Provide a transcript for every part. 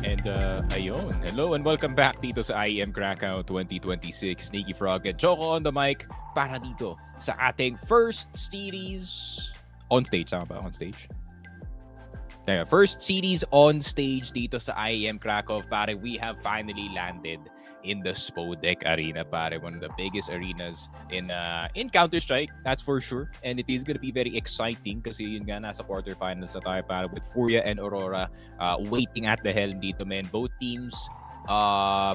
And ayun, hello and welcome back dito sa IEM Krakow 2026. Sneaky Frog and Choco on the mic para dito sa ating first series on stage. Tama ba? On stage? Yeah, first series on stage dito sa IEM Krakow. Pare, we have finally landed in the Spodek Arena, pare. One of the biggest arenas in Counter-Strike, that's for sure. And it is gonna be very exciting kasi yun nga, nasa quarterfinals na tayo, pare, with FURIA and Aurora waiting at the helm dito, man. Both teams,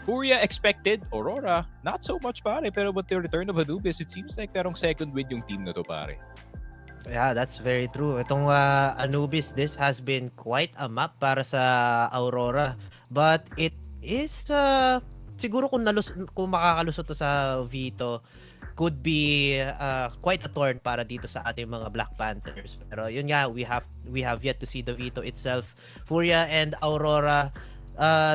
FURIA expected, Aurora, not so much, pare. Pero with the return of Anubis, it seems like merong second win yung team na to, pare. Yeah, that's very true. Itong Anubis, this has been quite a map para sa Aurora. But it is, siguro kung makakalusot to sa Vito, could be quite a turn para dito sa ating mga Black Panthers. Pero yun nga, we have yet to see the Vito itself. FURIA and Aurora,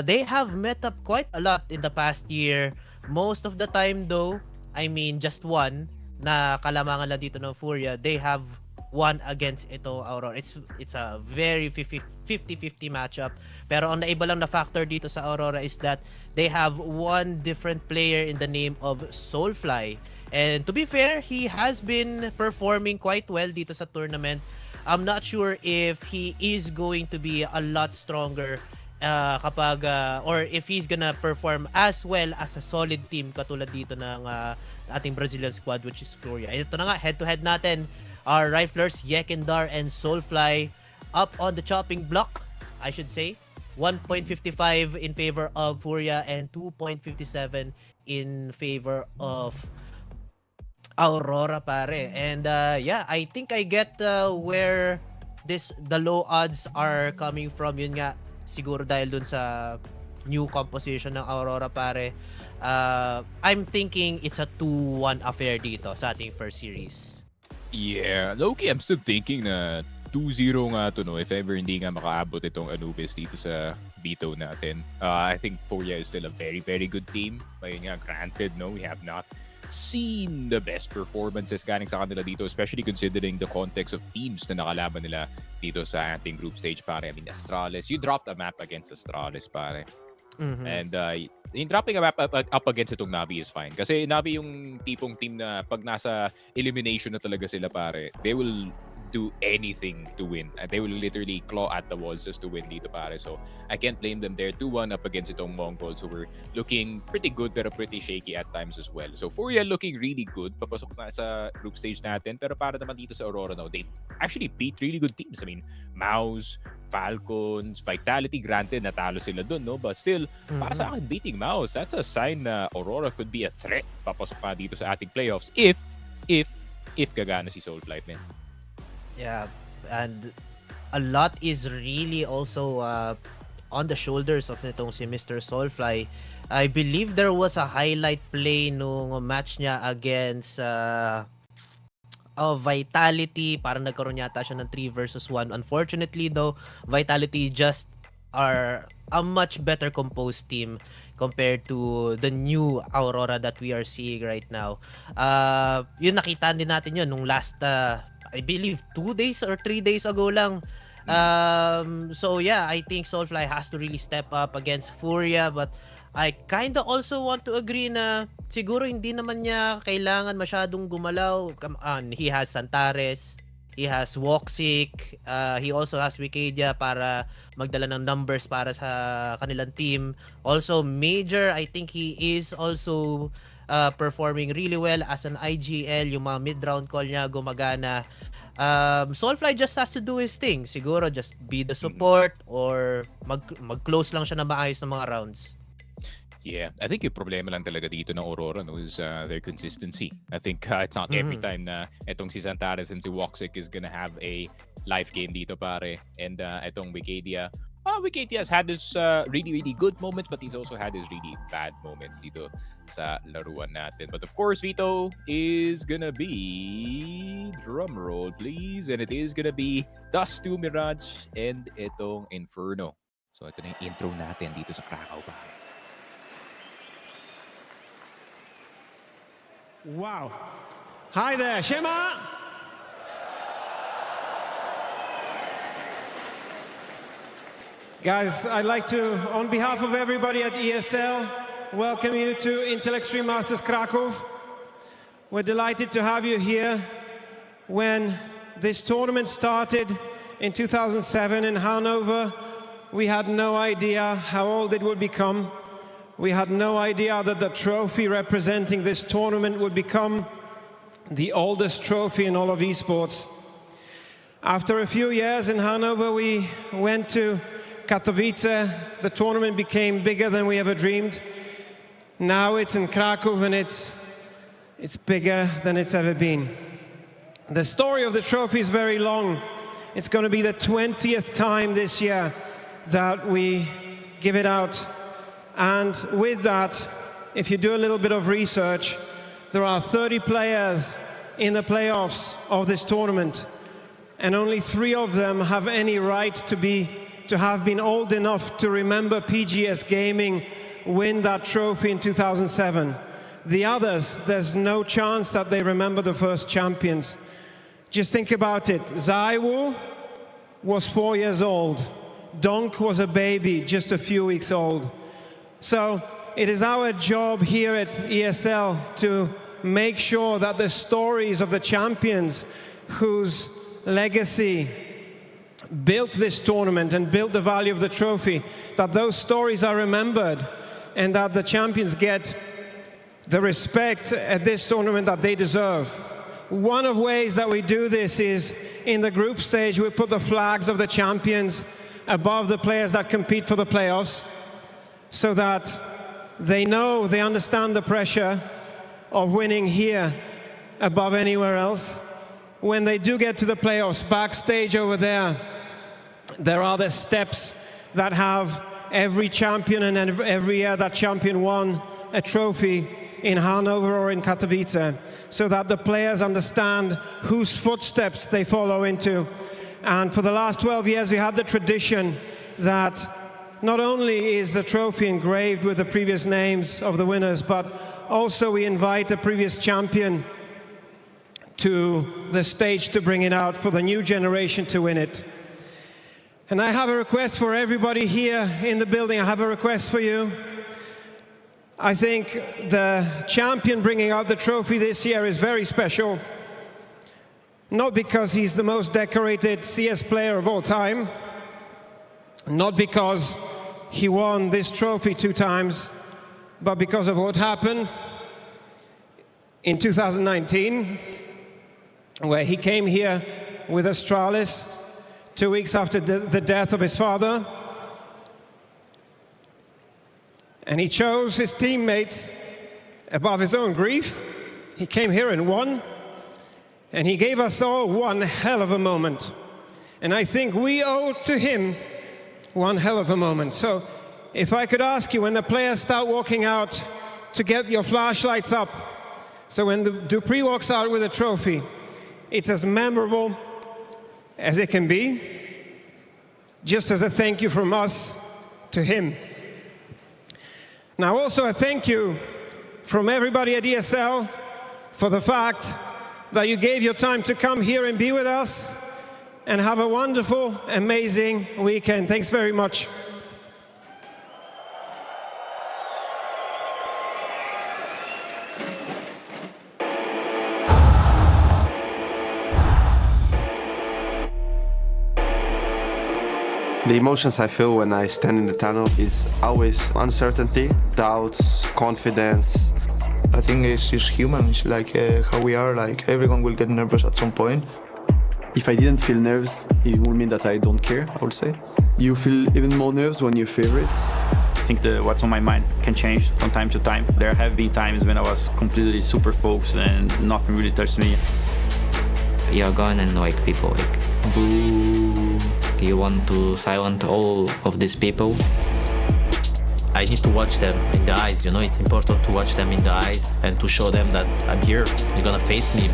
they have met up quite a lot in the past year. Most of the time though, I mean just one na kalamangan lang dito ng FURIA, they have won against ito Aurora. It's a very 50-50 matchup. Pero ang naiba lang na factor dito sa Aurora is that they have one different player in the name of Soulfly. And to be fair, he has been performing quite well dito sa tournament. I'm not sure if he is going to be a lot stronger kapag or if he's gonna perform as well as a solid team katulad dito ng ating Brazilian squad, which is FURIA. Ito na nga, head-to-head natin. Our riflers, Yekindar and Soulfly up on the chopping block, I should say. 1.55 in favor of FURIA and 2.57 in favor of Aurora, pare. And yeah, I think I get where the low odds are coming from. Yun nga, siguro dahil dun sa new composition ng Aurora, pare. I'm thinking it's a 2-1 affair dito sa ating first series. Yeah, low-key, I'm still thinking na 2-0 nga to, no? If ever hindi nga makaabot itong Anubis dito sa Vito natin. I think FURIA is still a very, very good team. But nga, granted, no, we have not seen the best performances galing sa kanila dito, especially considering the context of teams na nakalaban nila dito sa ating group stage, pare. I mean, Astralis, you dropped a map against Astralis, pare. Mm-hmm. And in dropping a map up against itong Navi is fine. Kasi Navi yung tipong team na pag nasa elimination na talaga sila, pare, they will do anything to win. They will literally claw at the walls just to win dito, pare. So I can't blame them there. 2-1 up against itong Mongols who were looking pretty good pero pretty shaky at times as well. So FURIA looking really good. Papasok na sa group stage natin. Pero para naman dito sa Aurora now, they actually beat really good teams. I mean, MOUZ, Falcons, Vitality, granted natalo sila dun, no? But still, para sa akin, beating MOUZ, that's a sign na Aurora could be a threat papasok pa dito sa ating playoffs if gagana si Soulfly, man. Yeah, and a lot is really also on the shoulders of itong si Mr. Soulfly. I believe there was a highlight play nung match niya against Vitality. Parang nagkaroon yata siya ng 3 versus 1. Unfortunately though, Vitality just are a much better composed team compared to the new Aurora that we are seeing right now. Yun, nakita din natin yun nung last I believe 2 days or 3 days ago lang. So yeah, I think Soulfly has to really step up against FURIA, but I kinda also want to agree na siguro hindi naman niya kailangan masyadong gumalaw. Come on, he has Santares, he has Woxic, he also has Wikidia para magdala ng numbers para sa kanilang team. Also, Major, I think he is also performing really well as an IGL. Yung mga mid-round call niya gumagana. Soulfly just has to do his thing. Siguro just be the support or mag-close lang siya na maayos ng mga rounds. Yeah, I think yung problema lang talaga dito ng Aurora no, is their consistency. I think it's not every time na etong si Santares and si Woxic is gonna have a life game dito pare. And etong Wikidia, Wikidia has had his really, really good moments, but he's also had his really bad moments dito sa laruan natin. But of course, Vito is gonna be, drum roll please, and it is gonna be Dust 2 Mirage and etong Inferno. So ito na yung intro natin dito sa Krakow pare. Wow. Hi there, Shema. Guys, I'd like to, on behalf of everybody at ESL, welcome you to Intel Extreme Masters Krakow. We're delighted to have you here. When this tournament started in 2007 in Hanover, we had no idea how old it would become. We had no idea that the trophy representing this tournament would become the oldest trophy in all of esports. After a few years in Hanover, we went to Katowice. The tournament became bigger than we ever dreamed. Now it's in Krakow and it's bigger than it's ever been. The story of the trophy is very long. It's going to be the 20th time this year that we give it out. And with that, if you do a little bit of research, there are 30 players in the playoffs of this tournament, and only 3 of them have any right to have been old enough to remember PGS Gaming win that trophy in 2007. The others, there's no chance that they remember the first champions. Just think about it. Zaiwu was 4 years old. Donk was a baby, just a few weeks old. So it is our job here at ESL to make sure that the stories of the champions whose legacy built this tournament and built the value of the trophy, that those stories are remembered and that the champions get the respect at this tournament that they deserve. One of the ways that we do this is in the group stage, we put the flags of the champions above the players that compete for the playoffs, so that they know, they understand the pressure of winning here above anywhere else. When they do get to the playoffs, backstage over there are the steps that have every champion, and every year that champion won a trophy in Hanover or in Katowice, so that the players understand whose footsteps they follow into. And for the last 12 years, we had the tradition that not only is the trophy engraved with the previous names of the winners, but also we invite a previous champion to the stage to bring it out for the new generation to win it. And I have a request for everybody here in the building. I have a request for you. I think the champion bringing out the trophy this year is very special. Not because he's the most decorated CS player of all time, not because he won this trophy 2 times, but because of what happened in 2019, where he came here with Astralis 2 weeks after the death of his father, and he chose his teammates above his own grief. He came here and won, and he gave us all one hell of a moment. And I think we owe to him one hell of a moment. So if I could ask you, when the players start walking out, to get your flashlights up. So when the Dupree walks out with a trophy, it's as memorable as it can be, just as a thank you from us to him. Now also a thank you from everybody at ESL for the fact that you gave your time to come here and be with us, and have a wonderful, amazing weekend. Thanks very much. The emotions I feel when I stand in the tunnel is always uncertainty, doubts, confidence. I think it's just human. It's like how we are. Like everyone will get nervous at some point. If I didn't feel nerves, it would mean that I don't care, I would say. You feel even more nerves when you're favorites. I think what's on my mind can change from time to time. There have been times when I was completely super focused and nothing really touched me. You're going and like people like boo. You want to silence all of these people. I need to watch them in the eyes, you know, it's important to watch them in the eyes and to show them that I'm here, you're gonna face me.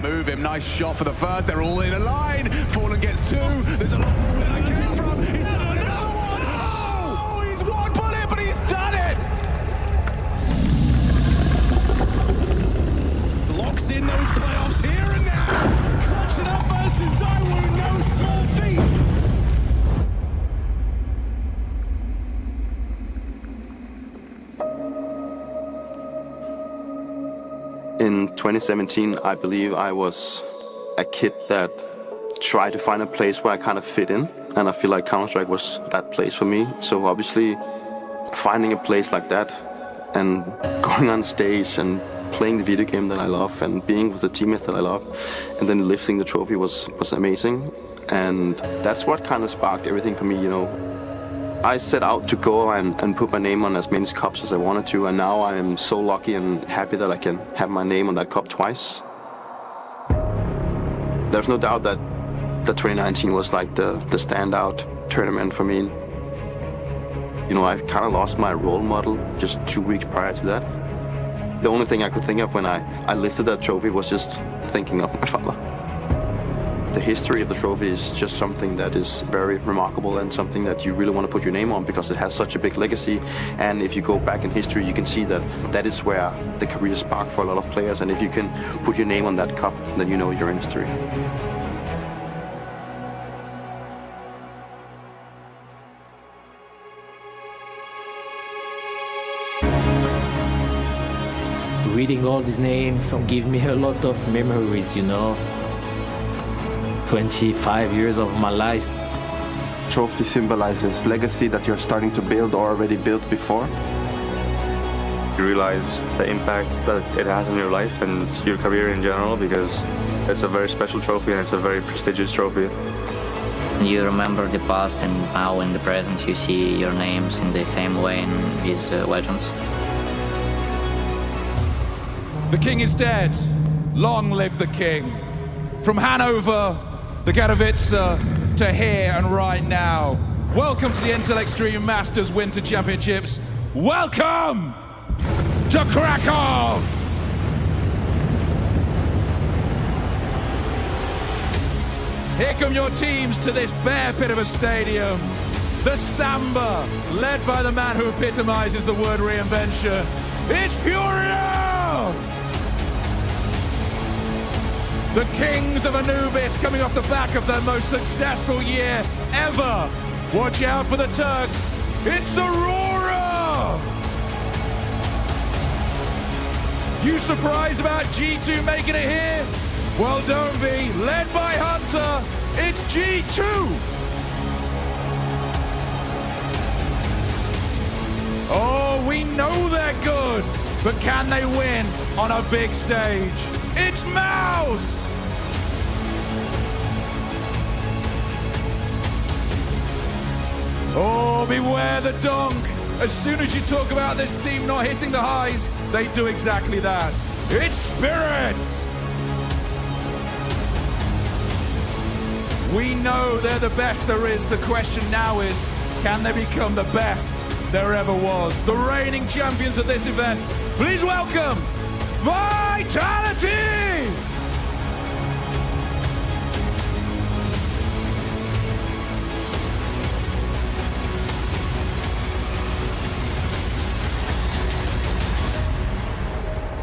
Move him, nice shot for the first, they're all in a line, Fallen gets two, there's a lot more where that came from, he's done another one, oh, he's one bullet, but he's done it! Locks in those playoffs here and now, clutching up versus Zywoo, no small feat. In 2017, I believe I was a kid that tried to find a place where I kind of fit in, and I feel like Counter-Strike was that place for me. So obviously, finding a place like that and going on stage and playing the video game that I love and being with the teammates that I love and then lifting the trophy was amazing. And that's what kind of sparked everything for me, you know. I set out to go and put my name on as many cups as I wanted to, and now I am so lucky and happy that I can have my name on that cup twice. There's no doubt that 2019 was like the standout tournament for me. You know, I kind of lost my role model just 2 weeks prior to that. The only thing I could think of when I lifted that trophy was just thinking of my father. The history of the trophy is just something that is very remarkable and something that you really want to put your name on because it has such a big legacy. And if you go back in history, you can see that that is where the career sparked for a lot of players. And if you can put your name on that cup, then you know you're in history. Reading all these names give me a lot of memories, you know. 25 years of my life. Trophy symbolizes legacy that you're starting to build or already built before. You realize the impact that it has on your life and your career in general because it's a very special trophy and it's a very prestigious trophy. You remember the past and now in the present you see your names in the same way in these legends. The king is dead. Long live the king. From Hanover to Katowice to here and right now. Welcome to the Intel Extreme Masters Winter Championships. Welcome to Krakow! Here come your teams to this bear pit of a stadium. The Samba, led by the man who epitomizes the word reinvention. It's FURIA! The kings of Anubis coming off the back of their most successful year ever. Watch out for the Turks. It's Aurora! You surprised about G2 making it here? Well, don't be. Led by Hunter, it's G2! Oh, we know they're good, but can they win on a big stage? It's MOUZ! Oh, beware the donk. As soon as you talk about this team not hitting the highs, they do exactly that. It's Spirits! We know they're the best there is. The question now is, can they become the best there ever was. The reigning champions of this event. Please welcome Vitality!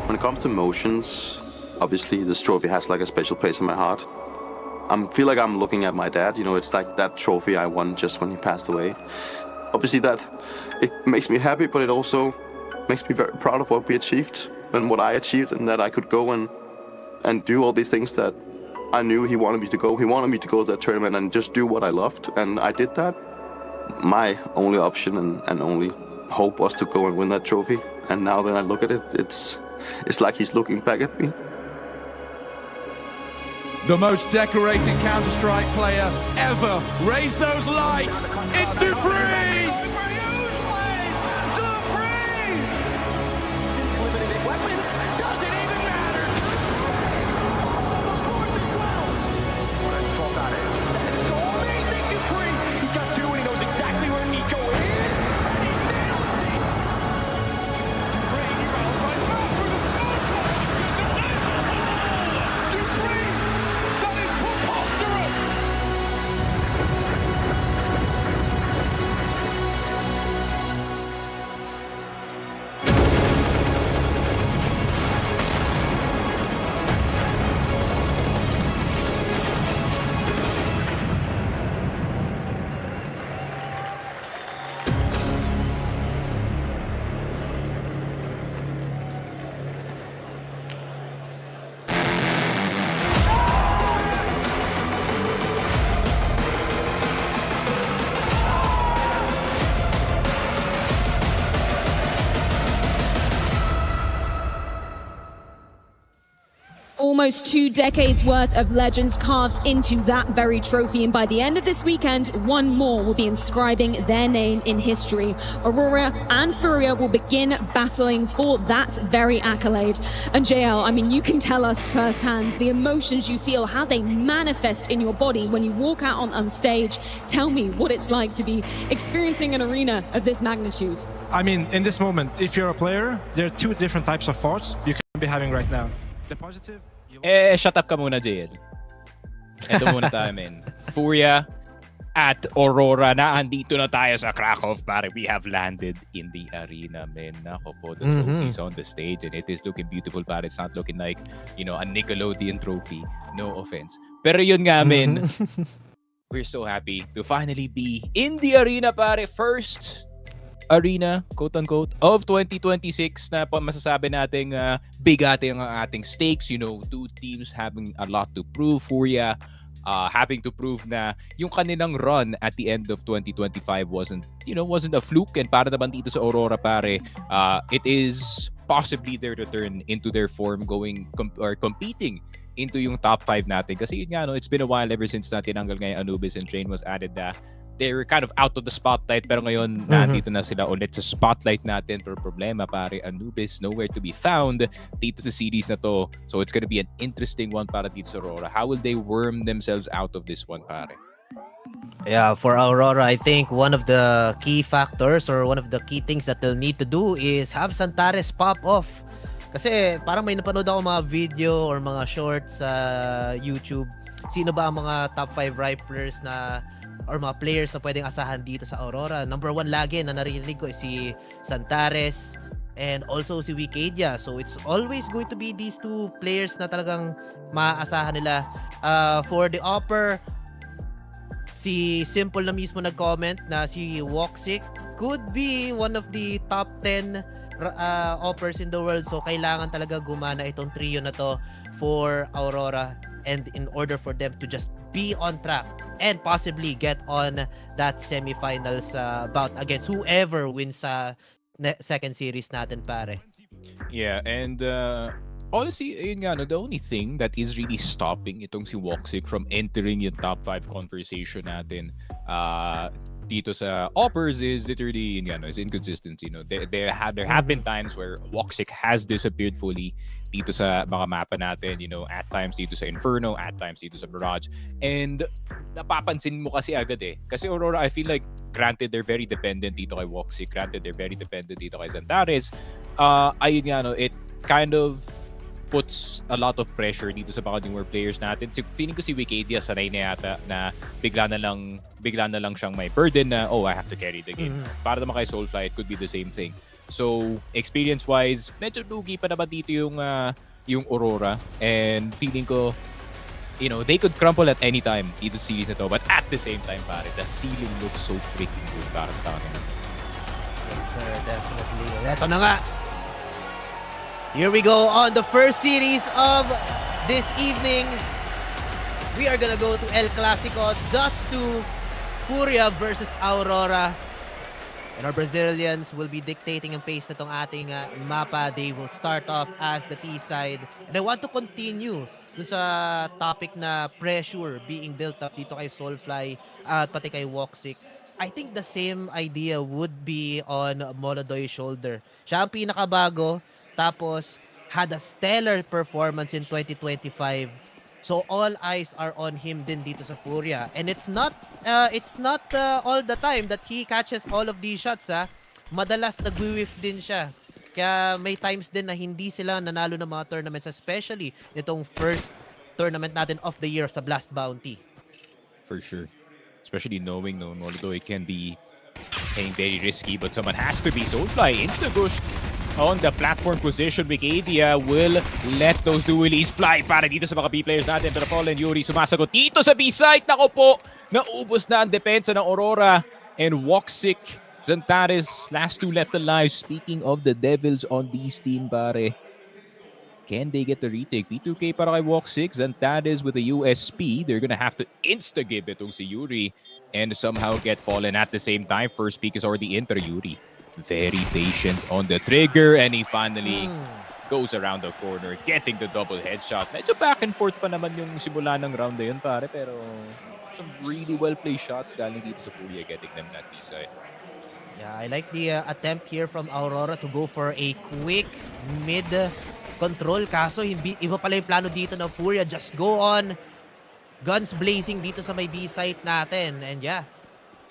When it comes to emotions, obviously this trophy has like a special place in my heart. I feel like I'm looking at my dad. You know, it's like that trophy I won just when he passed away. Obviously that, it makes me happy, but it also makes me very proud of what we achieved and what I achieved, and that I could go and do all these things that I knew he wanted me to go. He wanted me to go to that tournament and just do what I loved, and I did that. My only option and only hope was to go and win that trophy. And now that I look at it, it's like he's looking back at me. The most decorated Counter-Strike player ever. Raise those lights. It's Dupree! Almost 2 decades worth of legends carved into that very trophy, and by the end of this weekend, one more will be inscribing their name in history. Aurora and FURIA will begin battling for that very accolade. And JL, I mean, you can tell us firsthand the emotions you feel, how they manifest in your body when you walk out on stage. Tell me what it's like to be experiencing an arena of this magnitude. I mean, in this moment, if you're a player, there are 2 different types of thoughts you can be having right now. The positive. Shut up ka muna, JL. Ito muna tayo, men. FURIA at Aurora na andito na tayo sa Krakow, pare. We have landed in the arena, men. Nako po, the trophy's on the stage and it is looking beautiful, pare. It's not looking like, you know, a Nickelodeon trophy. No offense. Pero yun nga, men. We're so happy to finally be in the arena, pare. First arena, quote-unquote, of 2026 na masasabi nating bigate ang ating stakes. You know, 2 teams having a lot to prove. FURIA having to prove na yung kanilang run at the end of 2025 wasn't a fluke. And para naman dito sa Aurora, pare, it is possibly their return into their form competing into yung top 5 natin. Kasi yun nga, no, it's been a while ever since na tinanggal nga yung Anubis and Train was added na they were kind of out of the spotlight, pero ngayon nandito na sila ulit sa spotlight natin. Pero problema, pare, Anubis nowhere to be found dito sa series na to. So it's gonna be an interesting one para dito sa Aurora. How will they worm themselves out of this one, pare? Yeah, for Aurora, I think one of the key factors or one of the key things that they'll need to do is have Santares pop off. Kasi parang may napanood ako mga video or mga shorts sa YouTube. Sino ba ang mga top 5 riflers na or mga players na pwedeng asahan dito sa Aurora? Number 1 lagi na narinig ko is si Santares and also si Wikidia. So it's always going to be these 2 players na talagang maaasahan nila. For the upper, si Simple na mismo nag-comment na si Woxic could be one of the top 10 offers in the world. So kailangan talaga gumana itong trio na to for Aurora, and in order for them to just be on track and possibly get on that semifinals bout against whoever wins sa second series natin, pare. Yeah, and honestly, yun nga, no, the only thing that is really stopping itong si Woxic from entering yung top 5 conversation natin dito sa Oppers is literally, yun nga, no, is inconsistency. No? There have been times where Woxic has disappeared fully dito sa mga mapa natin, you know, at times dito sa Inferno, at times dito sa Mirage. And napapansin mo kasi agad eh. Kasi Aurora, I feel like granted, they're very dependent dito kay Woxic. Granted, they're very dependent dito kay Zantares. Ayun nga, no, it kind of puts a lot of pressure dito sa mga newer players natin. Feeling ko si Wikidia sanay na yata na bigla na lang siyang may burden na, oh, I have to carry the game. Para naman kay Soulfly, it could be the same thing. So, experience-wise, medyo lugi pa naman dito yung Aurora. And feeling ko, you know, they could crumble at any time dito sa series na to. But at the same time, pare, the ceiling looks so freaking good para sa kanila. Yes, sir. Definitely. Ito na nga. Here we go on the first series of this evening. We are gonna go to El Clasico, Dust 2, FURIA versus Aurora. And our Brazilians will be dictating ang pace na itong ating mapa. They will start off as the T side. And I want to continue dun sa topic na pressure being built up dito kay Soulfly at pati kay Woxic. I think the same idea would be on Molodoy's shoulder. Siya ang pinakabago, tapos had a stellar performance in 2025. So all eyes are on him din dito sa FURIA. And it's not all the time that he catches all of these shots. Madalas nag-whiff din siya. Kaya may times din na hindi sila nanalo ng mga tournaments, especially itong first tournament natin of the year sa Blast Bounty. For sure. Especially knowing no Molodoy can be playing very risky, but someone has to be. Soulfly insta-gush on the platform position. Wikidia will let those dualies fly para dito sa mga B-players natin. Pero Paul and Yuri sumasagot dito sa B-site. Nako po, naubos na ang depensa ng Aurora and Woxic. Zantares, last two left alive. Speaking of the Devils on this team, pare. Can they get the retake? P2K para kay Woxic. Zantares with the USP. They're gonna have to insta-give itong si Yuri and somehow get fallen at the same time. First pick is already in, pero Yuri very patient on the trigger, and he finally goes around the corner, getting the double headshot. Medyo back and forth pa naman yung simula ng round na yun, pare, pero some really well-played shots galing dito sa FURIA, getting them that B-side. Yeah, I like the attempt here from Aurora to go for a quick mid-control. Kaso, iba pala yung plano dito ng FURIA. Just go on. Guns blazing dito sa may B-site natin. And yeah,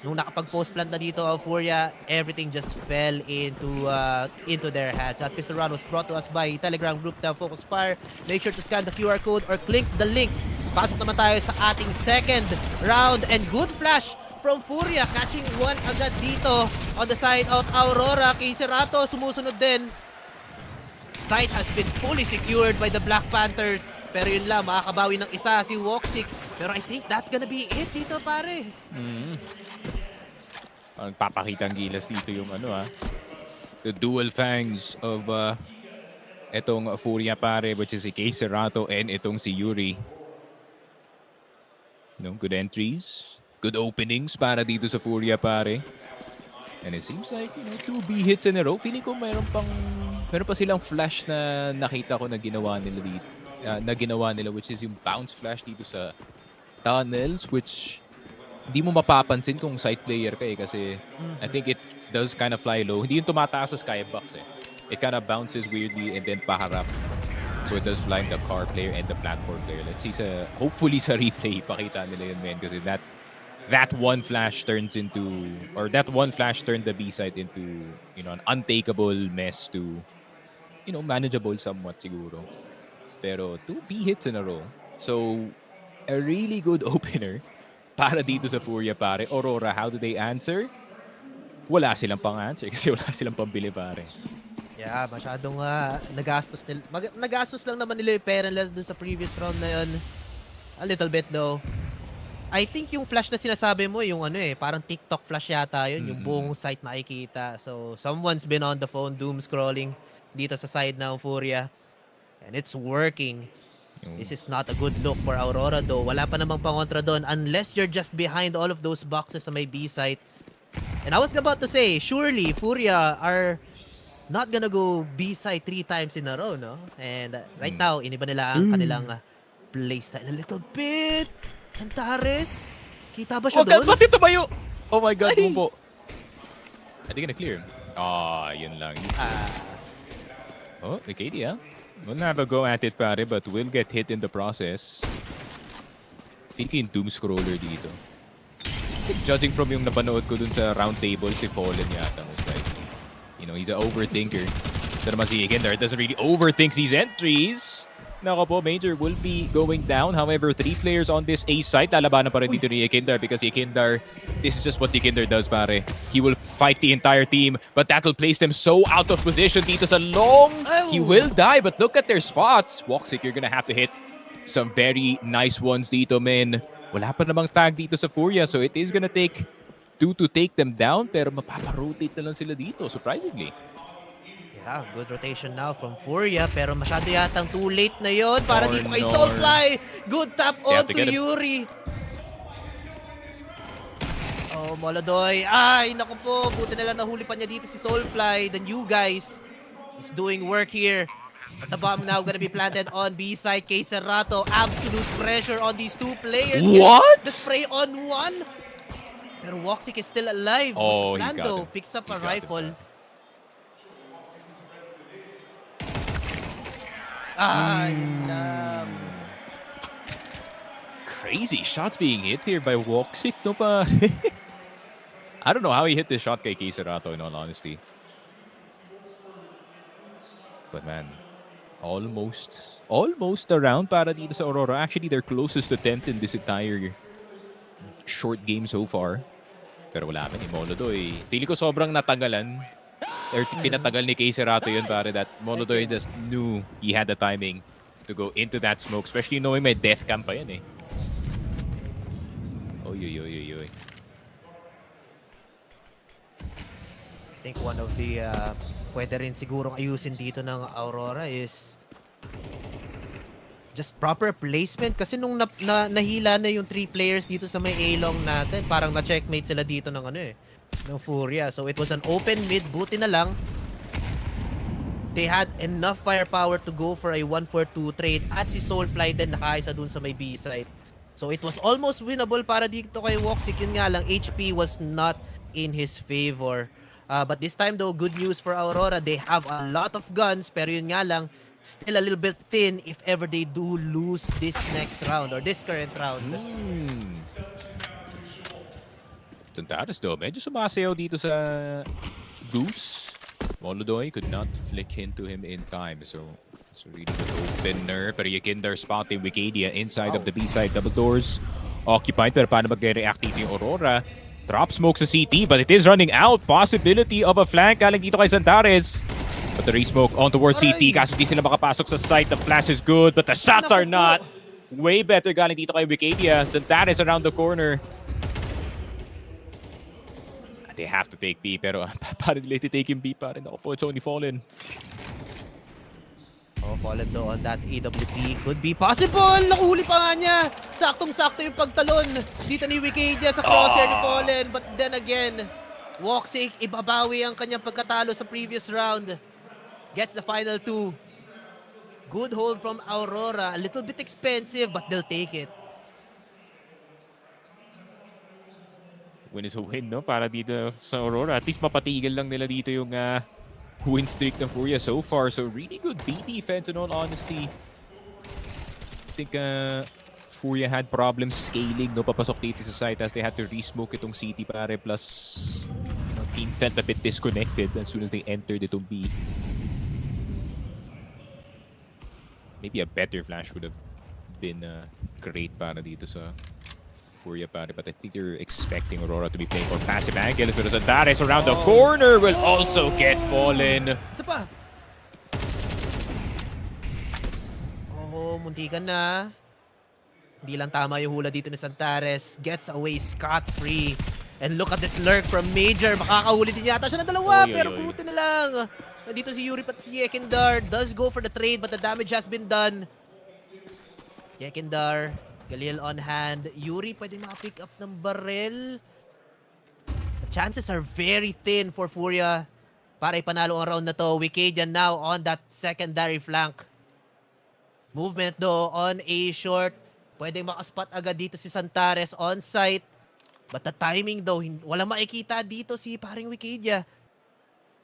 nung nakapag-post plant na dito ang FURIA, everything just fell into their hands. At Pistol Round was brought to us by Telegram group na FocusFire. Make sure to scan the QR code or click the links. Pasok naman tayo sa ating second round. And good flash from FURIA, catching one agad dito on the side of Aurora. Kay Serato, sumusunod din. Site has been fully secured by the Black Panthers. Pero yun lang, makakabawi ng isa si Woxic. Pero I think that's gonna be it dito, pare. Ang papakita ang gilas dito yung the dual fangs of etong FURIA, pare, which is si Kay Serato and itong si Yuri. Good entries, good openings para dito sa FURIA, pare. And it seems like, 2 B hits in a row. Feeling ko meron pa silang flash na nakita ko na ginawa nila, which is yung bounce flash dito sa tunnels, which hindi mo mapapansin kung side player ka kasi I think it does kind of fly low. Hindi yung tumataas sa skybox It kind of bounces weirdly and then paharap. So it does blind the car player and the platform player. Let's see hopefully sa replay pakita nila yun, man, kasi that one flash turned the B-side into, an untakeable mess to, manageable somewhat siguro. Pero 2 B hits in a row. So a really good opener para dito sa FURIA, pare. Aurora, how do they answer? Wala silang pang-answer kasi wala silang pambili, pare. Yeah, masyadong nagastos nila. Nagastos lang naman nila yung pera nila dun sa previous round na yun. A little bit though. I think yung flash na sinasabi mo, yung parang TikTok flash yata yun, yung buong site makikita. So, someone's been on the phone doom scrolling dito sa side ng FURIA. And it's working. This is not a good look for Aurora though. Wala pa namang pangontra doon unless you're just behind all of those boxes sa may B site. And I was about to say, surely FURIA are not gonna go B site 3 times in a row, no? And right now, iniba nila ang kanilang playstyle a little bit. Zantares, kita ba siya doon? Ba't ito ba yung... Oh my God, Bumbo. Are they gonna clear him? Yun lang. Wikidia. We'll have a go at it, pare, but we'll get hit in the process. Feel ko yung doom scroller dito. think judging from yung napanood ko dun sa round table, si Fallen yata most likely. You know, he's an overthinker. Ito naman si Ikindar doesn't really overthink these entries. Nako po, Major will be going down. However, 3 players on this A site. Lalabanan pa rin dito ni Ikindar because Ikindar, this is just what Ikindar does, pare. He will fight the entire team, but that will place them so out of position dito sa long. He will die, but look at their spots. Woxic, you're gonna have to hit some very nice ones dito, men. Wala pa namang tag dito sa FURIA, so it is gonna take 2 to take them down, pero mapaparotate na lang sila dito, surprisingly. Yeah, good rotation now from FURIA, pero masyado yatang too late na yon para dito kay Soulfly. Good tap on to Yuri. Oh, Molodoy. Ay, naku po. Buti na lang nahuli pa niya dito si Soulfly. The new guys is doing work here. But the bomb now gonna be planted on B side. Kay Serrato. Absolute pressure on these 2 players. What? The spray on 1. Pero Woxic is still alive. Oh, he's got Lando him. picks up a rifle. Ay, Crazy shots being hit here by Woxic, no pa? I don't know how he hit this shot kay Kiserato, in all honesty. But man, almost around para dito sa Aurora. Actually, they're closest to 10th in this entire short game so far. Pero wala pa ni Molodoy. Feeling ko sobrang natanggalan. Or pinatagal ni Kiserato yun para that Molodoy just knew he had the timing to go into that smoke. Especially knowing may death cam pa yan eh. Oy. I think one of the pwede rin sigurong ayusin dito ng Aurora is just proper placement kasi nung nahila na yung 3 players dito sa may A-long natin, parang na-checkmate sila dito ng ng FURIA. So it was an open mid, buti na lang they had enough firepower to go for a 1-4-2 trade at si Soulfly din nakaisa dun sa may B site. So it was almost winnable para dito kay Woxic. Yun nga lang, HP was not in his favor. But this time though, good news for Aurora. They have a lot of guns, pero yun nga lang, still a little bit thin if ever they do lose this next round or this current round. Santares though, medyo sumasayaw dito sa Goose. Molodoy could not flick into him in time, so it's a really good opener. Pero Yakindar spotting Wikidia inside of the B-side. Double doors occupied, pero paano magre-react dito yung Aurora? Drop smoke sa CT, but it is running out. Possibility of a flank galing dito kay Santares. But the re-smoke on towards CT, kasi di sila makapasok sa site. The flash is good, but the shots are not. Way better galing dito kay Wikidia. Santares around the corner. They have to take B, pero parang late taking B pa rin. Ako po, it's only Fallen. Oh, Fallen though on that AWP could be possible. Nakuhuli pa nga niya. Saktong-sakto yung pagtalon dito ni Wikidia sa crosshair ni Fallen. But then again, Woxic, ibabawi ang kanyang pagkatalo sa previous round. Gets the final 2. Good hold from Aurora. A little bit expensive, but they'll take it. Win is a win, no? Para dito sa Aurora. At least mapatigil lang nila dito yung win streak ng FURIA so far. So really good B defense in all honesty. I think FURIA had problems scaling, no? Papasok dito sa site as they had to re-smoke itong CT pare. Plus, team felt a bit disconnected as soon as they entered itong B. Maybe a better flash would have been great para dito sa FURIA pare, but I think they're expecting Aurora to be playing for passive angles. Pero Santares around the corner will also get Fallen. Isa pa. Oh, muntikan na. Hindi lang tama yung hula dito ni Santares. Gets away scot-free. And look at this lurk from Major. Makakahuli din yata siya ng dalawa, pero buti na lang. Nandito si Yuri pati si Yekindar. Does go for the trade, but the damage has been done. Yekindar. Galil on hand. Yuri pwede maka-pick up ng barrel. The chances are very thin for FURIA para ipanalo ang round na to. Wikidia now on that secondary flank. Movement though on A short. Pwede makaspot agad dito si Santares on site. But the timing though, wala makikita dito si paring Wikidia.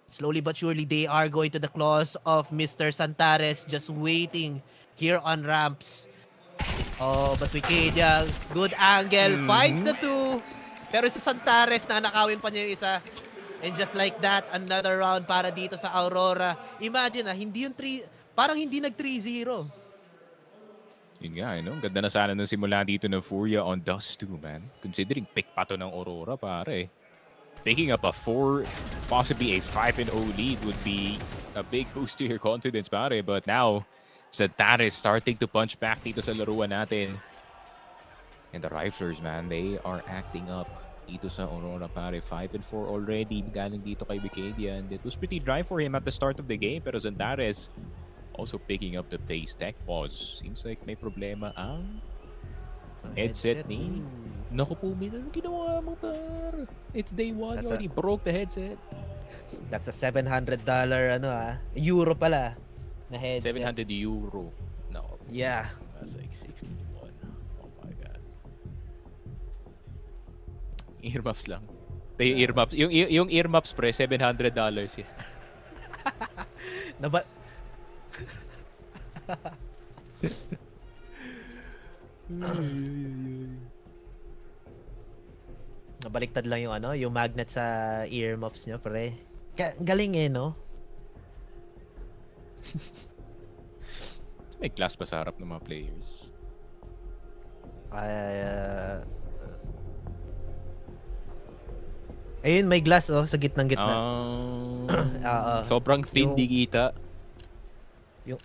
Slowly but surely they are going to the claws of Mr. Santares, just waiting here on ramps. Oh, but Wikidia, good angle, finds the 2. Pero sa Santares, nanakawin pa niya yung isa. And just like that, another round para dito sa Aurora. Imagine hindi yung 3, parang hindi nag 3-0. Yun nga, Ang ganda na sana ng simula dito ng FURIA on Dust 2, man. Considering pick pa to ng Aurora, pare. Picking up a 4, possibly a 5-0 lead would be a big boost to your confidence, pare. But now, Santares starting to punch back dito sa laruan natin. And the Riflers, man, they are acting up dito sa Aurora, pare. 5-4 already galing dito kay Wikidia. And it was pretty dry for him at the start of the game. Pero Santares also picking up the pace. Tech pause. Seems like may problema ang headset ni... Naku po, anong ginawa mo, par? It's day 1, you already broke the headset. That's a $700, euro pala, na headset. 700 euro. No. Yeah. That's like 61. Oh my God. Earmuffs lang. Yung earmuffs. Yung earmuffs, pre, $700 yan. Naba... Nabaliktad lang yung yung magnet sa earmuffs nyo, pre. Galing no? May class pa sa harap ng mga players. Ayun, may glass sa gitnang-gitna. Sobrang thin, di kita.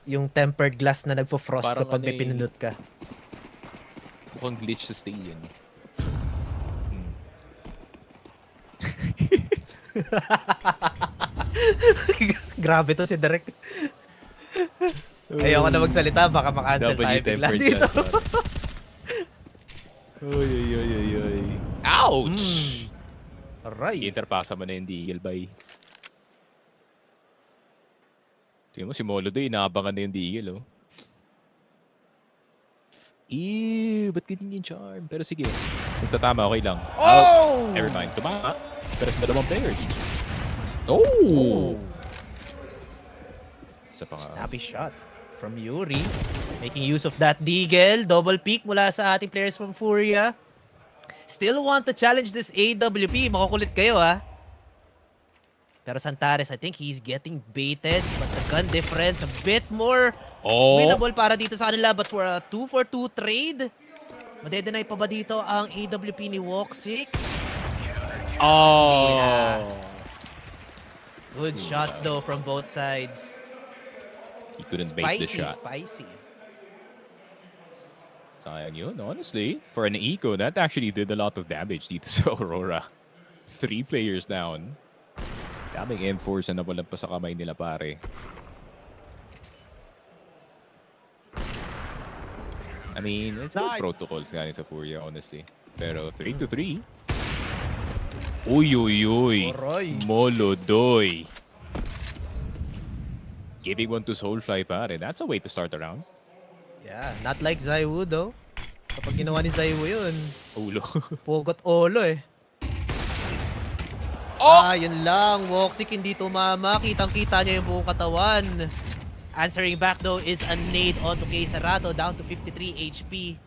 Yung tempered glass na nagfo-frost Parang kapag may pinindot ka. Mukhang glitch sa stadium. Grabe to si Derek. Ayoko na magsalita, baka makancel tayo bigla dito. Oy. Ouch! Aray. Interpasa mo na yung Deagle, bay. Tingnan mo si Molo doon, inaabangan na yung Deagle, Ew, ba't ganyan yung charm? Pero sige, magtatama, okay lang. Oh! Never mind, tumama. Pero sa dalawang players. Oh! Isa pa nga. Snappy shot from Yuri. Making use of that Deagle. Double peek mula sa ating players from FURIA. Still want to challenge this AWP. Makukulit kayo, Pero Santares, I think he's getting baited. But the gun difference, a bit more winnable para dito sa kanila. But for a 2-for-2 trade, madedenay pa ba dito ang AWP ni Woxic? Good shots though from both sides. He couldn't bait the shot. Spicy. Sayang yun, honestly. For an eco, that actually did a lot of damage dito sa Aurora. 3 players down. Daming M4s na nawalan pa sa kamay nila, pare. I mean, it's good protocols galing sa FURIA, honestly. Pero 3-3. Uy. Molodoy. Giving one to Soulfly, pare. That's a way to start a round. Yeah, not like Zaiwu though. Kapag ginawa ni Zaiwu yun, ulo. Pugot olo yun lang. Woxic hindi tumama. Kitang-kita niya yung buong katawan. Answering back though is a nade onto Kay Sarato down to 53 HP.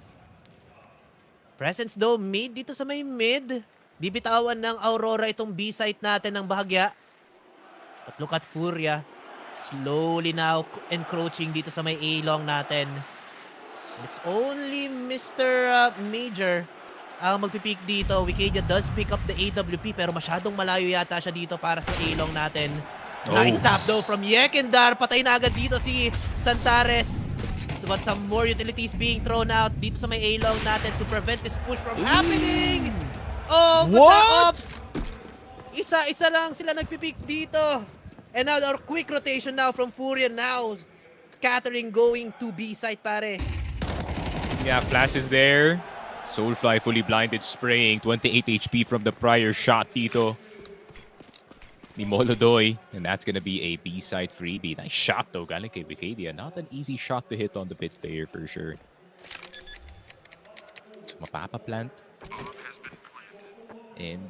Presence though mid dito sa may mid. Di bitawan ng Aurora itong B-site natin ng bahagya. But look at FURIA. Slowly now encroaching dito sa may A-long natin. It's only Mr. Major ang magpipick dito. Wikidia does pick up the AWP pero masyadong malayo yata siya dito para sa A-long natin. Nice tap though from Yekindar. Patay na agad dito si Santares. So but some more utilities being thrown out dito sa may A-long natin to prevent this push from happening. What? Ops! Isa lang sila nagpipick dito. And now our quick rotation now from FURIA now. Scattering going to B-site, pare. Yeah, flashes there. Soulfly fully blinded, spraying 28 HP from the prior shot dito ni Molodoy. And that's gonna be a B-side freebie. Nice shot though, galing kay Wikidia. Not an easy shot to hit on the pit player for sure. So mapapaplant. And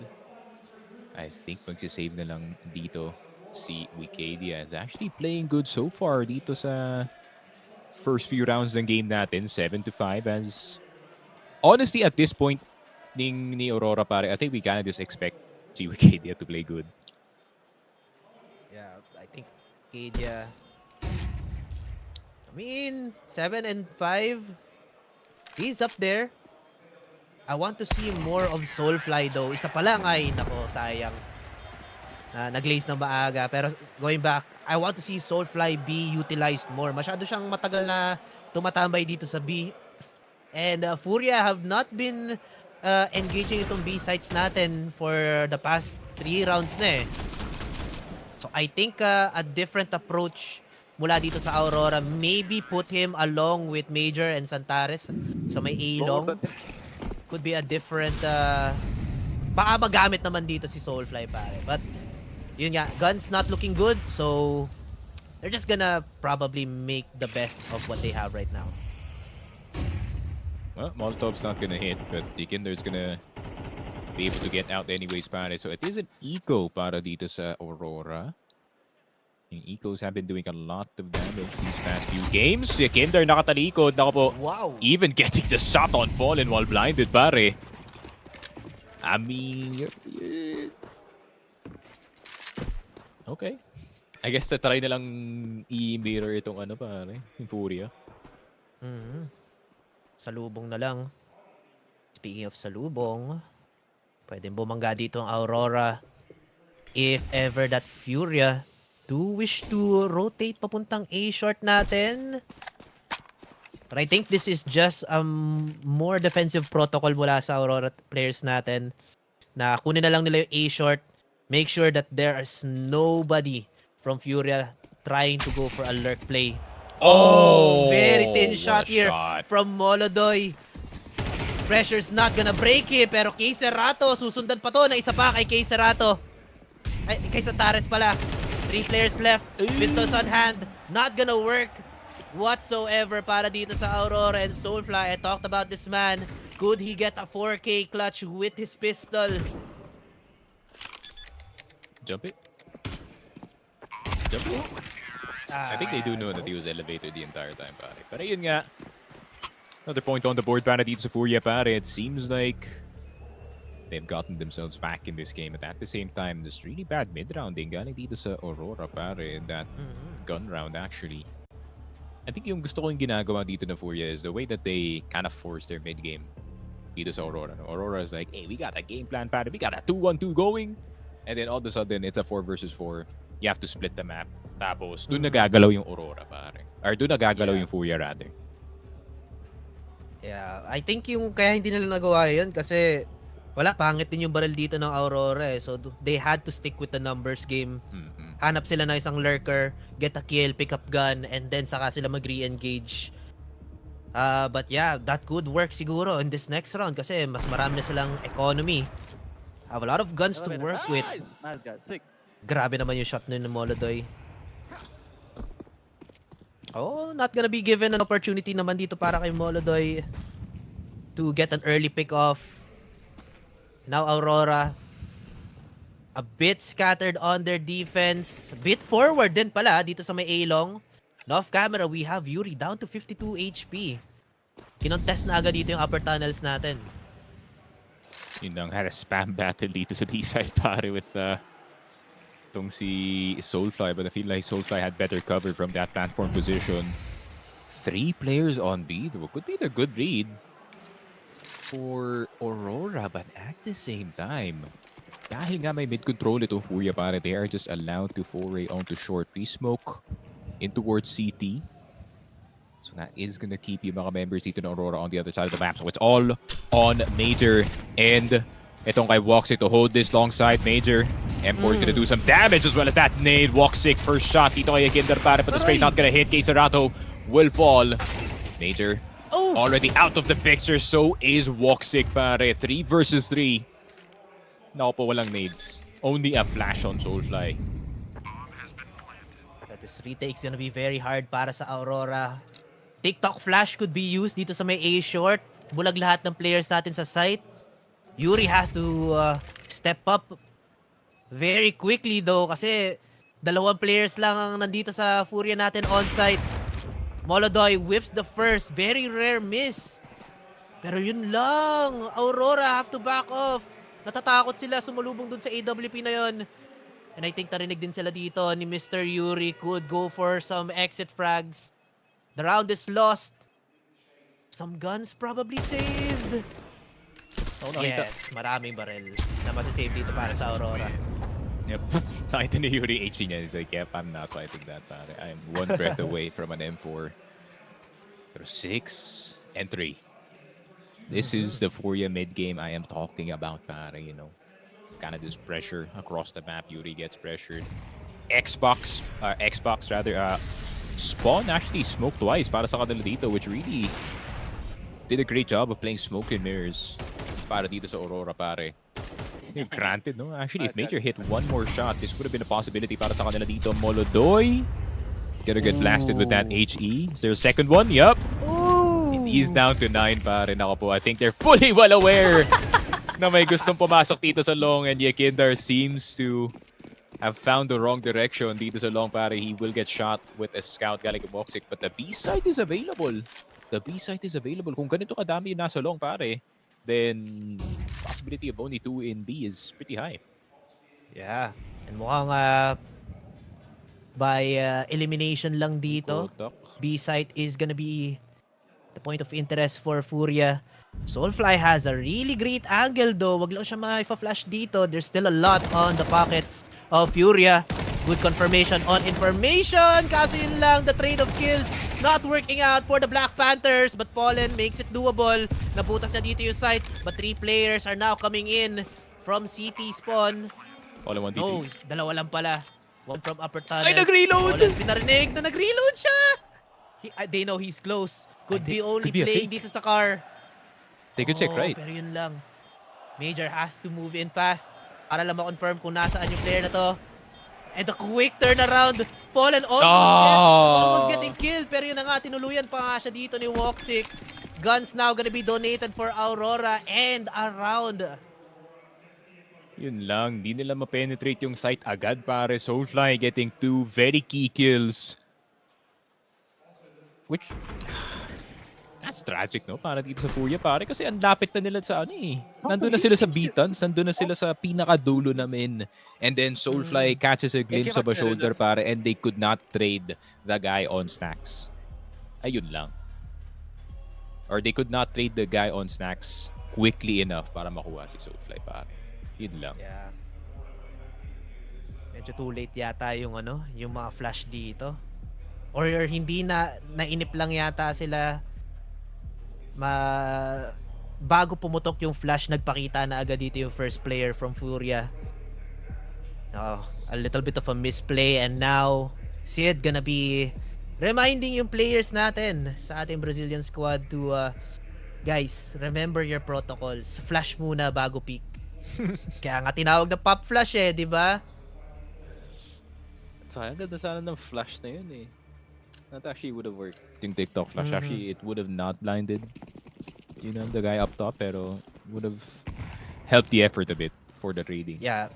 I think magsisave na lang dito si Wikidia. Is actually playing good so far dito sa first few rounds ng game natin. 7-5 as honestly at this point ni Aurora, pare, I think we kind of just expect Cadia to play good. Yeah, I think Cadia. I mean, 7 and 5. He's up there. I want to see more of Soulfly though. Isa pa lang ay, nako, sayang. Nag-lace ng maaga. Pero going back, I want to see Soulfly be utilized more. Masyado siyang matagal na tumatambay dito sa B. And FURIA have not been engaging itong B sites natin for the past 3 rounds na eh. So I think a different approach mula dito sa Aurora, maybe put him along with Major and Santares sa may A-long. Could be a different baka magamit naman dito si Soulfly, pare. But yun nga, guns not looking good, so they're just gonna probably make the best of what they have right now. Well, Molotov's not gonna hit, but Dikinder's gonna be able to get out anyways, pare. So it is an eco para dito sa Aurora. Yung ecos have been doing a lot of damage these past few games. Dikinder nakatalikod. Naka po. Wow. Even getting the shot on Fallen while blinded, pare. I mean... Okay. I guess try na lang i-mirror itong ano, pare. Yung FURIA. Salubong na lang. Speaking of salubong, pwedeng bumangga dito ang Aurora if ever that FURIA do wish to rotate papuntang A short natin. But I think this is just more defensive protocol mula sa Aurora players natin na kunin na lang nila yung A short, make sure that there is nobody from FURIA trying to go for a lurk play. Oh, very thin shot here from Molodoy. Pressure's not gonna break it, pero kay Cerrato, susundan pa to na isa pa kay Cerrato. Ay, kay Santares pala. 3 players left, pistols on hand, not gonna work whatsoever para dito sa Aurora and Soulfly. I talked about this man. Could he get a 4K clutch with his pistol? Jump it. Jump it. I think they do know that he was elevated the entire time, pare. Pero yun nga. Another point on the board para dito sa FURIA, pare. It seems like they've gotten themselves back in this game. And at the same time, this really bad mid-rounding galing dito sa Aurora, pare. That gun round, actually. I think yung gusto kong ginagawa dito na FURIA is the way that they kind of force their mid-game dito sa Aurora. Aurora is like, hey, we got a game plan, pare. We got a 2-1-2 going. And then all of a sudden, it's a 4 versus 4. You have to split the map. Tapos, doon nagagalaw yung Aurora, pare. Or doon nagagalaw yung FURIA, rather. Yeah, I think yung kaya hindi nila nagawa yun kasi wala, pangit din yung barrel dito ng Aurora eh. So, they had to stick with the numbers game. Hanap sila ng isang lurker, get a kill, pick up gun, and then saka sila mag-re-engage. But yeah, that could work siguro in this next round kasi mas marami na silang economy. Have a lot of guns to work with. Nice guys, sick. Grabe naman yung shot nun ng Molodoy. Oh, not gonna be given an opportunity naman dito para kay Molodoy to get an early pick-off. Now Aurora, a bit scattered on their defense. A bit forward din pala dito sa may A-long. Off camera, we have Yuri down to 52 HP. Kinontest na agad dito yung upper tunnels natin. Yun lang, had a spam battle dito sa B-side, pare, with itong si Soulfly, but I feel like Soulfly had better cover from that platform position. 3 players on B, though. Could be a good read for Aurora, but at the same time, dahil nga may mid-control itong FURIA, pare, they are just allowed to foray onto short. Smoke in towards CT. So that is gonna keep yung mga members dito ng Aurora on the other side of the map. So it's all on Major and itong kay Woxic to hold this long side. Major, M4 is gonna do some damage as well as that nade. Woxic first shot dito kay Kinder, pare, but the spray's not gonna hit. Kay Cerrato will fall. Major already out of the picture, so is Woxic, pare. 3 versus 3. Naku po, walang nades. Only a flash on Soulfly. This retake's gonna be very hard para sa Aurora. TikTok flash could be used dito sa may A short. Bulag lahat ng players natin sa site. Yuri has to step up very quickly though kasi 2 players lang ang nandito sa FURIA natin on site. Molodoy whips the first. Very rare miss. Pero yun lang, Aurora have to back off. Natatakot sila sumalubong dun sa AWP na yun. And I think narinig din sila dito ni Mr. Yuri could go for some exit frags. The round is lost. Some guns probably saved. Yes, maraming barrel na masasave dito para sa Aurora. Yep. Nakita ni Yuri HP niya. He's like, yep, I'm not fighting that, pare. I'm one breath away from an M4. Pero 6 and 3. This is the FURIA mid game I am talking about, pare, you know. Kind of this pressure across the map. Yuri gets pressured. Xbox rather. Spawn actually smoked twice para sa kanila dito, which really did a great job of playing smoke and mirrors para dito sa Aurora, pare. Granted, no? Actually, if Major hit one more shot, this would have been a possibility para sa kanila dito. Molodoy gonna get blasted with that HE. Is there a second one? Yup. He's down to 9, pare. Nako po, I think they're fully well aware na may gustong pumasok dito sa long, and Yakindar seems to have found the wrong direction dito sa long, pare. He will get shot with a scout galing kay Boxic, but the B side is available. The B side is available. Kung ganito kadami yung nasa long, pare, then possibility of only 2 in B is pretty high. Yeah. And mukhang by elimination lang dito, B site is gonna be the point of interest for FURIA. Soulfly has a really great angle though. Wag lang siya ma-flash dito. There's still a lot on the pockets of FURIA. Good confirmation on information. Kaso yun lang, the trade of kills not working out for the Black Panthers. But Fallen makes it doable. Nabutas na dito yung site. But 3 players are now coming in from CT spawn. Fallen 1 DP. No, dalawa lang pala. One from upper tunnels. Ay, nag-reload! Fallen pinarinig na nag-reload siya. They know he's close. Could be only playing dito sa car. They could check right. Pero yun lang. Major has to move in fast para lang ma-confirm kung nasaan yung player na to. And the quick turnaround. Fallen almost getting killed. Pero yun na nga, tinuluyan pa nga siya dito ni Woxic. Guns now gonna be donated for Aurora and around. Yun lang, di nila ma-penetrate yung site agad, pare. Soulfly getting 2 very key kills. Which, that's tragic, no? Para dito sa FURIA, pare. Kasi ang lapit na nila sa ano eh. Nandun na sila sa B-tons. Nandun na sila sa pinakadulo namin. And then Soulfly catches a glimpse of a shoulder, pare. And they could not trade the guy on snacks. Ayun lang. Or they could not trade the guy on snacks quickly enough para makuha si Soulfly, pare. Yun lang. Yeah. Medyo too late yata yung ano, yung mga flash dito. Or hindi nainip lang yata sila bago pumutok yung flash, nagpakita na agad dito yung first player from FURIA. A little bit of a misplay, and now Sid gonna be reminding yung players natin sa ating Brazilian squad to guys, remember your protocols. Flash muna bago peek. Kaya nga tinawag na pop flash eh, di ba? Sayang, ganda sana ng flash na yun eh. That actually would have worked. Yung TikTok flash, actually, it would have not blinded, you know, the guy up top, pero would have helped the effort a bit for the trading. Yeah.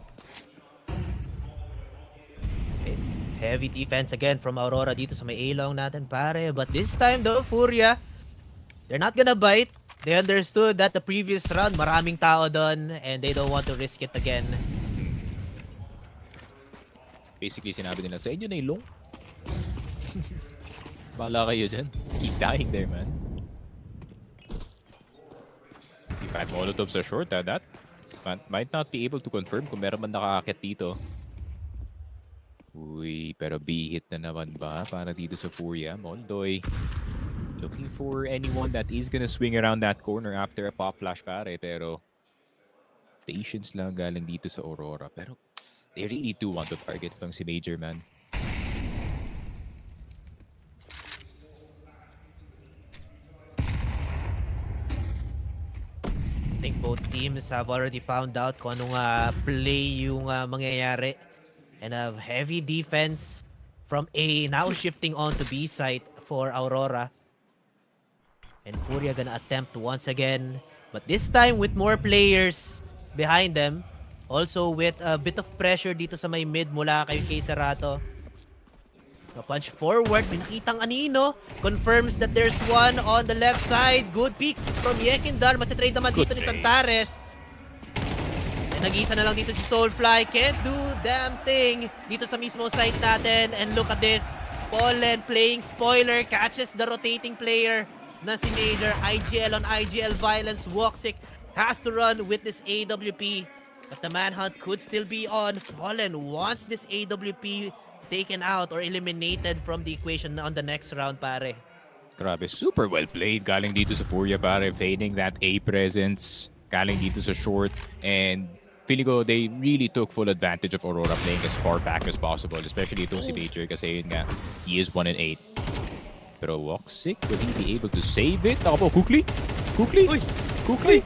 Heavy defense again from Aurora dito sa may A-long natin, pare. But this time though, FURIA, they're not gonna bite. They understood that the previous round, maraming tao doon, and they don't want to risk it again. Basically, sinabi nila, sa inyo na ilong. Bala kayo dyan. Keep dying there, man. If I have Molotov sa short, that might not be able to confirm kung meron man nakakakit dito. Uy, pero B-hit na naman ba para dito sa FURIA? Moldoy looking for anyone that is gonna swing around that corner after a pop flash, pare. Pero patience lang galing dito sa Aurora. Pero they really do want to target itong si Major, man. I think both teams have already found out kung anong play yung mangyayari. And a heavy defense from A, now shifting on to B site for Aurora. And FURIA gonna attempt once again, but this time with more players behind them. Also with a bit of pressure dito sa may mid mula kay Serato. Punch forward, may nakitang anino. Confirms that there's one on the left side. Good pick from Yekindar. Matitrade naman dito ni Santares. Nag-isa na lang dito si Soulfly. Can't do damn thing dito sa mismo site natin. And look at this. Pollen playing spoiler. Catches the rotating player na si Major. IGL on IGL violence. Woxic has to run with this AWP. But the manhunt could still be on. Pollen wants this AWP taken out or eliminated from the equation on the next round, pare. Grabe, super well played. Galing dito sa FURIA, pare. Fading that A presence. Galing dito sa short. And feeling ko they really took full advantage of Aurora playing as far back as possible. Especially itong si Major kasi yun nga, he is 1 and 8. Pero Woxic, will he be able to save it? Ako po, Kukli? Kukli? Kukli?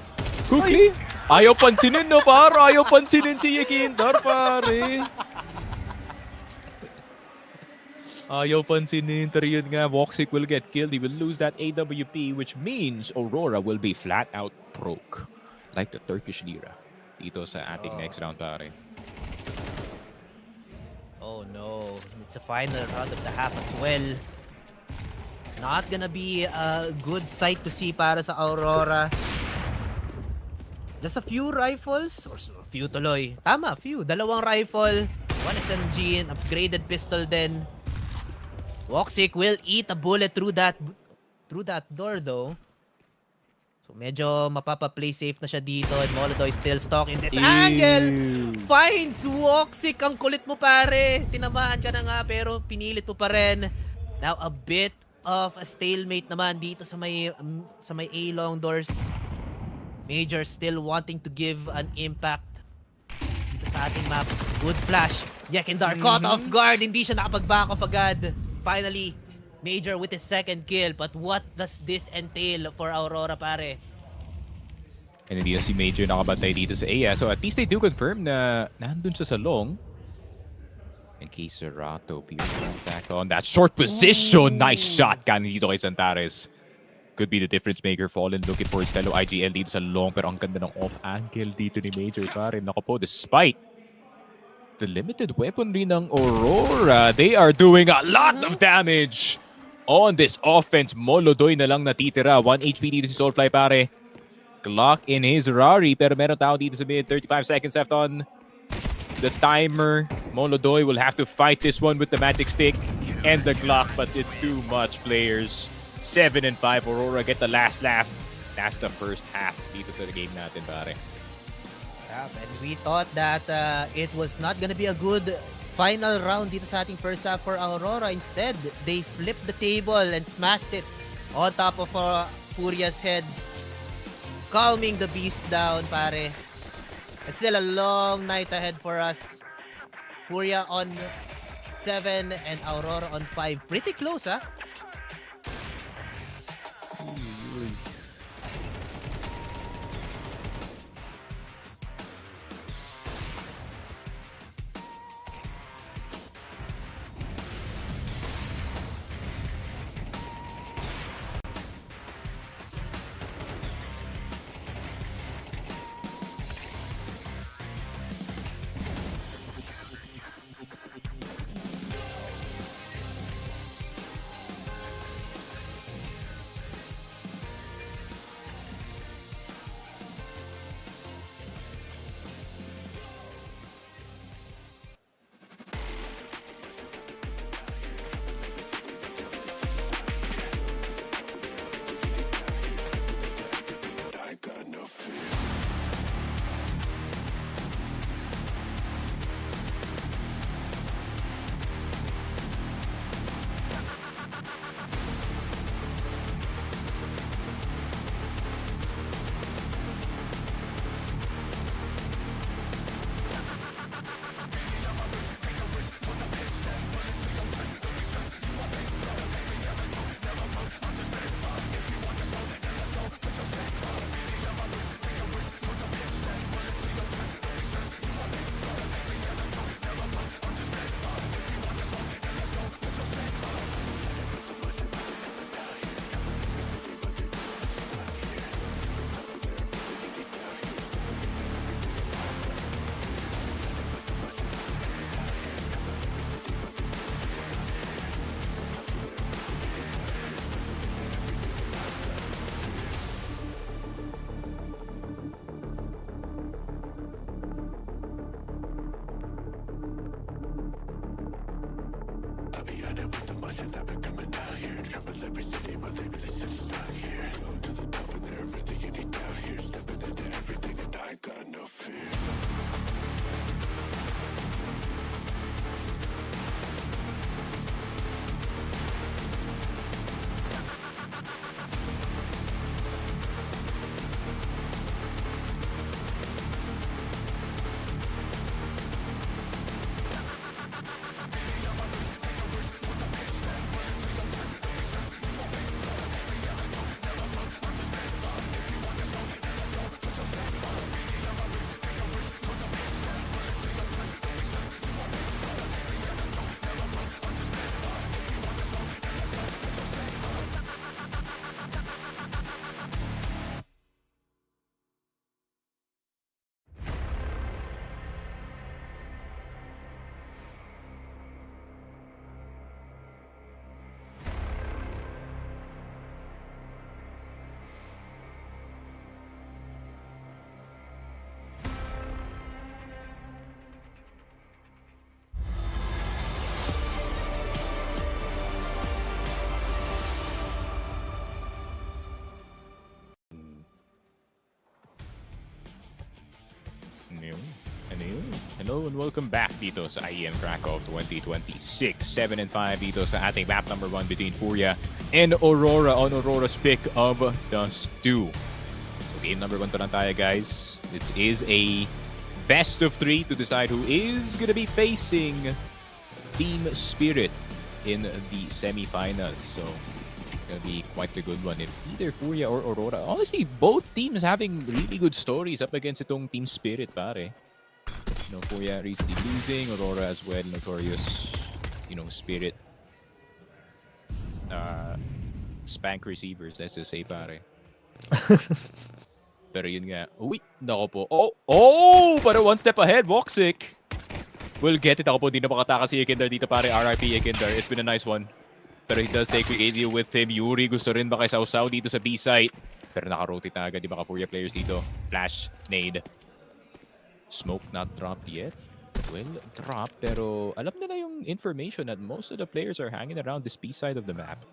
Kukli? Ayaw pansinin, no, par? Ayaw pansinin si Yekindar, pare. Ayaw pansinin. Pero yun nga, Woxic will get killed. He will lose that AWP, which means Aurora will be flat out broke. Like the Turkish lira. Dito sa ating next round, pare. Oh no, it's a final round of the half as well. Not gonna be a good sight to see para sa Aurora. Just a few rifles, or a few tuloy. Tama, few. 2 rifle, 1 SMG, an upgraded pistol din. Woxic will eat a bullet through that door though. So medyo mapapa-play safe na siya dito, and Molodoy still stalking this angle. Finds Woxic. Ang kulit mo, pare. Tinamaan ka na nga pero pinilit mo pa rin. Now a bit of a stalemate naman dito sa may A-long doors. Major still wanting to give an impact dito sa ating map. Good flash. Yekindar caught off guard. Hindi siya nakapag-back off agad. Finally, Major with his second kill. But what does this entail for Aurora, pare? And hindi na si Major nakabantay dito sa A. So at least they do confirm na nandun siya sa long. In case Serato, pure contact on that short position. Nice shot kanin dito kay Santares. Could be the difference maker. Fallen looking for his fellow IGL dito sa long. Pero ang ganda ng off-angle dito ni Major, pare. Naku po, despite the limited weaponry ng Aurora, they are doing a lot of damage on this offense. Molodoy na lang natitira. 1 HP dito si Soulfly, pare. Glock in his Rari. Pero meron tao dito sa mid. 35 seconds left on the timer. Molodoy will have to fight this one with the magic stick and the Glock. But it's too much, players. 7 and 5. Aurora get the last laugh. That's the first half dito sa game natin, pare. Yeah, and we thought that it was not gonna be a good final round dito sa ating first half for Aurora. Instead, they flipped the table and smacked it on top of Furia's heads. Calming the beast down, pare. It's still a long night ahead for us. Furia on 7 and Aurora on 5. Pretty close, huh? Hello and welcome back dito sa IEM Krakow 2026. 7-5 dito sa ating map number 1 between FURIA and Aurora on Aurora's pick of Dust 2. So game number 1 pa lang tayo, guys. This is a best of 3 to decide who is gonna be facing Team Spirit in the semifinals. So gonna be quite a good one if either FURIA or Aurora. Honestly, both teams having really good stories up against itong Team Spirit, pare. You know, FURIA recently losing, Aurora as well, notorious, you know, Spirit spank receivers, let's just say, pare. Pero yun nga. Uy, nako po. Pero one step ahead, Voxic will get it. Ako po, di na makataka si Ekindar dito, pare. RIP Ekindar. It's been a nice one. Pero he does take the AD with him. Yuri gusto rin ba kay Sausaw dito sa B-site. Pero naka-rotate na agad yung mga FURIA players dito. Flash, nade. Smoke not dropped yet. Will drop, pero alam nila yung information that most of the players are hanging around this B-side of the map.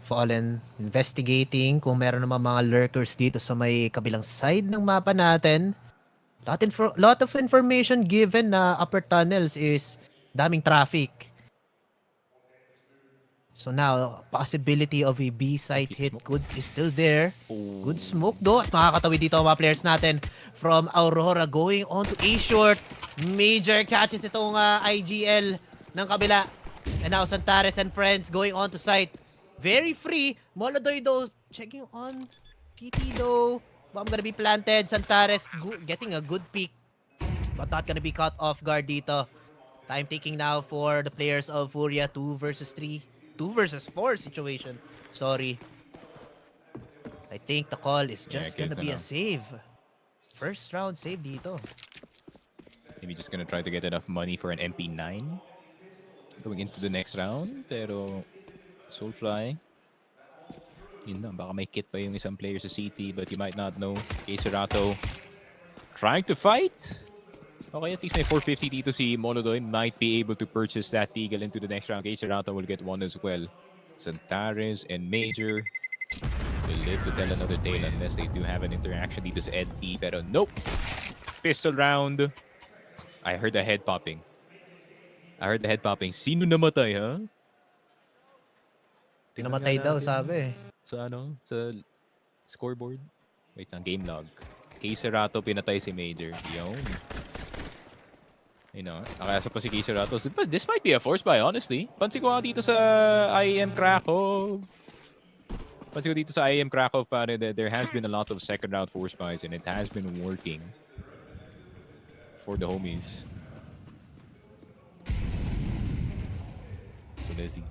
Fallen investigating kung meron naman mga lurkers dito sa may kabilang side ng mapa natin. Lot of information given na upper tunnels is daming traffic. So now, possibility of a B-side hit is still there. Good smoke though. At makakatawi dito ang mga players natin from Aurora going on to A-short. Major catches itong IGL ng kabila. And now Santares and friends going on to site. Very free. Molodoy though checking on TT though. Bomb gonna be planted. Santares getting a good peek. But not gonna be caught off guard dito. Time taking now for the players of FURIA. 2 versus 3. 2 versus 4 situation. Sorry. I think the call is just gonna be a save. First round save dito. Maybe just gonna try to get enough money for an MP9 going into the next round. Pero Soulfly, yun na, baka may kit pa yung isang player sa CT, but you might not know. Serato trying to fight. Okay, at least may 450 dito si Molodoy. Might be able to purchase that Deagle into the next round. Serato will get one as well. Santares and Major will live to tell another tale unless they do have an interaction dito sa EdP. Pero nope. Pistol round. I heard the head popping. Sino namatay, ha? Namatay daw, sabi. Sa sa scoreboard. Wait lang, game log. Serato pinatay si Major. Yun. You know, nakayasa pa si Serato. But this might be a force buy, honestly. Pansin ko dito sa IEM Krakow. Pare, there has been a lot of second round force buys and it has been working for the homies. So let's see.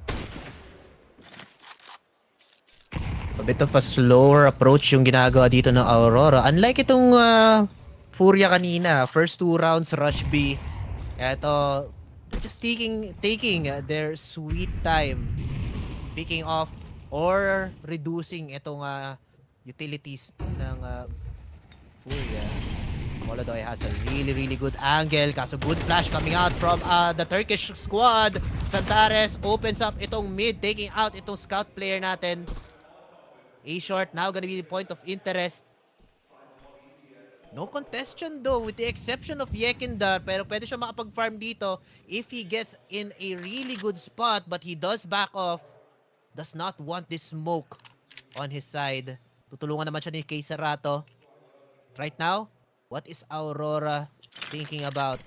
A bit of a slower approach yung ginagawa dito ng Aurora. Unlike itong FURIA kanina, first 2 rounds rush B. Eto, just taking their sweet time picking off or reducing itong utilities ng FURIA. Molodoy has a really good angle. Kaso good flash coming out from the Turkish squad. Santares opens up itong mid, taking out itong scout player natin. A-short now gonna be the point of interest. No contestation though, with the exception of Yekindar, pero pwede siya makapag-farm dito if he gets in a really good spot, but he does back off. Does not want this smoke on his side. Tutulungan naman siya ni Serato. Right now, what is Aurora thinking about?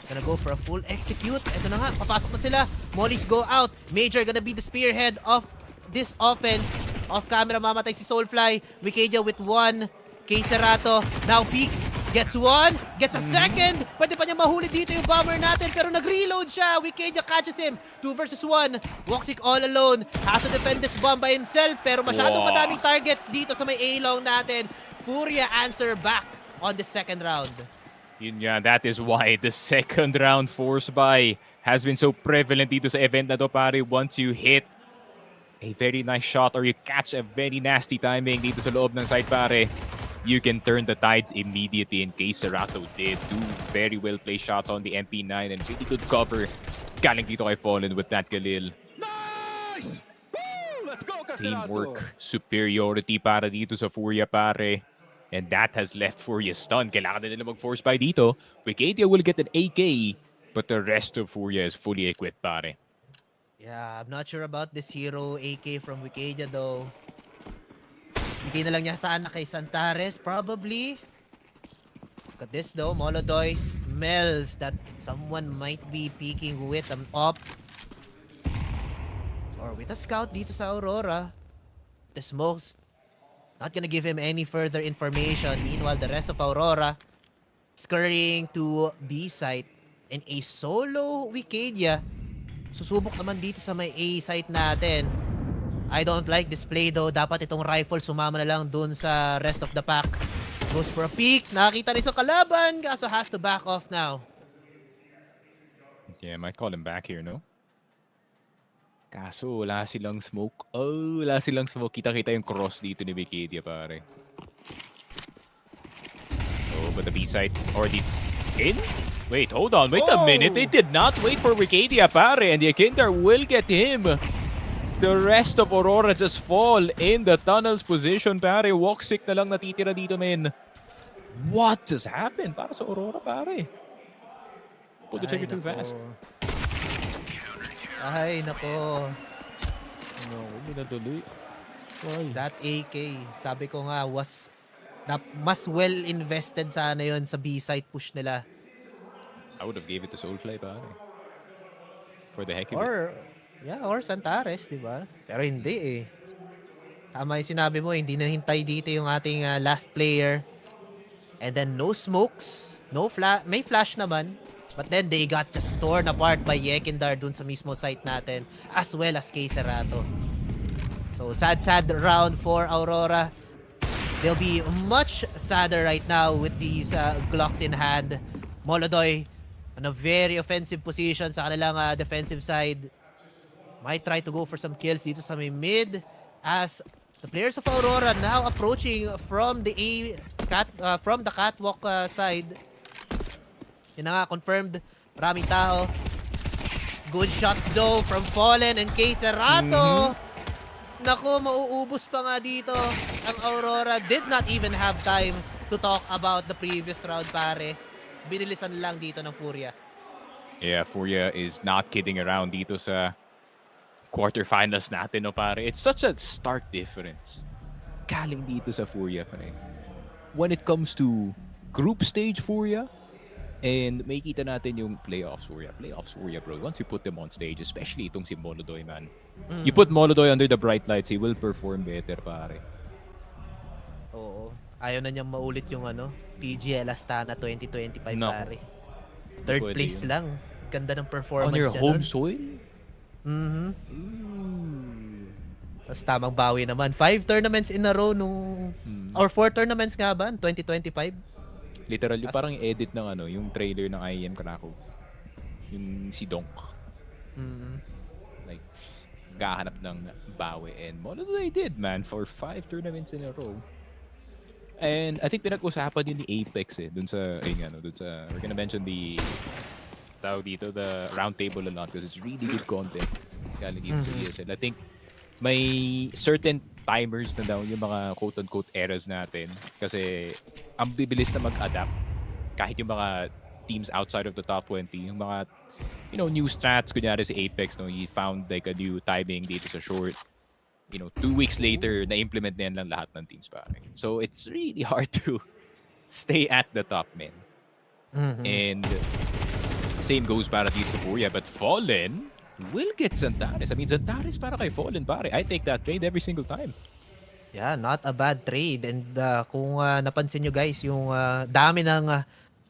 Gonna go for a full execute. Ito na nga, papasok na sila. Mollies go out. Major gonna be the spearhead of this offense. Off camera, mamatay si Soulfly. Wikidia with 1. Serato now peeks. Gets 1. Gets a second. Pwede pa niya mahuli dito yung bomber natin. Pero nag-reload siya. Wikidia catches him. 2 versus 1. Voxic all alone. Has to defend this bomb by himself. Pero masyadong madaming targets dito sa may A-long natin. FURIA answer back on the second round. Yun nga, that is why the second round force buy has been so prevalent dito sa event na to, pare. Once you hit a very nice shot or you catch a very nasty timing dito sa loob ng site, pare, you can turn the tides immediately, and Serato did. 2 very well placed shots on the MP9 and really good cover. Galing dito kay Fallen with that Khalil. Nice! Woo! Let's go, Teamwork, superiority para dito sa FURIA, pare. And that has left FURIA stunned. Kailangan na nila mag-force buy dito. Wicadia will get an AK, but the rest of FURIA is fully equipped, pare. Yeah, I'm not sure about this hero AK from Wicadia though. Bigay na lang niya sana kay Santares, probably. Look at this though, Molodoy smells that someone might be peeking with them up. Or with a scout dito sa Aurora. The smokes not gonna give him any further information. Meanwhile, the rest of Aurora scurrying to B site. And a solo Wicadia. Susubok naman dito sa may A site natin. I don't like this play though. Dapat itong rifle sumama na lang dun sa rest of the pack. Goes for a peek. Nakakita rin sa kalaban. Kaso has to back off now. Yeah, might call him back here, no? Kaso wala silang smoke. Oh, wala silang smoke. Kita-kita yung cross dito ni Wicadia, pare. Oh, but the B side already in? Wait, hold on. Wait a minute. They did not wait for Wicadia, pare. And the Akindar will get him. The rest of Aurora just fall in the tunnel's position, pare. Walk sick na lang natitira dito, men. What just happened para sa Aurora, pare? Pull the trigger too fast. Ay, nako. No, minatuloy. That AK, sabi ko nga, was mas well invested sana yon sa B-side push nila. I would have gave it to Soulfly, pare. For the heck of it. Or Santares, di ba? Pero hindi eh. Tama yung sinabi mo, hindi nahintay dito yung ating last player. And then no smokes, no may flash naman. But then they got just torn apart by Yekindar dun sa mismo site natin, as well as K Cerato. So sad round for Aurora. They'll be much sadder right now with these Glocks in hand. Molodoy on a very offensive position sa kanilang defensive side. Might try to go for some kills dito sa may mid as the players of Aurora now approaching from the catwalk side. Yun na nga, confirmed. Maraming tao. Good shots though from Fallen and K Cerato. Naku, mauubos pa nga dito ang Aurora. Did not even have time to talk about the previous round, pare. Binilisan lang dito ng FURIA. Yeah, FURIA is not kidding around dito sa quarterfinals natin, no, pare. It's such a stark difference. Galing dito sa FURIA, pare. When it comes to group stage FURIA, and may kita natin yung playoffs FURIA, bro. Once you put them on stage, especially itong si Molodoy, man. You put Molodoy under the bright lights, he will perform better, pare. Oo. Ayaw na niyang maulit yung PGL Astana 2025, pare. Third place lang. Ganda ng performance on your home nun. soil? Tapos tamang bawi naman. 5 tournaments in a row nung... Or 4 tournaments nga ba? 2025? Literal, yung parang edit ng yung trailer ng IEM Krakow. Yung si Donk. Like, gahanap ng bawi. And Molodoy did, man, for 5 tournaments in a row. And I think pinag-usapan yun ni Apex dun sa, we're gonna mention the round table a lot because it's really good content galing dito sa ESL. I think may certain timers na daw yung mga quote-unquote eras natin kasi ang bibilis na mag-adapt kahit yung mga teams outside of the top 20, yung mga new strats, kunyari si Apex, he found like a new timing dito sa short. 2 weeks later, na-implement na yan lang lahat ng teams, pare. So, it's really hard to stay at the top, man. And same goes para dito sa FURIA. But Fallen will get Santares. I mean, Santares para kay Fallen, pare. I take that trade every single time. Yeah, not a bad trade. And kung napansin nyo guys, yung dami ng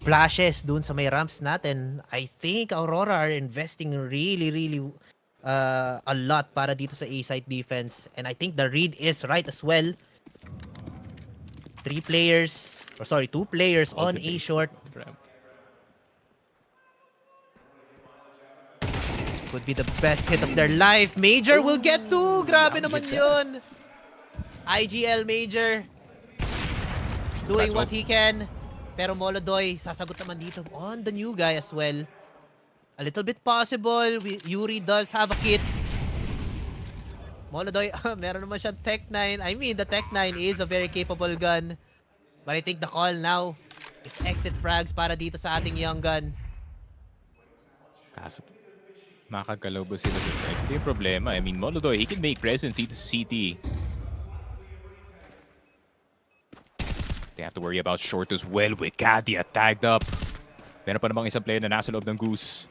flashes dun sa may ramps natin, I think Aurora are investing really a lot para dito sa A-side defense. And I think the read is right as well. 2 players on A short. Could be the best hit of their life. Major will get 2. Grabe naman yun. IGL Major doing what he can. Pero Molodoy sasagot naman dito on the new guy as well. A little bit possible. Yuri does have a kit. Molodoy, meron naman siyang Tech 9. I mean, the Tech 9 is a very capable gun. But I think the call now is exit frags para dito sa ating young gun. Kaso, makagalaw ba sila sa side? Ito yung problema. I mean, Molodoy, he can make presence dito sa CT. They have to worry about short as well with Kadia tagged up. Meron pa namang isang player na nasa loob ng Goose.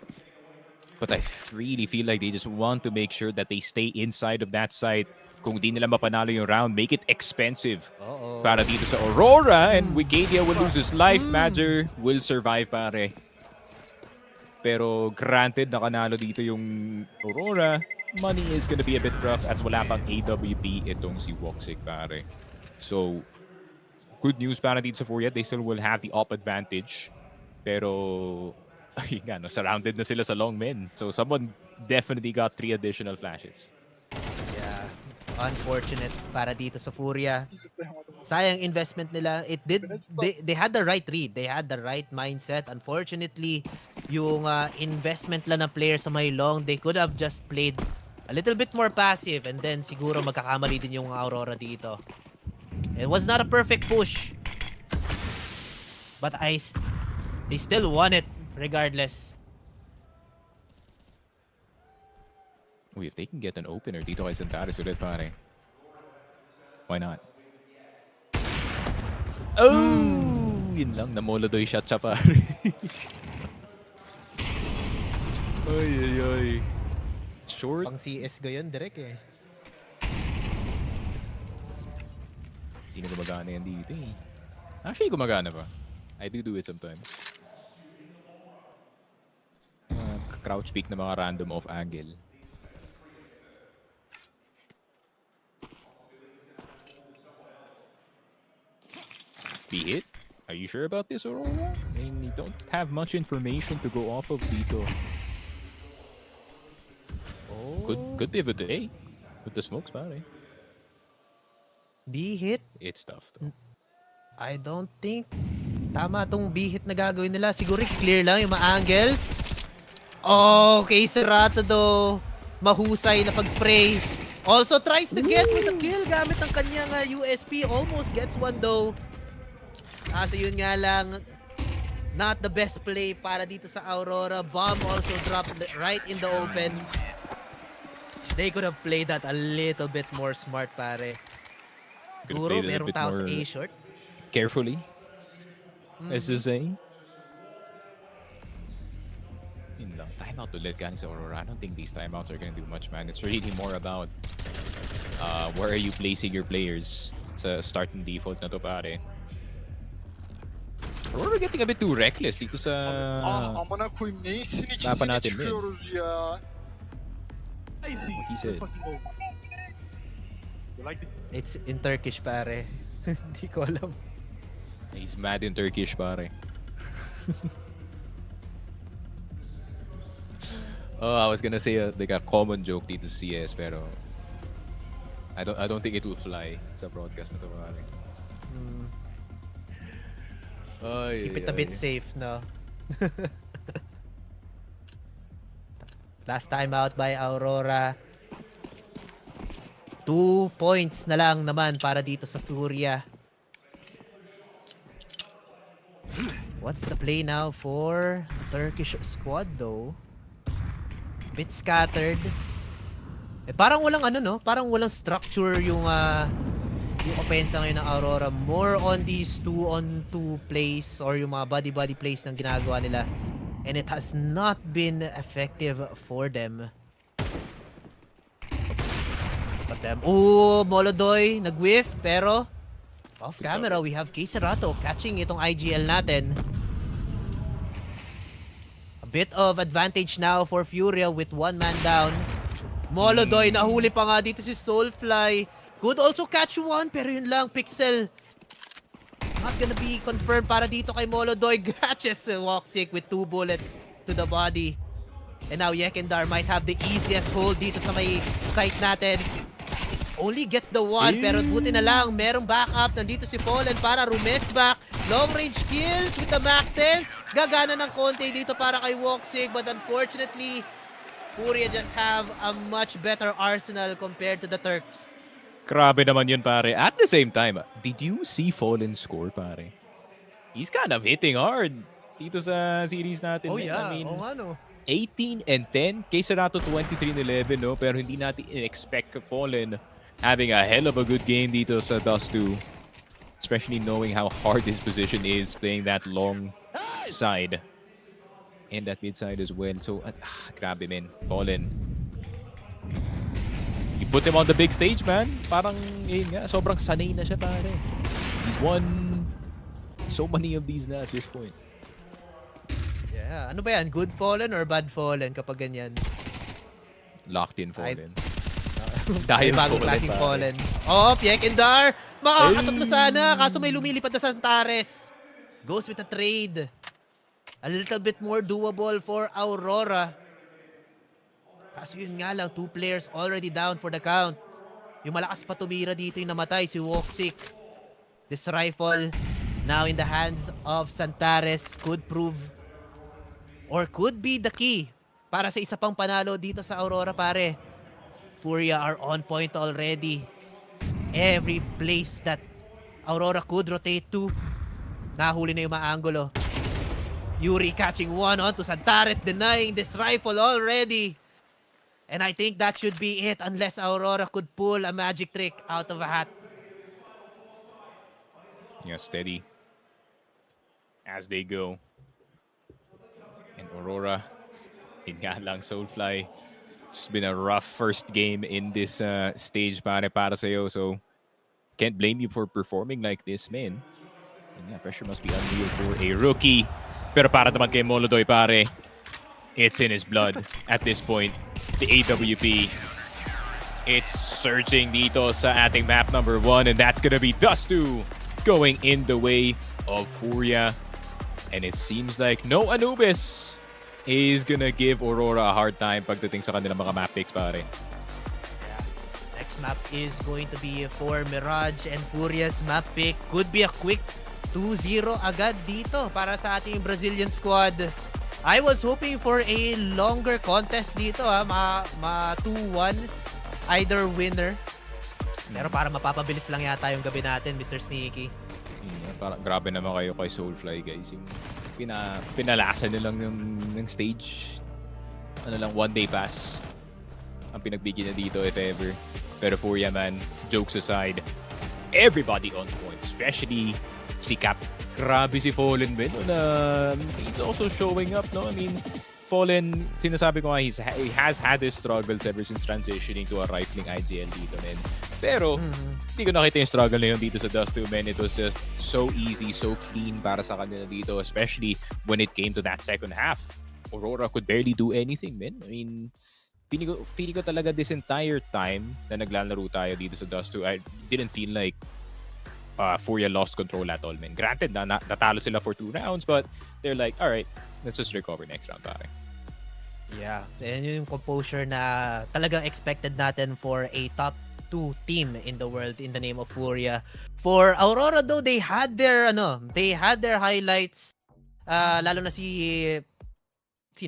But I really feel like they just want to make sure that they stay inside of that site. Kung di nila mapanalo yung round, make it expensive. Para dito sa Aurora, and Wicadia will lose his life. Major will survive, pare. Pero granted, nakanalo dito yung Aurora. Money is gonna be a bit rough as wala pang AWP itong si Woxic, pare. So, good news para dito sa FURIA. They still will have the up advantage. Pero, ayun nga, no, surrounded na sila sa long men. So, someone definitely got 3 additional flashes. Yeah. Unfortunate para dito sa FURIA. Sayang investment nila. They had the right read. They had the right mindset. Unfortunately, yung investment lang ng player sa may long, they could have just played a little bit more passive and then siguro magkakamali din yung Aurora dito. It was not a perfect push. But they still won it regardless. Uy, if they can get an opener dito kay Santares ulit, pare. Why not? Oh! Yun lang, namolodoy shot siya, pare. Ay, ay, ay. Short. Pang CS gayon, direct eh. Hindi na gumagana yan dito eh. Actually, gumagana pa. I do it sometimes. Crouch peek na mga random off angle. Be hit? Are you sure about this, Aurora? I mean, you don't have much information to go off of dito. Oh. Good pivot today. With the smokes, pare. Be hit? It's tough though. I don't think tama tong B-hit na gagawin nila. Siguro clear lang yung mga angles. Okay, Serato do. Mahusay na pag-spray. Also tries to get with the kill gamit ang kanyang USP. Almost gets one though. Kaso yun nga lang, not the best play para dito sa Aurora. Bomb also dropped right in the open. They could have played that a little bit more smart, pare. Siguro merong tao sa A-short. Carefully. As to say. Yun lang. Timeout ulit galing sa Aurora. I don't think these timeouts are gonna do much, man. It's really more about where are you placing your players sa starting default na to, pare. Aurora getting a bit too reckless dito sa amına koyayım neyin mapa natin, çıkıyoruz ya. What he said. It's in Turkish, pare. Hindi ko alam. He's mad in Turkish, pare. Oh, I was gonna say like a common joke dito sa CS, pero I don't think it will fly sa broadcast na to, pare. Keep it a bit safe, no? Last time out by Aurora. 2 points na lang naman para dito sa FURIA. What's the play now for Turkish squad though? Bit scattered. Parang walang no? Parang walang structure yung offense ngayon ng Aurora. More on these 2-on-2 plays or yung mga body-body plays ng ginagawa nila. And it has not been effective for them. Molodoy, nag-whiff, pero off camera, we have K-Serato catching itong IGL natin. A bit of advantage now for FURIA with 1 man down. Molodoy, nahuli pa nga dito si Soulfly. Could also catch one, pero yun lang, Pixel. Not gonna be confirmed para dito kay Molodoy. Catches Woxic with 2 bullets to the body. And now Yekendar might have the easiest hold dito sa may site natin. Only gets the 1, pero buti na lang, merong backup. Nandito si Fallen para rumesback. Long range kills with the Mac 10. Gagana ng konti dito para kay Woxic, but unfortunately, FURIA just have a much better arsenal compared to the Turks. Grabe naman yun, pare. At the same time, did you see Fallen score, pare? He's kind of hitting hard dito sa series natin. Oh man. yeah, I mean, oo nga no. 18 and 10. Kay Serato 23-11, no? Pero hindi natin expect Fallen having a hell of a good game dito sa Dust 2. Especially knowing how hard his position is playing that long side. And that mid side as well. So, grabe, man. Fallen. You put him on the big stage, man. Parang, yun nga, sobrang sanay na siya, pare. He's won so many of these na at this point. Yeah, ano ba yan? Good Fallen or bad Fallen kapag ganyan? Locked in Fallen. Dahil bagong klaseng Fallen. Oh, Piekindar! Makakatok na sana, kaso may lumilipad na Santares. Goes with a trade. A little bit more doable for Aurora. Kaso yun nga lang, 2 players already down for the count. Yung malakas pa tumira dito yung namatay, si Woxic. This rifle, now in the hands of Santares, could prove or could be the key para sa isa pang panalo dito sa Aurora, pare. FURIA are on point already. Every place that Aurora could rotate to, nahuli na yung mga angulo. Yuri catching one onto Santares, denying this rifle already. And I think that should be it unless Aurora could pull a magic trick out of a hat. Yeah, steady as they go. And Aurora, yun nga lang, Soulfly. It's been a rough first game in this stage para sa'yo. So, can't blame you for performing like this, man. And yeah, pressure must be unreal for a rookie. Pero para naman kay Molodoy, pare, it's in his blood at this point. The AWP, it's surging dito sa ating map number 1, and that's gonna be Dust 2 going in the way of FURIA. And it seems like no Anubis is gonna give Aurora a hard time pagdating sa kanilang mga map picks, pare. Next map is going to be for Mirage, and FURIA's map pick could be a quick 2-0 agad dito para sa ating Brazilian squad. I was hoping for a longer contest dito, ma 2-1 either winner. Pero para mapapabilis lang yata yung gabi natin, Mr. Sneaky. Yeah, parang grabe naman kayo kay Soulfly, guys. Yung pinalasan nilang ng stage. Ano lang, 1-day pass ang pinagbigyan na dito if ever. Pero FURIA, man, jokes aside, everybody on point, especially si Cap. Grabe si Fallen, man. He's also showing up, no? I mean, Fallen, sinasabi ko nga, he has had his struggles ever since transitioning to a rifling IGL dito, man. Pero, hindi ko nakita yung struggle na yun dito sa Dust 2, man. It was just so easy, so clean para sa kanila dito, especially when it came to that second half. Aurora could barely do anything, man. I mean, feeling ko talaga this entire time na naglalaro tayo dito sa Dust 2, I didn't feel like FURIA lost control at all, man. Granted, natalo sila for 2 rounds, but they're like, alright, let's just recover next round, pare. Yeah, and yung composure na talagang expected natin for a top 2 team in the world in the name of FURIA. For Aurora, though, they had their highlights. Lalo na sino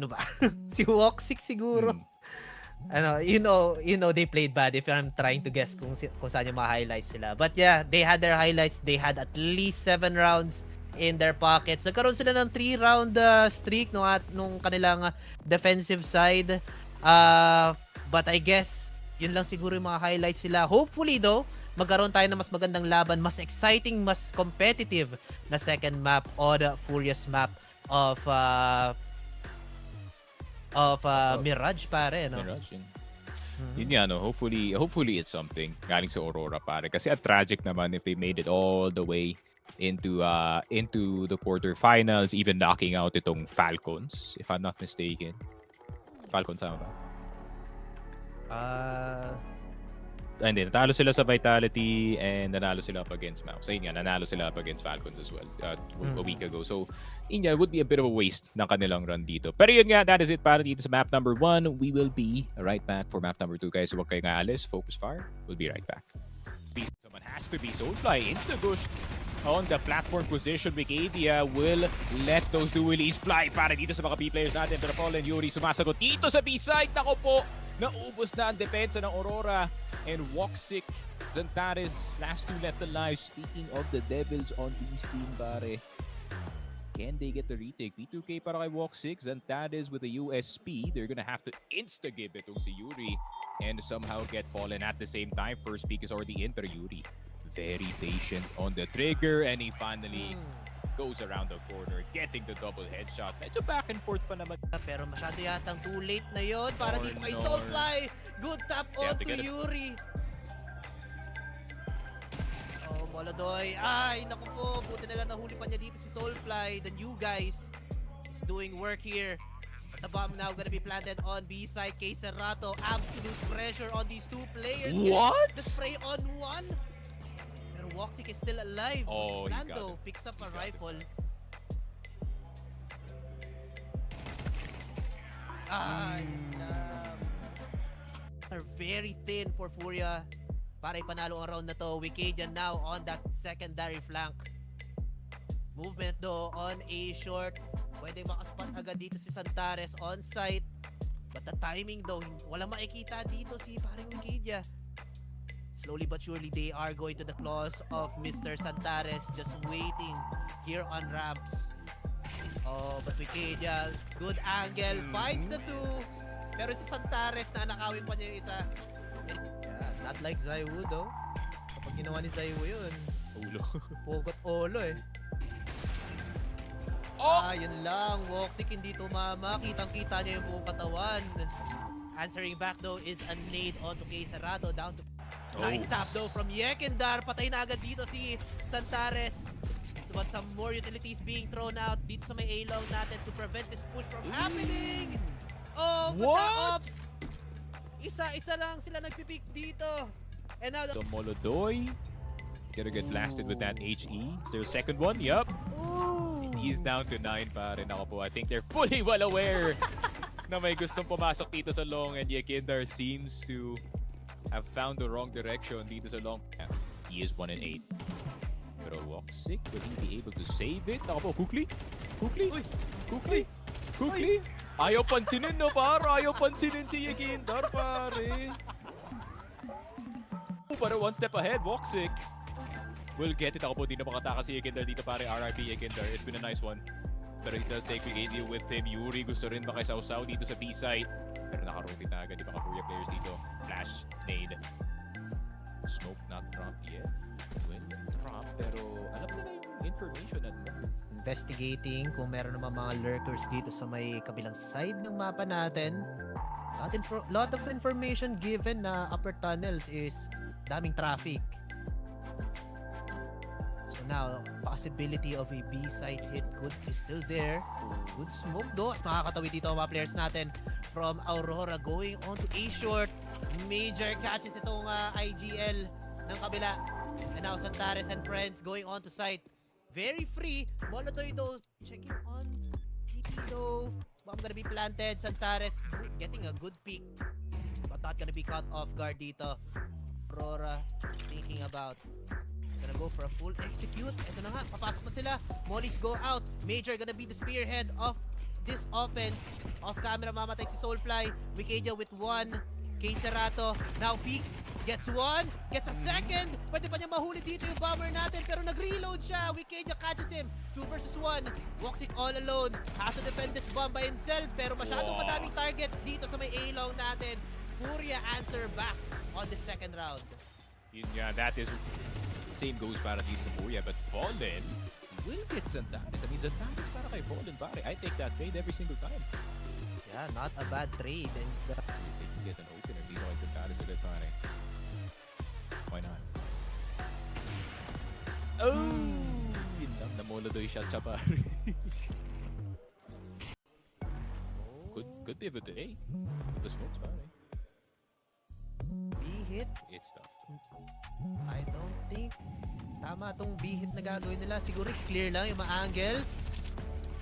ba? Si Woxic siguro. You know they played bad if I'm trying to guess kung saan yung mga highlights sila. But yeah, they had their highlights. They had at least 7 rounds in their pockets. Nagkaroon sila ng 3-round streak nung kanilang defensive side. But I guess yun lang siguro yung mga highlights sila. Hopefully though, magkaroon tayo ng mas magandang laban, mas exciting, mas competitive na second map on FURIA's map of Mirage, pare, no? Mirage, yun nga, no? Hopefully it's something galing sa Aurora, pare. Kasi tragic naman if they made it all the way into the quarterfinals, even knocking out itong Falcons, if I'm not mistaken. Falcons, tama ba? Hindi, natalo sila sa Vitality and nanalo sila up against MOUZ. So yun nga, nanalo sila up against Falcons as well a week ago. So yun nga, would be a bit of a waste ng kanilang run dito. Pero yun nga, that is it para dito sa map number 1. We will be right back for map number 2, guys. So huwag kayong aalis. FocusFire. We'll be right back. Someone has to be Soulfly. Insta-push on the platform position. Brigavia will let those dualies fly para dito sa mga B-players natin. Pero Fallen Yuri sumasagot dito sa B-side. Nako po, Naubos na ang depensa ng Aurora and Woxic, Zantares, last two left alive. Speaking of the Devils on this team, pare. Can they get the retake? P2K para kay Woxic, Zantares with the USP. They're gonna have to insta-give itong si Yuri and somehow get fallen at the same time. First pick is already in, pero Yuri very patient on the trigger and he finally goes around the corner, getting the double headshot. Medyo back and forth pa naman. Pero masyado yatang too late na yon para Oh, dito kay no. Soulfly. Good tap They have on to to get it. Yuri. Oh, Molodoy. Ay, naku po. Buti na lang nahuli pa niya dito si Soulfly. The new guys is doing work here. But the bomb now gonna be planted on B side. Kay Cerrato. Absolute pressure on these two players. What? The spray on one. Pero Woxic is still alive. Oh, he's got Lando it. picks up a rifle. Ay, are very thin for FURIA para ipanalo ang round na to. Wikadian now on that secondary flank. Movement though on A short. Pwede makaspot agad dito si Zantares on site. But the timing though, wala makikita dito si paring Wikidia. Slowly but surely they are going to the claws of Mr. Zantares, just waiting here on ramps. Oh, but Wikidia, good angle, finds the two. Pero si Zantares na nakawin pa niya yung isa. Yeah, not like Zaiwu though. Kapag ginawa ni Zaiwu yun, Ulo. pugot ulo eh. Oh! Ah, yun lang. Woxic hindi tumama. Kitang-kita niya yung buong katawan. Answering back though is a nade onto Kay Cerrato down to... Nice tap though from Yekindar. Patay na agad dito si Zantares. So, but some more utilities being thrown out dito sa may A-long natin to prevent this push from happening. Oh, but the ops. Isa-isa lang sila nagpipick dito. And now the... So Molodoy gonna get blasted with that HE. Is there a second one? Yup. He's down to 9 pa rin ako po. I think they're fully well aware na may gustong pumasok dito sa long and Yekindar seems to have found the wrong direction dito sa long. He is 1 and 8. Pero Woxic, will he be able to save it? Ako po, Kukli? Ayaw pansinin no, para. Ayaw pansinin si Yekindar, pare. Pero one step ahead, Woxic will get it. Ako po, di na makataka si Yekindar dito, pare. RIP Yekindar. It's been a nice one. Pero he does take Wikidia with him. Yuri gusto rin makisawsaw dito sa B-site. Pero naka-rotate na agad. Di ba ka-FURIA players dito? Flash, nade. Smoke not dropped yet. Well, drop. Pero alam na yung information. Investigating kung meron naman mga lurkers dito sa may kabilang side ng mapa natin. Lot of information given na upper tunnels is daming traffic. So now, possibility of a B-side hit could be still there. Good smoke though. At makakatawi dito ang mga players natin from Aurora going on to A-short. Major catches itong IGL ng kabila. And now Zantares and friends going on to site. Very free. Molodoy though checking on PT though. Bomb gonna be planted. Zantares getting a good peek. But not gonna be caught off guard dito. Aurora thinking about gonna go for a full execute. Ito na nga, papasok na sila. Mollies go out. Major gonna be the spearhead of this offense. Off camera mamatay si Soulfly. Wikidia with 1. Kay Cerrato now peeks. Gets 1. Gets a second. Pwede pa niya mahuli dito yung bomber natin. Pero nag-reload siya. Wikidia catches him. 2 versus 1. Woxic all alone. Has to defend this bomb by himself. Pero masyadong madaming targets dito sa may A-long natin. FURIA answer back on the second round. Yun nga, that is... Same goes para dito sa FURIA, but Fallen will get Zantares. I mean, Zantares para kay Fallen, pare. I take that trade every single time. Yeah, not a bad trade. And They can get an opener dito kay Zantares ulit, pare. Why not? Oh! Yun lang, namolodoy shot siya, pare. Could pivot today. With the smokes, pare. B-hit? It's tough. I don't think tama tong B-hit na gagawin nila. Siguro clear lang yung mga angles.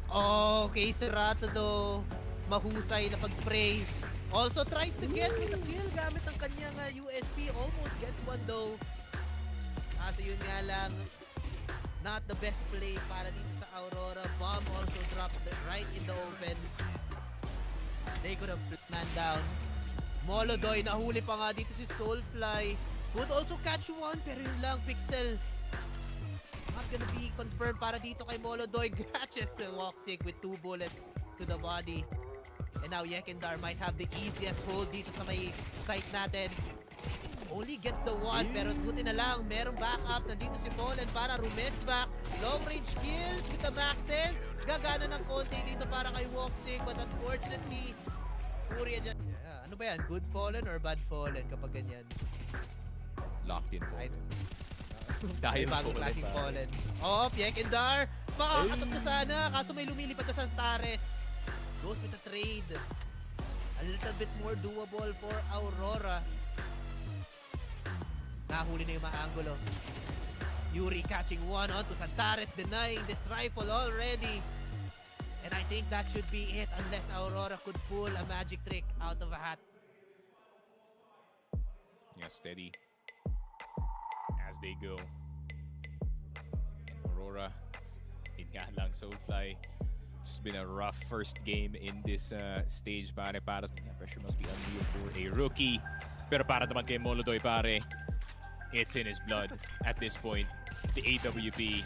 Okay, Cerrato though. Mahusay na pag-spray. Also tries to get with the kill gamit ang kanyang USP. Almost gets one though. So yun nga lang. Not the best play para dito sa Aurora. Bomb also dropped right in the open. They could have put man down. Molodoy, nahuli pa nga dito si Soulfly. Would also catch one, pero yun lang, Pixel. Not gonna be confirmed para dito kay Molodoy. Catches the Walksick with 2 bullets to the body. And now Yekindar might have the easiest hold dito sa may site natin. Only gets the one, pero buti na lang, merong backup. Nandito si Fallen para rumesback. Long range kills with the Mac 10. Gagana ng konti dito para kay Walksick, but unfortunately, FURIA dyan. Yeah, ano ba yan? Good Fallen or bad Fallen kapag ganyan? Locked in Fallen. Dahil bagong klaseng Fallen. Oh, Yekindar! Makakatot na sana, kaso may lumilipad na Santares. Goes with the trade. A little bit more doable for Aurora. Nahuli na yung mga angulo. Yuri catching one onto Santares, denying this rifle already. And I think that should be it unless Aurora could pull a magic trick out of a hat. Yeah, steady as they go. Aurora, yun nga lang, Soulfly. It's been a rough first game in this stage, pare. Pressure must be unreal for a rookie. Pero para naman kay Molodoy, pare, it's in his blood at this point. The AWP,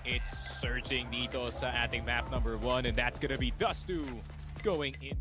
it's surging dito sa ating map number 1, and that's gonna be Dust2 going in.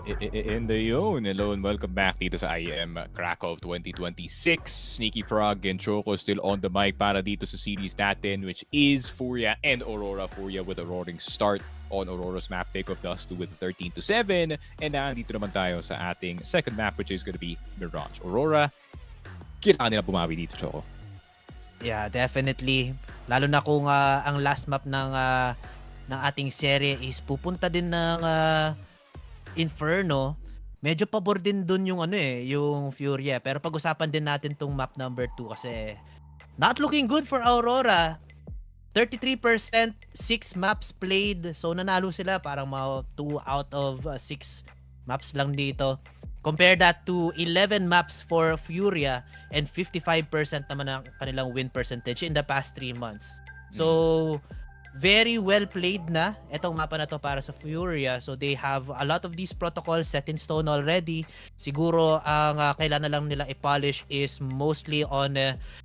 In the yun. Hello and welcome back dito sa IEM Krakow 2026. Sneaky Frog and Choco still on the mic para dito sa series natin, which is FURIA and Aurora. FURIA with a roaring start on Aurora's map pick of Dust 2 with 13-7. And dito naman tayo sa ating second map, which is going to be Mirage. Aurora, kailangan nila bumawi dito, Choco. Yeah, definitely. Lalo na kung ang last map ng ating serye is pupunta din ng Inferno. Medyo pabor din dun yung yung FURIA. Pero pag-usapan din natin tong map number 2 kasi not looking good for Aurora. 33%, 6 maps played. So nanalo sila, parang mga 2 out of 6 maps lang dito. Compare that to 11 maps for FURIA and 55% naman ang kanilang win percentage in the past 3 months. So very well played na itong mapa na to para sa FURIA. So they have a lot of these protocols set in stone already. Siguro ang kailangan lang nila i-polish is mostly on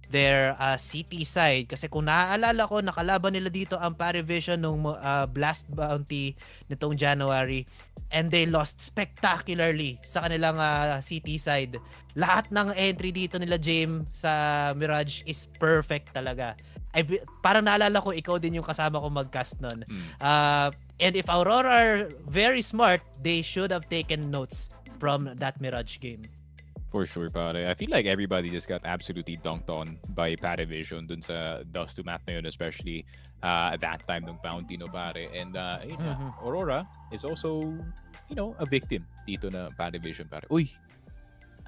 their CT side. Kasi kung naaalala ko, nakalaban nila dito ang Parivision nung Blast Bounty nitong January. And they lost spectacularly sa kanilang CT side. Lahat ng entry dito nila, James, sa Mirage is perfect talaga. Parang naalala ko, ikaw din yung kasama ko mag-cast nun. And if Aurora are very smart, they should have taken notes from that Mirage game. For sure, pare. I feel like everybody just got absolutely dunked on by Parivision dun sa Dust 2 map na yun, especially at that time ng Bounty, no, pare. And Aurora is also, a victim dito na Parivision, pare. Uy!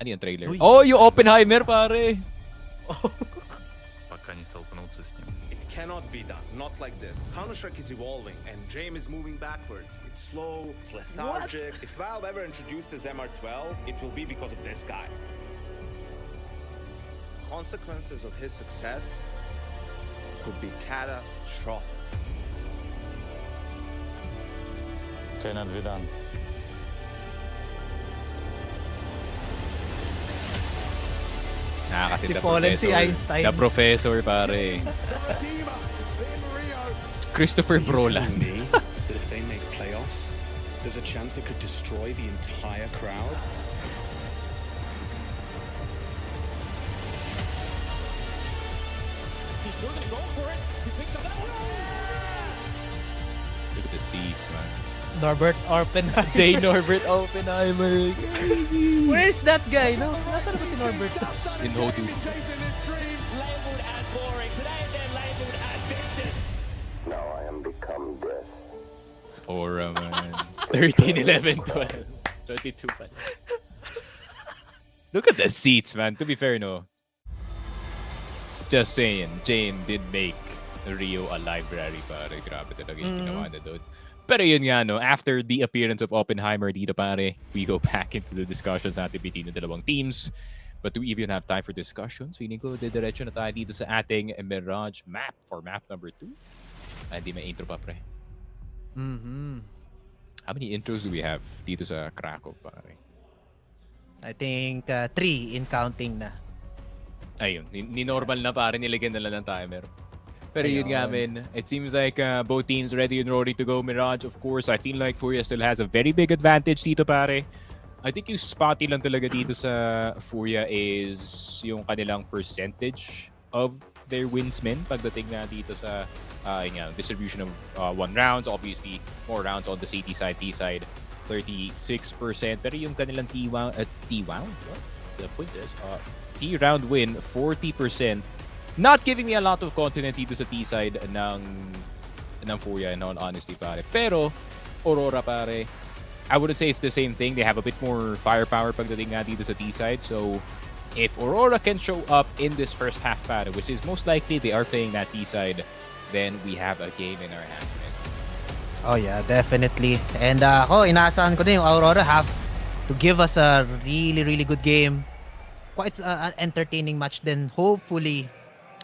Ano yung trailer? Uy. Oh, yung Oppenheimer, pare! It cannot be done, not like this. Counter-Strike is evolving and Jame is moving backwards. It's slow, it's lethargic. If Valve ever introduces MR12, it will be because of this guy. Consequences of his success could be catastrophic. Cannot be done. Si Fallen, si Einstein. The Professor, pare. Christopher Broland. That if they make playoffs, there's a chance it could destroy the entire crowd. He's still gonna go for it. He picks up that one. Look at the seats, man. Norbert Oppenheimer. J. Norbert Oppenheimer. Crazy. Where's that guy? No? Nasaan ba si Norbert? In Hodu. Now I am become death. Aura, man. 13, 11, 12. 22 pa. Look at the seats, man. To be fair, no. Just saying, Jane did make Rio a library, pare. Grabe talaga yung ginawa na doon. Pero yun nga, no, after the appearance of Oppenheimer dito, pare, we go back into the discussions natin between the dalawang teams. But do we even have time for discussions? Feeling ko, diretso na tayo dito sa ating Mirage map for map number 2. Hindi may intro pa, pre. How many intros do we have dito sa Krakow, pare? I think 3 in counting na. Ayun, ni normal na, pare, nilagyan na lang ng timer. Pero yun nga, man, it seems like both teams ready and roaring to go. Mirage, of course, I feel like FURIA still has a very big advantage dito, pare. I think yung spotty lang talaga dito sa FURIA is yung kanilang percentage of their wins min pagdating na dito sa distribution of 1 rounds. Obviously, more rounds on the CT side, T side, 36%. Pero yung kanilang T-round, what? The point is, T-round win, 40%. Not giving me a lot of confidence dito sa T-side ng FURIA, in all honesty, pare. Pero, Aurora, pare, I wouldn't say it's the same thing. They have a bit more firepower pagdating nga dito sa T-side. So, if Aurora can show up in this first half, pare, which is most likely they are playing that T-side, then we have a game in our hands, man. Oh yeah, definitely. And inaasahan ko din yung Aurora have to give us a really, really good game. Quite an entertaining match then, hopefully.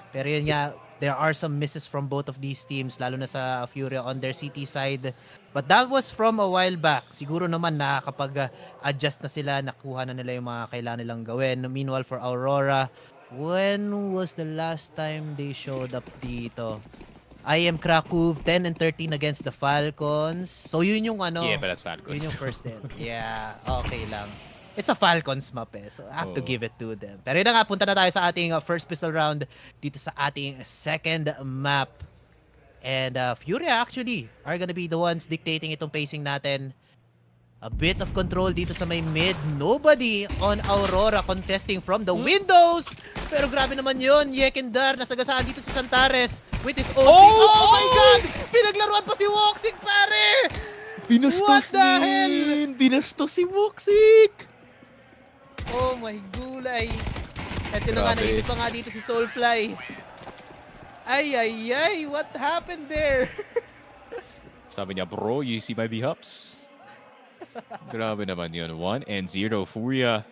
Pero yun nga, there are some misses from both of these teams, lalo na sa FURIA on their CT side. But that was from a while back. Siguro naman nakakapag-adjust na sila, nakuha na nila yung mga kailangan nilang gawin. Meanwhile, for Aurora, when was the last time they showed up dito? IEM Krakow 10 and 13 against the Falcons. So yun yung ano. Yeah, but that's Falcons. Yun yung first end. Yeah, okay lang. It's a Falcons map eh. So I have to give it to them. Pero yun na nga, punta na tayo sa ating first pistol round dito sa ating second map. And FURIA actually are gonna be the ones dictating itong pacing natin. A bit of control dito sa may mid. Nobody on Aurora contesting from the windows. Pero grabe naman yun. Yekindar nasagasaan dito sa Santares with his own oh my God! Pinaglaruan pa si Woxic, pare! What the hell? Binastos si Woxic! Oh my gulay. Eto na nga, nainip pa nga dito si Soulfly. Ay, what happened there? Sabi niya, bro, you see my B-hops? Grabe naman yun. 1-0. FURIA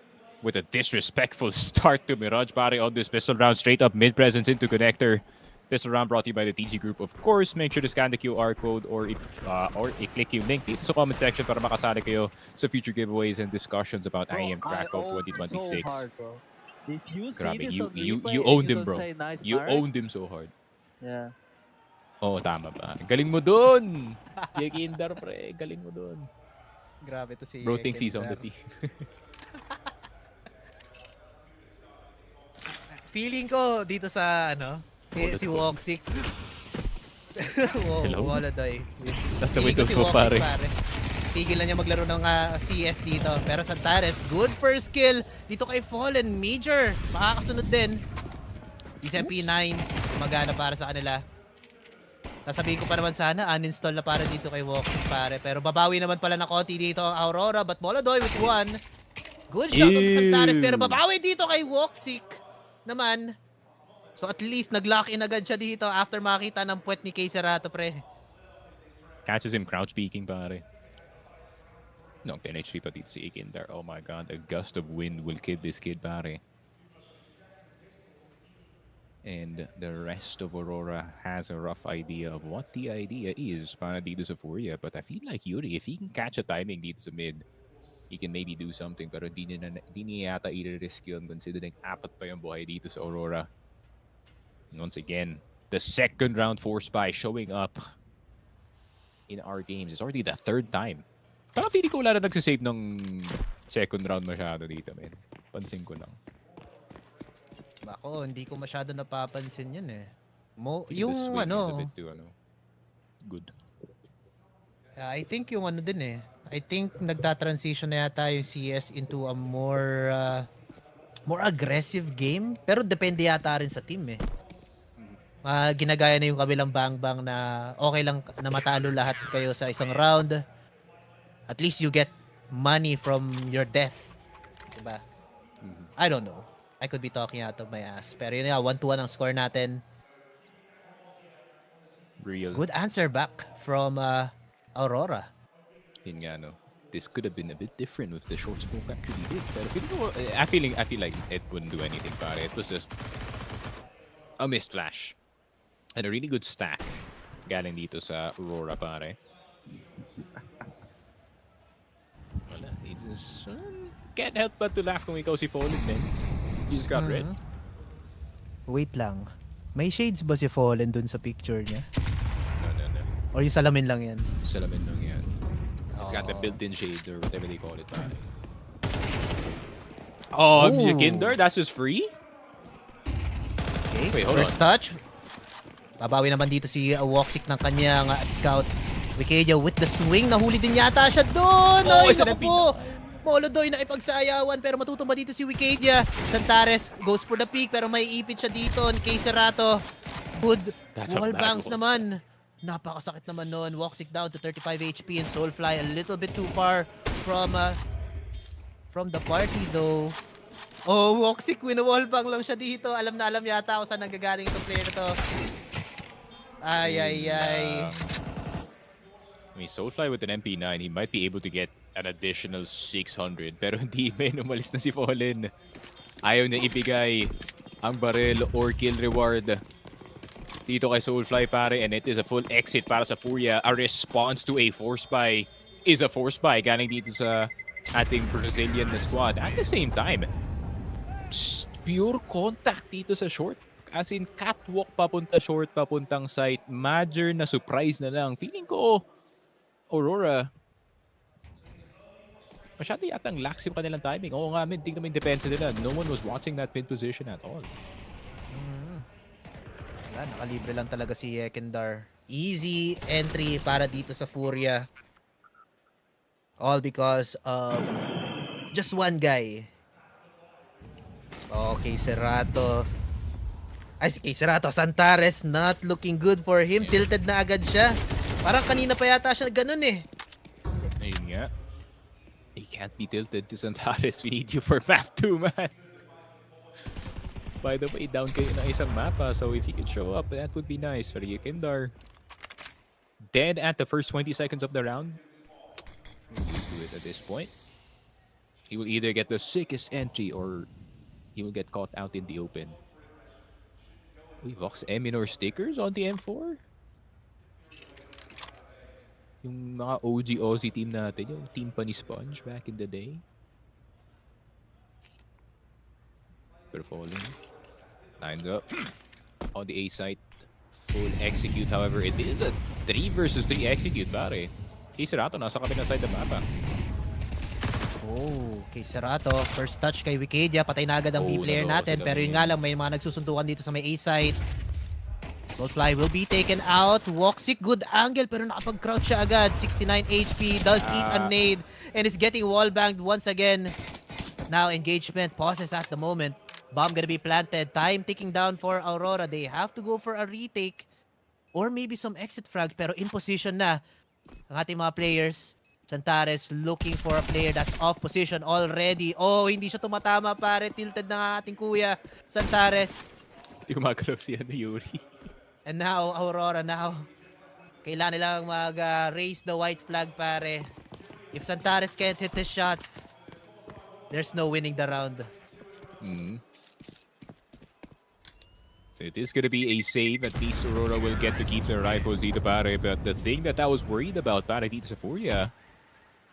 with a disrespectful start to Mirage pare on this pistol round. Straight up mid presence into connector. Pistol round brought to you by the TG Group. Of course, make sure to scan the QR code or i-click yung link dito sa comment section para makasali kayo sa future giveaways and discussions about IEM Krakow 2026. Grabe, you owned him, bro. You owned him so hard. Yeah. Oh, tama ba? Galing mo dun! Yekindar, pre. Galing mo dun. Grabe to si Bro thinks he's on the team. Feeling ko dito sa ano, si Woxic. Hello? Waladay. That's the way to go, pare. Tigil na niya maglaro ng CS dito. Pero Santares, good first kill dito kay Fallen. Major, makakasunod din. These MP9s, magana para sa kanila. Sasabihin ko pa naman sana, uninstall na para dito kay Woxic, pare. Pero babawi naman pala na konti dito ang Aurora. But Molodoy with one. Good shot on Santares. Pero babawi dito kay Woxic naman. So at least nag-lock in agad siya dito after makita ng puwet ni Kay Serato, pre. Catches him crouch peeking, pare. No, 10 HP pa dito si Yekindar. Oh my God, a gust of wind will kill this kid, pare. And the rest of Aurora has a rough idea of what the idea is para dito sa FURIA. But I feel like Yuri, if he can catch a timing dito sa mid, he can maybe do something. Pero di niya yata i-risk yun considering apat pa yung buhay dito sa Aurora. And once again, the second round force spy showing up in our games. It's already the third time. Parang feeling ko wala na nagsisave ng second round masyado dito, man. Pansin ko lang. Ako, hindi ko masyado napapansin yun eh. Yung ano, good. I think yung ano din eh. I think nagta-transition na yata yung CS into a more aggressive game. Pero depende yata rin sa team eh. Ginagaya na yung kabilang bang-bang na okay lang na matalo lahat kayo sa isang round. At least you get money from your death. Diba? I don't know. I could be talking out of my ass. Pero yun nga, 1-1 ang score natin. Real. Good answer back from Aurora. Yun nga, no. This could have been a bit different if the short smoke actually did. Pero I feel like it wouldn't do anything, pare. It was just a missed flash. And a really good stack galing dito sa Aurora, pare. Wala, he just can't help but to laugh kung ikaw si Fallen, man. You just got red. Wait lang. May shades ba si Fallen dun sa picture niya? No. Or yung salamin lang yan? Salamin lang yan. He's got the built-in shades or whatever they call it, pare. Oh, Yekindar, that's just free? Okay, wait, hold first on. touch. Babawi naman dito si Woxic ng kanyang scout. Wikidia with the swing. Nahuli din yata siya doon. Oh, ay, isa naku po. Molodoy na ipagsayawan pero matutumba dito si Wikidia. Santares goes for the peak pero may ipit siya dito. Kay Serato. Good wall bangs naman. Napakasakit naman noon. Woxic down to 35 HP and Soulfly a little bit too far from the party though. Oh, Woxic win-wall bang lang siya dito. Alam na alam yata ako saan nanggagaling itong player to. Ay. I mean, Soulfly with an MP9, he might be able to get an additional 600. Pero hindi, men, umalis na si Fallen. Ayaw na ibigay ang barrel or kill reward dito kay Soulfly, pare. And it is a full exit para sa FURIA. A response to a force buy is a force buy galing dito sa ating Brazilian na squad. At the same time, pure contact dito sa short. As in, catwalk papunta short, papuntang site. Major na surprise na lang. Feeling ko, Aurora, masyado yatang lax yung kanilang timing. Oo nga, mid. Tingnan mo yung depensa nila. No one was watching that mid position at all. Wala, nakalibre lang talaga si Yekindar. Easy entry para dito sa FURIA. All because of just one guy. Okay, Cerato. Ay, si Cerato. Santares not looking good for him. Tilted na agad siya. Parang kanina pa yata siya ganun eh. Ayun nga. He can't be tilted to Santares. We need you for map 2, man. By the way, down kayo ng isang mapa. So if he could show up, that would be nice for Yekindar. Dead at the first 20 seconds of the round. Used to it at this point. He will either get the sickest entry or he will get caught out in the open. Uy, Vox Eminor stickers on the M4? Yung mga OG Aussie team natin, yung team pa ni Sponge back in the day. Pero falling. Lines up. On the A site. Full execute, however, it is a 3 versus 3 execute, pare. Kay Cerato, nasa kabilang side ng mapa. Oh, kay Cerato. First touch kay Wikidia. Patay na agad ang B player natin. Pero yun nga lang, may mga nagsusundukan dito sa may A site. Soulfly will be taken out. Woxic, good angle, pero nakapag-crouch siya agad. 69 HP, does eat a nade, and is getting wall-banged once again. Now, engagement pauses at the moment. Bomb gonna be planted. Time ticking down for Aurora. They have to go for a retake or maybe some exit frags, pero in position na ang ating mga players. Santares looking for a player that's off position already. Oh, hindi siya tumatama, pare. Tilted na nga ating kuya, Santares. Hindi kumagalaw siya na Yuri. And now, Aurora now. Kailangan nilang mag-raise the white flag, pare. If Santares can't hit his shots, there's no winning the round. So it is going to be a save. At least Aurora will get to keep their rifles dito, pare. But the thing that I was worried about, pare, dito sa FURIA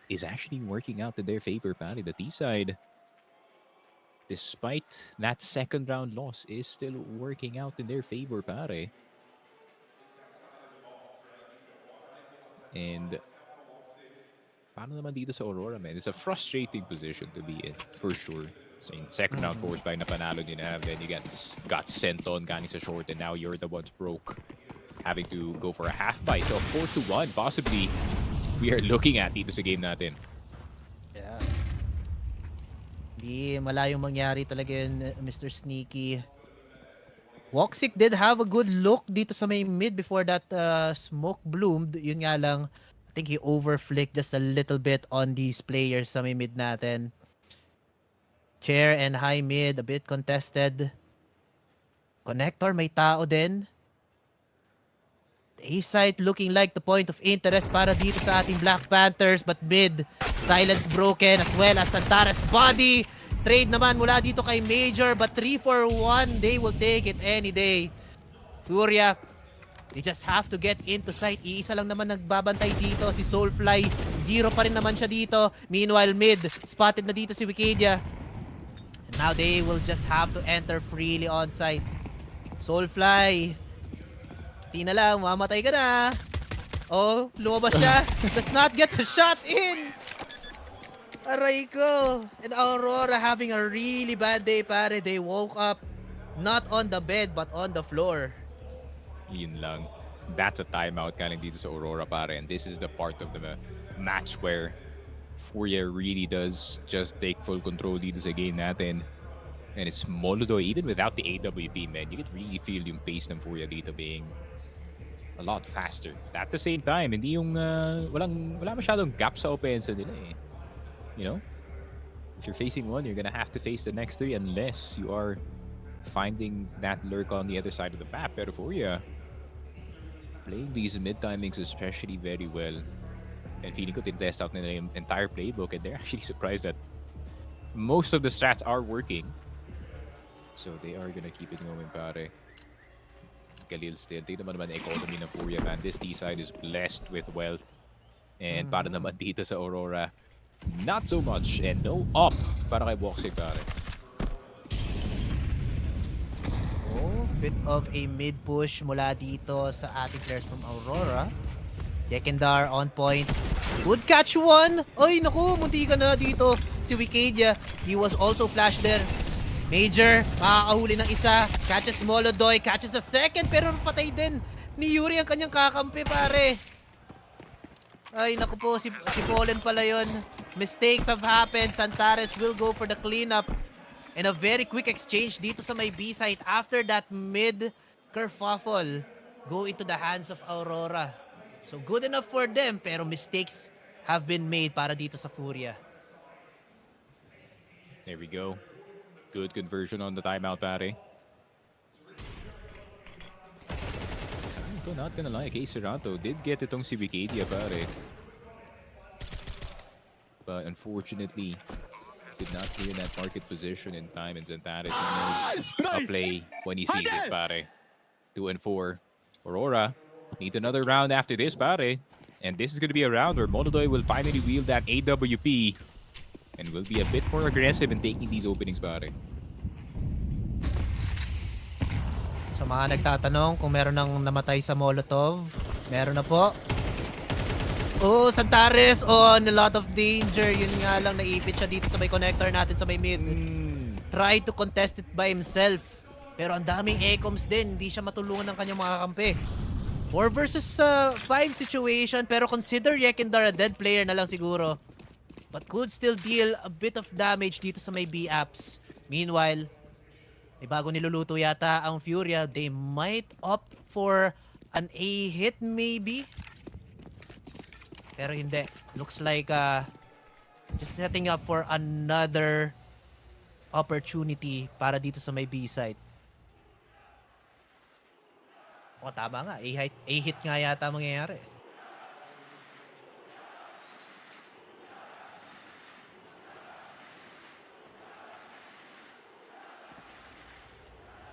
is actually working out in their favor, pare. The T side, despite that second round loss, is still working out in their favor, pare. And paano naman dito sa Aurora, man? It's a frustrating position to be in, for sure. So in second round force by napanalo nyo na, then you got sent on galing sa short, and now you're the ones broke, having to go for a half buy. So 4-1 possibly we are looking at dito sa game natin. Yeah. Di malayong mangyari talaga yun, Mr. Sneaky. Woxic did have a good look dito sa may mid before that smoke bloomed. Yun nga lang, I think he overflicked just a little bit on these players sa may mid natin. Chair and high mid, a bit contested. Connector, may tao din. The A-site looking like the point of interest para dito sa ating Black Panthers. But mid, silence broken as well as Santares body. Trade naman mula dito kay Major, but 3-for-1, they will take it any day. FURIA, they just have to get into sight. Iisa lang naman nagbabantay dito, si Soulfly. 0 pa rin naman siya dito. Meanwhile, mid, spotted na dito si Wikidia. And now they will just have to enter freely on site. Soulfly, di na lang, mamatay ka na. Oh, lumabas siya. Does not get the shot in. Aray ko. And Aurora having a really bad day, pare. They woke up not on the bed but on the floor. Yun lang. That's a timeout galing dito sa Aurora, pare. And this is the part of the match where FURIA really does just take full control dito sa game natin. And it's Molodo, even without the AWP, man. You could really feel yung pace ng FURIA dito being a lot faster. At the same time, hindi yung wala masyadong gap sa offense nila eh. You know, if you're facing one, you're gonna have to face the next 3 unless you are finding that lurk on the other side of the map. Pero FURIA playing these mid timings especially very well, and feeling ko test out nila yung entire playbook, and they're actually surprised that most of the strats are working. So they are gonna keep it going, pare. Galil still. Tingnan naman ang economy ng FURIA, man. This T side is blessed with wealth, and para naman dito sa Aurora, not so much, and no up para kay Woxic, pare. Oh, bit of a mid push mula dito sa ating players from Aurora. Yekindar on point. Good catch one! Ay, naku, munti ka na dito. Si Wikidia, he was also flashed there. Major, makakahuli ng isa. Catches Molodoy, catches the second, pero patay din ni Yuri ang kanyang kakampi, pare. Ay, naku po, si Polen pala yun. Mistakes have happened. Santares will go for the cleanup. And a very quick exchange dito sa may B site after that mid kerfuffle go into the hands of Aurora. So good enough for them, pero mistakes have been made para dito sa FURIA. There we go. Good conversion on the timeout, pare. Ito, not gonna lie, kay Serato did get itong si Wikidia, pare. But unfortunately, did not clear that market position in time, and Zantares knows a play when he sees it, pare. 2 and 4. Aurora needs another round after this, pare. And this is going to be a round where Molodoy will finally wield that AWP and will be a bit more aggressive in taking these openings, pare. Sa mga nagtatanong kung meron nang namatay sa Molotov, meron na po. Oh, Santares on a lot of danger. Yun nga lang, naipit siya dito sa may connector natin sa may mid. Try to contest it by himself. Pero ang daming ecoms din. Hindi siya matulungan ng kanyang mga kampi. 4 versus 5 situation. Pero consider Yekindar a dead player na lang siguro. But could still deal a bit of damage dito sa may B-apps. Meanwhile, may bago niluluto yata ang FURIA. They might opt for an A hit maybe. Pero hindi. Looks like just setting up for another opportunity para dito sa may B side. O tama nga. A hit nga yata mangyayari.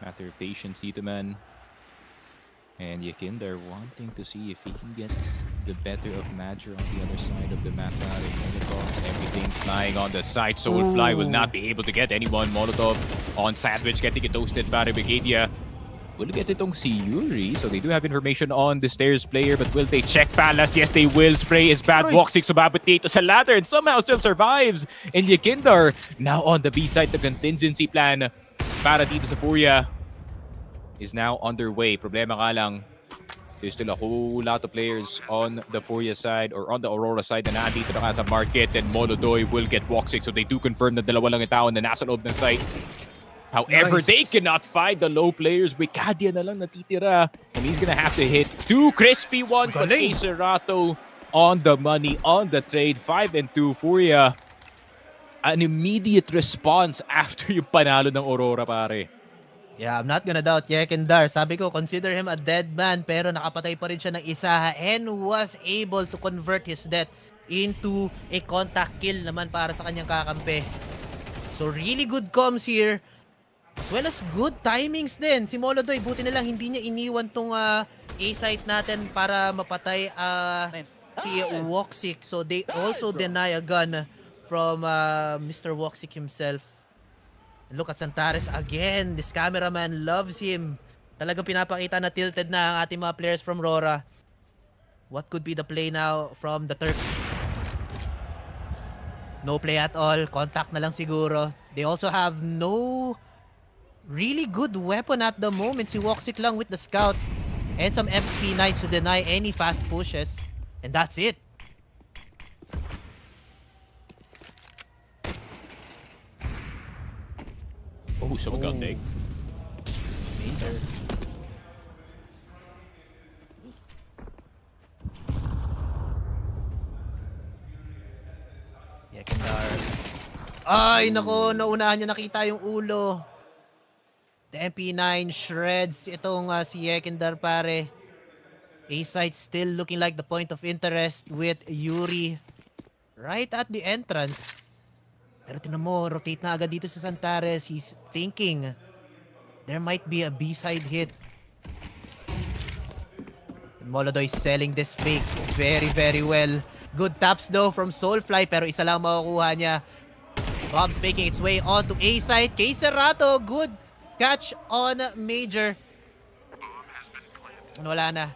Matter of patience dito, man. And Yakin, they're wanting to see if he can get the better of Major on the other side of the map. Everything's flying on the side. Soulfly will not be able to get anyone. Molotov on Sandwich getting it toasted by Brigadia. Will get itong si Yuri. So they do have information on the stairs player, but will they check Palace? Yes, they will. Spray is bad. Walksik sumabot dito sa ladder and somehow still survives. And Yakindar now on the B side. The contingency plan para dito sa FURIA is now underway. Problema nga lang, there's still a whole lot of players on the FURIA side or on the Aurora side na nandito na nga sa market, and Molodoy will get Walksik. So they do confirm na dalawa lang yung tao na nasa loob ng site. However, they cannot find the low players. Wikidia na lang natitira. And he's gonna have to hit 2 crispy ones. But Acerato on the money, on the trade. 5 and 2 FURIA. An immediate response after yung panalo ng Aurora, pare. Yeah, I'm not gonna doubt Yekindar. Sabi ko, consider him a dead man, pero nakapatay pa rin siya ng isa and was able to convert his death into a contact kill naman para sa kanyang kakampi. So really good comms here, as well as good timings din. Si Molodoy, buti na lang hindi niya iniwan tong A-site natin para mapatay si Walksik. So they also deny a gun from Mr. Walksik himself. Look at Santares again. This cameraman loves him. Talagang pinapakita na tilted na ang ating mga players from Aurora. What could be the play now from the Turks? No play at all. Contact na lang siguro. They also have no really good weapon at the moment. Si Walksik lang with the scout. And some MP9s to deny any fast pushes. And that's it. Oh, someone got naked. Major. Yekindar. Ay, nako, naunahan niya nakita yung ulo. The MP9 shreds itong si Yekindar, pare. A-site still looking like the point of interest with Yuri right at the entrance. Pero tinan mo, rotate na agad dito sa Santares. He's thinking there might be a B-side hit. And Molodoy selling this fake very, very well. Good taps though from Soulfly, pero isa lang makukuha niya. Bombs making its way onto A-side. Kay Serato, good catch on Major. Wala na.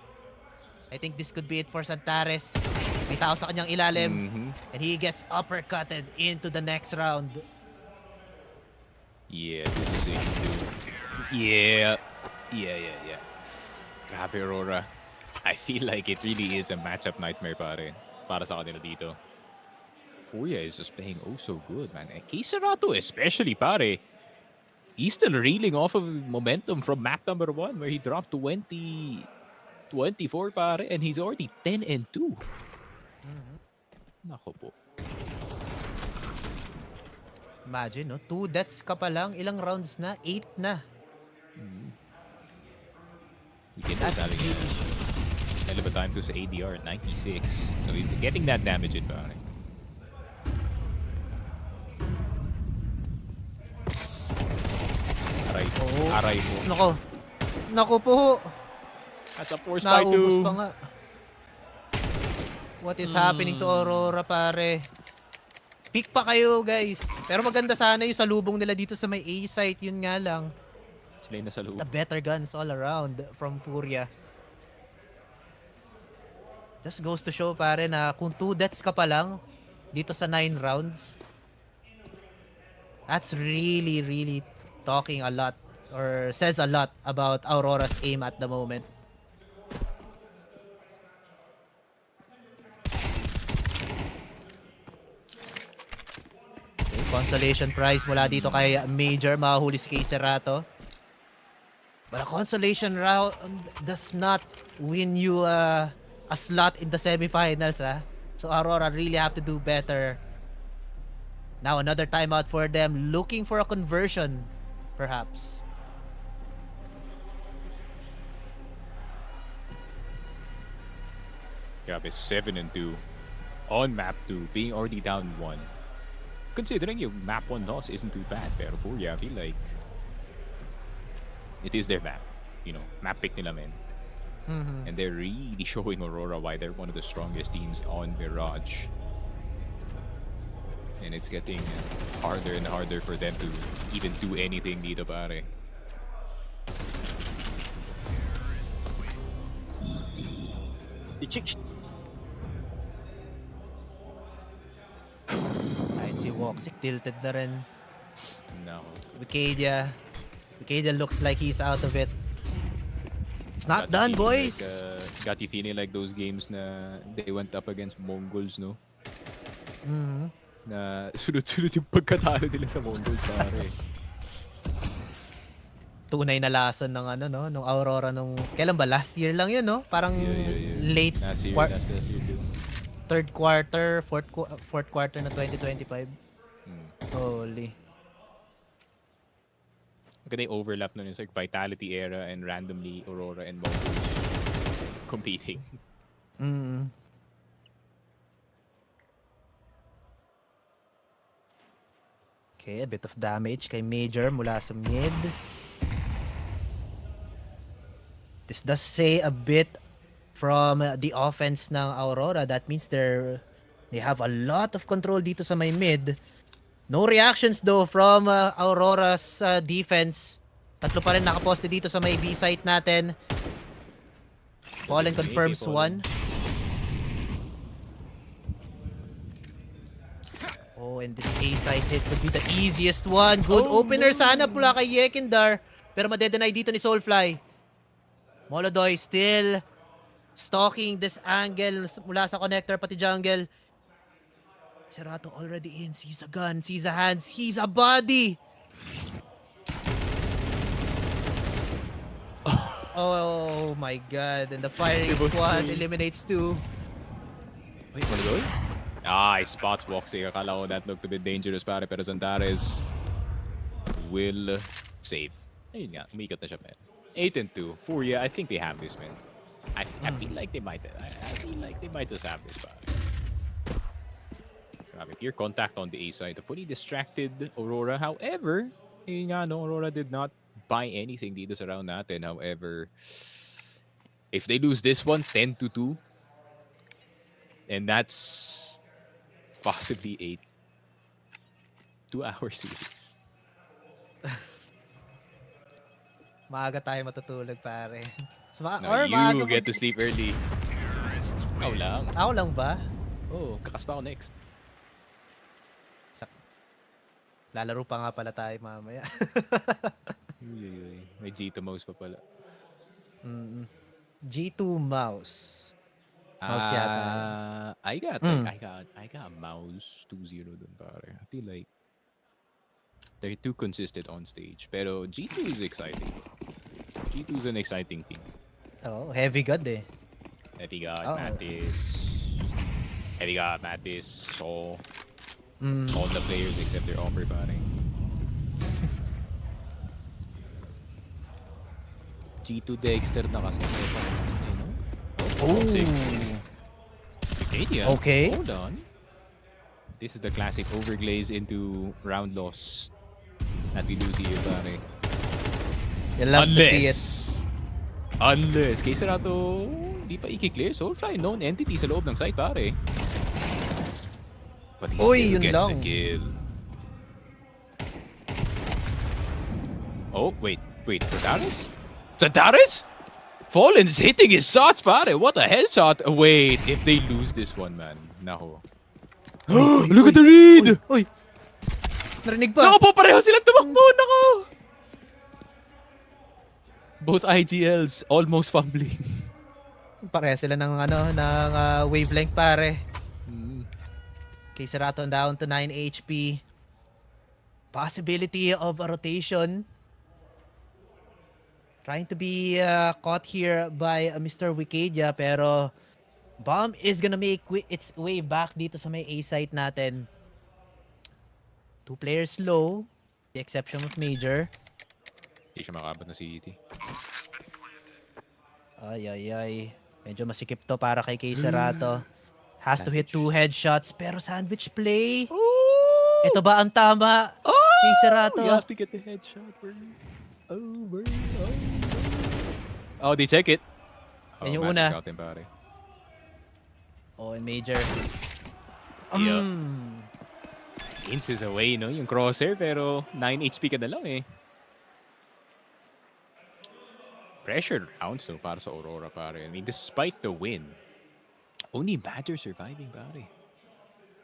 I think this could be it for Santares. May tao sa kanyang ilalim. And he gets uppercutted into the next round. Yeah, this is it. Yeah. Grabe, Aurora. I feel like it really is a matchup nightmare para sa kanila dito. FURIA is just playing oh so good, man. And Kisarato especially, pare. He's still reeling off of momentum from map number 1 where he dropped 24, pare, and he's already 10-2. Nako po. Imagine, no? 2 deaths ka pa lang. Ilang rounds na? 8 na. We get that having a hell of a time to say ADR at 96. So he's getting that damage in, pare. Aray po. Nako po. That's a force by 2. Naubos pa nga. What is happening to Aurora, pare? Pick pa kayo, guys. Pero maganda sana yung salubong nila dito sa may A site. Yun nga lang. Sila yung nasalubong. The better guns all around from FURIA. Just goes to show, pare, na kung 2 deaths ka pa lang dito sa 9 rounds, that's really talking a lot or says a lot about Aurora's aim at the moment. Okay, consolation prize mula dito kay Major, makahuli si Kisarato. But a consolation round does not win you a slot in the semifinals, ha? So Aurora really have to do better. Now another timeout for them, looking for a conversion, perhaps. Grabe, 7-2 on map 2, being already down 1. Considering yung map 1 loss isn't too bad, pero FURIA, I feel like it is their map. You know, map pick nila, men. And they're really showing Aurora why they're one of the strongest teams on Mirage. And it's getting harder and harder for them to even do anything dito, pare. Kahit si Woxic tilted na rin. No. Wicadia looks like he's out of it. It's not done, boys. Like, got you feeling like those games na they went up against Mongols, no? Na sunod-sunod yung pagkatalo nila sa Mongols, pare. Tunay na lason ng ano, no? Nung Aurora nung... Kailan ba? Last year lang yun, no? Parang late... Last year too. Third quarter, fourth quarter na 2025. Holy. Maganda yung overlap nun. It's like Vitality era and randomly Aurora and Mongols competing. Okay, a bit of damage kay Major mula sa mid. This does say a bit from the offense ng Aurora. That means they have a lot of control dito sa may mid. No reactions though from Aurora's defense. Tatlo pa rin nakaposte dito sa may B site natin. Fallen confirms 1. Oh, and this A site hit could be the easiest one. Good opener sana mula kay Yekindar. Pero madedenay dito ni Soulfly. Molodoy still stalking this angle mula sa connector pati jungle. Serato already in. Sees a gun, sees a hand, sees a body. Oh my god. And the firing squad eliminates 2. Wait, Molodoy? Ah, he spots Woxic. Akala ko that looked a bit dangerous, pare. Pero Zandares will save. Ayun nga, umikot na siya, man. 8-2. FURIA, I think they have this, man. I feel like they might. I feel like they might just have this, pare. Clear contact on the A side. A fully distracted Aurora. However, yun nga, no, Aurora did not buy anything dito sa round natin. However, if they lose this one, 10-2, and that's possibly a 2-hour series. Maaga tayo matutulog, pare. You get to sleep early. Ikaw lang. Ako lang ba? Oh, kakas pa ako next. Lalaro pa nga pala tayo mamaya. May G2 MOUZ pa pala. G2 MOUZ. MOUZ yata. I got MOUZ 2-0 dun, pare. I feel like they're too consistent on stage. Pero G2 is exciting. G2 is an exciting team. Oh, heavy god eh. Heavy god, Mattis, Saul. All the players except their offer, pare. G2 Dexter na kasi. Okay. Hold on. This is the classic overglaze into round loss that we do see here, pare. You love to see it. Unless, kay Serato, di pa i-clear. Soulfly, known entity sa loob ng site, pare. But he still gets the kill. Oh, wait. Zadaris? Zadaris? Fallen's hitting his shots, pare. What a headshot. Wait, if they lose this one, man. Nako. Look at the read! Uy! Narinig pa. Nako po, pareho silang tumakbo. Nako! Both IGLs almost fumbling. Pareho sila ng wavelength, pare. Kay Serato down to 9 HP. Possibility of a rotation. Trying to be caught here by Mr. Wikidia, pero bomb is gonna make its way back dito sa may A site natin. 2 players low, the exception of Major. Hindi siya makabot na CET. Ay. Medyo masikip to para kay Serato. Has to hit 2 headshots, pero sandwich play. Ito ba ang tama kay Serato? You have to get the headshot. Oh, they check it. Yan yung una. And Major. Inches away, no? Yung crosshair, pero 9 HP ka na lang eh. Pressure rounds though para sa Aurora, pare. I mean, despite the win, only Badger surviving, pare.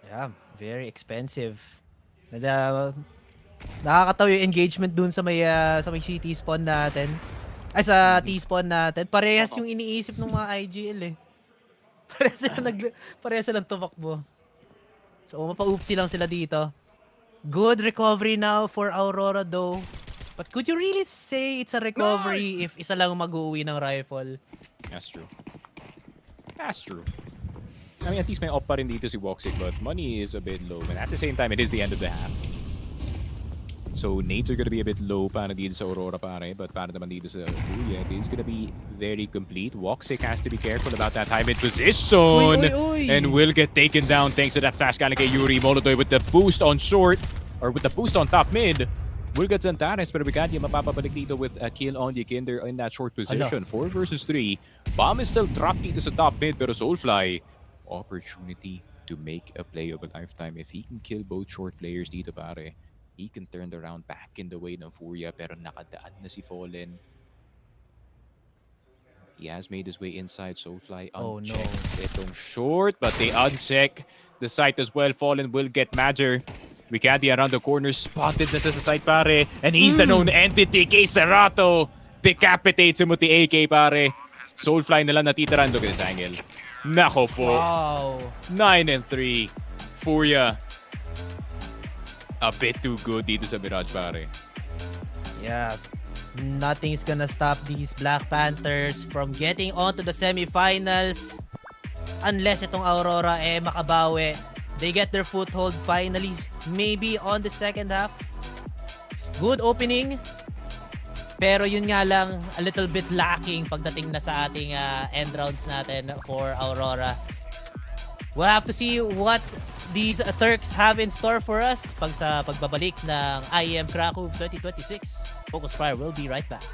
Yeah, very expensive. Nakakatawa yung engagement dun sa may CT spawn natin. Ay, sa T-spawn natin. Parehas yung iniisip ng mga IGL eh. Parehas silang tumakbo. So, mapa-oopsie lang sila dito. Good recovery now for Aurora though. But could you really say it's a recovery if isa lang mag-uwi ng rifle? That's true. I mean, at least may op pa rin dito si Woxic, but money is a bit low. And at the same time, it is the end of the half. So, nades are gonna be a bit low para dito sa Aurora, pare. But para naman dito sa FURIA, it is gonna be very complete. Woxic has to be careful about that high mid position. And will get taken down thanks to that flash galing kay Yuri. Molotov with the boost on short, or with the boost on top mid. Will get Zantares, pero Brigadia mapapabalik dito with a kill on the Kinder in that short position. 4 versus 3. Bomb is still dropped dito sa top mid, pero Soulfly, opportunity to make a play of a lifetime. If he can kill both short players dito, pare, he can turn the round back in the way ng FURIA, pero nakadaan na si Fallen. He has made his way inside. Soulfly unchecks itong short, but they uncheck the site as well. Fallen will get Major. Wikidia around the corner, spotted na sa side, pare. And he's the known entity. Kay Serato decapitates him with the AK, pare. Soulfly na lang natitiran. Look at this angle. Nako po. Wow. 9-3. FURIA. A bit too good dito sa Mirage, pare. Yeah. Nothing's gonna stop these Black Panthers from getting onto the semifinals. Unless itong Aurora makabawi. They get their foothold finally, maybe on the second half. Good opening. Pero yun nga lang, a little bit lacking pagdating na sa ating end rounds natin for Aurora. We'll have to see what these Turks have in store for us sa pagbabalik ng IEM Krakow 2026. FocusFire will be right back.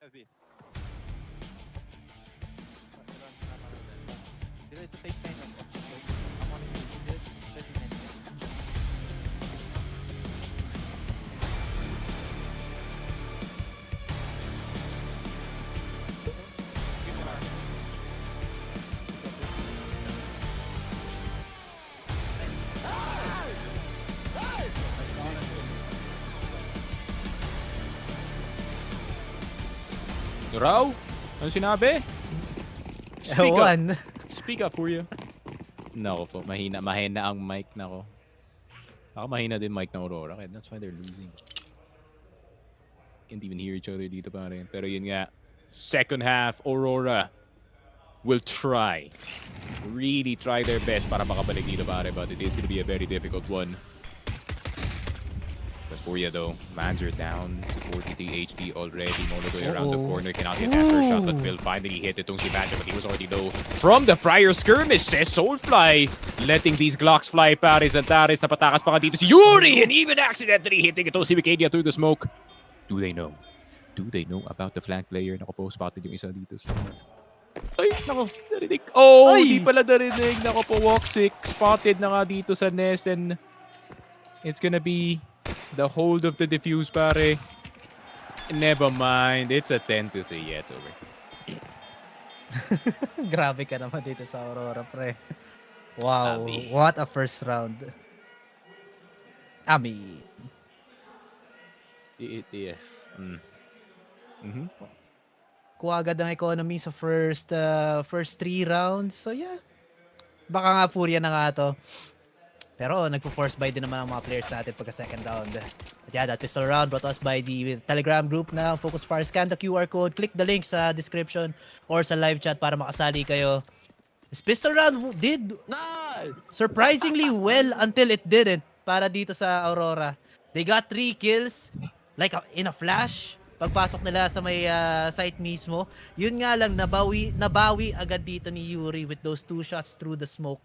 FB. Dito ito take time ako. Ako na yung good 30 minutes. Raw? Ano sinabi? Ewan. Speak up for you. Nako po, mahina ang mic nako. Ako mahina din mic ng Aurora, kaya that's why they're losing. Can't even hear each other dito pare. Pero yun nga, second half, Aurora will really try their best para makabalik dito pare, but it is gonna be a very difficult one. But FURIA though, mans are down, 43 HP already, Monodoy around the corner, cannot hit that first shot, but will finally hit itong si Manja, but he was already low. From the prior skirmish, says Soulfly, letting these Glocks fly, pares and tares, napatakas pa nga dito si Yuri, and even accidentally hitting itong si Vicadia through the smoke. Do they know? Do they know about the flank player? Nako po, spotted yung isa dito sa... Ay, nako, narinig. Oh, di pala narinig. Nako po, walk 6, spotted na nga dito sa nest, and it's gonna be the hold of the defuse, pare. Never mind. It's a 10-3. Yeah, it's over. Grabe ka naman dito sa Aurora, pre. Wow. What a first round. Ami. Yeah. Kuha agad ng economy sa first 3 rounds. So yeah, baka nga FURIA na nga to. Pero nagpo-force buy din naman ang mga players natin pagka second round. But yeah, that pistol round brought us by the Telegram group na FocusFire. Scan the QR code, click the link sa description or sa live chat para makasali kayo. This pistol round did surprisingly well until it didn't para dito sa Aurora. They got 3 kills like in a flash. Pagpasok nila sa may site mismo. Yun nga lang, nabawi agad dito ni Yuri with those 2 shots through the smoke.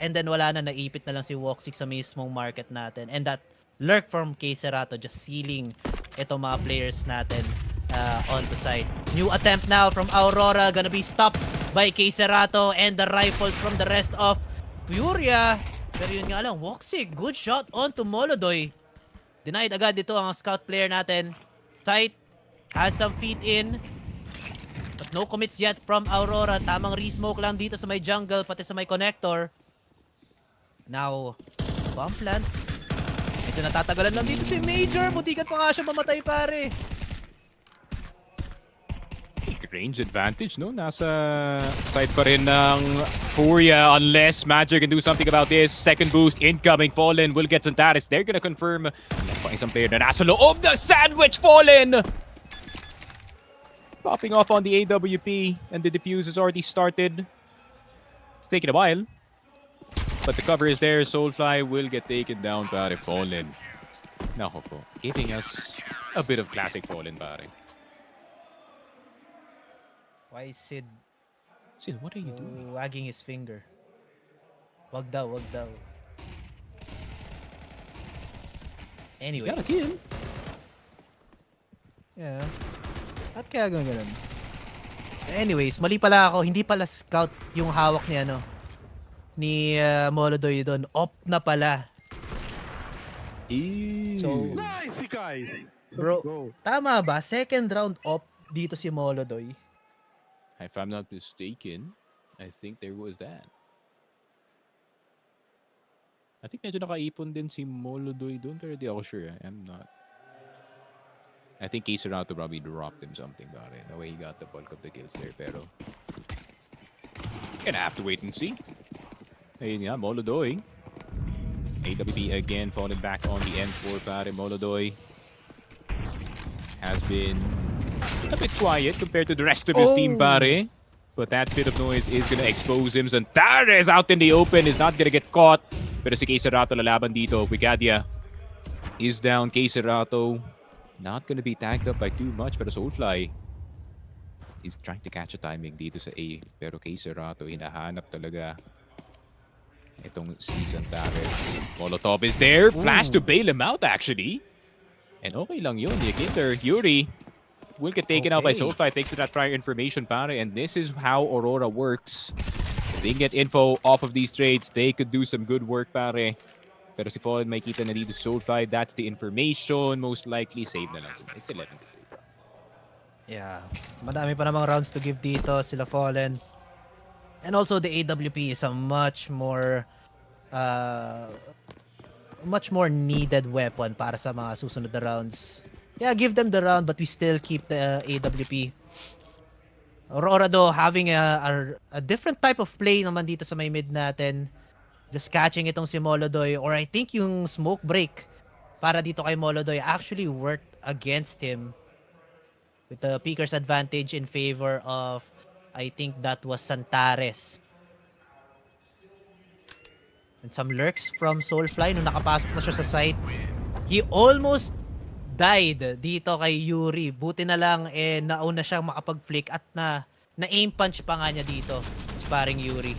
And then wala na, naipit na lang si Woxic sa mismong market natin. And that lurk from K-Serato just sealing itong mga players natin onto site. New attempt now from Aurora, gonna be stopped by K-Serato and the rifles from the rest of FURIA. Pero yun nga lang, Woxic, good shot onto Molodoy. Denied agad dito ang scout player natin. Site has some feet in. But no commits yet from Aurora. Tamang re-smoke lang dito sa may jungle, pati sa may connector. Now, bomb plant. Medyo natatagalan lang dito si Major. Butikat pa nga siya mamatay, pare. Range advantage, no? Nasa side pa rin ng FURIA unless Magic can do something about this. Second boost incoming. Fallen will get Santaris. They're gonna confirm. Pang isang player na nasa loob na sandwich. Fallen! Popping off on the AWP and the defuse has already started. It's taking a while. But the cover is there. Soulfly will get taken down, pare. Fallen. Nako po. Giving us a bit of classic Fallen, pare. Why Sid? Sid, what are you doing? Wagging his finger. Wag daw, wag daw. Anyways. Got a kill. Yeah. At kaya ganun. Anyways, mali pala ako. Hindi pala scout yung hawak ni ni Molodoy doon. Op na pala. So, Nice, guys. bro, tama ba? Second round op dito si Molodoy. If I'm not mistaken, I think there was that. I think medyo nakaipon din si Molodoy doon, pero di ako sure. I'm not. I think K-Serato probably dropped him something about it. The way he got the bulk of the kills there, pero gonna have to wait and see. Ayun nga, Molodoy. AWP again, falling back on the N4 pare. Molodoy has been a bit quiet compared to the rest of his team, pare. But that bit of noise is gonna expose him. Santares out in the open is not gonna get caught. Pero si K-Serato lalaban dito. Wigadia is down. K-Serato not gonna be tagged up by too much. Pero Soulfly is trying to catch a timing dito sa A. Pero K-Serato hinahanap talaga itong si Santares. Molotov is there. Flash to bail him out actually. And okay lang yun. Yakinder, Yuri will get taken out by Soulfly. Thanks to that prior information, pare. And this is how Aurora works. If they get info off of these trades, they could do some good work, pare. Pero si Fallen may kita na dito Soulfly. That's the information. Most likely, save na lang. It's 11. Yeah. Madami pa namang rounds to give dito sila Fallen. And also the AWP is a much more needed weapon para sa mga susunod na rounds. Yeah, give them the round but we still keep the AWP. Aurora though having a different type of play naman dito sa may mid natin. Just catching itong si Molodoy, or I think yung smoke break para dito kay Molodoy actually worked against him. With the peeker's advantage in favor of, I think that was Santares. And some lurks from Soulfly nung nakapasok na siya sa site. He almost died dito kay Yuri. Buti na lang nauna siyang makapag-flick at na-aim punch pa nga niya dito. Sparring Yuri.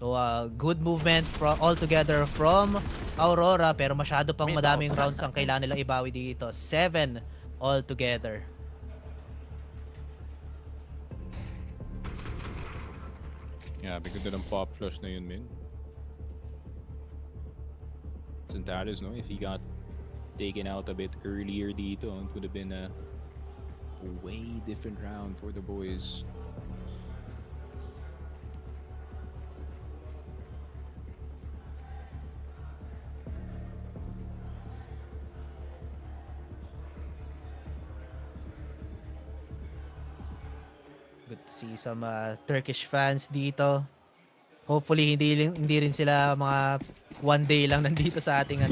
So good movement all together from Aurora, pero masyado pang madaming rounds ang kailangan nila ibawi dito. 7 all together. Yeah, bigyan ng pop flush na yun, man. Santares, no? If he got taken out a bit earlier dito, it would have been a way different round for the boys. Good to see some Turkish fans dito. Hopefully hindi rin sila mga one day lang nandito sa ating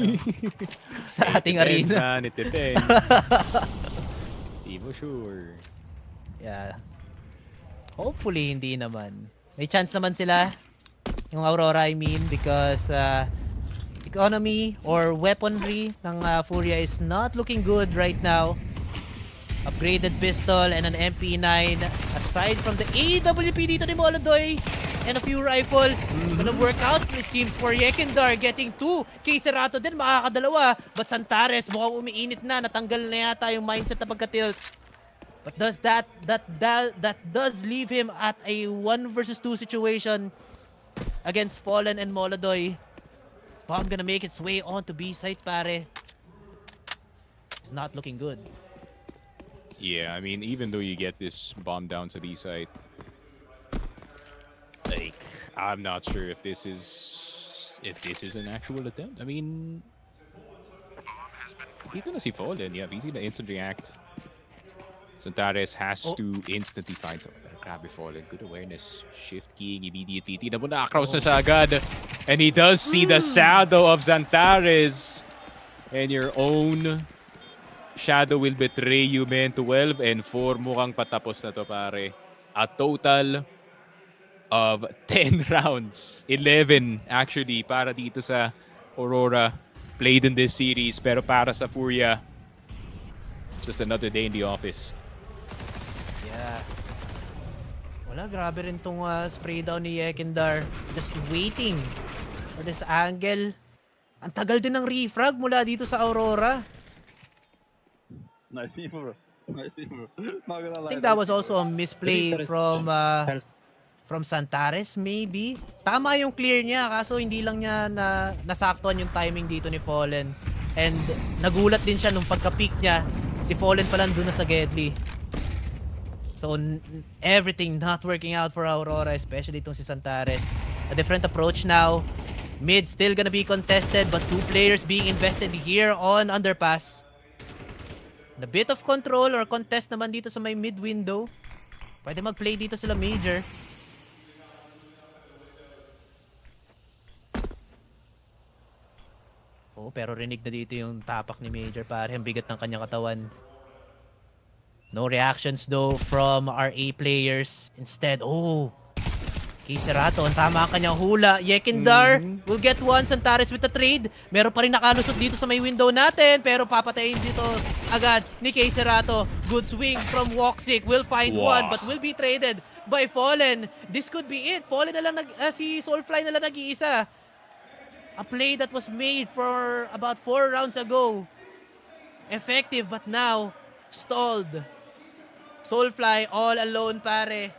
sa ating Depends, arena. man. It depends. Di mo sure. Yeah. Hopefully hindi naman. May chance naman sila yung Aurora, I mean, because economy or weaponry ng FURIA is not looking good right now. Upgraded pistol and an MP9 aside from the AWP dito ni Molodoy and a few rifles. Gonna work out it seems for Yekindar getting 2. K-Serato din makakadalawa, but Santares mukhang umiinit na, natanggal na yata yung mindset na pagka-tilt. But does that does leave him at a 1 versus 2 situation against Fallen and Molodoy. Bomb gonna make its way on to B site, pare. It's not looking good. Yeah, I mean, even though you get this bomb down to B site, like, I'm not sure if this is an actual attempt. I mean, dito na si Fallen. Yeah, he's gonna instant react. Santares has to instantly find something. Grabe, Fallen. Good awareness. Shift keying immediately. Tina mo na, cross na siya agad. And he does see the shadow of Santares. And your own shadow will betray you, man. 12 and 4. Mukhang patapos na to, pare. A total of 10 rounds. 11, actually, para dito sa Aurora. Played in this series. Pero para sa FURIA, it's just another day in the office. Yeah. Wala, grabe rin tong spray down ni Yekindar. Just waiting for this angle. Ang tagal din ng refrag mula dito sa Aurora. Nice team, bro. Nice team, bro. Not gonna lie. I think that was also a misplay from Santares, maybe. Tama yung clear niya, kaso hindi lang niya nasaktuhan yung timing dito ni Fallen. And nagulat din siya nung pagka-peak niya. Si Fallen pa lang doon na sa Gedli. So, everything not working out for Aurora, especially itong si Santares. A different approach now. Mid still gonna be contested, but 2 players being invested here on Underpass. A bit of control or contest naman dito sa may mid window. Pwede mag-play dito sila Major. Oh, pero rinig na dito yung tapak ni Major, pare. Ang bigat ng kanyang katawan. No reactions though from our A players. Instead, K-Serato, ang tama ang kanyang hula. Yekindar will get one. Santares with the trade. Meron pa rin nakalusot dito sa may window natin. Pero papatayin dito agad ni K-Serato. Good swing from Woxic. Will find one but will be traded by Fallen. This could be it. Fallen na lang, si Soulfly na lang nag-iisa. A play that was made for about 4 rounds ago. Effective but now stalled. Soulfly all alone, pare.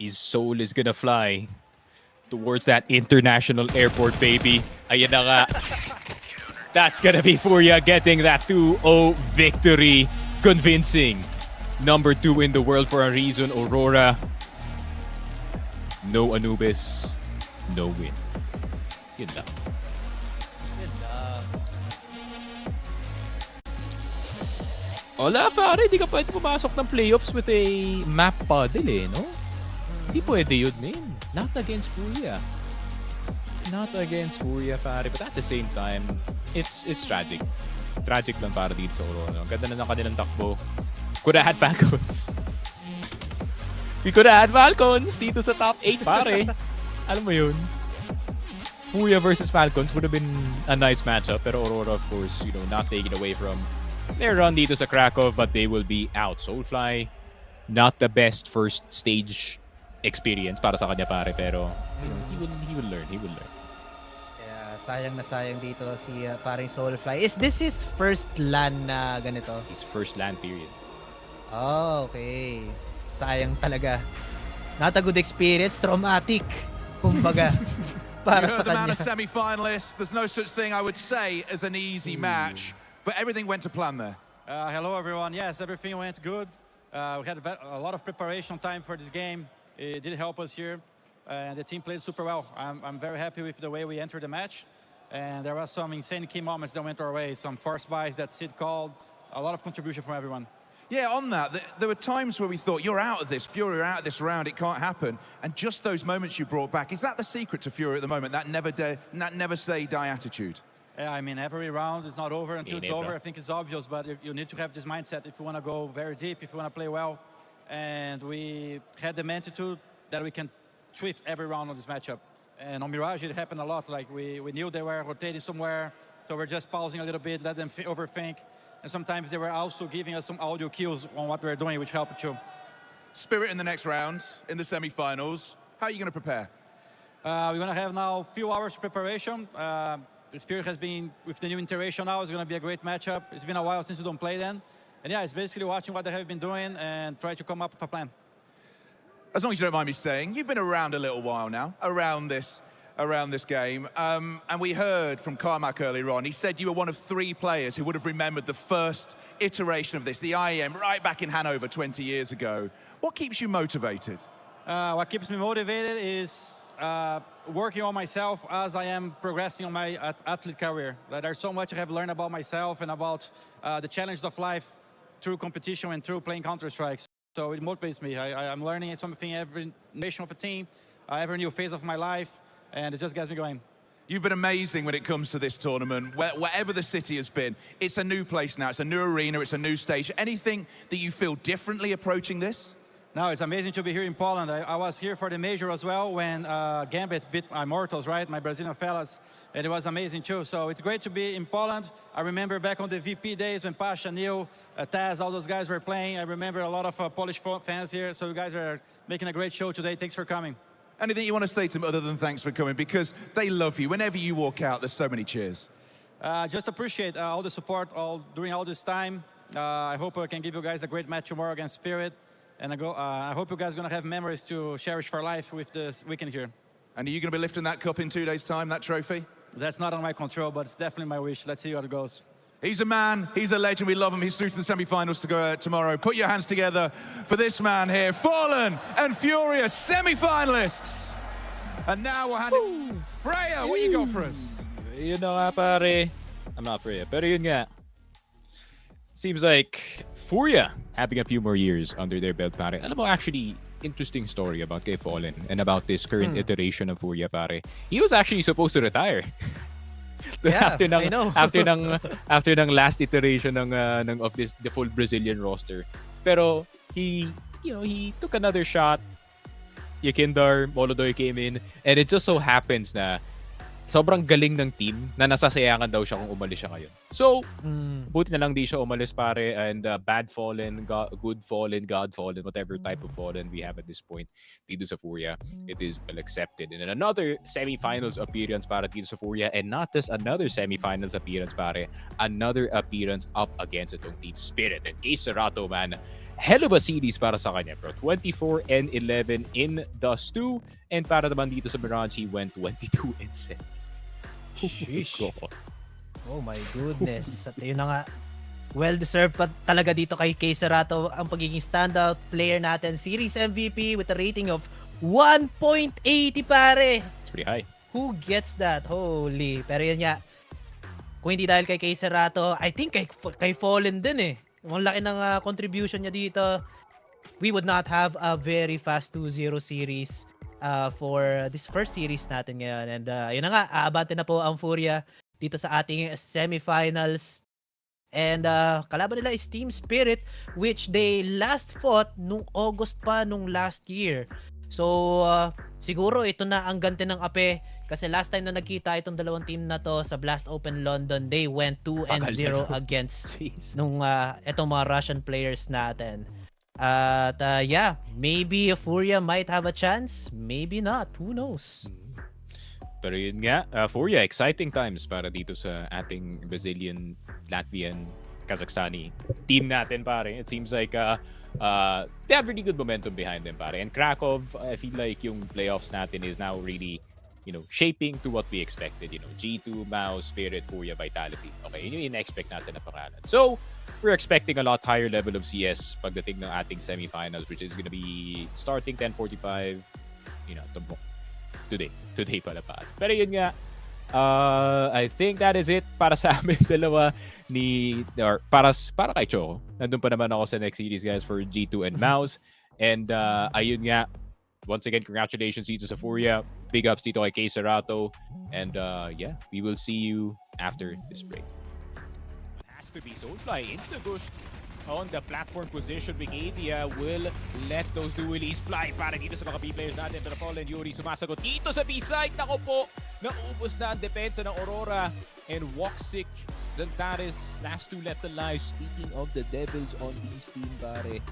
His soul is gonna fly towards that international airport, baby. Ayan na nga. That's gonna be FURIA getting that 2-0 victory. Convincing. Number 2 in the world for a reason, Aurora. No Anubis, no win. Yun lang. Wala, pare. Di ka pwede pumasok ng playoffs with a map puddle, no? Hindi pwede yun, man. Not against FURIA. Not against FURIA, pare. But at the same time, it's tragic. Tragic lang para dito sa Aurora. Ang ganda na ng kanilang takbo. Could have had Falcons. We could have had Falcons dito sa top 8, pare. Alam mo yun? FURIA versus Falcons would have been a nice matchup. Pero Aurora, of course, not taken away from their run dito sa Krakow, but they will be out. Soulfly, not the best first stage experience para sa kanya, pare, pero he will learn. Yeah, sayang na sayang dito si paring Soulfly. Is this his first LAN na ganito? His first LAN period. Oh, okay. Sayang talaga. Not a good experience, traumatic. Kumbaga, para You sa heard the man kanya. of semi-finalists. There's no such thing, I would say, as an easy match. But everything went to plan there. Hello, everyone. Yes, everything went good. We had a lot of preparation time for this game. It did help us here. And the team played super well. I'm very happy with the way we entered the match. And there were some insane key moments that went our way. Some force buys that Sid called. A lot of contribution from everyone. Yeah, on that, there were times where we thought, you're out of this, FURIA are out of this round, it can't happen. And just those moments you brought back, is that the secret to FURIA at the moment, that never say die attitude? Yeah, I mean, every round is not over until it's over. I think it's obvious, but you need to have this mindset if you want to go very deep, if you want to play well. And we had the attitude that we can swift every round on this matchup. And on Mirage, it happened a lot. Like, we knew they were rotating somewhere, so we're just pausing a little bit, let them overthink. And sometimes they were also giving us some audio cues on what we're doing, which helped too. Spirit in the next round, in the semi-finals. How are you going to prepare? We're going to have now a few hours preparation. The Spirit has been, with the new Intermission now, it's going to be a great matchup. It's been a while since we don't play then. And yeah, it's basically watching what they have been doing and try to come up with a plan. As long as you don't mind me saying, you've been around a little while now, around this game. And we heard from Carmack earlier on, he said you were one of 3 players who would have remembered the first iteration of this, the IEM, right back in Hanover 20 years ago. What keeps you motivated? What keeps me motivated is working on myself as I am progressing on my athlete career. There's so much I have learned about myself and about the challenges of life through competition and through playing Counter-Strike. So it motivates me. I'm learning something every nation of a team, every new phase of my life, and it just gets me going. You've been amazing when it comes to this tournament. Wherever the city has been, it's a new place now. It's a new arena. It's a new stage. Anything that you feel differently approaching this? No, it's amazing to be here in Poland. I was here for the major as well when Gambit beat my Mortals, right? My Brazilian fellas. And it was amazing too. So it's great to be in Poland. I remember back on the VP days when Pasha, Neil, Taz, all those guys were playing. I remember a lot of Polish fans here. So you guys are making a great show today. Thanks for coming. Anything you want to say to them other than thanks for coming? Because they love you. Whenever you walk out, there's so many cheers. Just appreciate all the support during all this time. I hope I can give you guys a great match tomorrow against Spirit. And I hope you guys are going to have memories to cherish for life with this weekend here. And are you going to be lifting that cup in 2 days' time, that trophy? That's not on my control, but it's definitely my wish. Let's see how it goes. He's a man, he's a legend, we love him. He's through to the semi-finals to go tomorrow. Put your hands together for this man here. Fallen and FURIA semi-finalists. And now we're handing... Freya, what you got for us? Yun na nga, pare. I'm not Freya, pero yun nga. Seems like FURIA having a few more years under their belt, pare. Alam mo, actually, interesting story about kay Fallen and about this current iteration of FURIA, pare. He was actually supposed to retire. Yeah, after I know. after ng last iteration of the full Brazilian roster. Pero he took another shot. Yakindar, Molodoy came in, and it just so happens na sobrang galing ng team na nasasayangan daw siya kung umalis siya ngayon. So, buti na lang di siya umalis, pare, and bad Fallen, good Fallen, God Fallen, whatever type of Fallen we have at this point dito sa FURIA, it is well accepted. And then another semi-finals appearance para dito sa FURIA, and not just another semi-finals appearance, pare, another appearance up against itong Team Spirit. And Kay Serato, man, hell of a series para sa kanya, bro. 24-11 in Dust 2. And para naman dito sa Mirage, he went 22-7. Sheesh. Oh my goodness. At yun na nga, well-deserved pa talaga dito kay Kay Serato ang pagiging standout player natin. Series MVP with a rating of 1.80, pare. It's pretty high. Who gets that? Holy. Pero yun nga, kung hindi dahil kay Kay Serato, I think kay Fallen din eh. Ang laki ng contribution niya dito. We would not have a very fast 2-0 series for this first series natin ngayon. And yun na nga, aabante na po ang FURIA dito sa ating semifinals. And kalaban nila is Team Spirit, which they last fought nung August pa nung last year. So siguro ito na ang ganti ng ape, kasi last time na nagkita itong dalawang team na to sa Blast Open London, they went 2-0 against nung itong mga Russian players natin. At yeah, maybe FURIA might have a chance, maybe not, who knows. Pero yun nga, FURIA, exciting times para dito sa ating Brazilian, Latvian, Kazakhstani team natin, pare. It seems like they have really good momentum behind them, pare. And Krakow, I feel like yung playoffs natin is now really, shaping to what we expected. G2, MOUZ, Spirit, FURIA, Vitality. Okay, yun yung in-expect natin na pangalan. So, we're expecting a lot higher level of CS pagdating ng ating semifinals, which is gonna be starting 10:45, today pala pa. Pero yun nga, I think that is it para sa amin dalawa para kay Choco. Nandun pa naman ako sa next series, guys, for G2 and MOUZ. And ayun nga, once again, congratulations dito sa FURIA. Big ups dito kay Serato. And yeah, we will see you after this break. Has to be Soulfly. Insta-push on the platform position. Wikidia will let those dualies fly para dito sa mga B-players natin. Pero Paul and Yuri sumasagot dito sa B-side. Nako po, naubos na ang depensa ng Aurora. And Woxic, Zantares, last two left alive. Speaking of the Devils on this team, pare.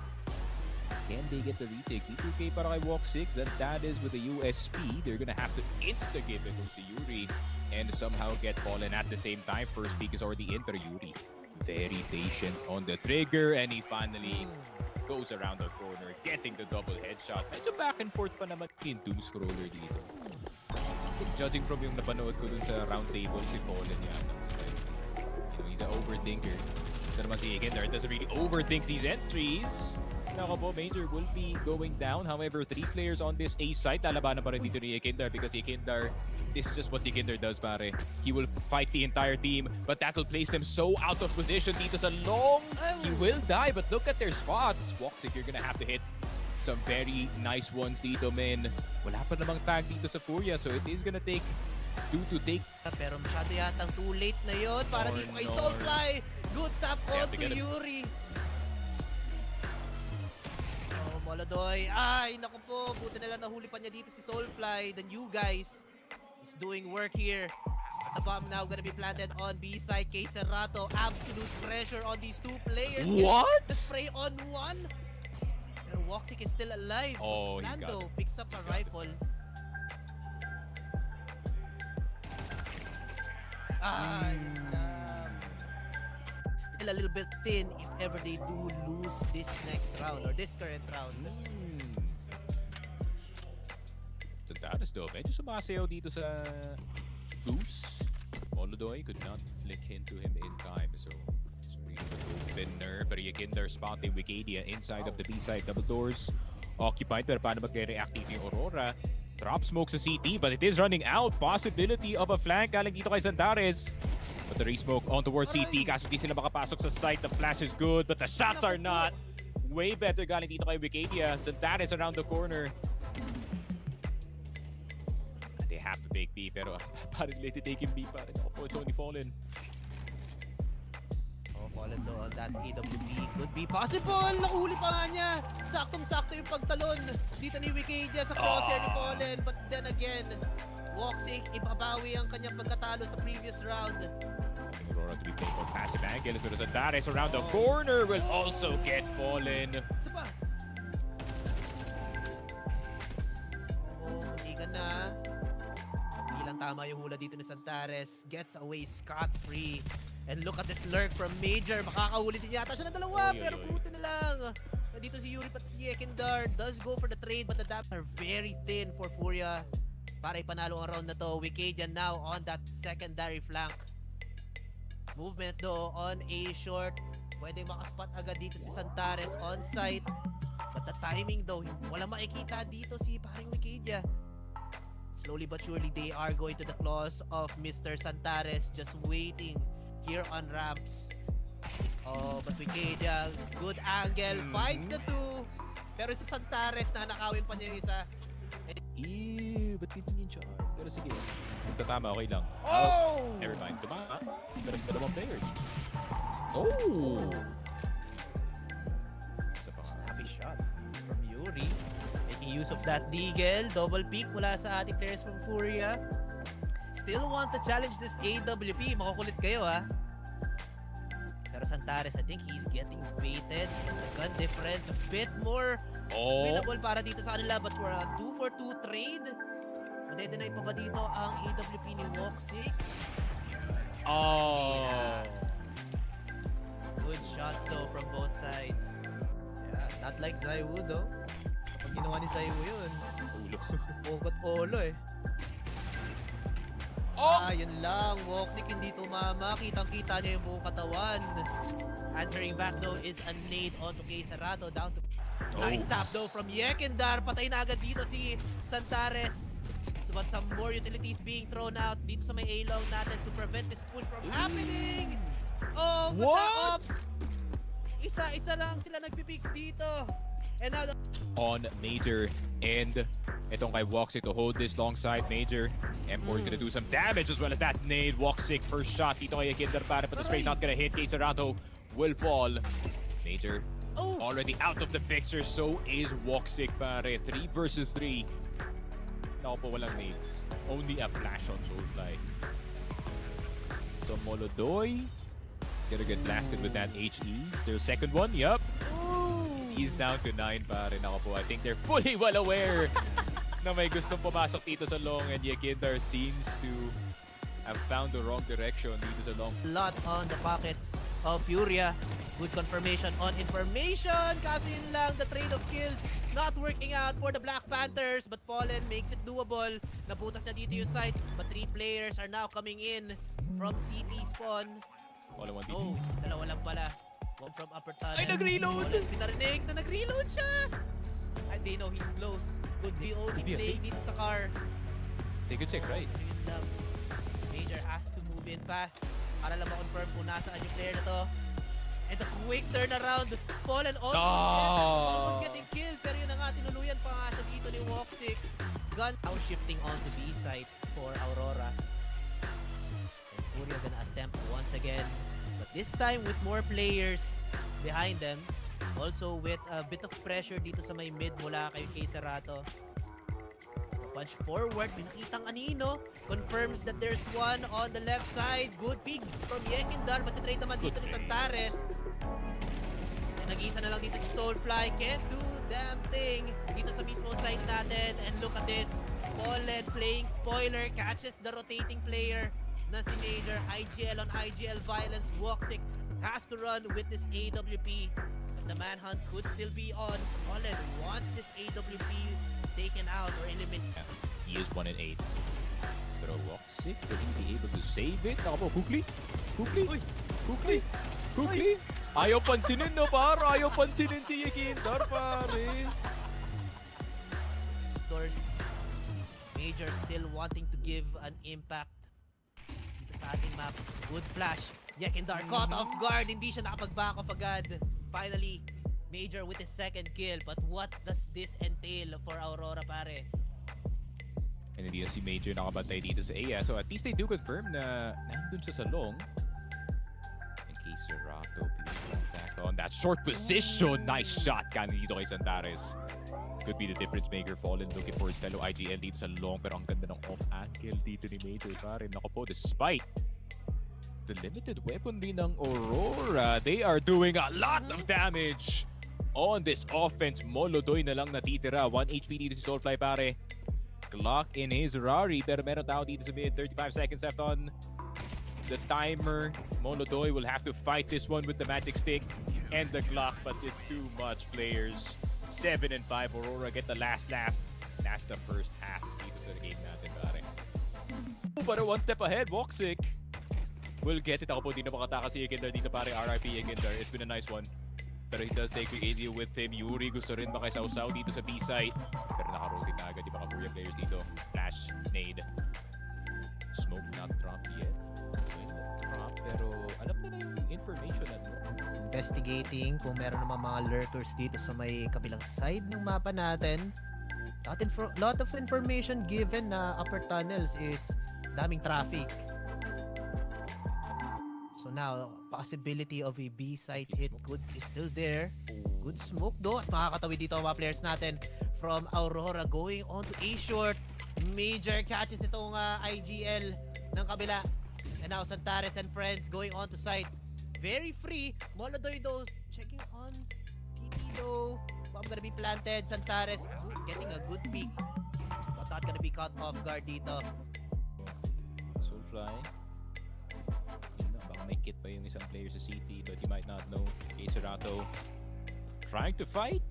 Can they get the retake? D2K para kay Woxic. Zantares with the USP. They're gonna have to insta-give it to si Yuri. And somehow get fallen at the same time. First peak is already in, pero Yuri very patient on the trigger, and he finally goes around the corner, getting the double headshot. Medyo back and forth pa naman yung doom scroller dito. Judging from yung napanood ko dun sa round table, si Fallen yan. He's an overthinker. Ito naman si Ekindar doesn't really overthink these entries. Nako po, Major will be going down. However, 3 players on this A site. Lalabanan pa rin dito ni Ekindar because Ekindar, this is just what Ekindar does, pare. He will fight the entire team, but that will place them so out of position dito sa long. He will die, but look at their spots. Woxic, you're gonna have to hit some very nice ones dito, men. Wala pa namang tag dito sa FURIA, so it is gonna take 2 to take. Pero masyado yatang too late na yun para dito kay Soulfly. Good tap on to Yuri. Molodoy. Ay, naku po. Buti na lang nahuli pa niya dito si Soulfly. The new guys is doing work here. But the bomb now gonna be planted on B side. Serato. Absolute pressure on these 2 players. What? The spray on 1. Pero Woxic is still alive. Oh, he's got it. Picks up a rifle. Ay, still a little bit thin if ever they do lose this next round or this current round. So that is though, medyo sumasayaw dito sa Goose. Molodoy could not flick into him in time, so it's really opener. Pero Ekindar spotting Wikidia inside of the B-side. Double doors occupied, pero paano magre-react dito yung Aurora? Drop smoke sa CT, but it is running out. Possibility of a flank galing dito kay Zantares. But the re-smoke on towards CT, kaso di sila makapasok sa site. The flash is good, but the shots are not. Way better galing dito kay Wikidia. Zantares around the corner. They have to take B, pero parang late taking B pa rin. Oh, it's only Fallen. Oh, Fallen though on that AWP could be possible. Nakuhuli pa nga niya. Saktong-sakto yung pagtalon dito ni Wikidia sa crosshair ni Fallen. But then again, Woxic, ibabawi ang kanyang pagkatalo sa previous round. Aurora to be playing for passive angle. Pero Zantares around the corner will also get Fallen. Isa pa. Oh, hindi ka na. Hindi lang tama yung hula dito ni Zantares. Gets away scot-free. And look at this lurk from Major. Makakahuli din yata siya ng dalawa. Pero buti na lang. Nandito si Yuri pat si Ekindar. Does go for the trade, but the damage are very thin for FURIA para ipanalo ang round na to. Wikidia now on that secondary flank. Movement though on A short. Pwede makaspot agad dito si Zantares on site. But the timing though, wala makikita dito si paring Wikidia. Slowly but surely they are going to the claws of Mr. Zantares, just waiting here on ramps. Oh, but Wikidia, good angle, finds the 2. Pero si Zantares, nanakawin pa niya yung isa. Ew, ba't hindi yung charm? Pero sige, magtatama, okay lang. Oh! Never mind, tumama. Pero sa dalawang players. Oh! Snappy shot from Yuri. Making use of that deagle. Double peek mula sa ating players from FURIA. Still want to challenge this AWP. Makukulit kayo ha. Pero Zantares, I think he's getting baited. The gun difference a bit more winnable para dito sa kanila. But for a 2-for-2 trade, nade-deny pa ba dito ang AWP ni Woxic? Oh! Good shots though from both sides. Yeah, not like Zaiwu though. Pag ginawa ni Zaiwu yun, Ulo. ugot-olo eh. Yun lang. Woxic hindi tumama. Kitang-kita niya yung buong katawan. Answering back though is a nade onto Serato. Down to... Nice tap though from Ekindar. Patay na agad dito si Zantares. So but some more utilities being thrown out dito sa may A-long natin to prevent this push from happening. Oh, but What? the ops! Isa-isa lang sila nagpipick dito. And now the... On Major, and itong kay Woxic to hold this long side Major. M4 is gonna do some damage as well as that nade. Woxic first shot dito kay Kinder para, but the spray not gonna hit. Serato will fall. Major already out of the picture, so is Woxic pare. 3 versus 3. Naku po, walang nades. Only a flash on Soulfly. So Molodoy gonna get blasted with that HE. Is there a second one? Yup. He's down to 9 pare. Naku po, I think they're fully well aware na may gustong pumasok dito sa long, and Yakinder seems to have found the wrong direction dito sa long. Lot on the pockets of FURIA. Good confirmation on information. Kaso yun lang, the trade of kills not working out for the Black Panthers, but Fallen makes it doable. Nabutas na dito yung site, but 3 players are now coming in from CT spawn. Fallen 1 Oh, dalawa lang pala. One from upper tunnel. Ay, nag-reload! Fallen, pinarinig na nag-reload siya! And they know he's close. Could be only playing dito sa car. Take a check, right? Yun lang. Major has to move in fast para lang ma-confirm kung nasaan yung player na to. And the quick turnaround. Fallen almost getting killed. Pero yun na nga, tinuluyan pa nga siya dito ni Woxic. Gun now shifting on to B site for Aurora. And FURIA gonna attempt once again. But this time with more players behind them. Also with a bit of pressure dito sa may mid mula kay Serato. Punch forward, pinakitang Anino. Confirms that there's one on the left side. Good pick from Yekindar. Matitrade naman dito ni Santares. Nag-isa na lang dito si Soulfly. Can't do damn thing dito sa mismo side natin. And look at this. Fallen playing spoiler. Catches the rotating player na si Major. IGL on IGL violence. Woxic has to run with this AWP. But the manhunt could still be on. Fallen wants this AWP taken out or eliminated. Yeah, he is 1 in 8. Pero Woxic, will he be able to save it? Ako po, Kukli? Ayaw pansinin no, par. Ayaw pansinin si Yakinder, pare. Doors. Major still wanting to give an impact dito sa ating map. Good flash. Yakinder caught off guard. Hindi siya nakapag-back off agad. Finally, Major with his second kill. But what does this entail for Aurora, pare? And hindi na si Major nakabantay dito sa A. So at least they do confirm na nandun siya sa long. In case Serato back on that short position. Nice shot kanina dito kay Santares. Could be the difference maker. Fallen looking for his fellow IGL dito sa long. Pero ang ganda ng off-angle dito ni Major, pare. Naku po, despite the limited weaponry ng Aurora, they are doing a lot of damage on this offense. Molodoy na lang natitira. 1 HP dito si Soulfly, pare. Glock in his Rari, pero meron tao dito sa mid. 35 seconds left on the timer. Molodoy will have to fight this one with the magic stick and the Glock, but it's too much, players. 7 and 5. Aurora get the last laugh. That's the first half dito sa game natin, pare. Pero one step ahead, Woxic will get it. Ako po, di na makataka si Yakinder dito, pare. RIP Yakinder. It's been a nice one. Pero he does take quick AD with him. Yuri gusto rin makisawsaw dito sa B-side. Pero naka-rotate na agad yung mga FURIA players dito. Flash, nade. Smoke not dropped yet. Drop, pero alam na yung information na Investigating kung meron naman mga lurkers dito sa may kabilang side ng mapa natin. Lot of information given na upper tunnels is daming traffic. So now, possibility of a B-site hit is still there. Good smoke though. At makakatawi dito ang mga players natin from Aurora going on to A-short. Major catches itong IGL ng kabila. And now Santares and friends going on to site. Very free. Molodoy though checking on PT though. Bomb gonna be planted. Santares getting a good peek. But not gonna be caught off guard dito. Soulfly. Baka may kit pa yung isang player sa CT, but you might not know. Serato trying to fight.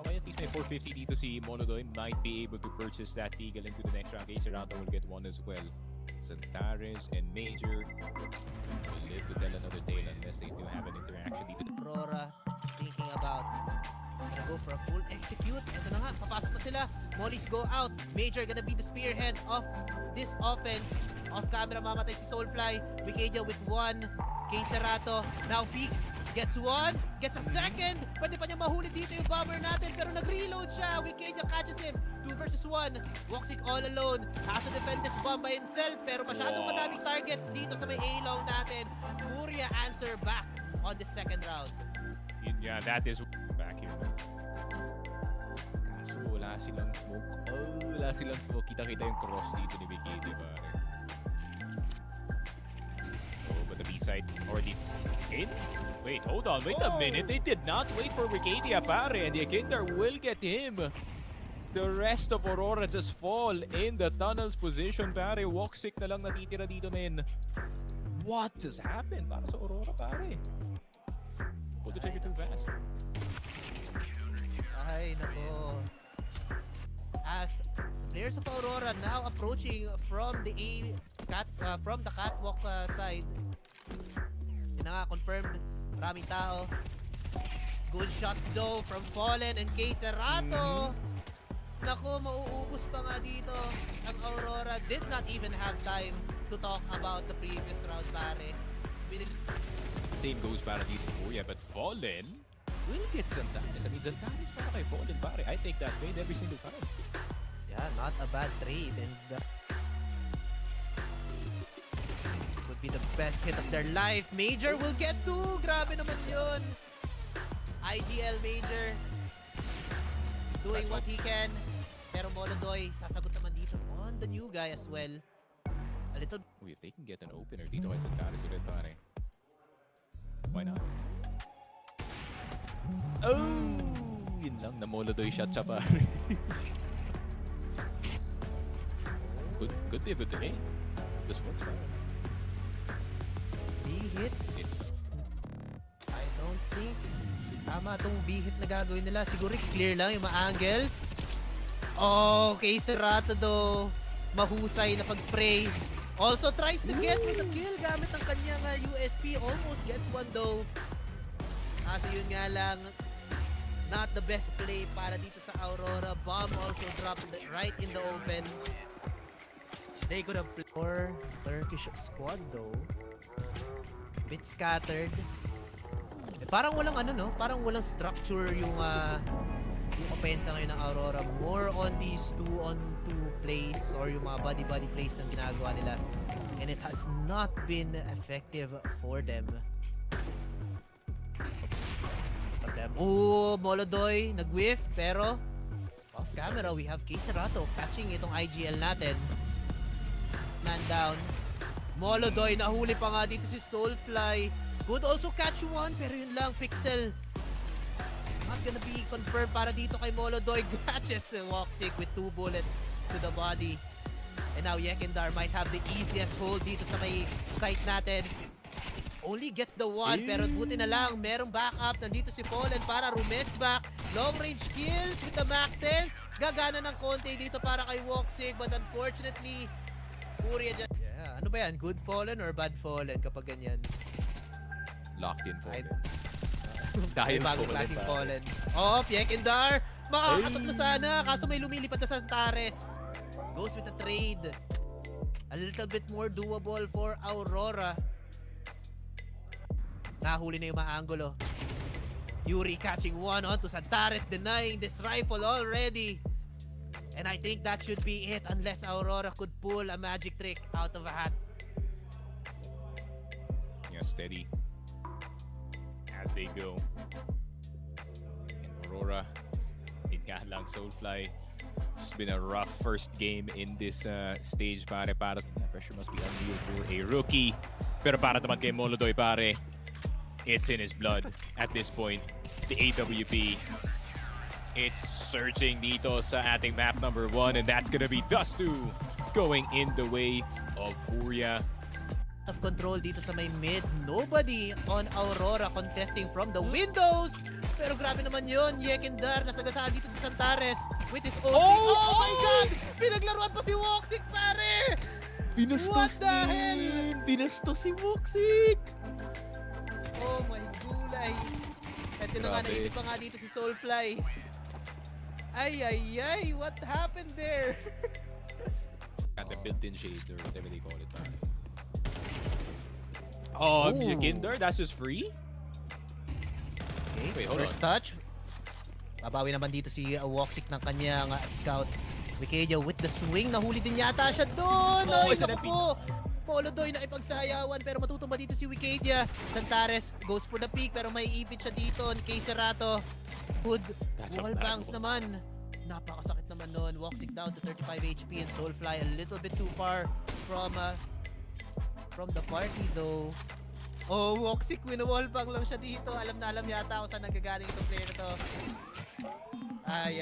Okay, at least may 450 dito si Molodoy. Might be able to purchase that Eagle into the next round. Serato will get one as well. Santares and Major will live to tell another tale unless they do have an interaction dito. Aurora thinking about gonna go for a full execute. Ito na nga, papasok na sila. Mollies go out. Major gonna be the spearhead of this offense. Off camera mamatay si Soulfly. Wikedia with one K-Cerato now peeks. Gets one, gets a second. Pwede pa niya mahuli dito yung bomber natin pero nag-reload siya. Wikidia catches him. 2 versus 1. Woxic all alone. Has to defend this bomb by himself pero masyadong madaming targets dito sa may A-long natin. FURIA answer back on the second round. Yeah, that is back here. Kaso wala silang smoke. Oh, wala silang smoke. Kita-kita yung cross dito ni Wikidia, pare. Oh, but the B-side already in? Wait, hold on. Wait a minute. They did not wait for Wikidia, pare. And the Akindar will get him. The rest of Aurora just fall in the tunnels position, pare. Woxic na lang natitira dito, men. What just happened para sa Aurora, pare? Pull the trigger too fast. Ay, nako. As players of Aurora now approaching from the catwalk side. Yun na nga, confirmed. Maraming tao. Good shots though from Fallen and K-Cerato. Nako, mauubos pa nga dito. Ang Aurora did not even have time to talk about the previous round, pare. Same goes para dito sa FURIA, but Fallen will get Zantares. I mean, Zantares para kay Fallen, pare. I take that trade every single time. Yeah, not a bad trade. And would be the best hit of their life. Major will get 2. Grabe naman yun. IGL Major doing what he can. Pero Molodoy, sasagot naman dito on the new guy as well. A little... Uy, if they can get an opener dito kay Zantares ulit, pare. Why not? Oh! Yun lang, na Molodoy shot siya, pare. Good pivot today. This works, pare. B-hit? It's tough. I don't think tama itong B-hit na gagawin nila. Siguro clear lang yung mga angles. Okay, Cerato though. Mahusay na pag-spray. Also tries to get with the kill gamit ang kanyang USP. Almost gets one though. Kasi yun nga lang, not the best play para dito sa Aurora. Bomb also dropped right in the open. They could have played for Turkish squad though. Bit scattered. Parang walang ano no, parang walang structure yung offense ngayon ng Aurora. More on these 2-on-2 plays or yung mga body-body plays na ginagawa nila. And it has not been effective for them. Oh, Molodoy nag-whiff pero off camera we have K-Cerato catching itong IGL natin. Man down. Molodoy nahuli pa nga dito si Soulfly. Could also catch one pero yun lang, Pixel. Not gonna be confirmed para dito kay Molodoy. Catches Woxic with 2 bullets to the body. And now Yekindar might have the easiest hold dito sa may site natin. Only gets the 1 pero buti na lang merong backup. Nandito si Fallen para rumes back. Long range kills with the Mac 10. Gagana ng konti dito para kay Woxic but unfortunately FURIA dyan. Yeah, ano ba yan? Good Fallen or bad Fallen kapag ganyan? Locked in Fallen. Dahil bagong klaseng Fallen. Oh, Yekindar! Makakatatlo sana kaso may lumilipad na Zantares. Goes with the trade. A little bit more doable for Aurora. Nahuli na yung mga angulo. Yuri catching one onto Zantares, denying this rifle already. And I think that should be it unless Aurora could pull a magic trick out of a hat. Yeah, steady as they go. And Aurora, yun nga lang, Soulfly. It's been a rough first game in this stage, pare. Pressure must be unreal for a rookie. Pero para naman kay Molodoy, pare, it's in his blood at this point. The AWP, it's surging dito sa ating map number 1, and that's gonna be Dust2 going in the way of FURIA. Of control dito sa may mid. Nobody on Aurora contesting from the windows. Pero grabe naman yun. Yekindar nasagasaan dito sa Zantares with his own. Oh my God! Pinaglaruan pa si Woxic, pare! Binastos What the hell? Binastos si Woxic! Oh my gulay. Ito na nga, naibig pa nga dito si Soulfly. Ay, what happened there? Got the built-in shades or whatever they call it, pare. Kinder, that's just free? Okay, wait, hold first touch. Babawi naman dito si Woxic ng kanyang scout. Wikidia with the swing. Nahuli din yata siya doon. Ay, isa na naku po. Polodoy na ipagsayawan pero matutumba dito si Wikidia. Santares goes for the peak pero may ipit siya dito. Kay Serato. Hood. Wallbangs naman. Napakasakit naman nun. Woxic down to 35 HP and Soulfly a little bit too far from the party though. Oh, Woxic, win-wallbang lang siya dito. Alam na alam yata ako saan nagagaling itong player to. Ay.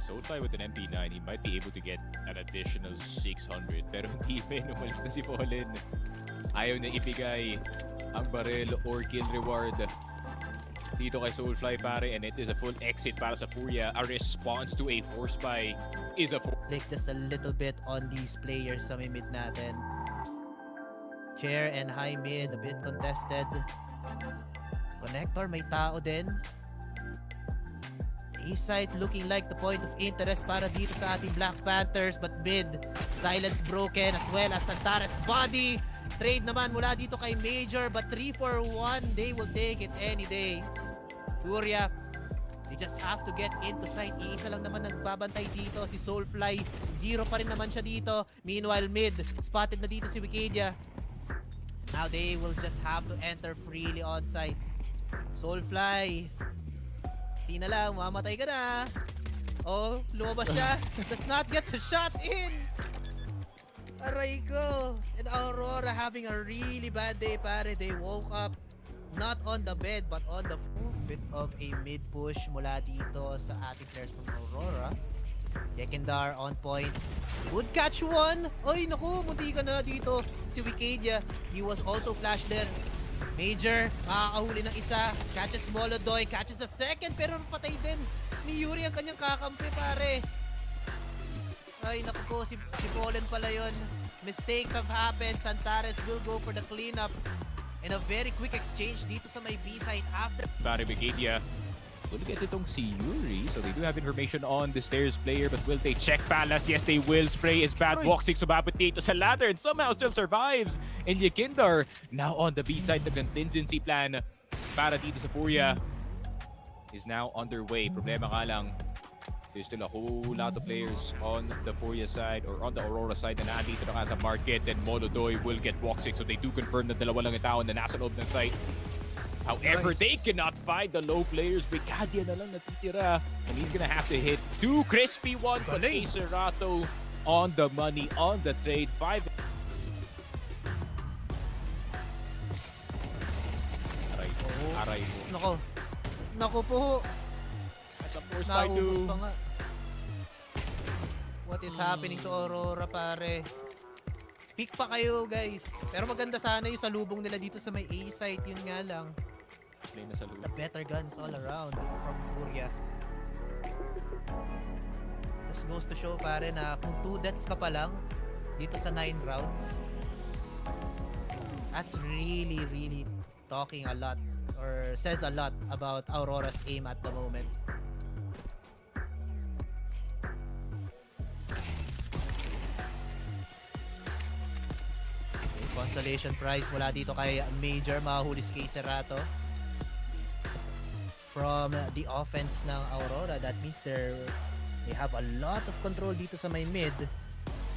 Soulfly with an MP9, he might be able to get an additional 600. Pero hindi pa umalis na si Fallen. Ayaw na ibigay ang barrel or kill reward dito kay Soulfly pare, and it is a full exit para sa FURIA. A response to a force buy is a Like just a little bit on these players sa may mid natin. Chair and high mid, a bit contested. Connector, may tao din. A-site looking like the point of interest para dito sa ating Black Panthers, but mid, silence broken as well as Santares body. Trade naman mula dito kay Major, but 3-for-1, they will take it any day. FURIA, they just have to get into sight. Iisa lang naman nagbabantay dito, si Soulfly. 0 pa rin naman siya dito. Meanwhile, mid, spotted na dito si Wikidia. Now they will just have to enter freely on site. Soulfly, di na lang, mamatay ka na. Oh, lumabas siya. Does not get the shot in. Aray ko. And Aurora having a really bad day, pare. They woke up not on the bed but on the bit of a mid push mula dito sa ating players from Aurora. Yekindar on point. Good catch one. Ay naku, munti ka na dito. Si Wikidia, he was also flashed there. Major, makakahuli ng isa. Catches Molodoy, catches the second, pero patay din ni Yuri ang kanyang kakampi, pare. Ay, naku po, si Fallen pala yun. Mistakes have happened. Santares will go for the cleanup. And a very quick exchange dito sa may B-side after. Pare Wikidia. Look at itong si Yuri. So they do have information on the stairs player, but will they check Palace? Yes, they will. Spray is bad. Woxic sumabot dito sa ladder and somehow still survives. And Yekindar now on the B side. The contingency plan para dito sa FURIA is now underway. Problema nga lang, there's still a whole lot of players on the FURIA side or on the Aurora side na nandito na nga sa market. And Molodoy will get Woxic. So they do confirm na dalawa lang yung tao na nasa loob ng site. However, they cannot find the low players. Wikidia na lang natitira. And he's gonna have to hit 2 crispy ones. But Serato on the money, on the trade. 5. Aray mo. Nako po. At the force by 2. Pa nga. What is happening to Aurora, pare? Pick pa kayo, guys. Pero maganda sana yung salubong nila dito sa may A site. Yun nga lang. The better guns all around from FURIA. Just goes to show, pare, na kung 2 deaths ka pa lang dito sa 9 rounds, that's really, really talking a lot or says a lot about Aurora's aim at the moment. Consolation prize mula dito kay Major, mahuli si Serato. From the offense ng Aurora, that means they have a lot of control dito sa may mid.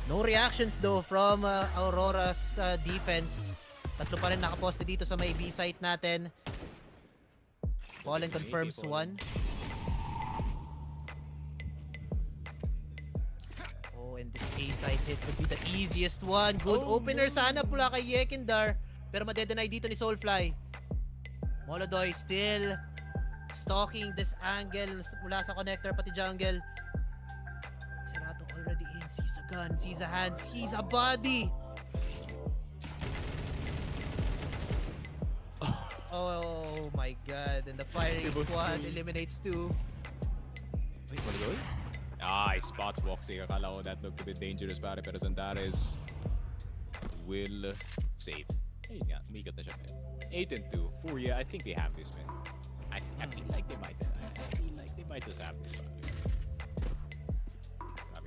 No reactions though from Aurora's defense. Tatlo pa rin nakaposte dito sa may B site natin. Fallen confirms 1. And this A-side hit would be the easiest one. Good opener sana pula kay Yekindar. Pero madedenay dito ni Soulfly. Molodoy still stalking this angle mula sa connector pati jungle. Serato already in. Sees a gun, sees a hand, sees a body. Oh my god. And the firing squad eliminates 2. Wait, Molodoy? He spots Woxic. Akala ko that looked a bit dangerous, pare. Pero Santares will save. Ayun nga, umikot na siya. 8-2. FURIA, I think they have this, man. I feel like they might. I feel like they might just have this one.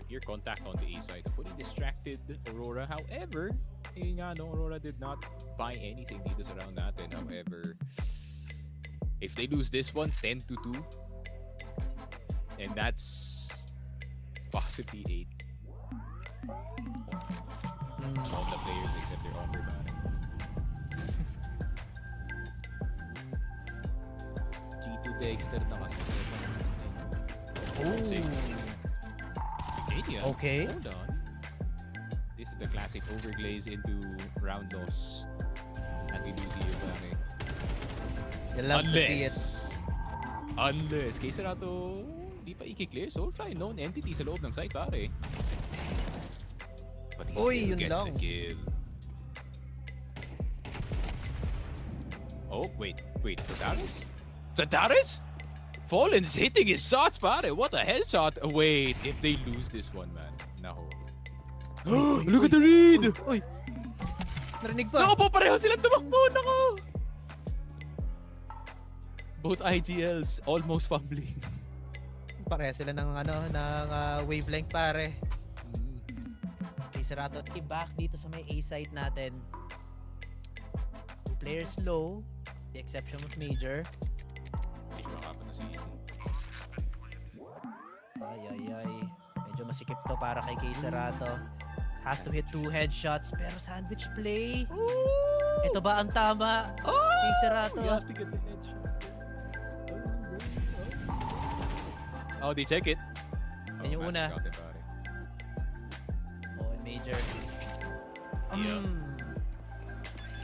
Here, contact on the A side. Fully distracted Aurora. However, Eh nga, no, Aurora did not buy anything dito sa round natin. However, if they lose this one, 10-2, and that's possibly 8. All the players except their offer banning. G2 Dexter na kasi. Okay. Hold on. This is the classic overglaze into round loss. And we lose here, pare. You love to see it. Unless, kaysa rato, di pa i-clear. Soulfly, known entity sa loob ng site, pare. But he still gets the kill. Oh, wait. Zantares? Zantares? Fallen's hitting his shots, pare. What a headshot. Wait, if they lose this one, man. No. Look at the read! Uy! Narinig pa. Nako po, pareho silang tumakbo. Nako! Both IGLs almost fumbling. Pareho sila ng wavelength, pare. Okay, Serato, back dito sa may A site natin. Players low, the exception of Major. Hindi siya makapa na si Ay. Medyo masikip to para kay Serato. Has to hit 2 headshots, pero sandwich play. Ito ba ang tama? Kay Serato. You have to get the headshot. Oh, they check it. Yan yung una. And Major.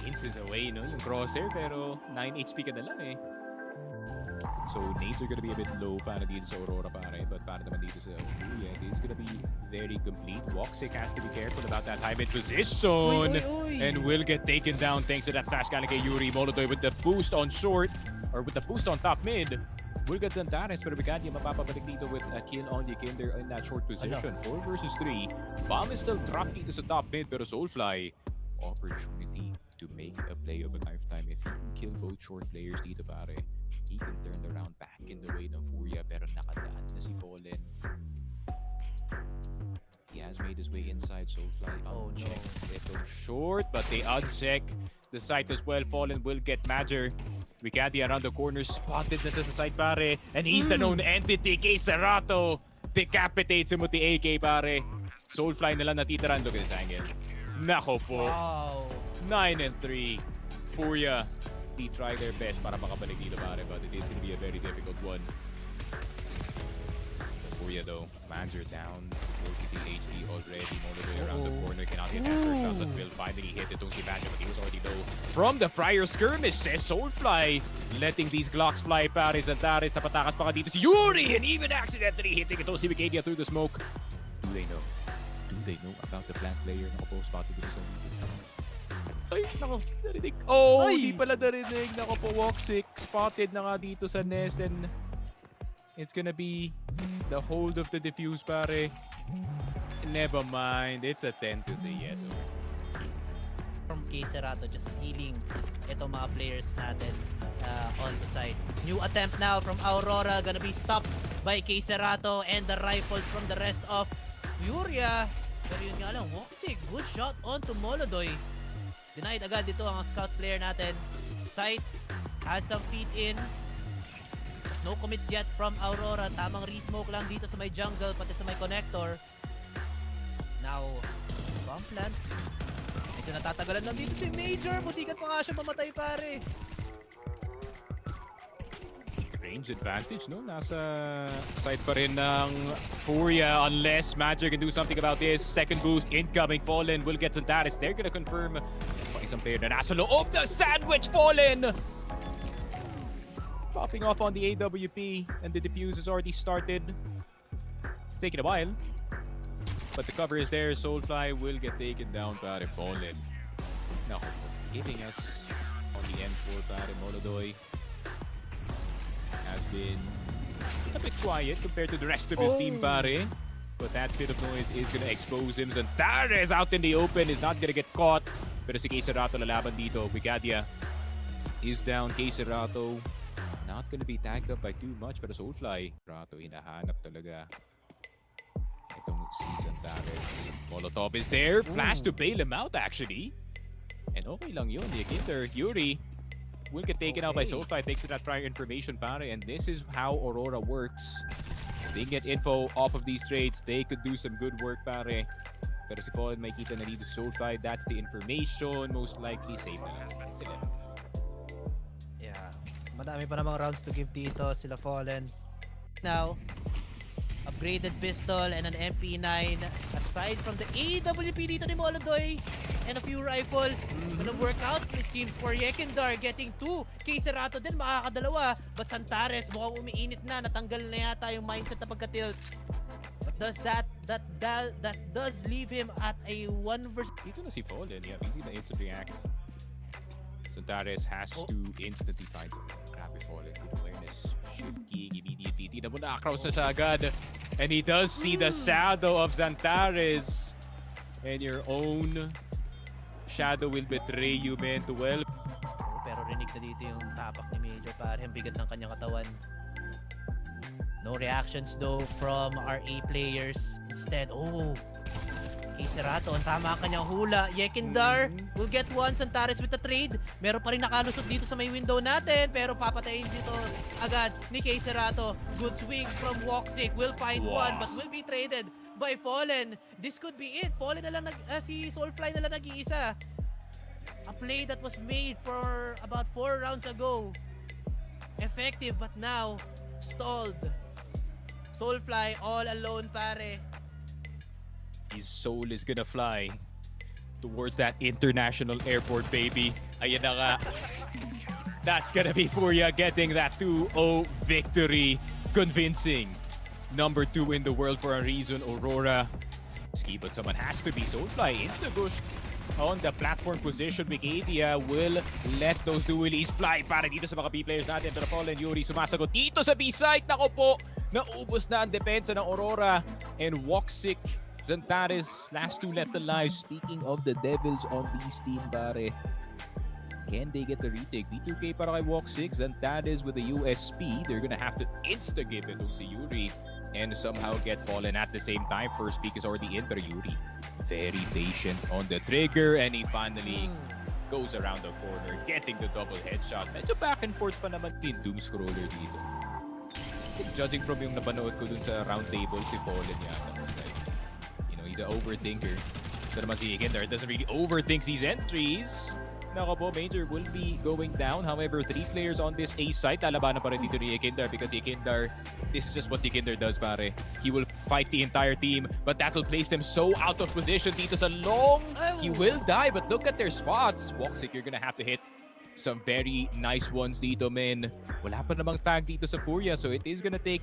Inches away, no? Yung crosshair, pero 9 HP ka na lang eh. So, nades are gonna be a bit low para dito sa Aurora, pare. But para naman dito sa FURIA, it is gonna be very complete. Woxic has to be careful about that high mid position. And will get taken down thanks to that flash galing kay Yuri. Molotov with the boost on short, or with the boost on top mid. Will get Zantares, pero Bigandi mapapabalik dito with a kill on the kinder in that short position. 4 versus 3. Bomb is still dropped dito sa top mid, pero Soulfly, opportunity to make a play of a lifetime. If he can kill both short players dito, pare, he can turn the round back in the way ng FURIA, pero nakadaan na si Fallen. He has made his way inside. Soulfly unchecks. Ito short, but they uncheck the site as well. Fallen will get Major. Wikadi around the corner, spotted na sa side, pare. And he's the known entity. Kay Serato decapitates him with the AK, pare. Soulfly na lang natitiran. Look at this angle. Nako po. Wow. 9-3. FURIA, they try their best para makabalik dito, pare. But it is going to be a very difficult one. FURIA though, Major down. 43 HP already. Molotov around the corner. Cannot get that first shot, but will finally hit itong si Major. But he was already low from the prior skirmish, says Soulfly. Letting these Glocks fly, pare. Zantares, napatakas pa ka dito si Yuri. And even accidentally hitting itong si Wicadia through the smoke. Do they know? Do they know about the plant player? Nako po, spotted dito sa ay, nako, narinig. Oh, hindi pala narinig. Nako po, Woxic. Spotted na nga dito sa nest, and it's gonna be the hold of the defuse, pare. Never mind. It's a 10-3 yet. From Serato, just stealing itong mga players natin on the side. New attempt now from Aurora. Gonna be stopped by Serato and the rifles from the rest of FURIA. Pero yun nga lang, Woxic, good shot onto Molodoy. Denied agad dito ang scout player natin. Sight has some feet in. No commits yet from Aurora. Tamang re-smoke lang dito sa may jungle, pati sa may connector. Now, bomb plant. Medyo natatagalan lang dito si Major. Butikat pa nga siya mamatay, pare. Range advantage, no? Nasa side pa rin ng FURIA unless Magic can do something about this. Second boost incoming. Fallen will get Zantares. They're gonna confirm isang player na nasa loob na sandwich. Fallen popping off on the AWP, and the defuse has already started. It's taking a while, but the cover is there. Soulfly will get taken down, pare. Fallen. No, giving us on the N4, pare. Molodoy has been a bit quiet compared to the rest of his team, pare. But that bit of noise is gonna expose him. Zantares out in the open is not gonna get caught. Pero si Serato lalaban dito. Wicadia is down. Serato not gonna be tagged up by too much. Pero Soulfly, Serato hinahanap talaga itong si Zantares. Molotov is there. Flash to bail him out, actually. And okay lang yun. Kinder, Yuri will get taken out by Soulfly thanks to that prior information, pare. And this is how Aurora works. If they get info off of these trades, they could do some good work, pare. Pero si Fallen may kita na dito Soulfly. That's the information. Most likely, save na lang sila. Yeah. Madami pa namang rounds to give dito sila Fallen. Now, upgraded pistol and an MP9. Aside from the AWP dito ni Molodoy and a few rifles, gonna work out it seems for Yekindar getting 2. Kay Serato din makakadalawa. But Zantares mukhang umiinit na. Natanggal na yata yung mindset na pagka-tilt. But does that does leave him at a 1 versus... Dito na si Fallen. Yeah, easy na instant react. Zantares has to instantly find some crappy Fallen. Good awareness. Shift keying immediately. Tina mo na across na siya agad. And he does see the shadow of Zantares. And your own shadow will betray you, man, to well. Pero rinig na dito yung tapak ni Major para ang bigat ng kanyang katawan. No reactions though from our A players. Instead, kay Serato, ang tama ang kanyang hula. Yekindar will get one. Zantares with the trade. Meron pa rin nakalusot dito sa may window natin. Pero papatayin dito agad ni kay Serato. Good swing from Woxic. Will find one but will be traded by Fallen. This could be it. Fallen na lang si Soulfly na lang nag-iisa. A play that was made for about 4 rounds ago. Effective but now stalled. Soulfly all alone, pare. His soul is gonna fly towards that international airport, baby. Ayan na nga. That's gonna be FURIA getting that 2-0 victory. Convincing. Number 2 in the world for a reason, Aurora. Ski, but someone has to be Soulfly. Insta-gush on the platform position. Wikidia will let those duelies fly para dito sa mga B-players natin. Pero Fallen Yuri sumasagot dito sa B-side. Nako po, naubos na ang depensa ng Aurora. And Woxic, Zantares, last 2 left alive. Speaking of the Devils on this team, pare. Can they get the retake? B2K para kay Woxic. Zantares with the USP. They're gonna have to insta-give it to si Yuri. And somehow get Fallen at the same time. First pick is already in, pero Yuri very patient on the trigger. And he finally goes around the corner, getting the double headshot. Medyo back and forth pa naman din doom scroller dito. Judging from yung napanood ko dun sa round table, si Fallen yata. He's an overthinker. Pero naman si Yekindar doesn't really overthink these entries. Nako po, Major will be going down. However, 3 players on this A site. Lalabanan pa rin dito ni Yekindar because Yekindar, this is just what Yekindar does, pare. He will fight the entire team, but that will place them so out of position dito sa long. He will die, but look at their spots. Woxic, you're gonna have to hit some very nice ones dito, men. Wala pa namang tag dito sa FURIA, so it is gonna take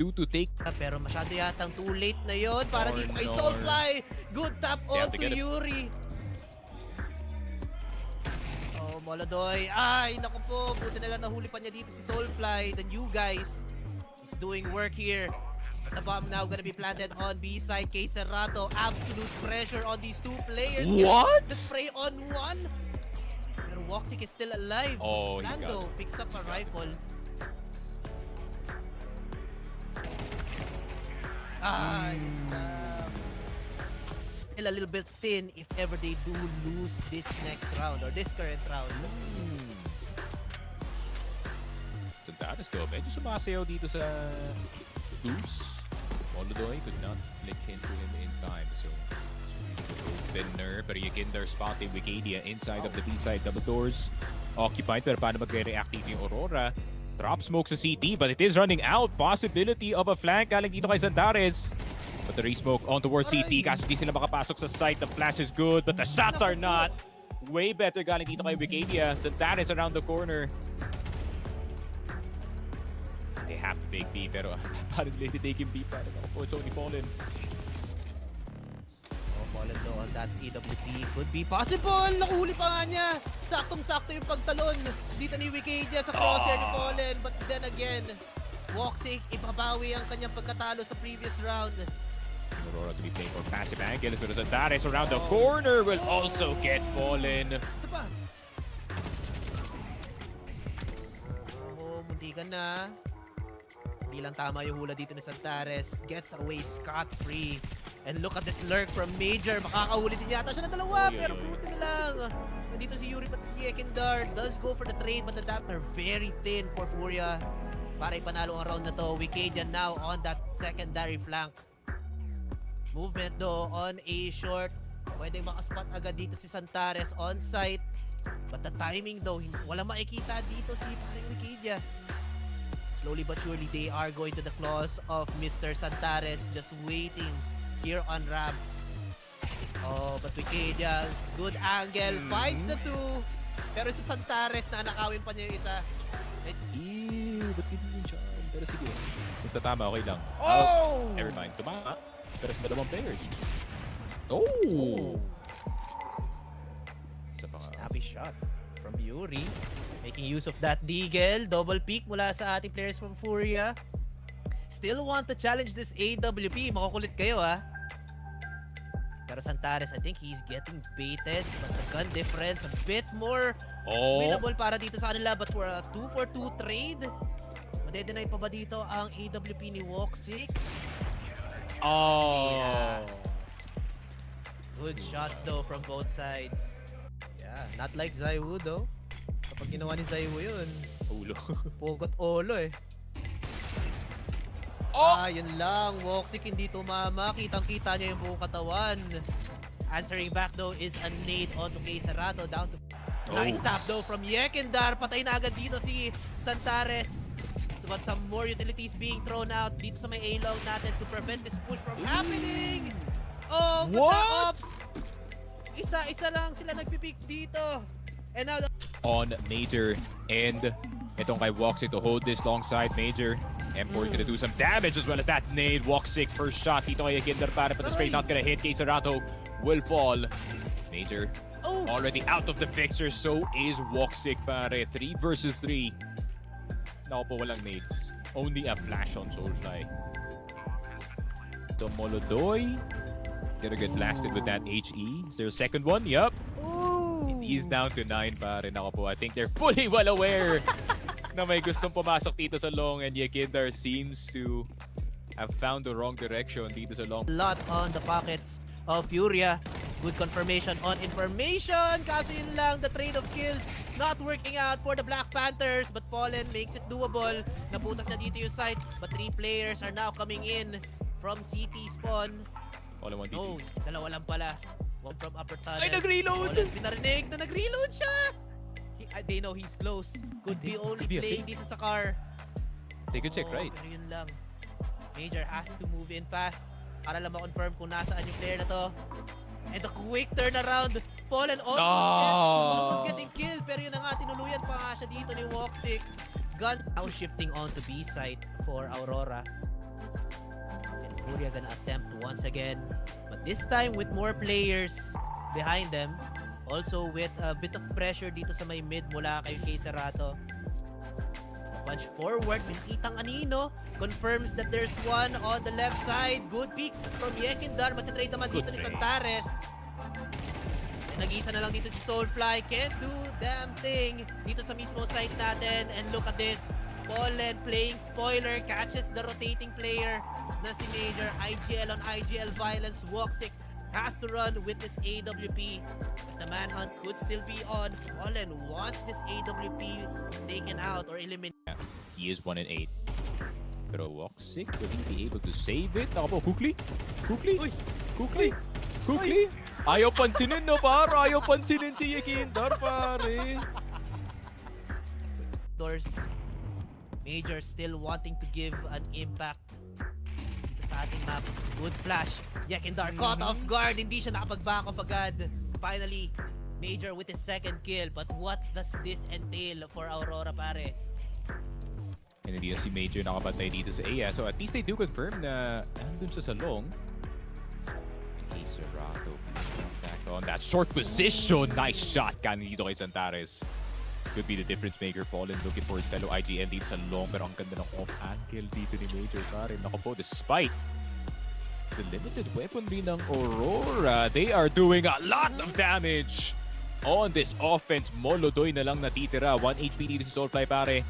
2 to take. Pero masyado yatang too late na yon para dito kay Soulfly. Good tap on to Yuri. Molodoy. Ay, naku po. Buti na lang nahuli pa niya dito si Soulfly. The new guys is doing work here. The bomb now gonna be planted on B side. Kay Serato. Absolute pressure on these 2 players. What? The spray on 1. Pero Woxic is still alive. Lando picks up a rifle. Still a little bit thin if ever they do lose this next round or this current round. Zantares though, medyo sumasayaw dito sa Goose. Molodoy could not flick into him in time, so opener. Pero Yekindar spotting Wikidia inside of the B-side. Double doors occupied, pero paano magre-react dito yung Aurora? Drop smoke sa CT, but it is running out. Possibility of a flank galing dito kay Zantares. But the re-smoke on towards CT. Kasi di sila makapasok sa site. The flash is good, but the shots are not. Way better galing dito kay Wikidia. Zantares around the corner. They have to take B, pero paano nila taking B? Paano ako? It's only Fallen. Fallen though on that EWP could be possible. Nakuhuli pa nga niya. Saktong-sakto yung pagtalon dito ni Wikidia sa crosshair ni Fallen. But then again, Woxic, ibabawi ang kanyang pagkatalo sa previous round. Aurora to be playing for passive angles, pero Zantares around the corner will also get Fallen. Isa pa. Muntikan na. Hindi lang tama yung hula dito ni Zantares. Gets away scot-free. And look at this lurk from Major. Makakahuli din yata siya na dalawa, pero buti na lang. Nandito si Yuri pati si Yekindar does go for the trade, but the depth are very thin for FURIA para ipanalo ang round na to. Wikidia now on that secondary flank. Movement though on A short. Pwedeng makaspot agad dito si Santares on site. But the timing though, wala makikita dito si parang Wikidia. Slowly but surely, they are going to the claws of Mr. Santares, just waiting here on ramps. Oh, but Wikidia, good angle, finds the two. Pero si Santares, nanakawin pa niya yung isa. Ew, ba't hindi siya? Pero sige, kung tatama, okay lang. Oh! Never mind, tumama. Pero sa dalawang players. Oh! Snappy shot from Yuri. Making use of that Deagle. Double peek mula sa ating players from FURIA. Still want to challenge this AWP. Makukulit kayo Pero Santares, I think he's getting baited. But the gun difference a bit more winnable para dito sa kanila. But for a 2-for-2 trade, madedenay pa ba dito ang AWP ni Woxic? Oh! Yeah. Good shots though from both sides. Yeah, not like Zaiwu though. Kapag ginawa ni Zaiwu yun, ulo. Pugot olo yun lang. Woxic hindi tumama. Kitang-kita niya yung buong katawan. Answering back though is a nade onto Kay Sarato. Down to... Nice tap though from Yekindar. Patay na agad dito si Santares. So but some more utilities being thrown out dito sa may A-long natin to prevent this push from happening. Oh, what? Ops! Isa-isa lang sila nagpipick dito. And now on Major and itong kay Woxic to hold this long side. Major M4 gonna do some damage as well as that nade. Woxic first shot dito kay Yekindar para but the straight not gonna hit. Kay Sarato will fall. Major already out of the picture, so is Woxic pare. 3 versus 3. Naku po, walang nades. Only a flash on Soulfly. The Molodoy gonna get blasted with that HE. Is there a second one? Yup. He's down to 9 pare. Naku po, I think they're fully well aware na may gustong pumasok dito sa long and Yekindar seems to have found the wrong direction dito sa long. Lot on the pockets of FURIA. Good confirmation on information. Kaso yun lang, the trade of kills not working out for the Black Panthers, but Fallen makes it doable. Nabutas na dito yung site, but 3 players are now coming in from CT spawn. Fallen 1 No, dalawa lang pala. One from upper tunnel. Ay, nag-reload! Fallen, pinarinig na nag-reload siya! They know he's close. Could be only playing dito sa car. Take a check, right? Pero yun lang. Major has to move in fast para lang ma-confirm kung nasaan yung player na to. And the quick turnaround. Fallen almost getting killed. Pero yun na nga, tinuluyan pa nga siya dito ni Woxic. Gun now shifting on to B site for Aurora. And FURIA gonna attempt once again. But this time with more players behind them. Also with a bit of pressure dito sa may mid mula kay Sarato. Punch forward, Kitang Anino confirms that there's one on the left side. Good peek from Yekindar. Matitrade naman dito ni Santares. And nag-isa na lang dito si Soulfly. Can't do damn thing dito sa mismo site natin. And look at this. Fallen playing spoiler. Catches the rotating player na si Major. IGL on IGL violence. Woxic has to run with this AWP. But the manhunt could still be on. Fallen wants this AWP taken out or eliminated. He is 1 and 8. Pero Woxic, will he be able to save it? Ako po, Kukli? Ayaw pansinin no, pare. Ayaw pansinin si Yekindar, pare. Doors. Major still wanting to give an impact dito sa ating map. Good flash. Yekindar caught off guard. Hindi siya nakapag-back off agad. Finally, Major with his second kill. But what does this entail for Aurora, pare? And hindi na si Major nakapatay dito sa A. So at least they do confirm na andun siya sa long. In case Sarato back on that short position. Nice shot kanina dito kay Santares. Could be the difference maker. Fallen looking for his fellow IGN dito sa long. Pero ang ganda ng off-angle dito ni Major. Pare, naku po, despite the limited weaponry ng Aurora, they are doing a lot of damage on this offense. Molodoy na lang natitira. 1 HP dito si Soulfly, pare.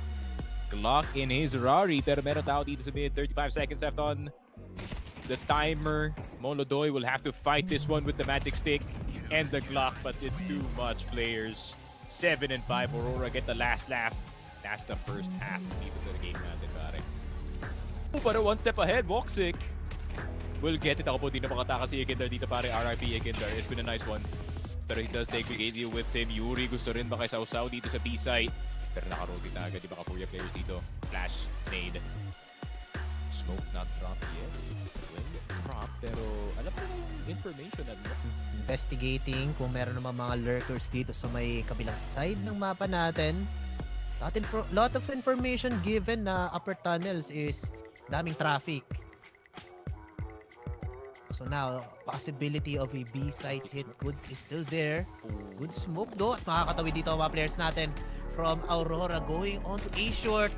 Lock in his Rari, pero meron tao dito sa mid. 35 seconds left on the timer. Molodoy will have to fight this one with the magic stick and the Glock, but it's too much players. 7 and 5. Aurora get the last laugh. That's the first half dito sa game natin, pare. Pero one step ahead, Voxic will get it. Ako po, di na makataka si Ekindar dito, pare. RIP Ekindar. It's been a nice one. Pero he does take Brigadier with him. Yuri gusto rin ba kay Sausaw dito sa B-side. Pero naka-rotate na agad yung mga FURIA players dito. Flash, nade. Smoke not drop yet. Well, drop, pero alam mo na yung information na Investigating kung meron naman mga lurkers dito sa may kabilang side ng mapa natin. Lot of information given na upper tunnels is daming traffic. So now, possibility of a B-side hit good is still there. Good smoke though. At makakatawi dito ang mga players natin from Aurora going on to A-short.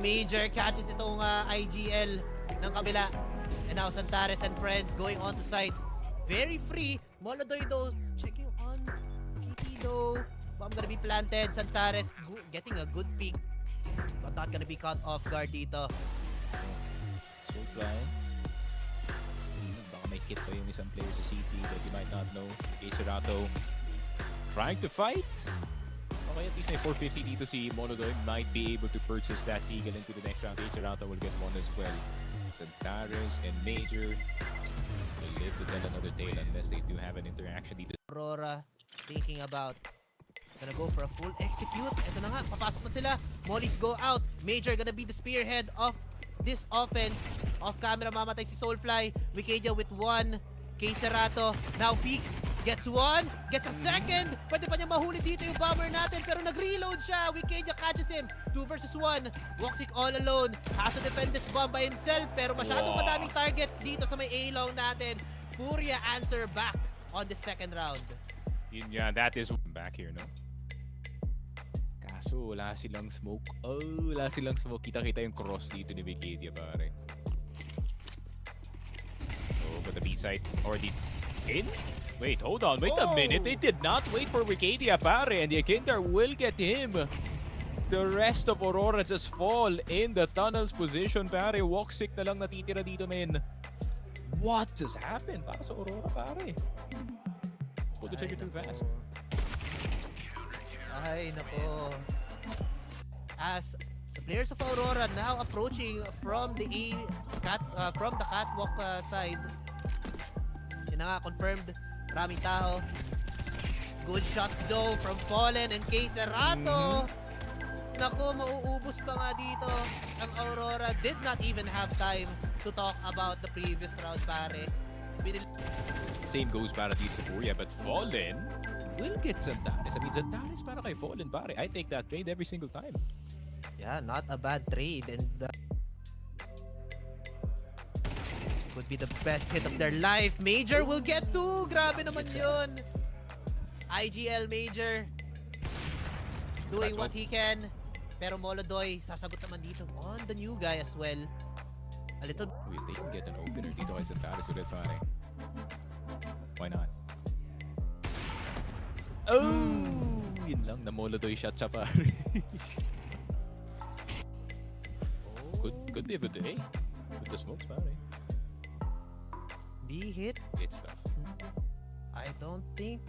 Major catches itong IGL ng kabila. And now Santares and friends going on to side. Very free. Molodoy though checking on KT though. Bomb gonna be planted. Santares getting a good peek. But not gonna be caught off guard dito. Soulfly. Baka may kit pa yung isang player sa CT that you might not know. Serato trying to fight. Okay, at least may 450 dito si Molodoy. Might be able to purchase that Eagle into the next round. Serato will get one as well. Santares and Major will live to tell another tale unless they do have an interaction dito. Aurora thinking about gonna go for a full execute. Ito na nga, papasok na sila. Mollies go out. Major gonna be the spearhead of this offense. Off camera, mamatay si Soulfly. Wikidia with one. Serato now peeks. Gets one. Gets a second. Pwede pa niya mahuli dito yung bomber natin. Pero nag-reload siya. Wikidia catches him. 2 versus 1. Voxic all alone. Has to defend this bomb by himself. Pero masyadong madaming targets dito sa may A-long natin. FURIA answer back on the second round. Yun yan, that is back here, no? Kaso wala silang smoke. Oh, wala silang smoke. Kita-kita yung cross dito ni Wikidia, pare. Oh, but the B-side already in? Wait, hold on. Wait a minute. They did not wait for Wikidia, pare. And the Ekindar will get him. The rest of Aurora just fall in the tunnels position, pare. Voxic na lang natitira dito, men. What just happened para sa Aurora, pare? Pull the trigger too fast. Ay, nako. As the players of Aurora now approaching from the catwalk side. Yun na nga, confirmed. Maraming tao. Good shots though from Fallen and Serato. Nako, mauubos pa nga dito. Ang Aurora did not even have time to talk about the previous round, pare. Same goes para dito sa FURIA, but Fallen will get Santares. I mean, Santares para kay Fallen, pare. I take that trade every single time. Yeah, not a bad trade. And could be the best hit of their life. Major will get 2. Grabe naman yun. IGL Major doing what he can. Pero Molodoy sasagot naman dito on the new guy as well. A little... Wait, they can get an opener dito kay Santares ulit, pare. Why not? Oh! Yun lang, na Molodoy shot siya, pare. Could be a good day with the smokes, pare. B-hit? It's tough. I don't think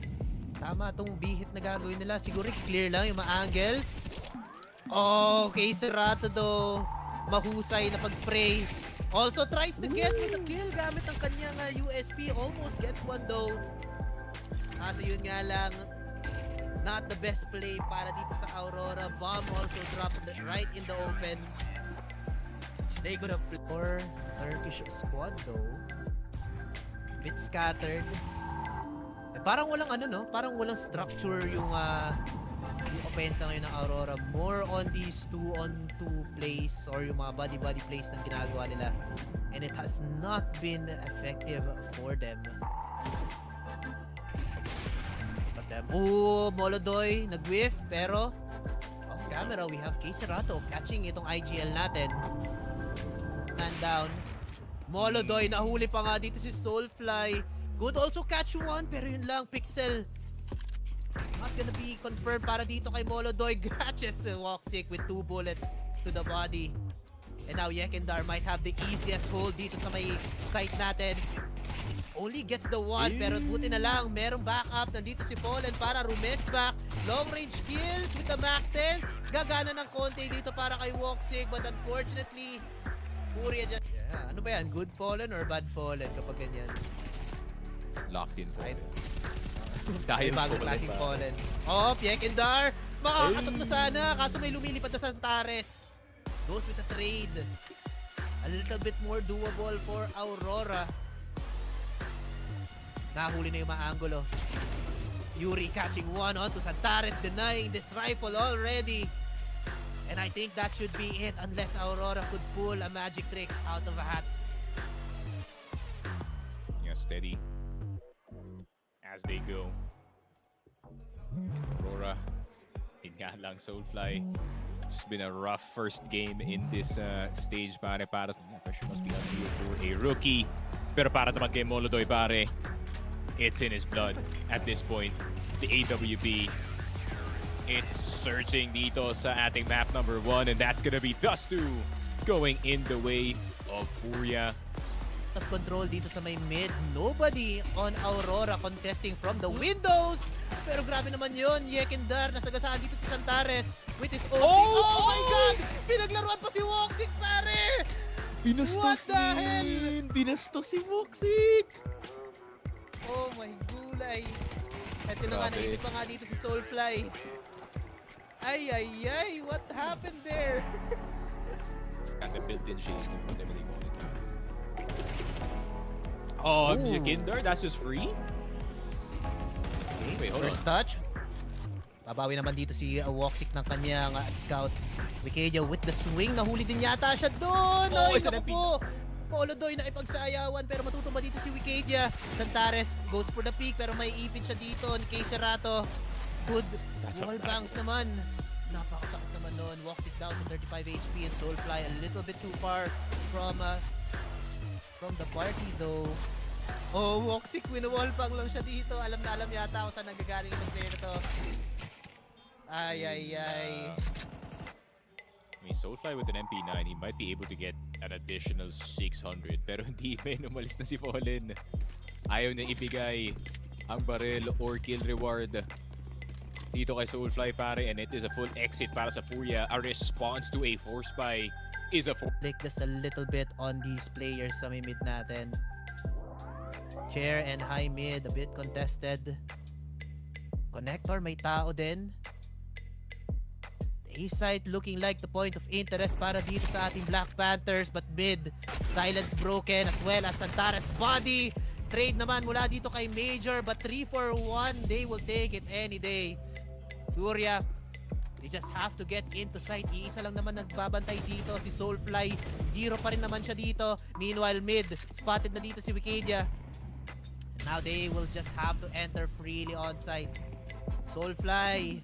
tama tong B-hit na gagawin nila. Siguro clear lang yung mga angles. Oh, Serato though. Mahusay na pag-spray. Also tries to get with the kill gamit ang kanyang USP. Almost gets one though. Kaso yun nga lang, not the best play para dito sa Aurora. Bomb also dropped right in the open. They could have played for Turkish squad though. Bit scattered. Parang walang parang walang structure yung offense ngayon ng Aurora. More on these 2-on-2 plays or yung mga body-body plays na ginagawa nila. And it has not been effective for them. But Molodoy nag-whiff pero off camera we have Serato catching itong IGL natin. Man down. Molodoy, nahuli pa nga dito si Soulfly. Could also catch one, pero yun lang, Pixel. Not gonna be confirmed para dito kay Molodoy. Catches Voxic with 2 bullets to the body. And now Yekindar might have the easiest hold dito sa may site natin. Only gets the one, pero buti na lang, merong backup. Nandito si Fallen para rumesback. Long range kills with the Mac 10. Gagana ng konti dito para kay Woxic, but unfortunately, FURIA dyan. Yeah. Ano ba yan? Good Fallen or bad Fallen kapag ganyan? Locked in Fallen. Dahil bagong klaseng Fallen. Oh, Yekindar! Makakakat na sana, kaso may lumilipad na Santares. Goes with the trade. A little bit more doable for Aurora. Nahuli na yung mga angulo. Yuri catching one onto Santares, denying this rifle already. And I think that should be it unless Aurora could pull a magic trick out of a hat. Yeah, steady as they go. Aurora, yun nga lang, Soulfly. It's been a rough first game in this stage, pare. Pressure must be on you for a rookie. Pero para naman kay Molodoy, pare, it's in his blood at this point. The AWP, it's surging dito sa ating map number 1, and that's gonna be Dust2 going in the way of FURIA. Of control dito sa may mid. Nobody on Aurora contesting from the windows. Pero grabe naman yun. Yekindar nasagasaan dito si Santares with his own. Oh my God! Pinaglaruan pa si Woxic, pare! What the hell? Binastos si Woxic! Oh my gulay. At yun nga, naibig pa nga dito si Soulfly. Ay, what happened there? It's got the built-in shades to whatever they call it. Oh, Yekindar, that's just free? Okay, wait, hold first on. touch. Babawi naman dito si Woxic ng kanyang scout. Wikidia with the swing. Nahuli din yata siya doon. Oh, Ay, isa naku po. Polodoy na ipagsayawan pero matutumba dito si Wikidia. Santares goes for the peak pero may ipit siya dito ni Kay Serato. Good wall bangs naman. Napakasakit naman nun. Woxic down to 35 HP and Soulfly a little bit too far from the party though. Oh, Woxic, win-wall bang lang siya dito. Alam na alam yata ako saan nagagaling ng player to. Ay. I mean, Soulfly with an MP9, he might be able to get an additional 600. Pero hindi pa umalis na si Fallen. Ayaw na ibigay ang barrel or kill reward dito kay Soulfly, pare. And it is a full exit para sa FURIA. A response to a force buy is a Like just a little bit on these players sa may mid natin. Chair and high mid, a bit contested. Connector, may tao din. The A-site looking like the point of interest para dito sa ating Black Panthers, but mid, silence broken as well as Santares body. Trade naman mula dito kay Major, but 3-for-1, they will take it any day. FURIA, they just have to get into sight. Iisa lang naman nagbabantay dito, si Soulfly. 0 pa rin naman siya dito. Meanwhile, mid, spotted na dito si Wikidia. Now they will just have to enter freely on site. Soulfly,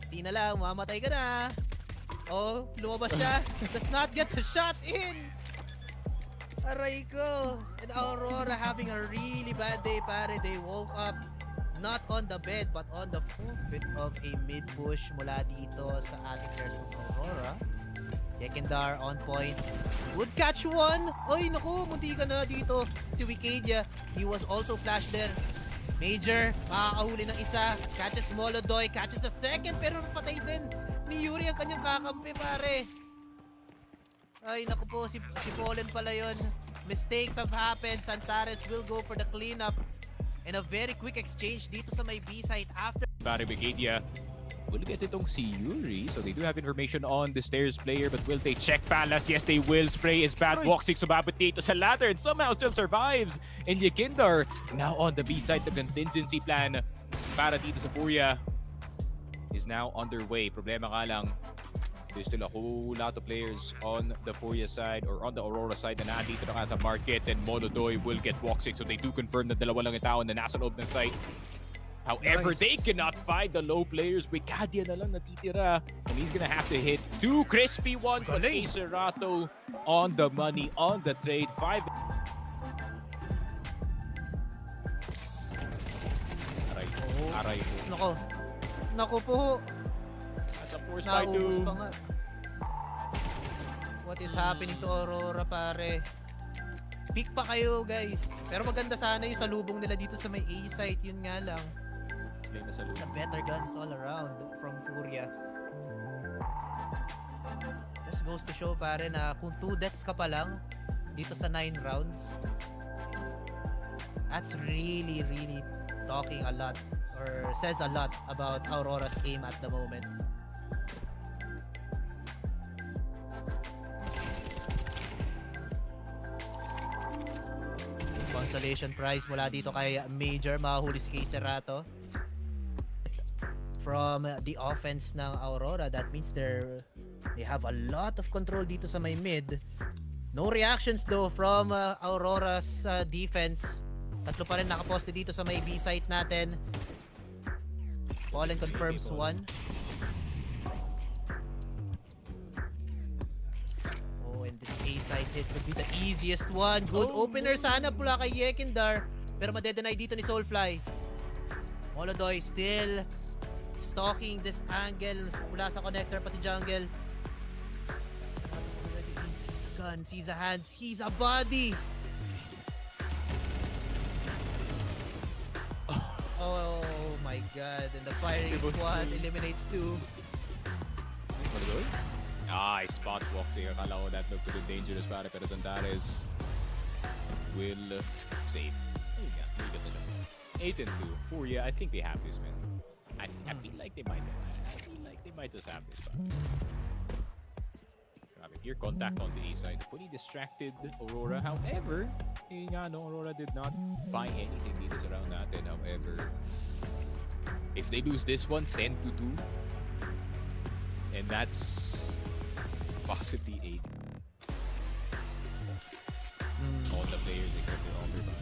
di na lang, mamatay ka na. Oh, lumabas siya. Does not get the shot in. Aray ko. And Aurora having a really bad day, pare. They woke up not on the bed but on the full bit of a mid push mula dito sa ating players from Aurora. Yekindar on point. Would catch one. Oy, naku, munti ka na dito. Si Wikidia, he was also flashed there. Major, makakahuli ng isa. Catches Molodoy, catches the second, pero napatay din ni Yuri ang kanyang kakampi, pare. Ay, naku po, si Fallen pala yun. Mistakes have happened. Santares will go for the cleanup. And a very quick exchange dito sa may B-site after. Pare Wikidia will get itong si Yuri. So they do have information on the stairs player, but will they check Palace? Yes, they will. Spray is bad. Woxic sumabot dito sa ladder and somehow still survives. And Yekindar now on the B side. The contingency plan para dito sa FURIA is now underway. Problema nga lang, there's still a whole lot of players on the FURIA side or on the Aurora side na nandito na nga sa market, and Molodoy will get Woxic. So they do confirm na dalawa lang yung tao na nasa loob ng site. However, they cannot find the low players. Wikidia na lang natitira. And he's gonna have to hit 2 crispy ones from Serato on the money, on the trade. 5. Aray po. Nako po. That's a force by 2. What is happening to Aurora, pare? Pick pa kayo, guys. Pero maganda sana yung salubong nila dito sa may A site. Yun nga lang. Play na sa loob. The better guns all around from FURIA. Just goes to show, pare, na kung 2 deaths ka pa lang dito sa 9 rounds, that's really, really talking a lot or says a lot about Aurora's aim at the moment. Consolation prize mula dito kay Major, mahuli si Serato. From the offense ng Aurora, that means they have a lot of control dito sa may mid. No reactions though from Aurora's defense. Tatlo pa rin nakaposte dito sa may B site natin. Fallen confirms 1. Oh, and this A site hit could be the easiest one. Good opener sana pula kay Yekindar. Pero madedenay dito ni Soulfly. Molodoy still stalking this angle mula sa connector pati jungle. Sees a gun, sees a hand, sees a body. Oh my god, and the firing squad eliminates 2. Molodoy? He spots Voxing. Akala ko that looked a bit dangerous pare, pero Zantares will save. Ayun nga, ligat na siya. 8-2. FURIA, I think they have this, man. I feel like they might. I feel like they might just have this. Here, contact on the A side. Fully distracted Aurora. However, Aurora did not buy anything dito sa round natin. However, if they lose this one, 10-2, and that's possibly 8. All the players except the Aurora.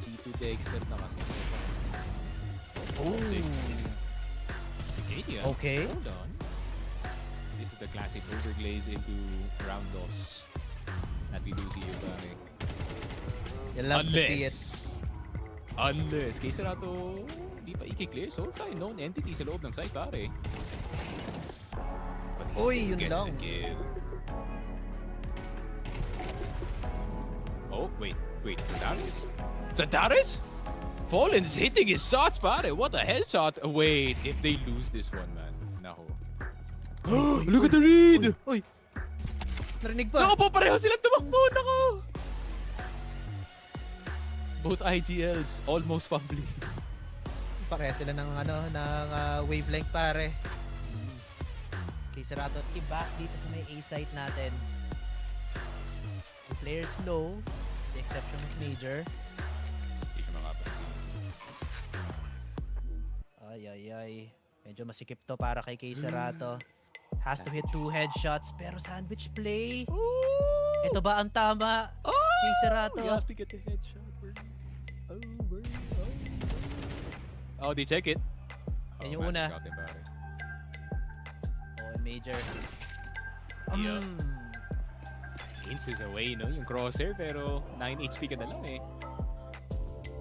G2 Dexter nakasama. Okay. Hold on. This is the classic overglaze into round loss that we do see here, pare. You love to see it. Unless, kay Serato, di pa i-clear. Soulfly, known entity sa loob ng site, pare. But he still yun gets lang. the kill. Oh, wait. Zantares? Zantares? Fallen's hitting his shots, pare. What a headshot. Wait, if they lose this one, man. Nako. Look at the read! Uy! Narinig pa. Nako po, pareho silang tumakbo. Nako! Both IGLs almost fumbling. Pareho sila ng wavelength, pare. Okay, Serato, i-back dito sa may A site natin. The players low, with the exception of Major. Ay. Medyo masikip to para kay Serato. Has to hit 2 headshots, pero sandwich play. Ito ba ang tama? Kay Serato. You have to get the headshot. Oh, they check it. Yan yung una. And Major. Inches away, no? Yung crosshair, pero 9 HP ka na lang eh.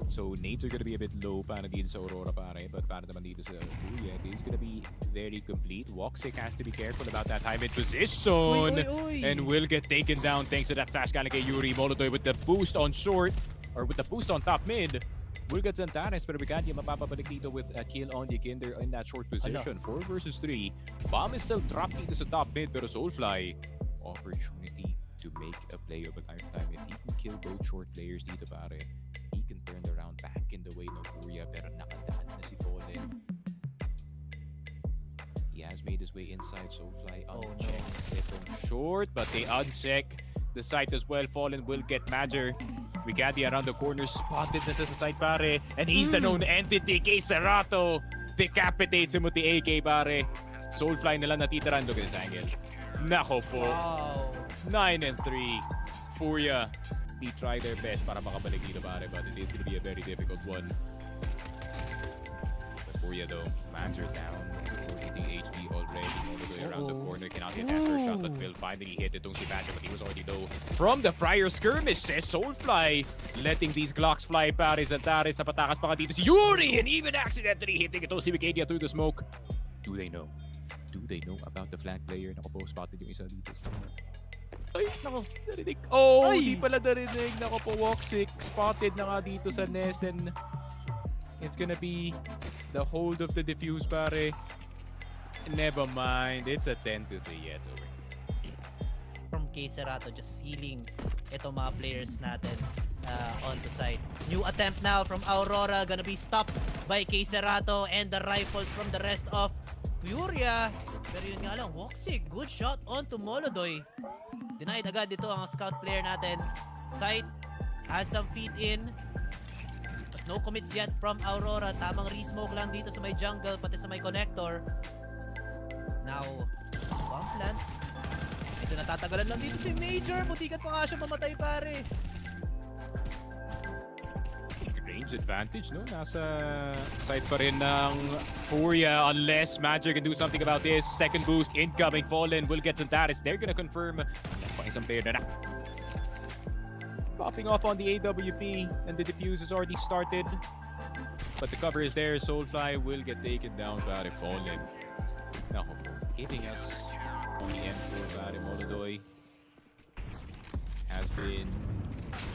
So, nades are gonna be a bit low para dito sa Aurora, pare. But para naman dito sa FURIA, it is gonna be very complete. Woxic has to be careful about that high mid position. And will get taken down thanks to that flash galing kay Yuri. Molodoy with the boost on short, or with the boost on top mid. Will get Zantares, pero Bigandi mapapabalik dito with a kill on Yekindar in that short position. 4 versus 3. Bomb is still dropped dito sa top mid, pero Soulfly, opportunity to make a play of a lifetime. If he can kill both short players dito, pare, he can turn around back in the way ng FURIA, pero nakadaan na si Fallen. He has made his way inside. Soulfly unchecks itong short, but they uncheck the site as well. Fallen will get Major. Wigadi around the corner, spotted na sa side, pare, and he's the known entity. Kay Serato decapitates him with the AK, pare. Soulfly na lang natitiran. Look at this angle. Nako po. 9-3. FURIA, they try their best para makabalik dito, pare, but it is going to be a very difficult one. FURIA though, Major down. 40 HP already. All the way around the corner. Cannot hit that first shot, but Phil finally hit itong si Major, but he was already low. From the prior skirmish, says Soulfly, letting these Glocks fly, pare. Zantares, napatakas pa ka dito si Yuri, and even accidentally hitting itong si Wicadia through the smoke. Do they know? Do they know about the flank player? Nako po, spotted yung isa dito sa... Ay, nako, narinig. Oh, di pala narinig. Nako po, Woxic. Spotted na nga dito sa nest and it's gonna be the hold of the defuse, pare. Never mind. It's a 10-3. Yeah, it's over. From K-Serato, just sealing itong mga players natin on the side. New attempt now from Aurora, gonna be stopped by K-Serato and the rifles from the rest of FURIA. Pero yun nga lang, Woxic, good shot onto Molodoy. Denied agad dito ang scout player natin. Sight has some feet in. But no commits yet from Aurora. Tamang re-smoke lang dito sa may jungle, pati sa may connector. Now, bomb plant. Ito natatagalan lang dito si Major. Butikat pa nga siya mamatay, pare. Range advantage, no? Nasa side pa rin ng FURIA unless Magic can do something about this. Second boost incoming. Fallen will get Zantares. They're gonna confirm pa isang player na popping off on the AWP and the defuse has already started. But the cover is there. Soulfly will get taken down by Fallen. Nako po, giving us on the end for Molodoy. Has been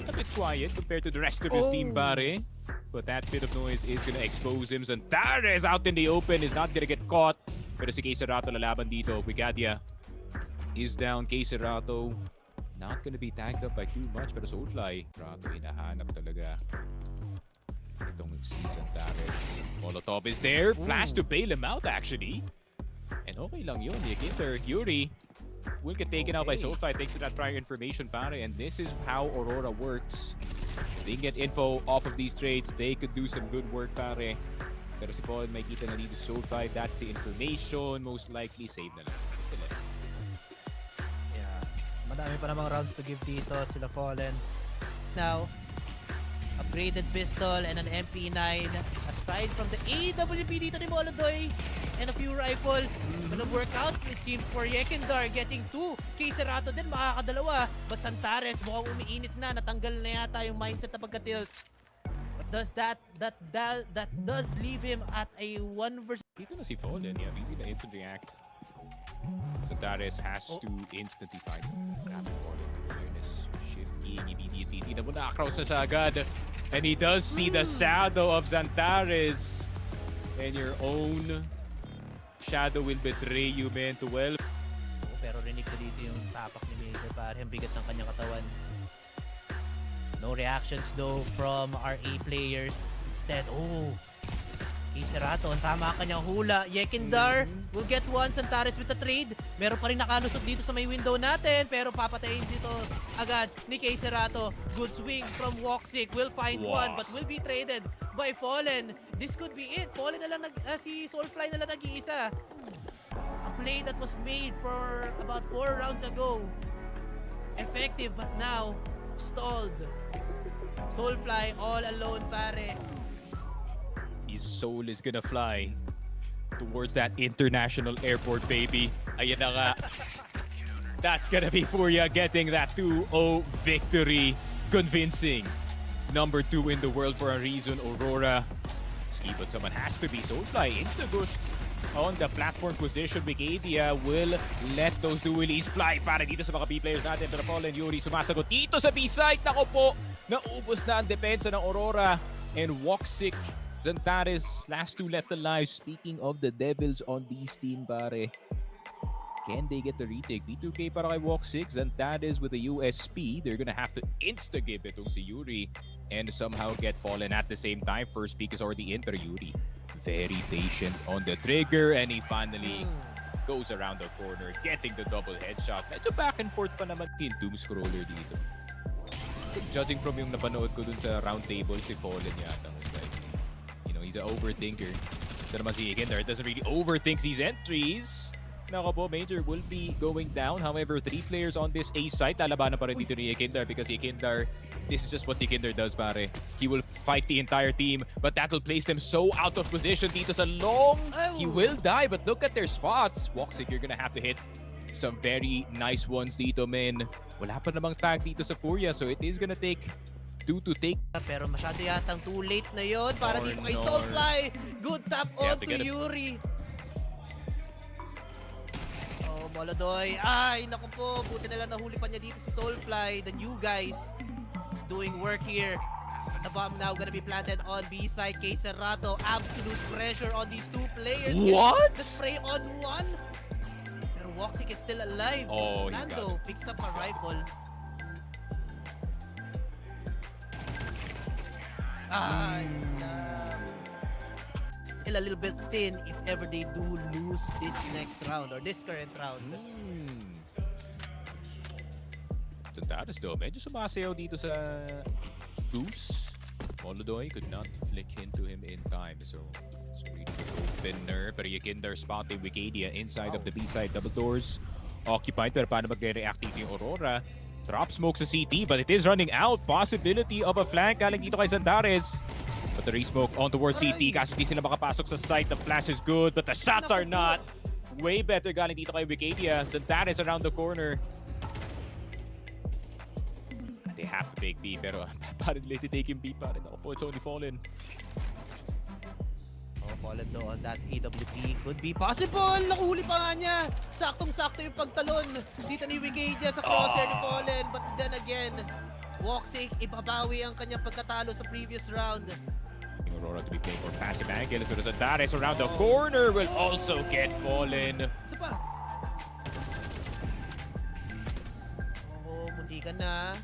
a bit quiet compared to the rest of his team, pare. But that bit of noise is gonna expose him. Zantares out in the open is not gonna get caught. Pero si K-Serato lalaban dito. Wigadia is down. K-Serato not gonna be tagged up by too much. Pero Soulfly, Rato hinahanap talaga itong si Zantares. Molotov is there. Flash to bail him out actually. And okay lang yun. Yakinder, Yuri will get taken out by Soulfly thanks to that prior information, pare. And this is how Aurora works. They can get info off of these trades. They could do some good work, pare. Pero si Paul may kita na dito Soulfly. That's the information. Most likely save na lang. Sila. Yeah. Madami pa namang rounds to give dito. Sila Fallen. Now, upgraded pistol and an MP9. Aside from the AWP dito ni Molodoy and a few rifles. Gonna work out, it seems, for Yekindar getting 2. K-Serato din makakadalawa. But Zantares mukhang umiinit na. Natanggal na yata yung mindset na pagka-tilt. But does that does leave him at a 1 versus... Dito na si Fallen. Yeah, easy na instant react. Zantares has to instantly find some rapid Fallen. Awareness, shifting, immediately. Tignan mo na, crouch na siya agad. And he does see the shadow of Zantares. And your own shadow will betray you, man, to well. Pero rinig ko dito yung tapak ni Major, pare. Ang bigat ng kanyang katawan. No reactions though from our A players. Instead, K-Serato, ang tama ang kanyang hula. Yekindar will get one. Zantares with the trade. Meron pa rin nakalusot dito sa may window natin. Pero papatayin dito agad ni K-Serato. Good swing from Woxic. Will find one but will be traded by Fallen. This could be it. Fallen na lang, si Soulfly na lang nag-iisa. A play that was made for about 4 rounds ago. Effective but now stalled. Soulfly all alone, pare. His soul is gonna fly towards that international airport, baby. Ayan na nga. That's gonna be FURIA getting that 2-0 victory. Convincing. Number 2 in the world for a reason, Aurora. Ski, but someone has to be Soulfly. Insta-gush on the platform position. Wigadia will let those dualies fly para dito sa mga B-players natin. Pero Fallen Yuri sumasagot dito sa B-site. Nako po, naubos na ang depensa ng Aurora. And Woxic, Zantares, last 2 left alive. Speaking of the Devils on this team, pare. Can they get the retake? B2K para kay Woxic. Zantares with the USP. They're gonna have to insta-give itong si Yuri and somehow get Fallen at the same time. First pick is already in, pero Yuri very patient on the trigger and he finally goes around the corner getting the double headshot. Medyo back and forth pa naman yung doom scroller dito. Judging from yung napanood ko dun sa round table, si Fallen yata was like, you know, he's an overthinker. Pero naman si Yekindar doesn't really overthink these entries. Nako po, Major will be going down. However, 3 players on this A site. Lalabanan pa rin dito ni Yekindar because Yekindar, this is just what Yekindar does, pare. He will fight the entire team, but that will place them so out of position dito sa long. He will die, but look at their spots. Woxic, you're gonna have to hit some very nice ones dito, men. Wala pa namang tag dito sa FURIA, so it is gonna take 2 to take. Pero masyado yatang too late na yon para dito kay Soulfly. Good tap on to Yuri. Oh, Molodoy. Ay, naku po. Buti na lang nahuli pa niya dito si Soulfly. The new guys is doing work here. The bomb now gonna be planted on B side. Kay Serrato. Absolute pressure on these two players. What? The spray on one. Pero Woxic is still alive. Oh, he's Lando got it. picks up a rifle. Ay, still a little bit thin if ever they do lose this next round or this current round. Santares though, medyo sumasayaw dito sa boost. Molodoy could not flick into him in time, so it's really good opener. Pero Yakinder spotting Wikidia inside of the B-side, double doors occupied. Pero paano magre-react dito yung Aurora? Drop smoke sa CT, but it is running out. Possibility of a flank galing dito kay Santares. But the re-smoke on towards CT. Kasi di sila makapasok sa site. The flash is good, but the shots are not. Way better galing dito kay Wikidia. Santares around the corner. They have to take B, pero parang nila taking B pa rin. Ako po, it's only Fallen. Oh, Fallen though on that AWP could be possible. Nakuhuli pa nga niya. Saktong-sakto yung pagtalon dito ni Wikidia sa crosshair ni Fallen. But then again, Woxic, ibabawi ang kanyang pagkatalo sa previous round. Aurora to be playing for passive angle. Pero Santares around the corner will also get Fallen. Isa pa. Oo, muntikan na.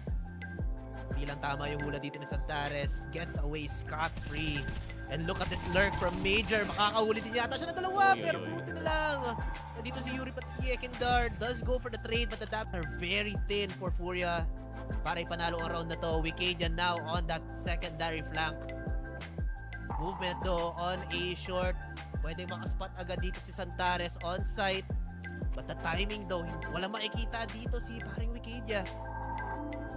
Hindi lang tama yung hula dito ni Santares. Gets away scot-free. And look at this lurk from Major. Makakahuli din yata siya na dalawa. Pero buti na lang. Nandito si Yuri pati si Ekendar. Does go for the trade, but the dams are very thin for FURIA. Para ipanalo ang round na to. Wikidia now on that secondary flank. Movement though on A short. Pwede makaspot agad dito si Santares on site. But the timing though, walang makikita dito si paring Wikidia.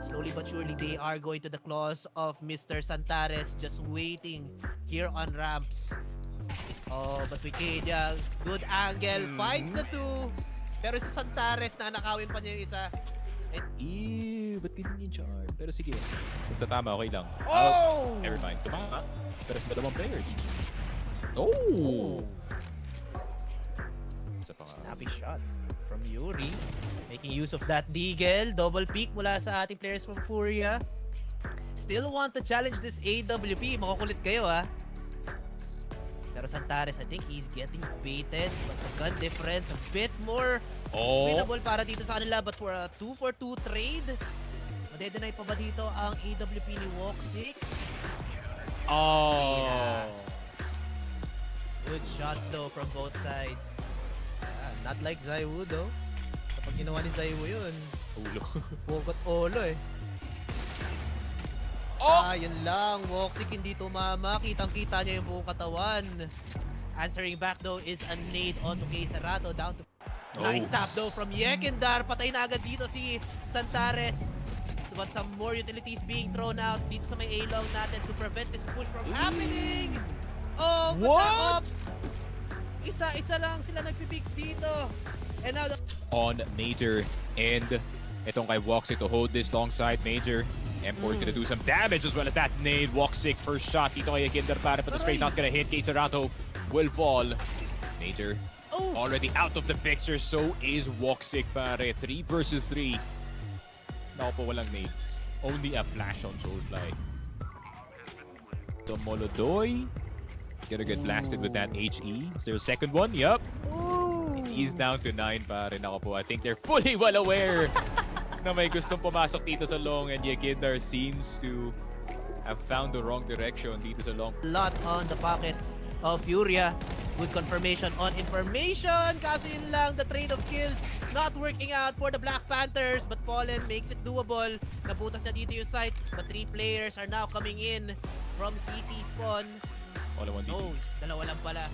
Slowly but surely, they are going to the claws of Mr. Santares, just waiting here on ramps. Oh, but Wikidia, good angle, finds the two. Pero si Santares, nanakawin pa niya yung isa. And Ew, ba't ganyan yung charm? Pero sige, kung tatama, okay lang. Oh! Never mind, tumama. Pero sa dalawang players. Oh! Isa pa nga. Snappy shot from Yuri. Making use of that deagle. Double peek mula sa ating players from FURIA. Still want to challenge this AWP. Makukulit kayo ha. Pero Santares, I think he's getting baited. But the gun difference a bit more winnable para dito sa kanila. But for a 2-for-2 trade, madedenay pa ba dito ang AWP ni Woxic? Oh! Yeah. Good shots though from both sides. Not like Zaiwu though. Kapag ginawa ni Zaiwu yun, ulo. Pugot olo eh. Yun lang. Woxic hindi tumama. Kitang-kita niya yung buong katawan. Answering back though is a nade onto Kay Serrato down to... Nice tap though from Yekendar. Patay na agad dito si Santares. But some more utilities being thrown out dito sa may A-long natin to prevent this push from happening. Oh, what? Ops. Isa-isa lang sila nagpipik dito. And now on Major, and itong kay Woxic to hold this long side. Major, M4 gonna do some damage as well as that nade. Woxic first shot dito kay Kinder para, but the spray not gonna hit. Kay Serrato will fall. Major already out of the picture, so is Woxic pare. 3 versus 3. Naku po, walang nades. Only a flash on Soulfly. So Molodoy gonna get blasted with that HE. Is there a second one? Yup. He's down to 9 pare. Naku po, I think they're fully well aware na may gustong pumasok dito sa long, and Yakinder seems to have found the wrong direction dito sa long. Lot on the pockets of FURIA. Good confirmation on information. Kasi yun lang, the trade of kills not working out for the Black Panthers, but Fallen makes it doable. Nabutas na dito yung site, but 3 players are now coming in from CT spawn. All in one DT. No, dalawa lang pala.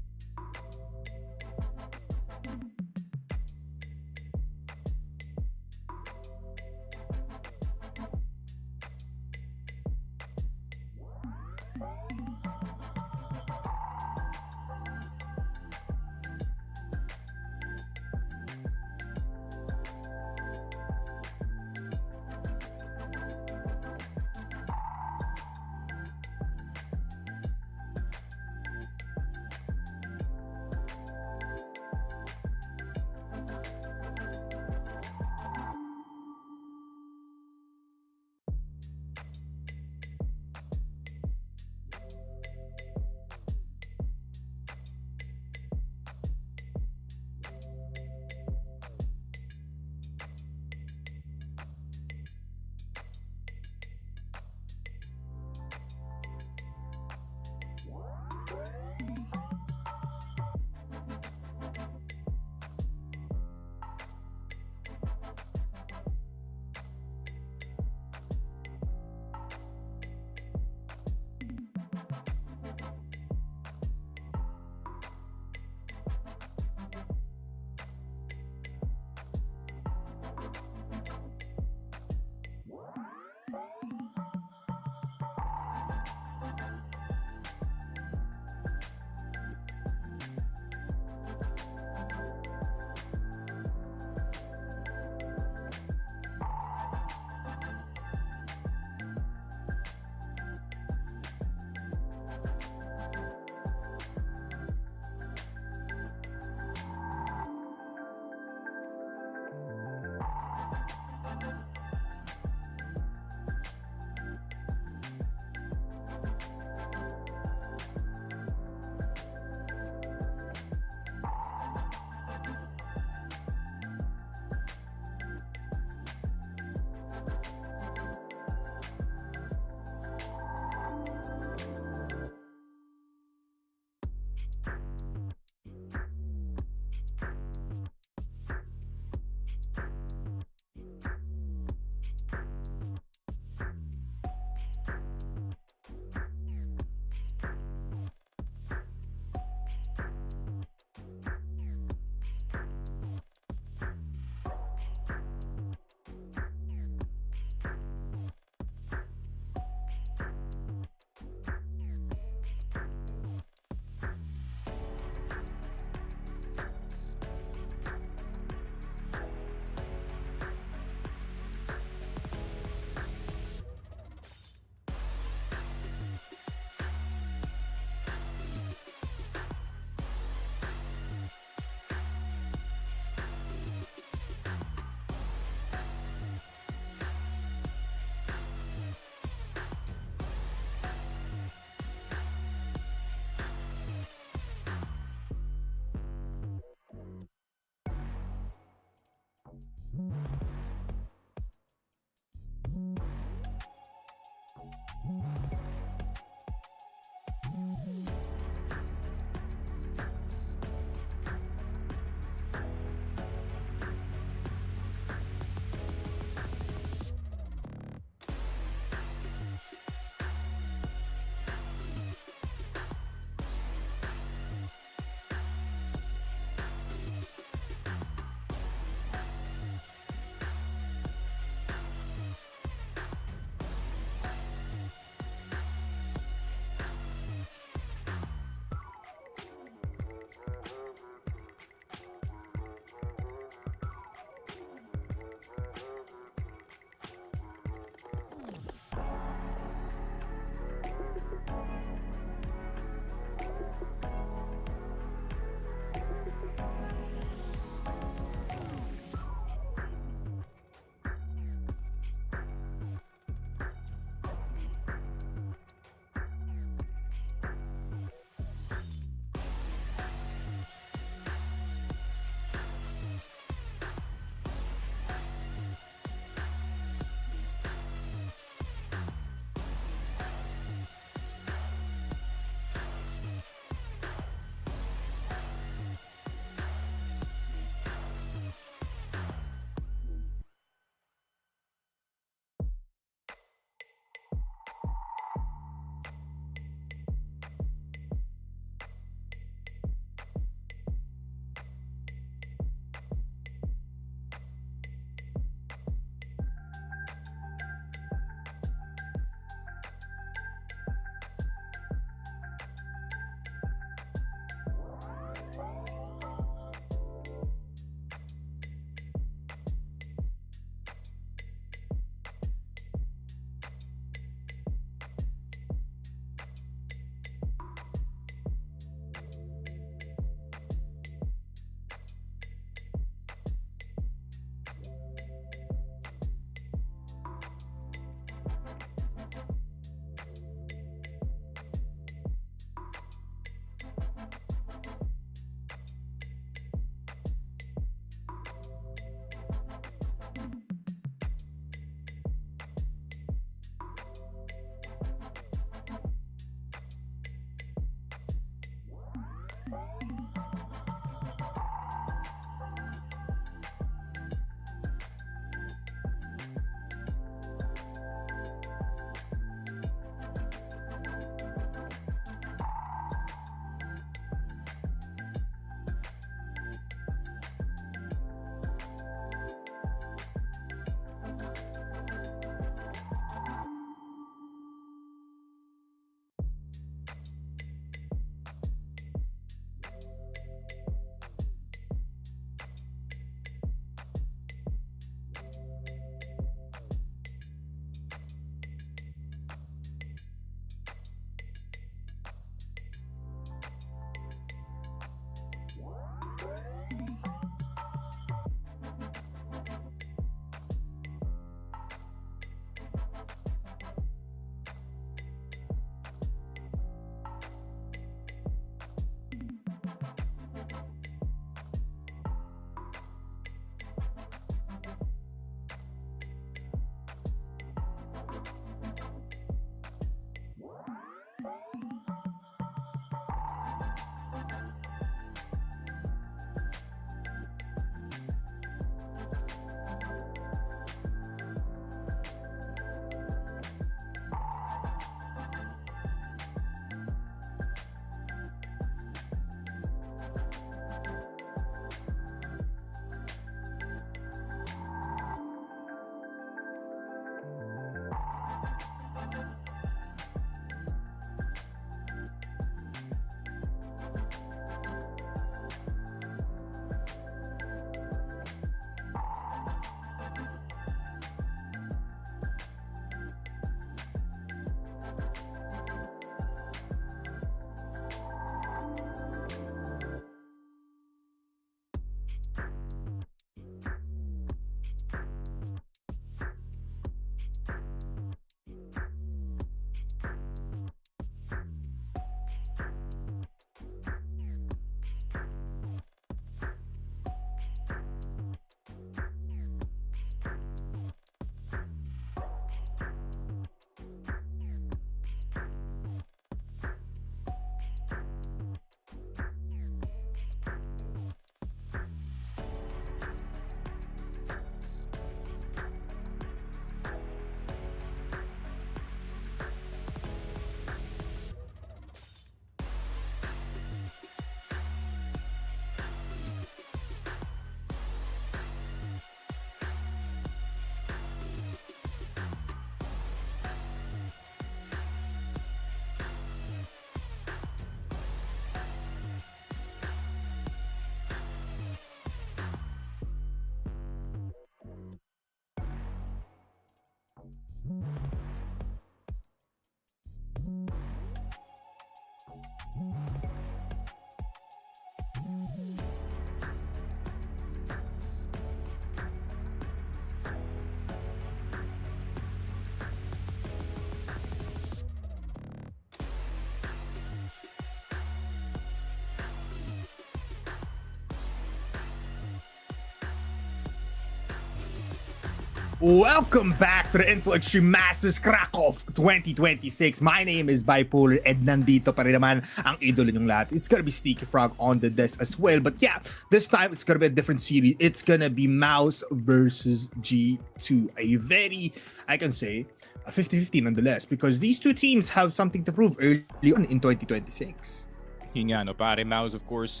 Welcome back to the Info Extreme Masters Krakow 2026. My name is Bipolar and nandito pa rin naman ang idolo nyong lahat. It's gonna be Sneaky Frog on the desk as well. But yeah, this time it's gonna be a different series. It's gonna be MOUZ versus G2. A very, I can say, a 50-50 nonetheless, because these two teams have something to prove early on in 2026. Yun nga, no, pare, MOUZ, of course,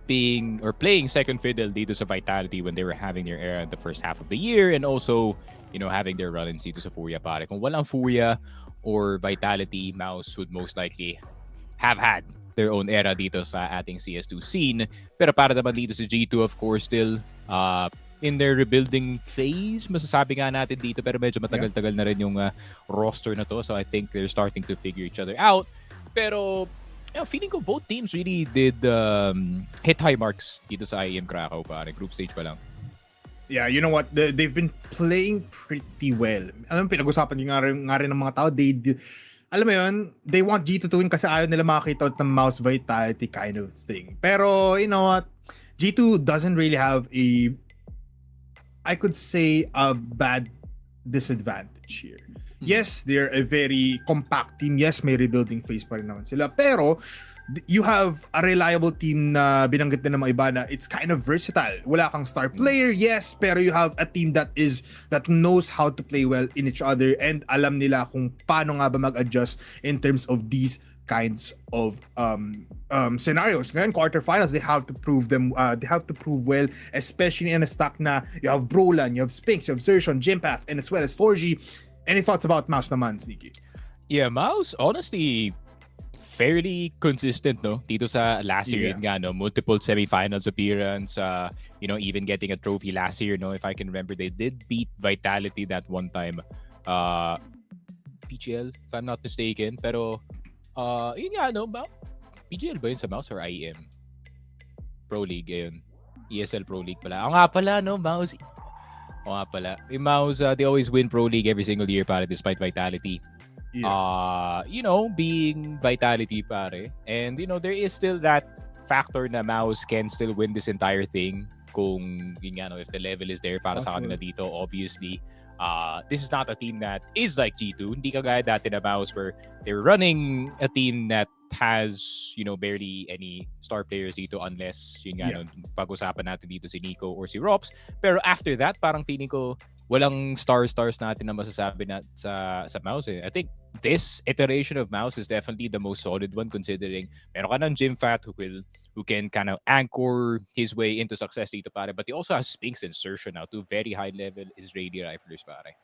being or playing second fiddle dito sa Vitality when they were having their era in the first half of the year, and also, you know, having their run-ins dito sa FURIA, pare. Kung walang FURIA or Vitality, MOUZ would most likely have had their own era dito sa ating CS2 scene. Pero para naman dito sa G2, of course, still in their rebuilding phase, masasabi nga natin dito, pero medyo matagal-tagal na rin yung roster na to. So I think they're starting to figure each other out. Pero feeling ko both teams really did hit high marks dito sa IEM Krakow, pare. Group stage pa lang. Yeah, you know what? They've been playing pretty well. Alam mo, pinag-usapan nga rin ng mga tao. Alam mo yun, they want G2 to win kasi ayaw nila makakita ng MOUZ Vitality kind of thing. Pero, you know what? G2 doesn't really have I could say, a bad disadvantage here. Yes, they're a very compact team. Yes, may rebuilding phase pa rin naman sila. Pero, you have a reliable team na binanggit na ng mga iba na it's kind of versatile. Wala kang star player, yes, pero you have a team that knows how to play well in each other and alam nila kung paano nga ba mag-adjust in terms of these kinds of scenarios. Ngayon, quarterfinals, they have to prove well, especially in a stack na you have Brolan, you have Spinks, you have Zershon, Jimpath, and as well as Torji. Any thoughts about MOUZ naman, Sneaky? Yeah, MOUZ, honestly, fairly consistent, no? Dito sa last year, nga, no? Multiple semifinals appearance, you know, even getting a trophy last year, no? If I can remember, they did beat Vitality that one time. PGL, if I'm not mistaken. Pero, yun nga, no? PGL ba yun sa MOUZ or IEM? Pro League, yun. ESL Pro League pala. Nga pala, no? MOUZ. In MOUZ, they always win Pro League every single year, pare, despite Vitality. Yes. You know, being Vitality, pare. And, you know, there is still that factor na MOUZ can still win this entire thing kung, yun nga, no, if the level is there para sa kanila dito, obviously. This is not a team that is like G2. Hindi kagaya dati na MOUZ where they're running a team that has, you know, barely any star players dito unless, yun nga, no, pag-usapan natin dito si Nico or si Rops. Pero after that, parang feeling ko walang stars natin na masasabi na sa MOUZ. I think this iteration of MOUZ is definitely the most solid one considering meron ka ng Jimpath who can kind of anchor his way into success dito, pare. But he also has Spinks and Zershon now, two very high-level Israeli riflers, pare.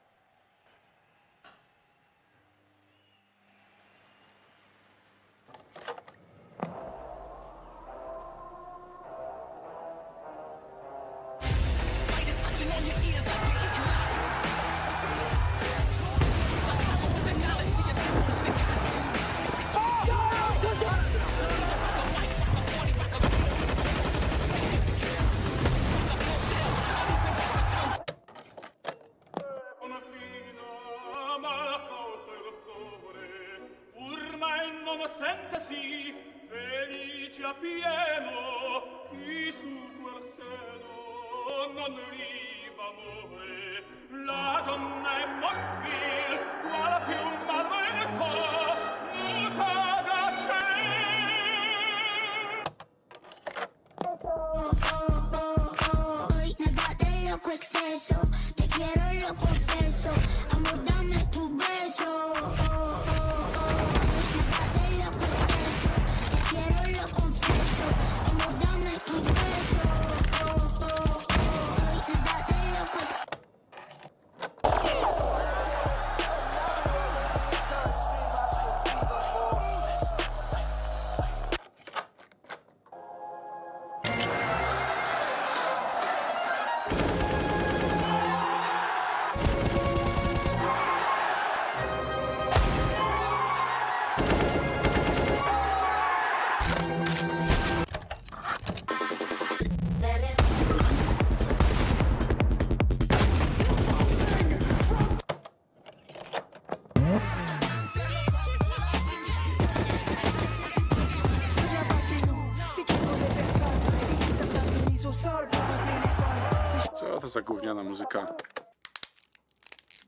Co to za gówniana muzyka?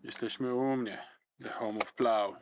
Jesteśmy u mnie, the home of plow.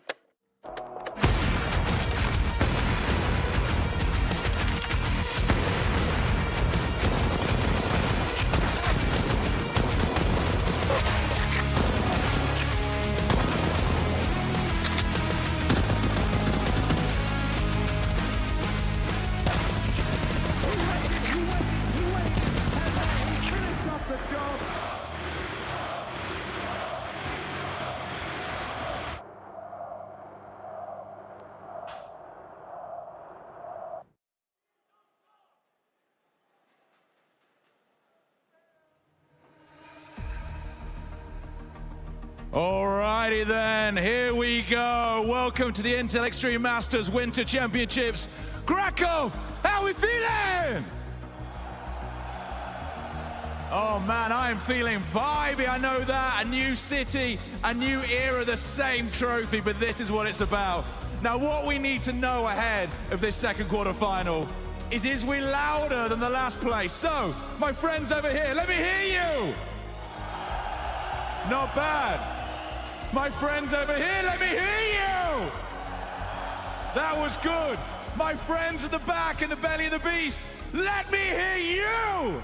Alrighty then, here we go. Welcome to the Intel Extreme Masters Winter Championships. Krakow, how we feeling? Oh man, I am feeling vibey, I know that. A new city, a new era, the same trophy, but this is what it's about. Now what we need to know ahead of this second quarterfinal is we louder than the last place? So, my friends over here, let me hear you! Not bad. My friends over here, let me hear you! That was good. My friends at the back in the belly of the beast, let me hear you!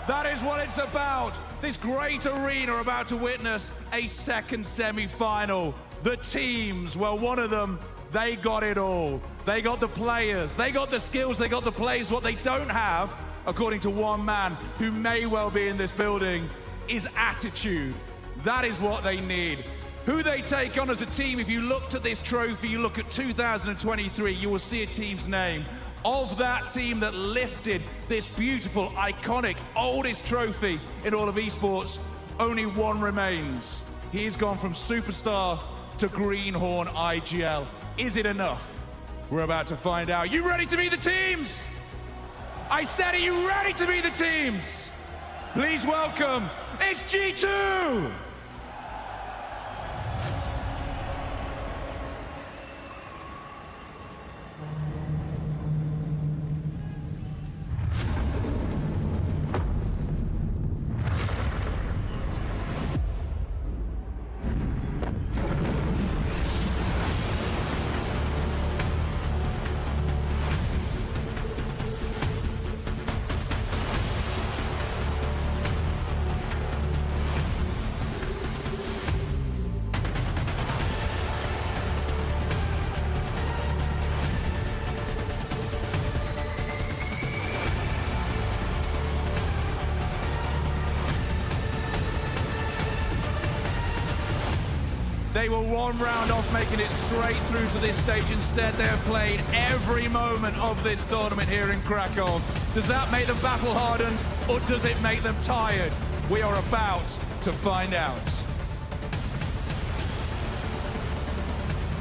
That is what it's about. This great arena about to witness a second semi-final. The teams, well, one of them, they got it all. They got the players, they got the skills, they got the plays. What they don't have, according to one man who may well be in this building, is attitude. That is what they need. Who they take on as a team, if you looked at this trophy, you look at 2023, you will see a team's name. Of that team that lifted this beautiful, iconic, oldest trophy in all of esports, only one remains. He has gone from superstar to greenhorn IGL. Is it enough? We're about to find out. You ready to be the teams? I said, are you ready to be the teams? Please welcome, it's G2! They were one round off making it straight through to this stage. Instead, they have played every moment of this tournament here in Krakow. Does that make them battle hardened, or does it make them tired? We are about to find out.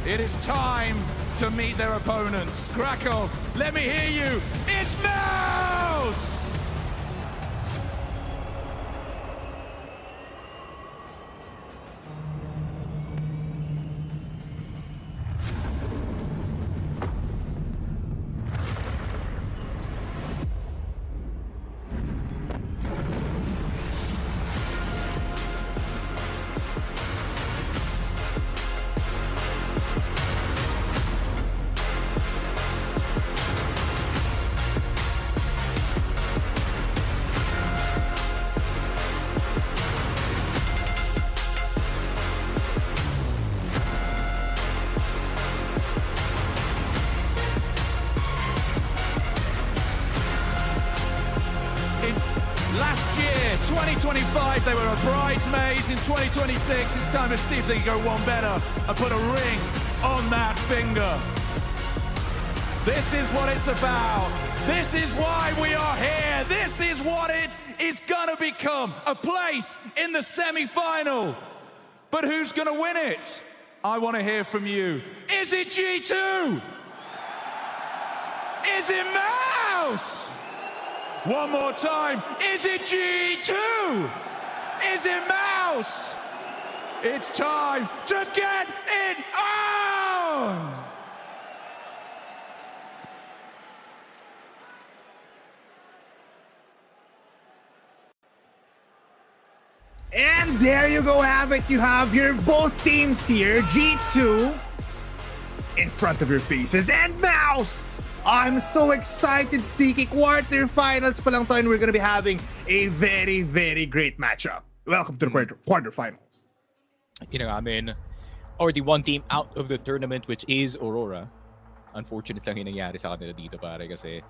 It is time to meet their opponents. Krakow, let me hear you. It's MOUZ! Last year, 2025, they were a bridesmaids. In 2026, it's time to see if they can go one better and put a ring on that finger. This is what it's about. This is why we are here. This is what it is gonna become, a place in the semi-final. But who's gonna win it? I wanna hear from you. Is it G2? Is it MOUZ? One more time, is it G2? Is it MOUZ? It's time to get it on! And there you go, have it. You have your both teams here. G2 in front of your faces. And MOUZ! I'm so excited, Sticky. Quarterfinals pa lang to, and we're gonna be having a very, very great matchup. Welcome to the quarterfinals. You know, I mean, already one team out of the tournament, which is Aurora. Unfortunate lang yung nangyari sa kanila dito, pare, kasi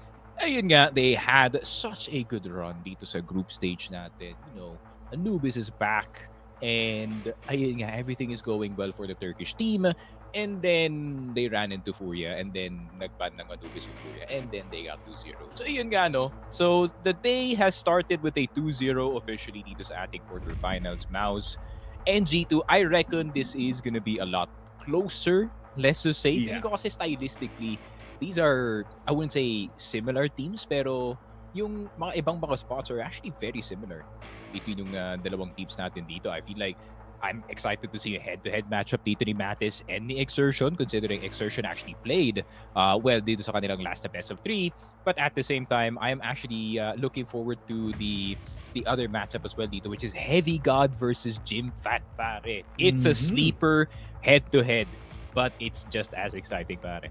ayun nga, they had such a good run dito sa group stage natin. You know, Anubis is back, and ayun nga, everything is going well for the Turkish team. And then they ran into FURIA, and then nagban ng Anubis yung FURIA, and then they got 2-0. So ayun nga, no? So the day has started with a 2-0 officially dito sa ating quarterfinals. MOUZ and G2, I reckon this is gonna be a lot closer, let's just say. Feeling ko kasi stylistically, these are, I wouldn't say similar teams, pero yung mga ibang spots are actually very similar between yung dalawang teams natin dito. I feel like I'm excited to see a head-to-head matchup dito ni Mattis and ni Exertion, considering Exertion actually played well dito sa kanilang last na best of 3. But at the same time, I'm actually looking forward to the other matchup as well dito, which is Heavy God versus Jim Fat, pare. It's a sleeper head-to-head, but it's just as exciting, pare.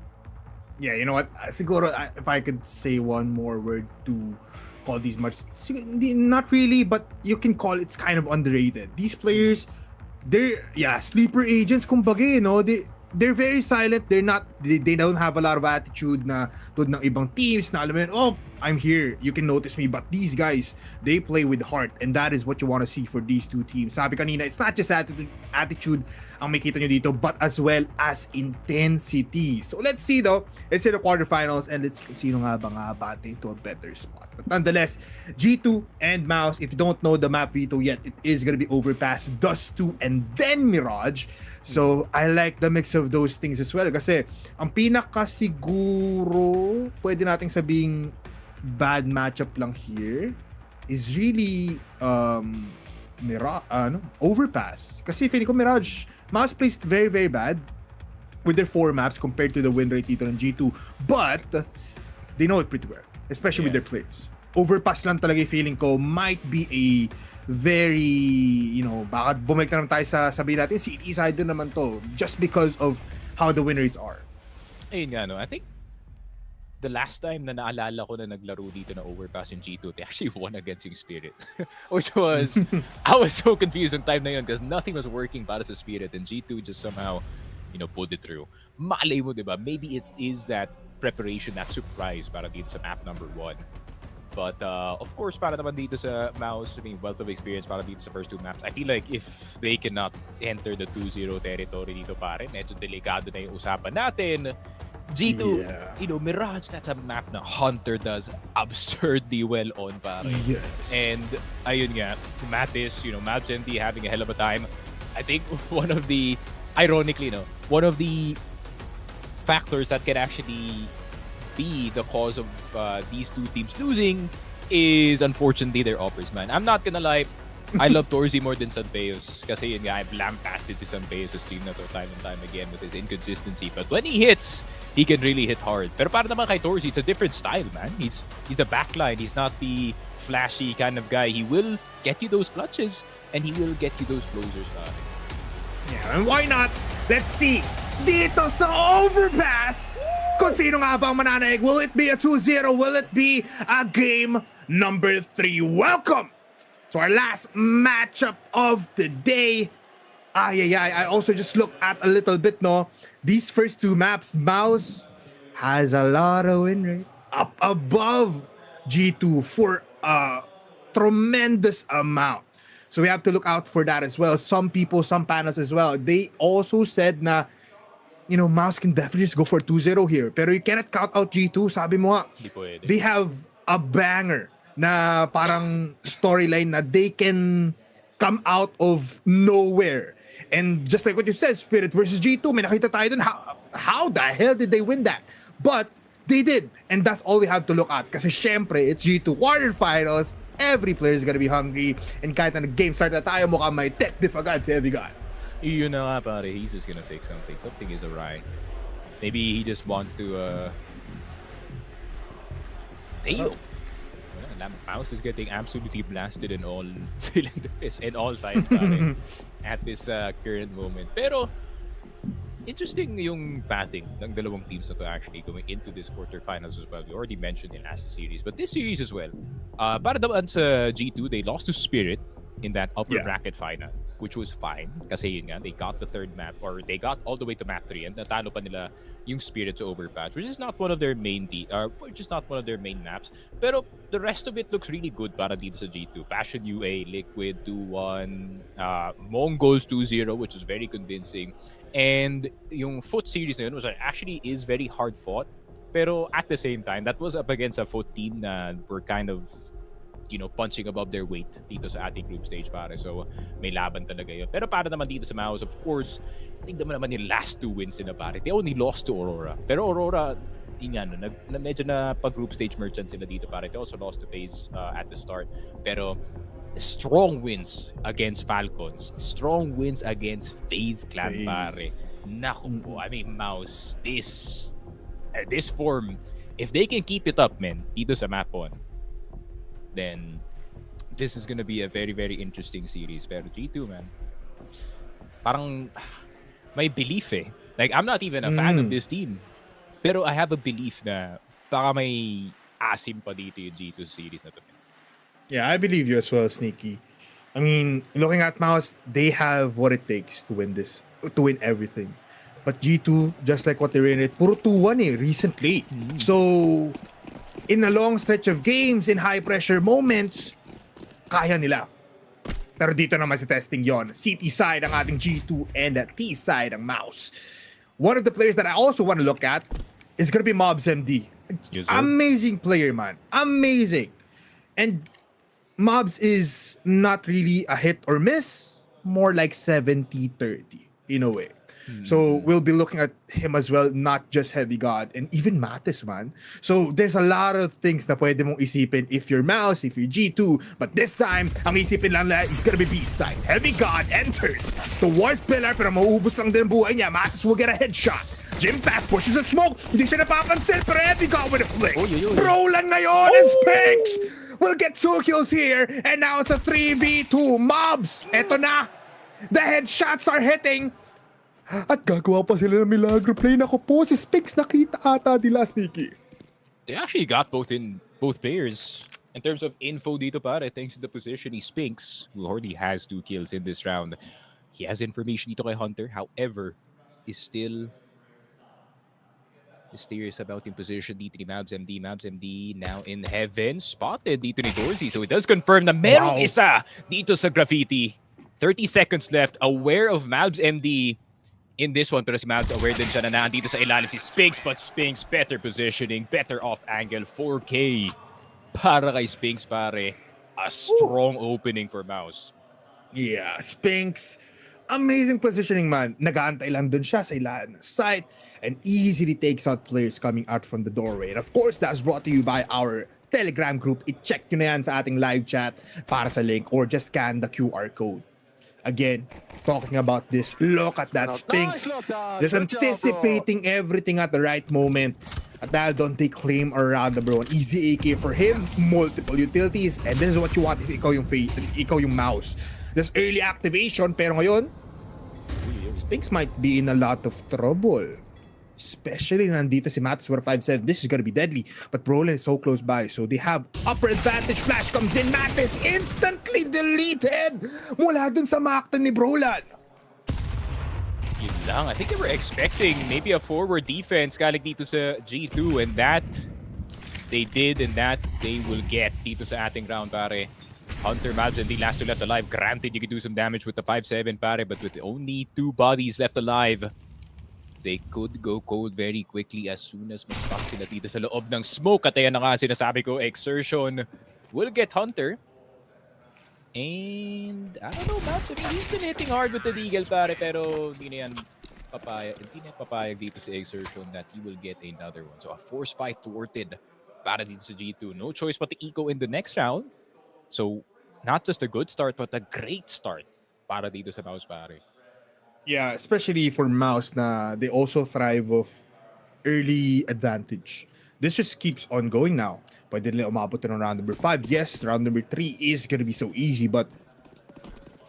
Yeah, you know what? Siguro, if I could say one more word to call these matches, not really, but you can call it's kind of underrated. These players, they're sleeper agents kumbaga, you know, they're very silent. They don't have a lot of attitude na tulad ng ibang teams na alam mo yun, oh, I'm here, you can notice me. But these guys, they play with heart, and that is what you want to see for these two teams. Sabi kanina, it's not just attitude ang makita nyo dito, but as well as intensity. So let's see though. Let's see the quarterfinals, and let's see sino nga ba bate to a better spot. But nonetheless, G2 and MOUZ, if you don't know the map veto yet, it is gonna be Overpass, Dust 2, and then Mirage. So I like the mix of those things as well. Kasi ang pinaka siguro pwede nating sabing bad matchup lang here is really Overpass. Kasi feeling ko Mirage, MOUZ plays very, very bad with their 4 maps compared to the win rate dito ng G2. But they know it pretty well, especially with their players. Overpass lang talaga yung feeling ko might be a very, you know, baka bumalik na naman tayo sa sabihin natin, city side din naman to, just because of how the win rates are. Ayun nga, no? I think the last time na naalala ko na naglaro dito na Overpass in G2, they actually won against yung Spirit. Which was, I was so confused on time na yun because nothing was working para sa Spirit, and G2 just somehow, you know, pulled it through. Malay mo, diba? Maybe it is that preparation, that surprise para dito sa map number 1. But of course, para naman dito sa MOUZ, I mean, wealth of experience para dito sa first 2 maps. I feel like if they cannot enter the 2-0 territory dito, pare, medyo delikado na yung usapan natin. G2, you know, Mirage, that's a map na Hunter does absurdly well on, pare. Yes. And ayun nga, Mattis, you know, MOUZ NT having a hell of a time. I think one of the, ironically, no, one of the factors that can actually be the cause of these two teams losing is unfortunately their offers, man. I'm not gonna lie, I love Torzi more than Sanpeos kasi yun nga, I've lambasted si Sanpeos sa stream na to time and time again with his inconsistency. But when he hits, he can really hit hard. Pero para naman kay Torzi, it's a different style, man. He's the backline. He's not the flashy kind of guy. He will get you those clutches and he will get you those closers, man. Yeah, and why not? Let's see dito sa Overpass kung sino nga bang mananaig. Will it be a 2-0? Will it be a game number 3? Welcome to our last matchup of the day. I also just looked at a little bit, no? These first 2 maps, MOUZ has a lot of win rate up above G2 for a tremendous amount. So we have to look out for that as well. Some people, some panels as well, they also said na, you know, MOUZ can definitely just go for 2-0 here. Pero you cannot count out G2. Sabi mo nga, they have a banger na parang storyline na they can come out of nowhere. And just like what you said, Spirit versus G2, may nakita tayo dun. How the hell did they win that? But they did. And that's all we have to look at. Kasi syempre, it's G2 quarterfinals. Every player is gonna be hungry. And kahit na game start na tayo, mukhang may tech diff agad si Heavy God. You know nga, pare, he's just gonna fix something. Something is awry. Maybe he just wants to Damn. MOUZ is getting absolutely blasted in all cylinders, in all sides, pare, at this current moment. Pero, interesting yung pathing ng dalawang teams na to actually going into this quarterfinals as well. We already mentioned in last series, but this series as well. Para naman sa G2, they lost to Spirit in that upper bracket final, which was fine kasi yun nga, they got the third map, or they got all the way to map 3 and natalo pa nila yung Spirit sa Overpatch, which is not one of their main maps. Pero the rest of it looks really good para dito sa G2. Passion UA, Liquid 2-1, Mongols 2-0, which was very convincing. And yung Foot series na yun was actually is very hard fought. Pero at the same time, that was up against a Foot team na were kind of, you know, punching above their weight dito sa ating group stage, pare. So, may laban talaga yun. Pero para naman dito sa MOUZ, of course, tignan mo naman yung last 2 wins nila, pare. They only lost to Aurora. Pero Aurora, yun nga, medyo na pag-group stage merchant sila dito, pare. They also lost to FaZe at the start. Pero, strong wins against Falcons. Strong wins against FaZe Clan, pare. Naku po. I mean, MOUZ, this form, if they can keep it up, man, dito sa map 1, then this is gonna be a very, very interesting series. Pero G2, man, parang may belief eh. Like, I'm not even a fan of this team. Pero I have a belief na baka may asim pa dito yung G2 series na to. Yeah, I believe you as well, Sneaky. I mean, looking at MOUZ, they have what it takes to win this, to win everything. But G2, just like what they're in it, puro 2-1 recently. So, in a long stretch of games, in high-pressure moments, kaya nila. Pero dito naman sa testing yon, CT side ang ating G2 and T side ang MOUZ. One of the players that I also want to look at is gonna be MOUZ MD. Yes, amazing player, man. Amazing. And MOUZ is not really a hit or miss, more like 70-30 in a way. So we'll be looking at him as well, not just Heavy God, and even Matis, man. So there's a lot of things na pwede mong isipin if you're MOUZ, if you're G2, but this time, ang isipin lang na is gonna be B-side. Heavy God enters towards Pillar, pero mauubos lang din ang buhay niya. Matis will get a headshot. Jim Pass pushes a smoke, hindi siya napapansin, pero Heavy God with a flick. Roland ngayon, and Spinks will get 2 kills here, and now it's a 3v2. MOUZ, eto na. The headshots are hitting. At gagawa pa sila ng milagro play. Naku po, si Spinks nakita ata nila, Sneaky. They actually got both players. In terms of info dito, pare, thanks to the positioning, Spinks, who already has 2 kills in this round, he has information dito kay Hunter. However, is still mysterious about yung position dito ni MOUZ MD. MOUZ MD now in heaven. Spotted dito ni Dorsey. So it does confirm na merong isa dito sa Graffiti. 30 seconds left. Aware of MOUZ MD in this one, pero si MOUZ aware din siya na nandito sa ilalim si Spinks, but Spinks better positioning, better off angle, 4K para kay Spinks, pare. A strong opening for MOUZ. Yeah, Spinks, amazing positioning, man. Nag-aantay lang dun siya sa ilalim ng site and easily takes out players coming out from the doorway. And of course, that's brought to you by our Telegram group. I-check nyo na yan sa ating live chat para sa link or just scan the QR code. Again, talking about this, look at that Spinks. Just anticipating everything at the right moment. At dahil doon, they claim around the bro. An easy AK for him, multiple utilities, and this is what you want if ikaw yung MOUZ. There's early activation, pero ngayon, Spinks might be in a lot of trouble. Especially nandito si Matis with a 5-7. This is gonna be deadly. But Roland is so close by. So they have upper advantage. Flash comes in. Matis instantly deleted. Mula dun sa Macton ni Roland. Yun lang. I think they were expecting maybe a forward defense galing dito sa G2. And that they did, and that they will get dito sa ating round, pare. Hunter, MOUZ, and the last 2 left alive. Granted, you can do some damage with the 5-7, pare. But with only 2 bodies left alive, they could go cold very quickly as soon as maspak sila dito sa loob ng smoke. At ayan na nga sinasabi ko, Exertion will get Hunter. And I don't know, MOUZ, I mean, he's been hitting hard with the Deagle, pare, pero hindi na papayag dito si Exertion that he will get another one. So a force spy thwarted para dito sa G2. No choice but to eco in the next round. So not just a good start, but a great start para dito sa MOUZ, pare. Yeah, especially for MOUZ na they also thrive of early advantage. this just keeps on going now. Pwede nila umabot ng round number 5. Yes, round number 3 is gonna be so easy, but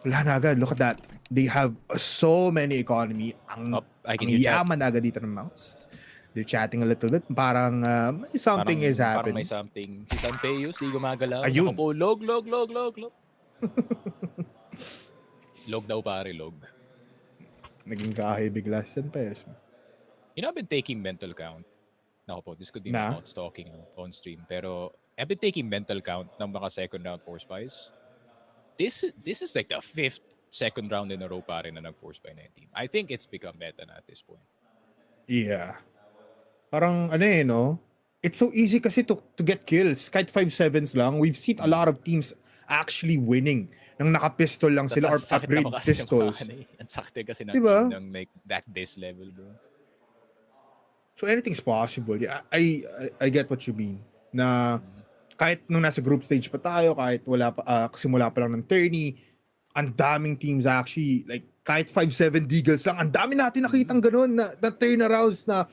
wala na agad. Look at that. They have so many economy. Ang yaman na agad dito ng MOUZ. They're chatting a little bit. Parang something is happening. Parang may something. Si Sanpeus, di gumagalaw. Ayun. Ako po, log. Log daw pare, log. Naging kahay bigla si Sanpeus. You know, I've been taking mental count. Nako po, this could be my thoughts talking on stream. Pero I've been taking mental count ng mga second round force buys. This is like the 5th second round in a row pare na nag-force buy na yung team. I think it's become meta na at this point. Yeah. Parang no? It's so easy kasi to get kills. Kahit 5-7s lang. We've seen a lot of teams actually winning nang naka-pistol lang sila or upgrade pistols. Ang sakit kasi ng diba? Ng like that this level, bro. So anything's possible. Yeah, I get what you mean. Na kahit nung nasa group stage pa tayo, kahit wala pa simula pa lang ng tourney, ang daming teams actually like kahit 5-7 deagles lang, ang dami natin nakitang ganun na turnarounds na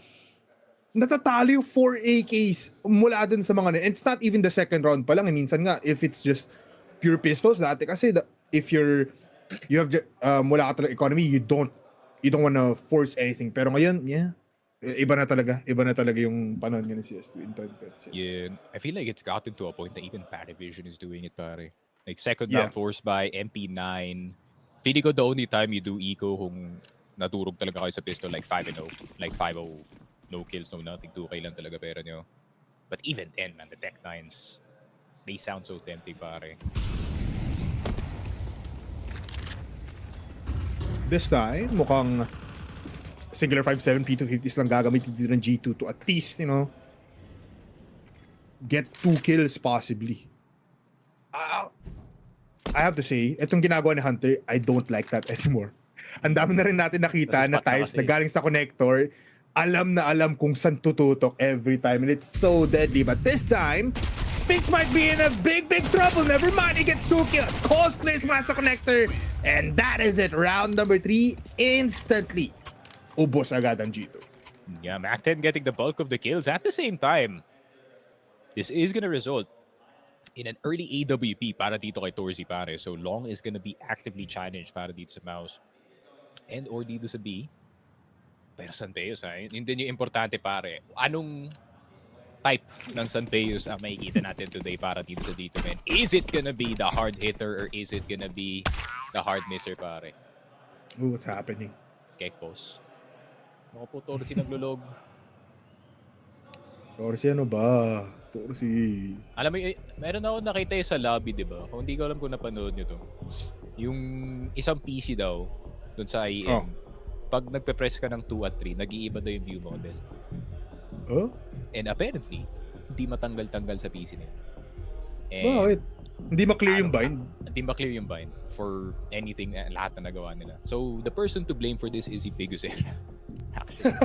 natatalo yung 4 AKs mula dun sa mga and it's not even the second round pa lang. Minsan nga if it's just pure pistols dati kasi if you have mula ka talaga economy, you don't wanna force anything. Pero ngayon, yeah. Iba na talaga yung panahon ngayon ng CS2 in 2026. Yeah, I feel like it's gotten to a point that even Panavision is doing it, pare. Like second round force by MP9. Pili ko the only time you do eco kung naturog talaga kayo sa pistol like 5-0. Like 5-0, no kills, no nothing, 2K lang talaga pera nyo. But even then, man, the Tech 9s, they sound so tempting, pare. This time, mukhang singular 5-7 P250s lang gagamitin dito ng G2 to at least, get 2 kills possibly. I have to say, itong ginagawa ni Hunter, I don't like that anymore. Ang dami na rin natin nakita na times na galing sa connector, alam na alam kung saan tututok every time, and it's so deadly. But this time, Spinks might be in a big trouble. Never mind, he gets 2 kills. Calls plays mula sa connector, and that is it. Round number 3, instantly. Ubos agad ang G2. Yeah, Mac-10 getting the bulk of the kills at the same time. This is gonna result in an early AWP para dito kay Torzi, pare. So Long is gonna be actively challenged para dito sa MOUZ and or dito sa B. Pero Sanpeus, yun din yung importante, pare. Anong type ng Sanpeus ang makikita natin today para dito sa dito, man? Is it gonna be the hard hitter or is it gonna be the hard misser, pare? Ooh, what's happening? Kekpos. Ako po, Torzi naglulog. Torzi ano ba? Torzi. Alam mo, meron ako nakita sa lobby, di ba? Kung hindi ko alam kung napanood nyo to. Yung isang PC daw, dun sa IEM, pag nagpe-press ka ng 2 at 3, nag-iiba daw yung view model. Oh? And apparently, hindi matanggal-tanggal sa PC nila. Bakit? Hindi ma-clear yung bind? Hindi ma-clear yung bind for anything, lahat na nagawa nila. So, the person to blame for this is si Bigusera. Actually.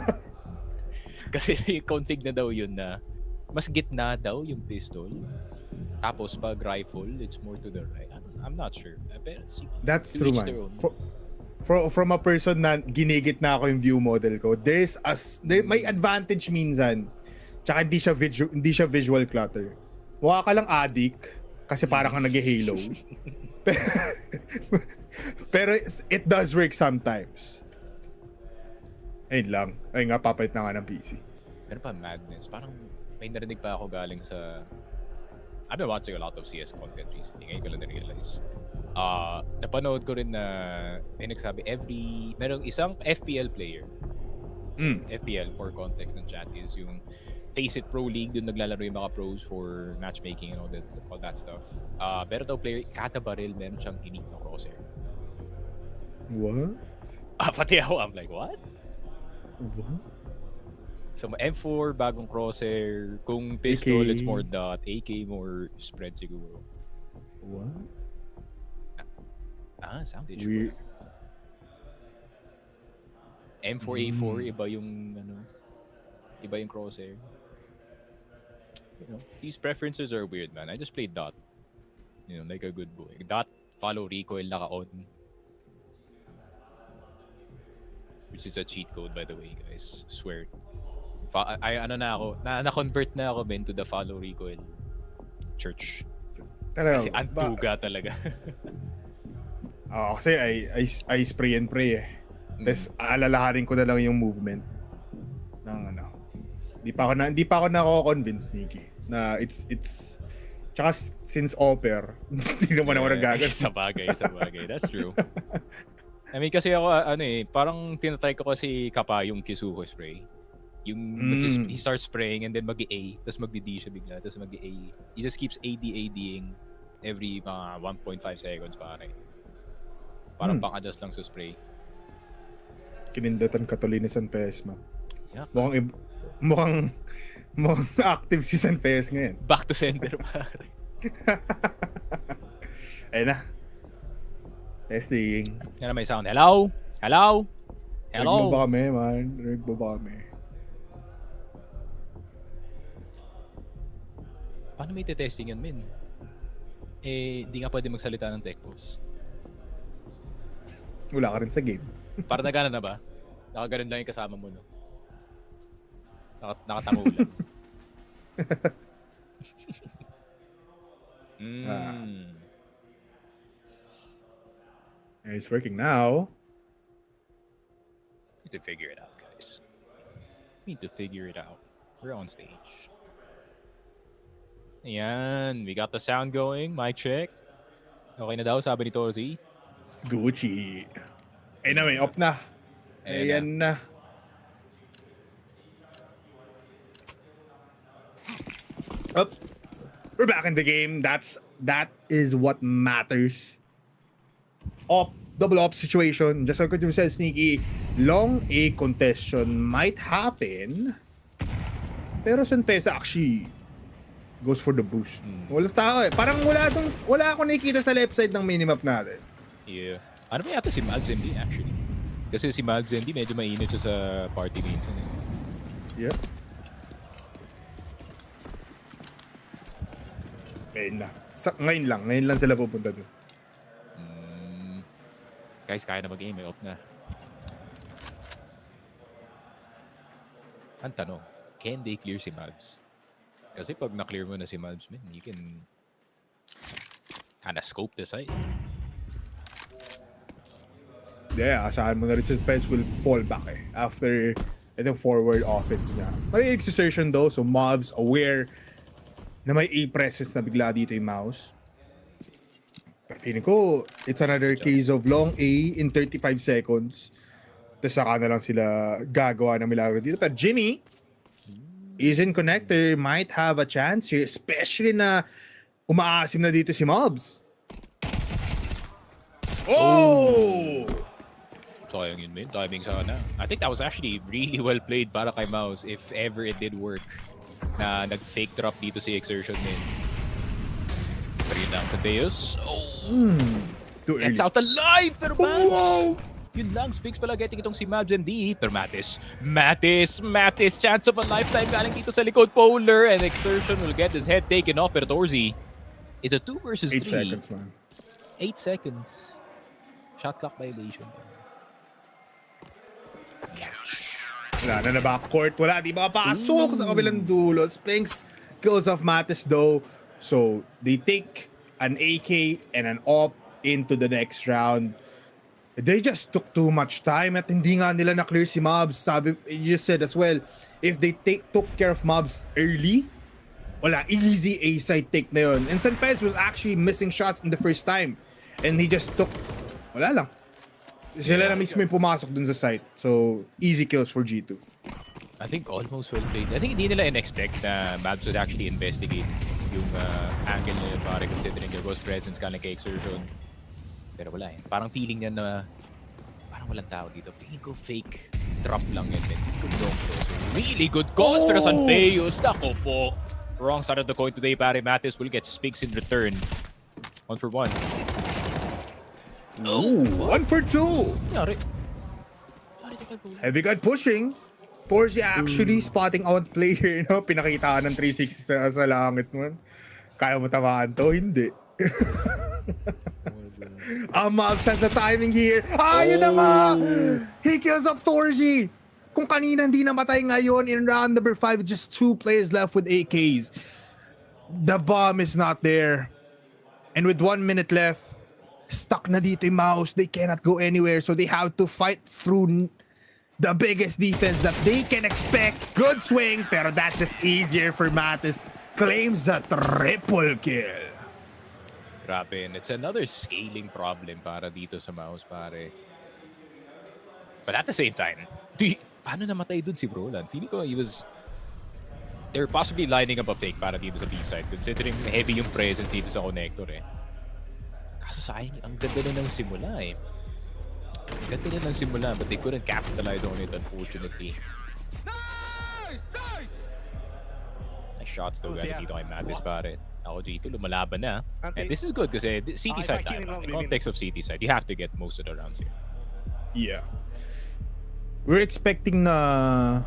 Kasi config na daw yun na mas gitna daw yung pistol. Tapos pag rifle, it's more to the right. I'm not sure. That's true, man. From a person na ginigit na ako yung view model ko, may advantage minsan. Tsaka hindi siya visual clutter. Mukha ka lang addict kasi parang kang nag-halo. Pero it does work sometimes. Ayun lang. Ayun nga, papalit na nga ng PC. Pero pa madness. Parang may narinig pa ako galing sa... I've been watching a lot of CS content recently. Ngayon ko lang na-realize. Napanood ko rin na may nagsabi merong isang FPL player. FPL, for context ng chat, is yung Face It Pro League. Doon naglalaro yung mga pros for matchmaking and all that stuff. Pero daw player, kada barrel, meron siyang unique na crosshair. What? Pati ako, I'm like, what? What? So M4, bagong crosshair. Kung pistol, it's more dot. AK, more spread siguro. What? Sounded sure. M4A4, iba yung crosshair. These preferences are weird, man. I just played dot. Like a good boy. Dot, follow recoil, naka-on. Which is a cheat code, by the way, guys. Swear. Na-convert na ako to the follow recoil church. Talaga, Kasi antuga talaga. Kasi I spray and pray eh. Tapos alalahanin ko na lang yung movement ng ano. Di pa ako nako-convince, Nikki, na it's tsaka since offer, hindi naman ako nagagawin. Sa bagay. That's true. I mean, kasi ako, parang tinatry ko kasi kapa yung Kisuko spray. He starts spraying and then mag-A, tapos mag-D siya bigla, tapos mag-A. He just keeps ADing every mga 1.5 seconds, pare. Parang pang-adjust lang sa spray. Kinindatan katuloy ni San Pes, man. Yuck. Mukhang active si San Pes ngayon. Back to sender, pare. Ayun na. Testing. Yan na may sound. Hello? Rinig mo ba kami, man? Rinig mo ba kami? Paano may testing yun, men? Di nga pwede magsalita ng tech post. Wala ka rin sa game. Para nagana na ba? Nakaganon lang yung kasama mo, no? Nakatango lang. It's working now. Need to figure it out, guys. Need to figure it out. We're on stage. Ayan, we got the sound going. Mic check. Okay na daw, sabi ni Torzy. Gucci. Ayun na, may off na. Ayan na. Up. We're back in the game. That is what matters. Double up situation. Just like what you said, Sneaky. Long A contestation might happen. Pero San Pesa actually goes for the boost. Wala tao eh. Parang wala akong nakikita sa left side ng minimap natin. Yeah. Ano ba yata si MOUZ MD actually? Kasi si MOUZ MD medyo mainit siya sa party minsan eh. Yep. Ngayon lang sila pupunta doon. Guys, kaya na mag-aim, may off na. Ang tanong, can they clear si MOUZ? Kasi pag na-clear mo na si MOUZ, man, you can kinda scope the site. Yeah, asahan mo na rin si Pence will fall back eh. After, itong forward offense niya. May exertion though, so MOUZ aware na may A-presses na bigla dito yung MOUZ. Pero feeling ko, it's another case of long A in 35 seconds. Tapos saka na lang sila gagawa ng milagro dito. Pero Jimmy is in connector, might have a chance here, especially na umaasim na dito si MOUZ. Oh! Sayang yun, man. Timing sana. I think that was actually really well played para kay MOUZ if ever it did work na nag-fake drop dito si Exertion, man. 3 down sa Deus. Gets out alive! Pero man, yun lang. Spigs pala getting itong si MOUZ MD. Pero Mattis, chance of a lifetime galing dito sa likod. Polar and Exertion will get his head taken off. Pero Torzy, it's a 2 versus 3. 8 seconds, man. 8 seconds. Shot clock violation. Wala na backcourt. Wala, di ba pasok sa kabilang dulo. Spinks kills off Mattis though. So, they take an AK and an op into the next round. They just took too much time at hindi nga nila na-clear si MOUZ. Sabi, you just said as well, if they took care of MOUZ early, wala, easy A-side take na yun. And San Pez was actually missing shots in the first time. And he just took, wala lang. Sila na mismo yung pumasok dun sa site. So, easy kills for G2. I think almost well played. I think hindi nila in-expect na MOUZ would actually investigate yung angle nila para considering their ghost presence ka kay Exertion. Pero wala eh. Parang feeling niya na parang walang tao dito. Feeling ko fake drop lang yun. Good long throw. So, really good calls pero San Peos. Nako po. Wrong side of the coin today, pare. Mattis will get Spigs in return. 1 for 1. Oh, 1 for 2. Yari. Heavy gun pushing. Torzy actually spotting out player, no? Pinakita ka ng 360 sa langit mo. Kaya mo tamaan to? Hindi. MOUZ has the timing here. Yun na nga! He kills off Torzy. Kung kanina hindi namatay ngayon in round number 5, just 2 players left with AKs. The bomb is not there. And with 1 minute left, stuck na dito yung MOUZ. They cannot go anywhere, so they have to fight through the biggest defense that they can expect. Good swing, pero that's just easier for Mattis. Claims a triple kill. Grabe, and it's another scaling problem para dito sa MOUZ, pare. But at the same time, paano namatay dun si Brolan? Feeling ko they're possibly lining up a fake para dito sa B-side, considering heavy yung presence dito sa connector eh. Kaso sayang, ang ganda na ng simula eh. Ang ganda na ng simula, but they couldn't capitalize on it, unfortunately. Nice shots daw galing dito kay Mattis, pare. Ako G2, lumalaban na. And this is good kasi CT side tayo. In the context of CT side, you have to get most of the rounds here. Yeah. We're expecting na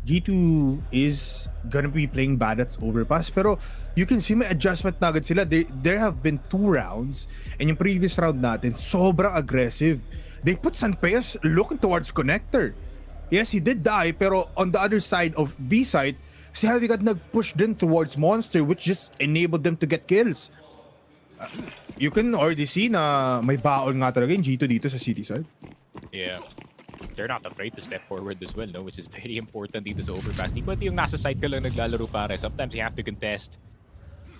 G2 is gonna be playing Badats overpass, pero you can see may adjustment na agad sila. There have been 2 rounds, and yung previous round natin, sobrang aggressive. They put Sanpeyas looking towards connector. Yes, he did die, pero on the other side of B side, si Havigad nag-push din towards Monster, which just enabled them to get kills. You can already see na may baon nga talaga yung G2 dito sa city side. Yeah. They're not afraid to step forward as well, no? Which is very important dito sa overpass. Di ba yung nasa side ka lang naglalaro, pare? Sometimes you have to contest.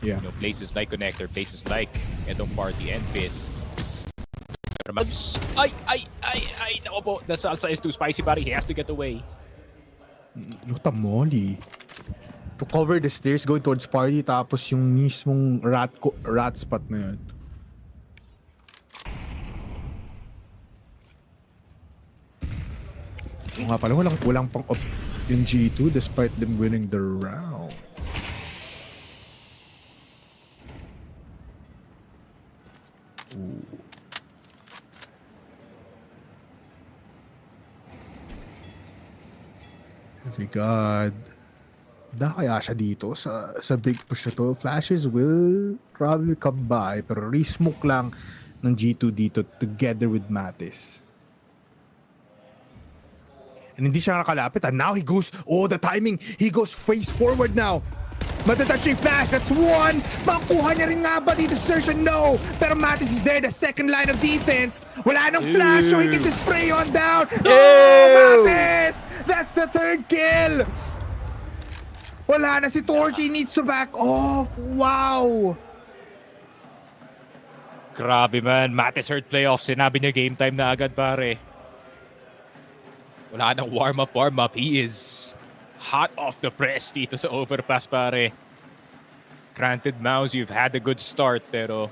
Yeah. You know, places like Connector, places like itong Party and Pit. Ay, nako po. The salsa is too spicy, pare. He has to get away. What a molly. To cover the stairs going towards Party, tapos yung mismong rat spot na yun. Nga pala, walang pang up in G2 despite them winning the round. Ooh. My God. Kaya siya dito sa big push na to. Flashes will probably come by, pero re-smoke lang ng G2 dito together with Mattis. And hindi siya nakalapit. And now he goes, the timing. He goes face forward now. Matatouching flash, that's 1. Makuha niya rin nga ba dito si Sersha? No. Pero Mattis is there, the second line of defense. Wala nang flash, so he can just spray on down. Oh, Mattis! That's the 3rd kill. Wala na si Torchy, needs to back off. Wow. Grabe man, Mattis hurt playoff. Sinabi niya game time na agad, pare. Wala nang warm-up. He is hot off the press dito sa overpass, pare. Granted, MOUZ, you've had a good start, pero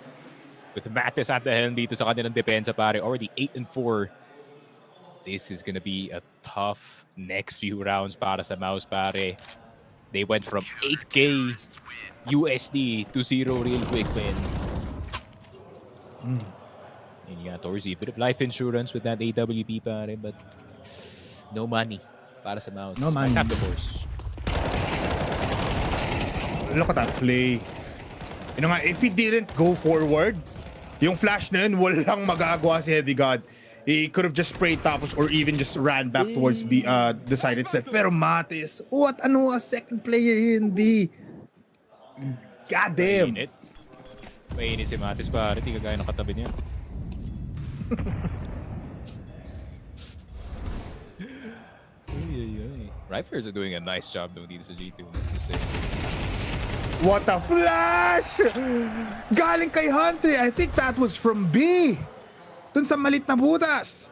with Mattis at the helm dito sa kanilang depensa, pare, already 8-4. This is gonna be a tough next few rounds para sa MOUZ, pare. They went from 8K USD to 0 real quick, man. And you got Torzi, a bit of life insurance with that AWP, pare, but no money para sa MOUZ. No money. Might have the force. Look at that play. You know nga, if he didn't go forward, yung flash na yun, walang magagawa si Heavy God. He could have just sprayed tapos or even just ran back towards the side itself. Pero Mattis, a second player here in B. God damn. Mainit si Mattis, pare. Di kagaya ng katabi niya. Riflers are doing a nice job though dito sa G2. Let's just say. What a flash! Galing kay Hunter. I think that was from B. Dun sa malit na butas.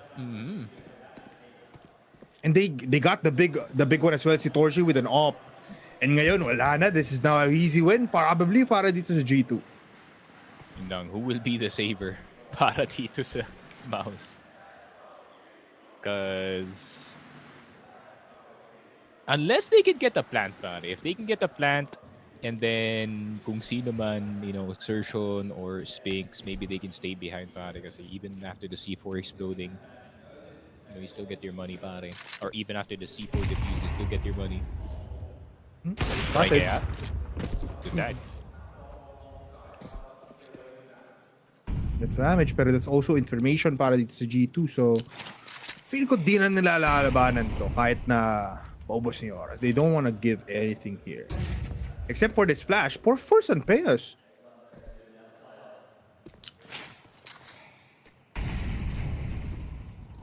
And they got the big one as well, si Torchy with an op. And ngayon, wala na. This is now an easy win. Probably para dito sa G2. Who will be the saver para dito sa MOUZ? Because unless they can get a plant, pare. If they can get a plant, and then kung sino man, Exertion or Spinks, maybe they can stay behind, pare. Kasi even after the C4 exploding, you still get your money, pare. Or even after the C4 defuse, you still get your money. Kaya, good died. That's damage, pero that's also information para dito sa G2. So, feel ko di na nilalalabanan to kahit na paubos ni Aurora. They don't want to give anything here. Except for this flash. For San Peos.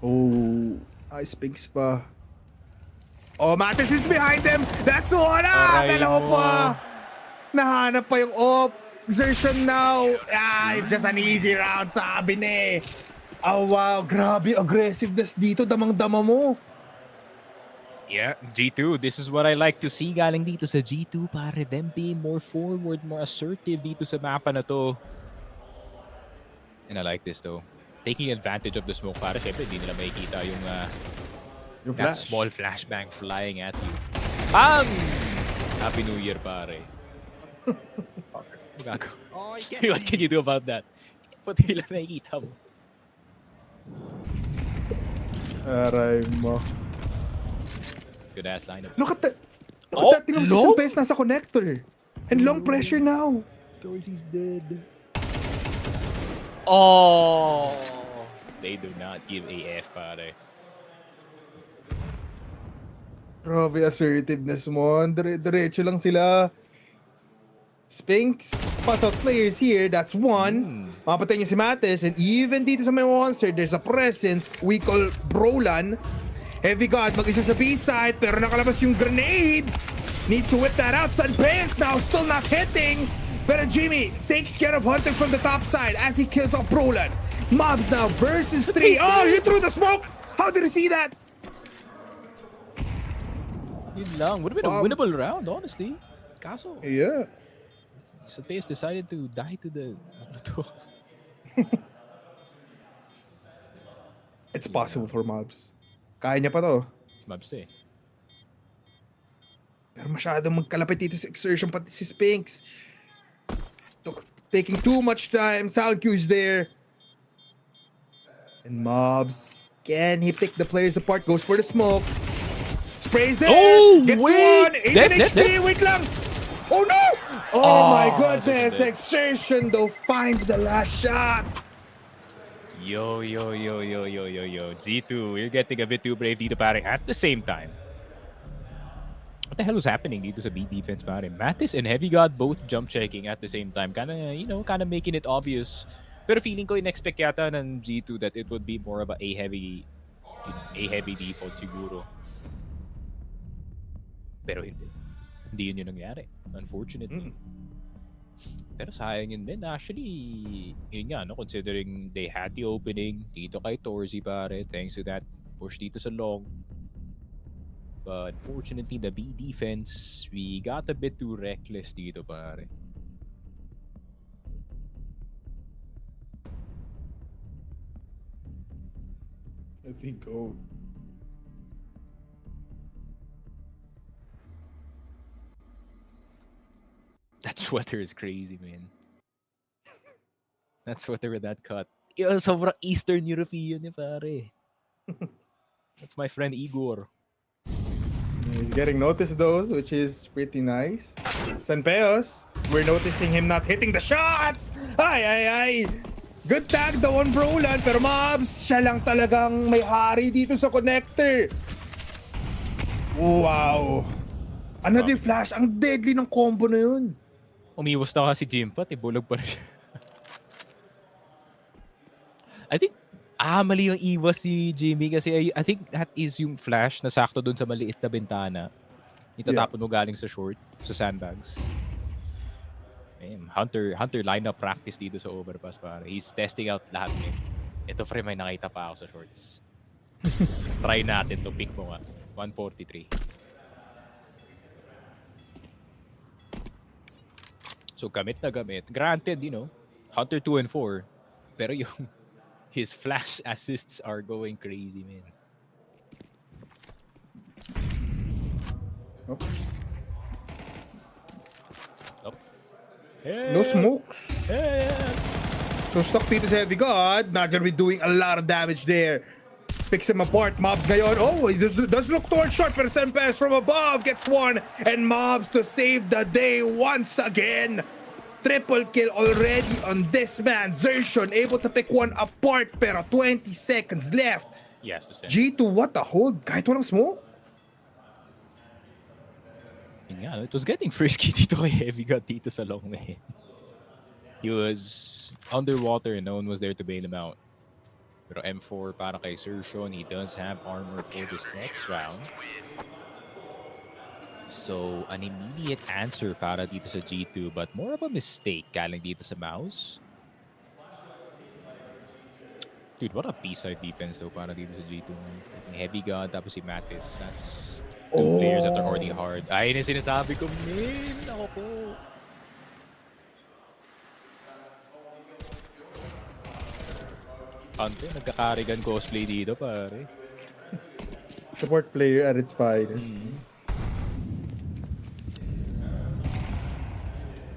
Oh, ice pinks pa. Oh, Matis is behind them. That's one. Dalawa pa. Nahanap pa yung op. Exertion now. It's just an easy round, sabi ni. Oh, wow. Grabe, aggressiveness dito. Damang-dama mo. Yeah, G2, this is what I like to see galing dito sa G2, pare. Them being more forward, more assertive dito sa mapa na to. And I like this though. Taking advantage of the smoke, pare. Siyempre, hindi nila makikita yung that small flashbang flying at you. Bang! Happy New Year, pare. What can you do about that? Pati nila nakikita mo. Aray mo. Good ass lineup. Look at that. Tingnan mo si San Peos nasa connector. And long pressure now. Dorsey's dead. Oh! They do not give AF, pare. Grabe assertiveness mo. Diretso lang sila. Spinks spots out players here. That's one. Mapatay niya si Matis. And even dito sa may monster, there's a presence we call Brolan. Heavy God, mag-isa sa B-side, pero nakalabas yung grenade. Needs to whip that out. San Peos now still not hitting. Pero Jimmy takes care of Hunter from the top side as he kills off Brolan. MOUZ now versus 3. Oh, he threw the smoke. How did he see that? Yun lang. Would have been a winnable round, honestly. Kaso. Yeah. San Peos decided to die to the... It's possible for MOUZ. Kaya niya pa to. It's MOUZ eh. Pero masyadong magkalapit dito sa exertion pati si Spinks. Taking too much time. Sound cues there. And MOUZ. Can he pick the players apart? Goes for the smoke. Sprays there. Oh, gets wait. one. 8 HP. Wait lang. Oh no. Oh my goodness. Exertion though finds the last shot. Yo. G2, you're getting a bit too brave dito, pare. At the same time. What the hell was happening dito sa B defense, pare? Matis and Heavy God both jump checking at the same time. Kinda making it obvious. Pero feeling ko in-expect yata ng G2 that it would be more of a heavy default siguro. Pero hindi. Hindi yun yung nangyari. Unfortunately. Pero sayang yun din. Actually, yun nga, no? Considering they had the opening dito kay Torzi, pare. Thanks to that push dito sa long. But fortunately, the B defense, we got a bit too reckless dito, pare. I think go. That sweater is crazy, man. That sweater with that cut. Sobrang Eastern European niya, pare. That's my friend Igor. He's getting noticed though, which is pretty nice. San Peos, we're noticing him not hitting the shots! Ay! Good tag daw on Brolan, pero MOUZ, siya lang talagang may hari dito sa connector. Wow! Another flash, ang deadly ng combo na yun. Umiwas na kasi Jimpat, bulog pa rin siya. I think, mali yung iwas si Jimmy kasi I think that is yung flash na sakto dun sa maliit na bintana. Itatapon mo galing sa short, sa sandbags. Hunter lineup practice dito sa overpass, para. He's testing out lahat niya. Ito pre, may nakita pa ako sa shorts. Try natin to, pick mo nga. 143. So gamit na gamit. Granted, Hunter 2 and 4. Pero his flash assists are going crazy, man. Oh. Hey. No smokes. Hey. So stuck dito sa Heavy God. Not gonna be doing a lot of damage there. Picks him apart. MOUZ ngayon. Oh, he does look towards short, pero San Peos from above gets one. And MOUZ to save the day once again. Triple kill already on this man. Zertion able to pick one apart, pero 20 seconds left. He has to send. G2, what the hold? Kahit walang smoke? Yun nga, it was getting frisky dito kay Heavy God dito sa long lane. He was underwater and no one was there to bail him out. Pero M4 para kay Sertion, he does have armor for this next round. So, an immediate answer para dito sa G2 but more of a mistake galing dito sa MOUZ. Dude, what a B-side defense though para dito sa G2. Heavy God, tapos si Mattis. That's two players that are already hard. Ayun yung sinasabi ko, man. Ako po. Ante, nagkakarigan cosplay dito, pare. Support player at its finest.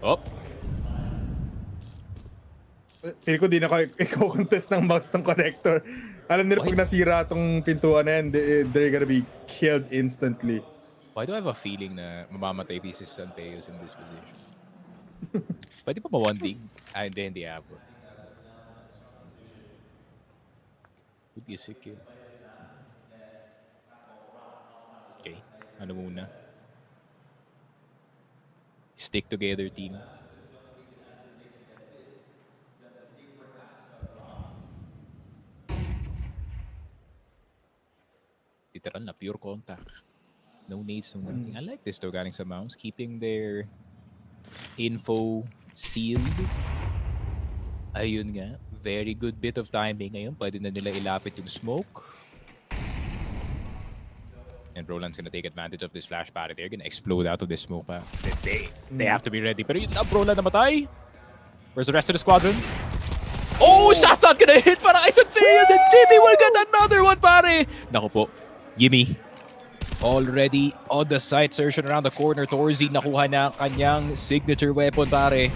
Oh. Feel ko di na ikaw contest ng mouse ng connector. Alam nila pag nasira tong pintuan na yan, they're gonna be killed instantly. Why do I have a feeling na mamamatay pieces and Peos in this position? Pwede pa ba one dig? Hindi Apple. Would be a sick kill. Okay, ano muna? Stick together team. Literal na pure contact. No nades, no nothing. I like this though, galing sa MOUZ. Keeping their info sealed. Ayun nga. Very good bit of timing ngayon. Pwede na nila ilapit yung smoke. And Roland's gonna take advantage of this flash parry. They're gonna explode out of this smoke. They have to be ready. Pero yun na, Roland namatay. Where's the rest of the squadron? Oh, shot's not gonna hit para kay Sanfeus and Jimmy will get another one, pare. Naku po. Jimmy. Already on the side, Sertion around the corner. Torzi nakuha na kanyang signature weapon, pare.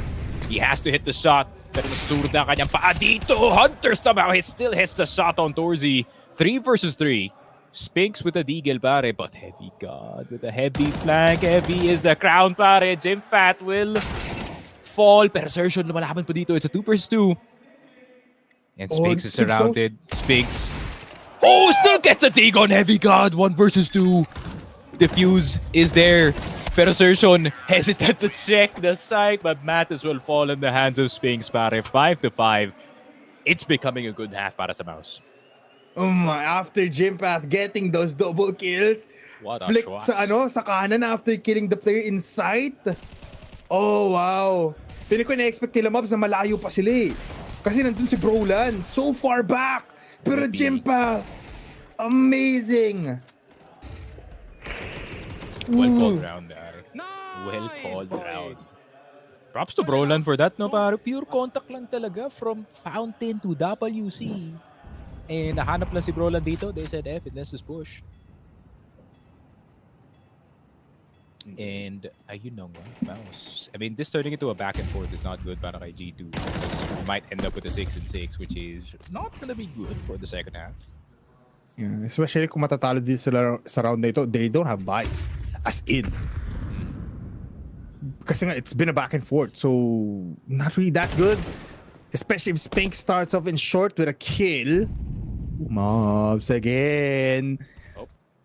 He has to hit the shot. Pero nasusunod na kanyang paa dito. Hunter somehow still hits the shot on Torzi. 3 versus 3. Spinks with a deagle, pare. But Heavy God with a heavy flank. Heavy is the crown, pare. Jim Fat will fall. Pero Sertion lumalaban pa dito. It's a 2 versus 2. And Spinks is surrounded. Spinks. Oh, still gets a dig on Heavy God. 1 versus 2. Defuse is there. Pero Sertion hesitant to check the site, but Mattis will fall in the hands of Spinks, pare. 5-5. It's becoming a good half para sa MOUZ. Oh my, after Jimpath getting those double kills. What a flick shot. sa kanan after killing the player in sight. Oh, wow. Pili ko na-expect nila mobs na malayo pa sila eh. Kasi nandun si Brolan, so far back. Pero Jimpath, amazing. Well called round, pare. Well called round. Props to Brolan for that, no, pare. Pure contact lang talaga from Fountain to WC. And nahanap lang si Brolan dito. They said, F it, let's just push. And ayun na nga, MOUZ. I mean, this turning into a back and forth is not good para kay G2. Because we might end up with a 6-6, which is not gonna be good for the second half. Yeah, especially kung matatalo dito sa round na ito, they don't have buys. As in. Kasi nga, it's been a back and forth. So, not really that good. Especially if Spink starts off in short with a kill. Mobs again.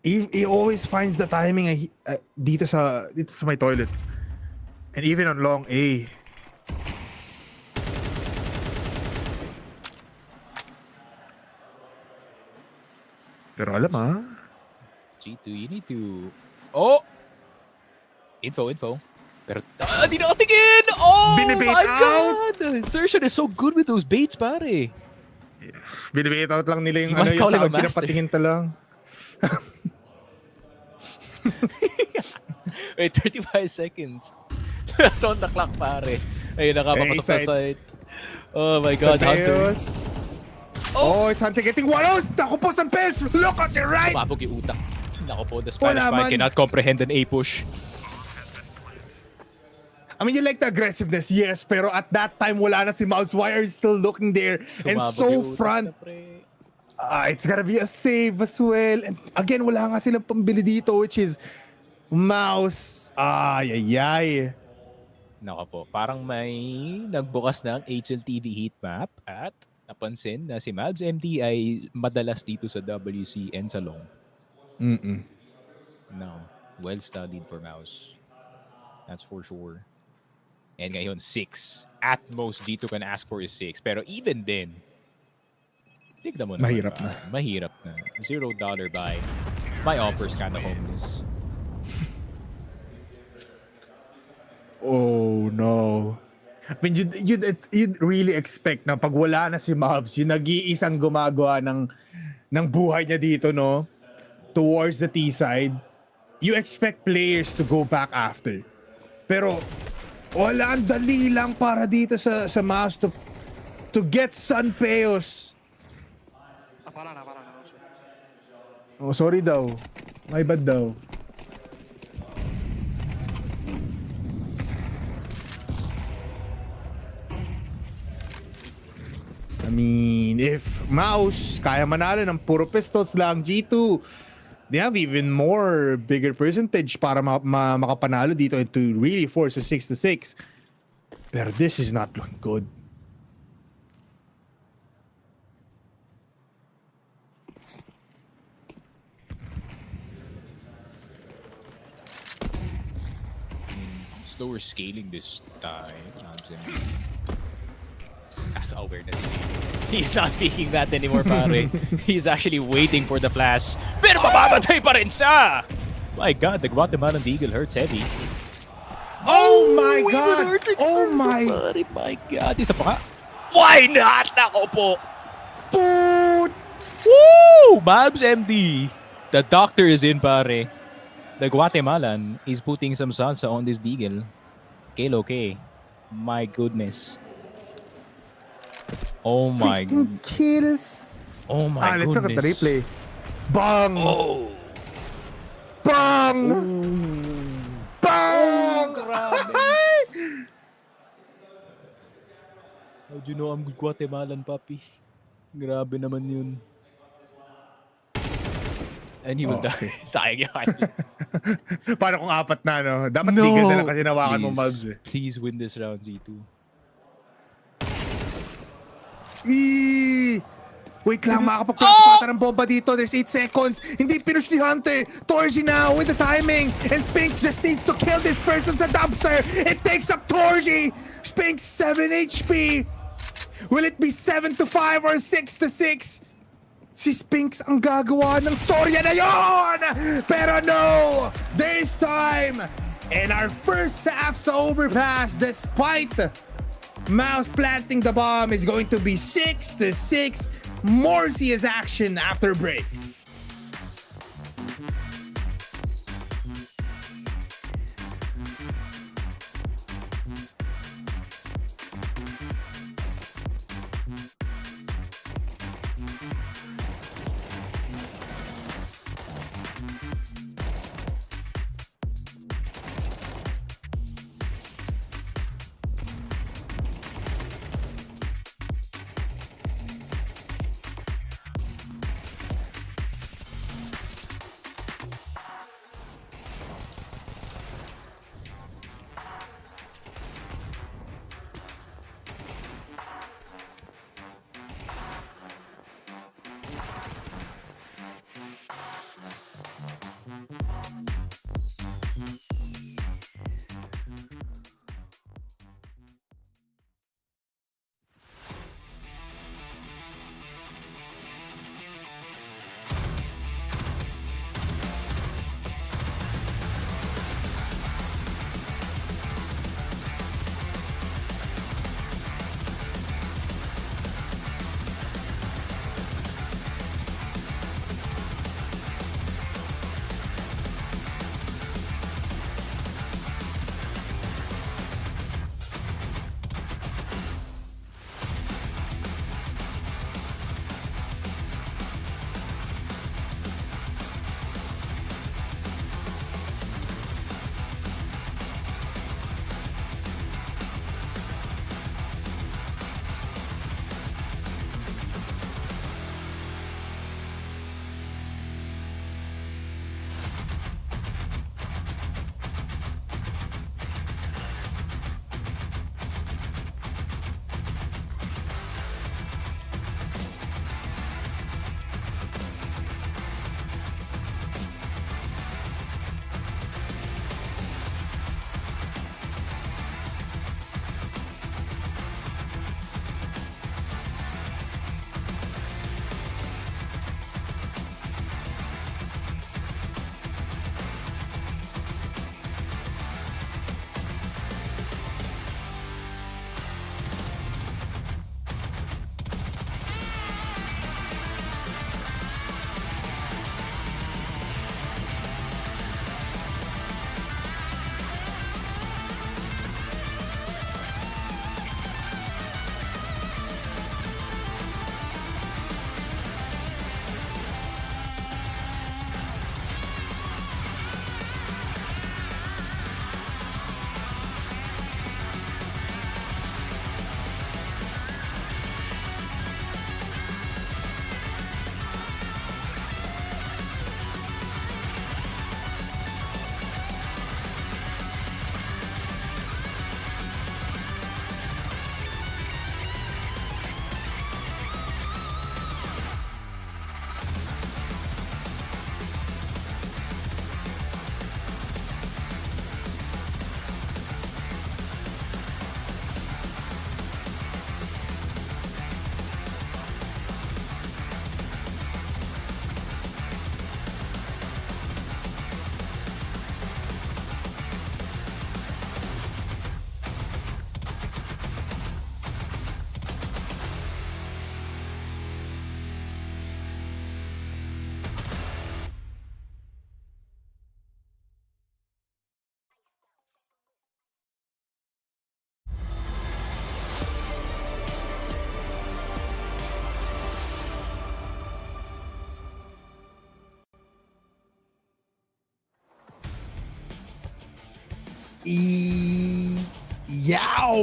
He always finds the timing dito sa my toilet. And even on long A. Pero alam G2, you need to... Oh! Info. Pero di nakatingin! Oh Binibait my out! God! Sertion is so good with those baits, pare. Binibait out lang nila yung You might yung call him a sound, master. pinapatingin ta lang. Wait, 35 seconds. On the clock, pare. Ayun, nakapapasok sa site. Oh my God, Hunter. Oh, it's Hunter getting one-outs! Naku po, Sanfeus! Look at your right! Sumabog yung utak. Naku po, the Spanish Spy cannot comprehend an A-push. I mean, you like the aggressiveness, yes, pero at that time, wala na si MOUZ. Why are you still looking there? And so front. It's gotta be a save as well. And again, wala nga silang pambili dito, which is MOUZ. Naku po, parang may nagbukas ng HLTV heat map at napansin na si MOUZ MD ay madalas dito sa WC and sa long. No, well studied for MOUZ. That's for sure. And ngayon, 6. At most, G2 can ask for is 6. Pero even then, tignan mo naman. Mahirap na. Mahirap na. $0 buy. My offer's kinda homeless. Oh, no. I mean, you'd really expect na pag wala na si MOUZ, yung nag-iisang gumagawa ng buhay niya dito, no? Towards the T side, you expect players to go back after. Pero, wala, ang dali lang para dito sa MOUZ to get Sun Peos. Oh, sorry daw. My bad daw. I mean, if MOUZ kaya manalo ng puro pistols lang, G2, they have even more bigger percentage para makapanalo dito and to really force a 6-6. Pero this is not looking good. Slower scaling this time. That's awareness. He's not thinking that anymore, pare. He's actually waiting for the flash. Pero mamamatay pa rin siya! My God, the Guatemalan Eagle hurts heavy. Oh my God! Oh my! Pare, my God, isa pa ka. Why not? Nako po! Boot! Woo! MOUZ MD. The doctor is in, pare. The Guatemalan is putting some salsa on this Deagle. Okay. My goodness. Oh my 15 kills. Oh my let's look at the goodness. replay. Bang! Oh! Bang! Bang! How'd you know I'm Guatemalan, papi? Grabe naman yun. And he will die. Sayang yan. Paano kung 4 na, no? Dapat Deagle na lang kasi nawakan mo, MOUZ. Please win this round, G2. Wait lang, makakapagpapata ng bomba dito. There's 8 seconds. Hindi pinush ni Hunter. Torji now with the timing. And Spinks just needs to kill this person sa dumpster. It takes up Torji. Spinks 7 HP. Will it be 7-5 or 6-6? Si Spinks ang gagawa ng storya na yon! Pero no! There's time! And our first SAF's overpass despite MOUZ planting the bomb is going to be 6-6. Morsia's action after break.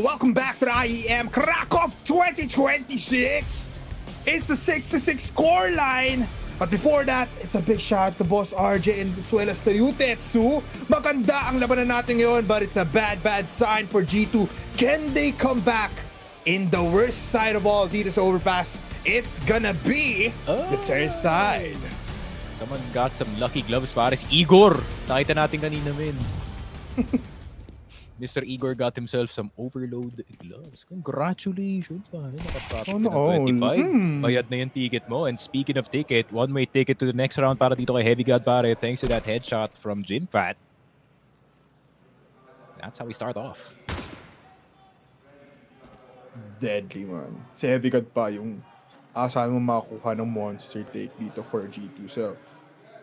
Welcome back to the IEM Krakow 2026. It's a 6-6 score line. But before that, it's a big shout to Boss RJ and as well as to Yutetsu. Maganda ang labanan natin ngayon, but it's a bad sign for G2. Can they come back in the worst side of all dito sa overpass? It's gonna be the Terrace side. Someone got some lucky gloves para si Igor. Nakita natin kanina, men. Mr. Igor got himself some overload gloves. Congratulations, pare. Nakatapos ka ng 25. Bayad na yung ticket mo. And speaking of ticket, one-way ticket to the next round para dito kay Heavy God, pare. Thanks to that headshot from Jimfat. That's how we start off. Deadly, man. Si Heavy God pa yung asahan mo makakuha ng monster take dito for G2. So,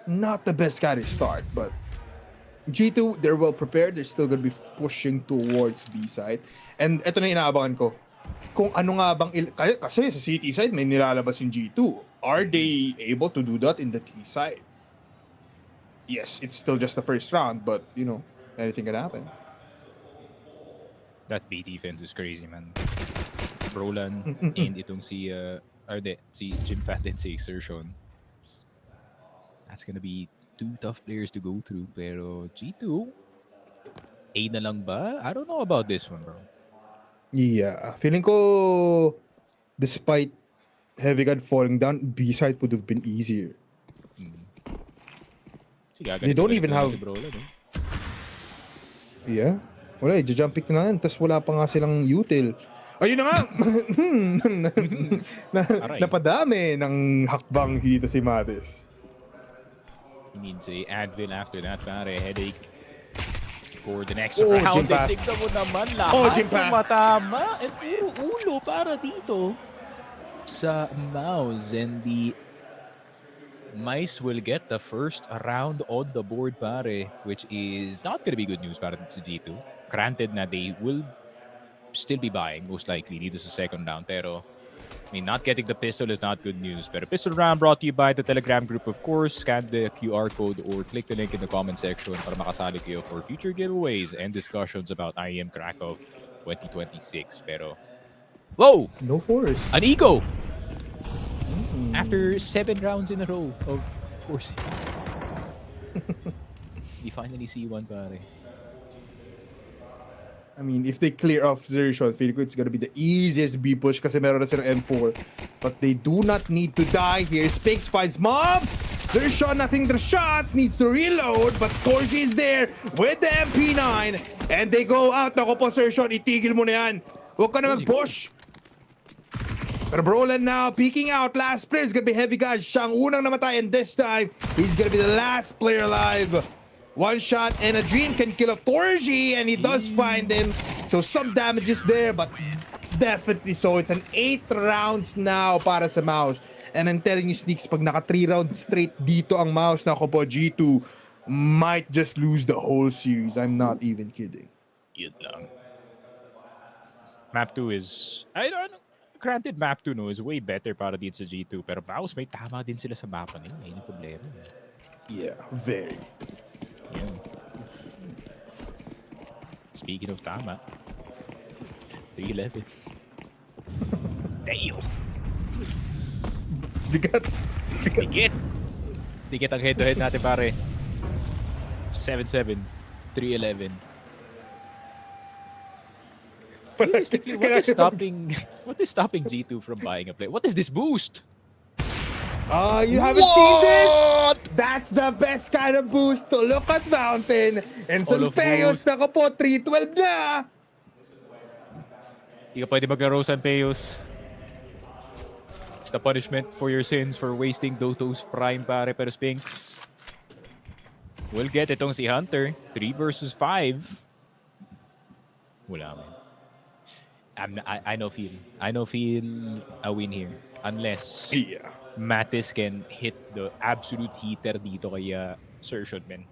not the best kind of start, but G2, they're well prepared. They're still gonna be pushing towards B side. And ito na inaabangan ko. Kung ano nga bang... Kasi sa CT side, may nilalabas yung G2. Are they able to do that in the T side? Yes, it's still just the first round, but, you know, anything can happen. That B defense is crazy, man. Roland and itong si Jimfat and si Exertion. That's gonna be two tough players to go through, pero G2, A na lang ba? I don't know about this one, bro. Yeah, feeling ko, despite Heavy God falling down, B side would have been easier. They don't even have... Yeah, wala, jump pick na yan, tas wala pa nga silang util. Ayun na nga! Napadami ng hakbang dito si Matis. He needs a Advil after that, pare. Headache for the next round. Tignan mo naman lahat matama. And puro ulo para dito sa MOUZ. And the MICE will get the first round on the board, pare. Which is not gonna be good news para dito sa G2. Granted na they will still be buying, most likely, dito sa second round. Pero I mean, not getting the pistol is not good news. But a pistol round brought to you by the Telegram group, of course. Scan the QR code or click the link in the comment section para makasali kayo for future giveaways and discussions about IEM Krakow 2026. Pero, whoa! No force. An ego! After 7 rounds in a row of forcing. We finally see one, pare. I mean, if they clear off Zershon, feel ko it's gonna be the easiest B push kasi meron na silang M4. But they do not need to die here. Spix finds mobs. Zershon nothing the shots, needs to reload. But Torji is there with the MP9. And they go out. Nako po, Zershon, itigil mo na yan. Huwag ka na mag-push. Pero Brolan now peeking out. Last player is gonna be Heavy God. Siya ang unang namatay. And this time, he's gonna be the last player alive. One shot and a dream can kill off Torji, and he does find him. So some damages there, but definitely so. It's an 8 rounds now para sa MOUZ. And I'm telling you, Sneaks, pag naka 3 rounds straight dito ang MOUZ, nako po, G2 might just lose the whole series. I'm not even kidding. Yun lang. Map 2 is... I don't know. Granted, Map 2 no, is way better para dito sa G2. Pero MOUZ, may tama din sila sa mapa nila. Yun yung problema. Yeah, very. Yeah. Speaking of tama, 311. Damn! Bigat ang head-to-head natin, pare. 7-7, 311. Realistically, what is stopping G2 from buying a play? What is this boost? You haven't seen this? That's the best kind of boost to look at Fountain. And some Peos, nako po, 312 na. Hindi ka pwede maglaro San Peos. It's the punishment for your sins for wasting Doto's Prime, pare. Pero Spinks will get itong si Hunter. 3 versus 5. Wala, man. I know feel a win here. Unless... Yeah. Matis can hit the absolute heater dito kay Sershon, man.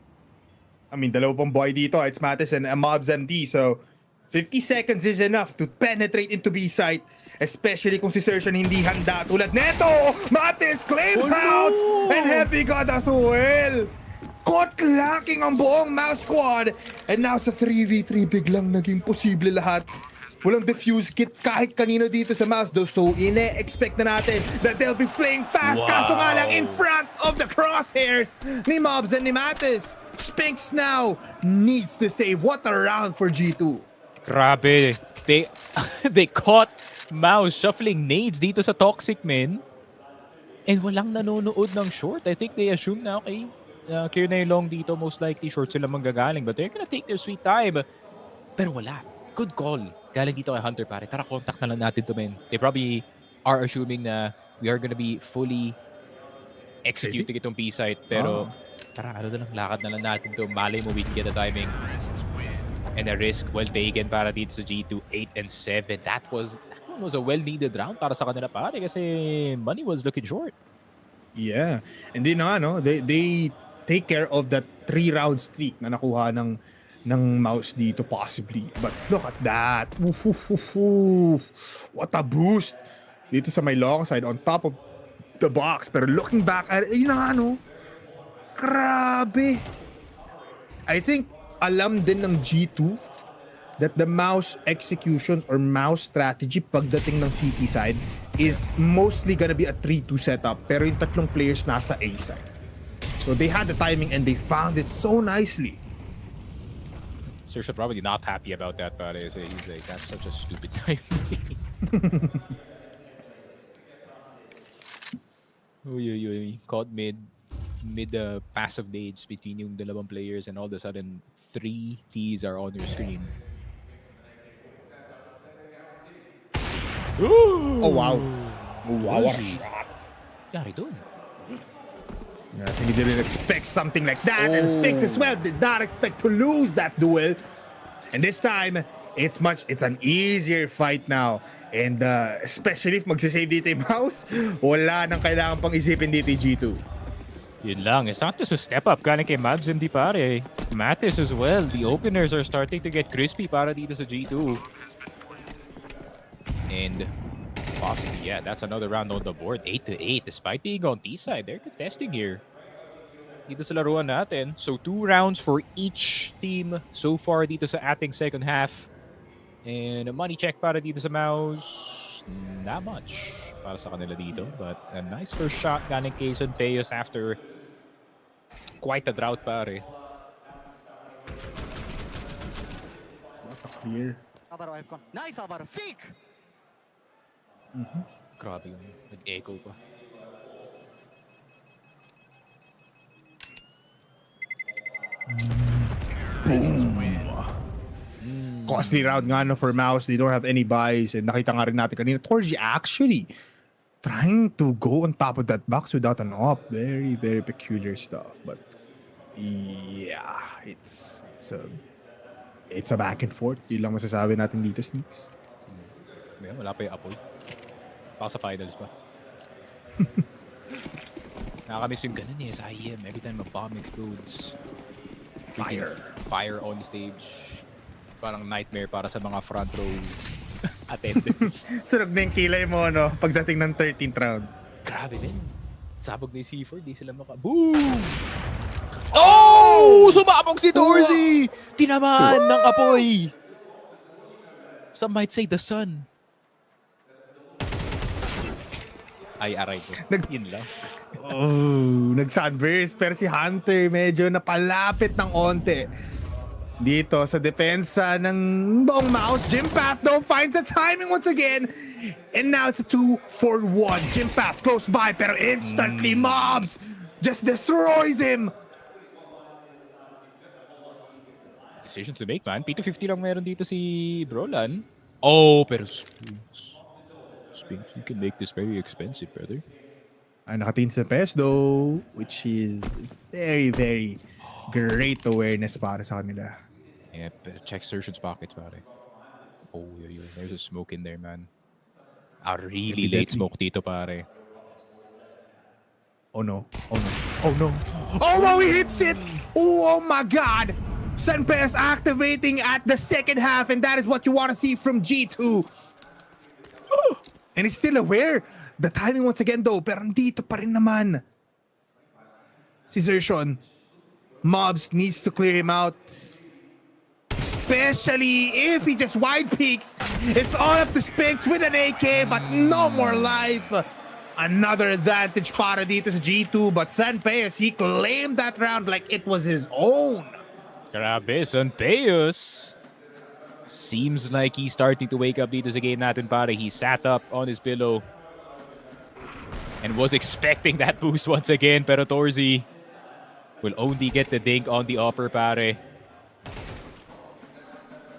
I mean, dalawa pang boy dito. It's Matis and MOUZ MD. So, 50 seconds is enough to penetrate into B site. Especially kung si Sershon hindi handa. Tulad neto, Matis claims house! And Heavy God as well! caught lacking ang buong MOUZ squad. And now sa 3v3 biglang naging posible lahat. Walang defuse kit kahit kanino dito sa MOUZ though. So ine-expect na natin that they'll be playing fast. Kaso nga lang in front of the crosshairs ni MOUZ and ni Mattis. Spinks now needs to save. What a round for G2. Grabe. They caught MOUZ shuffling nades dito sa Toxic, men. And walang nanonood ng short. I think they assume na okay, clear na yung long dito. Most likely short sila manggagaling. But they're gonna take their sweet time. Pero wala. Good call. Galing dito kay Hunter, pare. Tara, contact na lang natin to, men. They probably are assuming na we are gonna be fully executing itong B-site. Pero tara, ano na lang, lakad na lang natin to. Malay mo, we can get the timing. And a risk well taken para dito sa G2. 8 and 7. That one was a well-needed round para sa kanila, pare. Kasi money was looking short. Yeah. And then, they take care of that 3-round streak na nakuha ng MOUZ dito possibly. But look at that. What a boost. Dito sa my long side on top of the box. Pero looking back at yun na grabe. I think alam din ng G2 that the MOUZ executions or MOUZ strategy pagdating ng CT side is mostly gonna be a 3-2 setup. Pero yung tatlong players nasa A side. So they had the timing and they found it so nicely. Saoirse probably not happy about that, but he's like, that's such a stupid timing. Uy. Caught mid passive nades between yung dalawang players and all of a sudden 3 Ts are on your screen. Oh wow. Wow, what a shot. Yari dun. I think he didn't expect something like that. And Spinks as well did not expect to lose that duel. And this time, it's an easier fight now. And especially if magsisave dito yung MOUZ, wala nang kailangan pang isipin dito yung G2. Yun lang. It's not just a step up galing kay MOUZ, hindi pare. Mattis as well. The openers are starting to get crispy para dito sa G2. And possibly, yeah, that's another round on the board. 8-8. Despite being on T side, they're contesting here. Dito sa laruan natin. So 2 rounds for each team so far dito sa ating second half. And a money check para dito sa MOUZ. Not much para sa kanila dito. But a nice first shot galing kay Sunpeos after quite a drought, pare. What a clear. Alvaro, I've gone. Nice, Alvaro. Fake! Grabe yun. Nag-echo pa. Boom! Costly round nga for MOUZ. They don't have any buys. And nakita nga rin natin kanina, Torji actually trying to go on top of that box without an op. Very, very peculiar stuff. But yeah, it's a back and forth. Yun lang masasabi natin dito, Sneaks. Wala pa yung apoy. Baka sa finals pa. Nakakamiss yung ganun sa IEM. Every time a bomb explodes. Fire on stage. Parang nightmare para sa mga front row attendants. Sunog na yung kilay mo, no? Pagdating ng 13th round. Grabe din. Sabog ni C4, di sila Boom! Oh! Sumabog si Dorsey! Tinamaan ng apoy! Some might say the sun. Ay, aray ko. Yun lang. Nag-sunburst. Pero si Hunter medyo napalapit ng onte. Dito sa depensa ng buong MOUZ. Jimpath though finds the timing once again. And now it's a 2-for-1. Jimpath close by pero instantly MOUZ just destroys him. Decision to make, man. P250 lang meron dito si Brolan. Oh, pero Spinks, you can make this very expensive, brother. Ay, nakatingin sa PES though, which is very, very great awareness para sa kanila. Yeah, check Surgeon's pockets, pare. Oh, there's a smoke in there, man. A really late smoke dito, pare. Oh no, oh no, oh no. Oh wow, he hits it! Oh my god! Sunpes activating at the second half, and that is what you want to see from G2. And he's still aware. The timing once again though, pero dito pa rin naman si Zershon. MOUZ needs to clear him out. Especially if he just wide peeks. It's all up to Spinks with an AK, but no more life. Another advantage para dito sa G2, but Sanpeus, he claimed that round like it was his own. Grabe, Sanpeus. Seems like he's starting to wake up dito sa game natin, pare. He sat up on his pillow and was expecting that boost once again, pero Torzy will only get the dink on the upper, pare.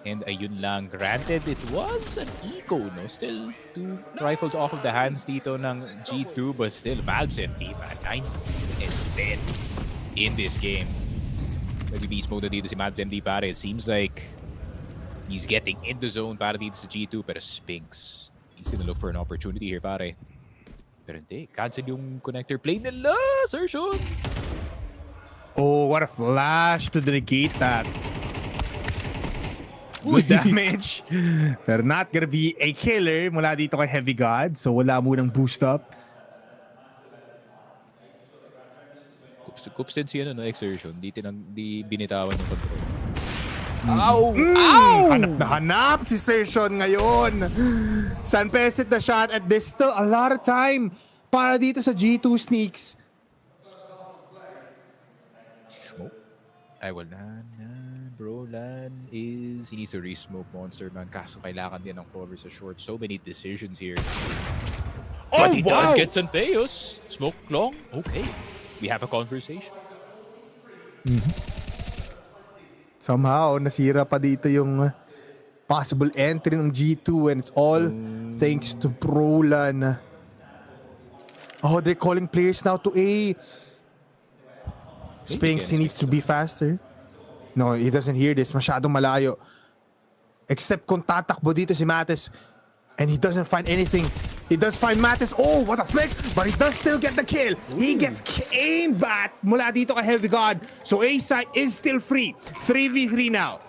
And ayun lang. Granted, it was an eco, no? Still 2 rifles off of the hands dito ng G2, but still, MOUZ team at 9 and 10 in this game. Nag-beast mode dito si MOUZ MD, pare. It seems like he's getting in the zone para dito sa G2, pero Spinks, he's gonna look for an opportunity here, pare. Pero hindi. Cancel yung connector play nila, Sertion. Oh, what a flash to negate that. Good damage. Pero not gonna be a killer mula dito kay Heavy God. So wala munang boost up. Kups din siya no, exertion. Di binitawan yung control. Ow! Ow! Hanap na hanap si Sertion ngayon. Sanpeus hit the shot and there's still a lot of time para dito sa G2 sneaks. Ay, wala na. Bro, he needs to re-smoke Monster Man. Kaso kailangan din ng cover sa short. So many decisions here. But he does get Sanpeus. Smoke long. Okay. We have a conversation. Somehow, nasira pa dito yung possible entry ng G2 and it's all thanks to Brolan. Oh, they're calling players now to A. Spinks, he needs to be faster. No, he doesn't hear this. Masyadong malayo. Except kung tatakbo dito si Matis and he doesn't find anything. He does find Matis. Oh, what a flick! But he does still get the kill. He gets aimed back mula dito kay Heavy God. So A side is still free. 3v3 now.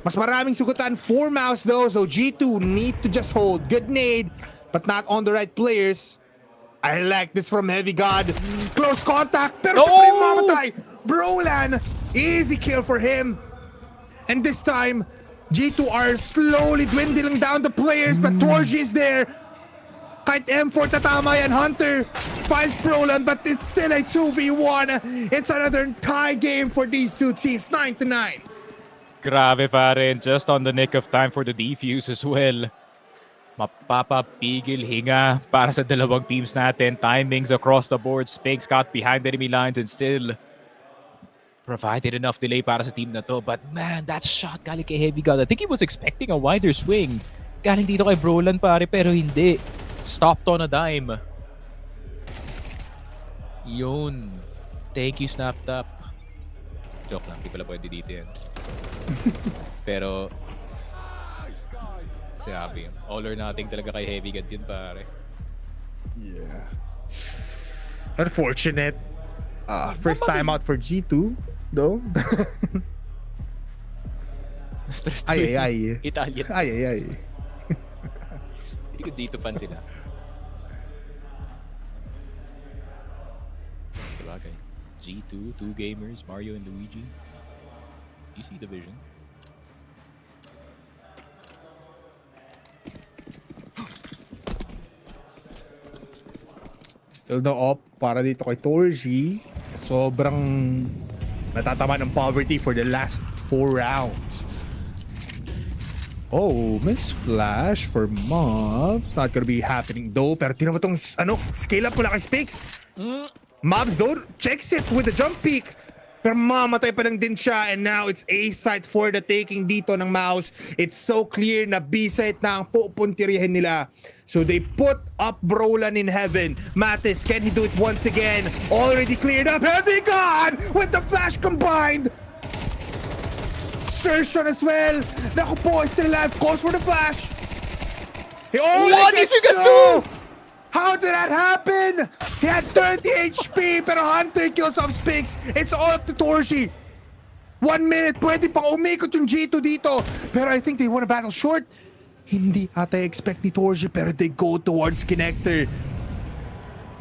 Mas maraming sugutan for MOUZ though. So G2 need to just hold. Good nade, but not on the right players. I like this from Heavy God. Close contact. Pero siya pa rin mamatay. Brolan. Easy kill for him. And this time, G2 are slowly dwindling down the players, but Torji is there. Kahit M4 tatama yan, Hunter finds Brolan, but it's still a 2v1. It's another tie game for these two teams, 9-9. Grabe pa rin. Just on the nick of time for the defuse as well. Mapapapigil hinga para sa dalawang teams natin. Timings across the board. Spinks got behind enemy lines and still provided enough delay para sa team na to. But man, that shot galing kay Heavy God. I think he was expecting a wider swing. Galing dito kay Brolan, pare, pero hindi. Stopped on a dime. Yun. Thank you, Snapped Up. Joke lang, di pala pwede dito yan. Pero sabi, all or nothing talaga kay Heavy God yun, pare. Yeah. Unfortunate. First time out for G2, though. Ay. Italian. Ay. Hindi ko G2 fan sila. Sabagay. G2, 2 gamers, Mario and Luigi. You see the vision. Still no op para dito kay Torji. Sobrang natatama ng poverty for the last 4 rounds. Oh, miss flash for MOUZ. Not gonna be happening though. Pero tinan mo tong scale up mula kay Spinks. MOUZ though checks it with the jump peek. Pero mamatay pa lang din siya and now it's A site for the taking dito ng MOUZ. It's so clear na B site na ang pupuntirihin nila. So they put up Brolan in heaven. Matis, can he do it once again? Already cleared up. Heavy God with the flash combined. Sertion as well. Naku po, still alive. Calls for the flash. What is he gonna do? How did that happen? He had 30 HP, pero Hunter kills off Spinks. It's all up to Torji. 1 minute, pwede pang umikot yung G2 dito. Pero I think they won a battle short. Hindi ata expect ni Torji, pero they go towards Connector.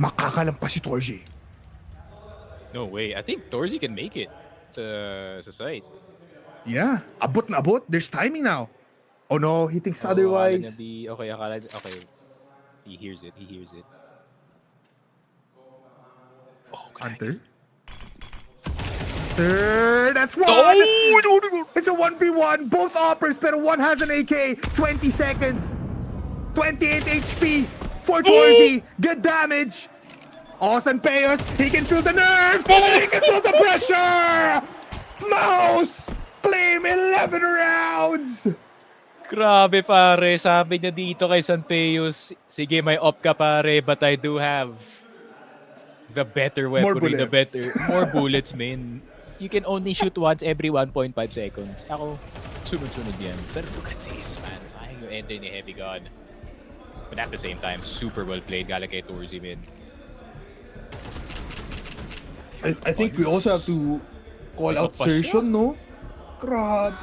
Makakalampas si Torji. No way. I think Torzi can make it. sa site. Yeah, abot na abot. There's timing now. Oh no, he thinks Akala niya otherwise. okay. He hears it. Hunter. That's one! No! It's a 1v1. Both operas, but one has an AK. 20 seconds. 28 HP for Torzi. Good damage. Awesome Payos. He can feel the nerves. He can feel the pressure. MOUZ claim 11 rounds. Grabe pare, sabi niya dito kay Sanpeos, sige may op ka pare, but I do have the better weaponry, more bullets, man. You can only shoot once every 1.5 seconds. Ako, sunod-sunod yan. Pero look at this, man. Sayang yung enter ni Heavy God. But at the same time, super well played. Galing kay Torzi, man. I think we also have to call out Sertion, no? Grabe.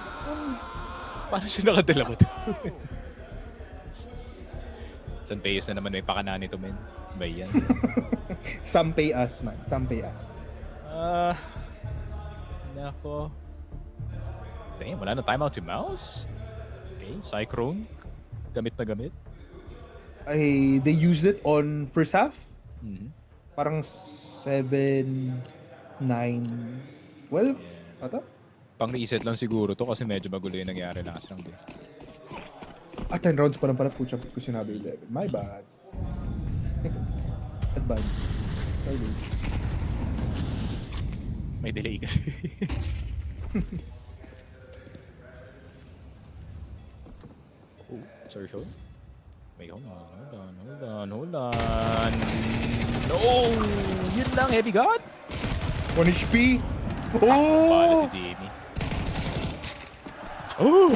Paano siya nakadala mo to? Sanpeos na naman may pakana nito, man. Ba yan? Some pay us, man. Some pay us. Nako. Damn, wala na timeout si MOUZ. Okay, Cyclone. Gamit na gamit. They used it on first half. Parang 7, 9, 12 ata? Pang-reset lang siguro to kasi medyo magulo yung nangyari last round eh. 10 rounds pa lang pala po ko sinabi 11. My bad. Advance. Sorry guys. May delay kasi. Oh, sorry, show. Wait, hold on. No! Yun lang, Heavy God. 1 HP. Para si Jamie. Oh!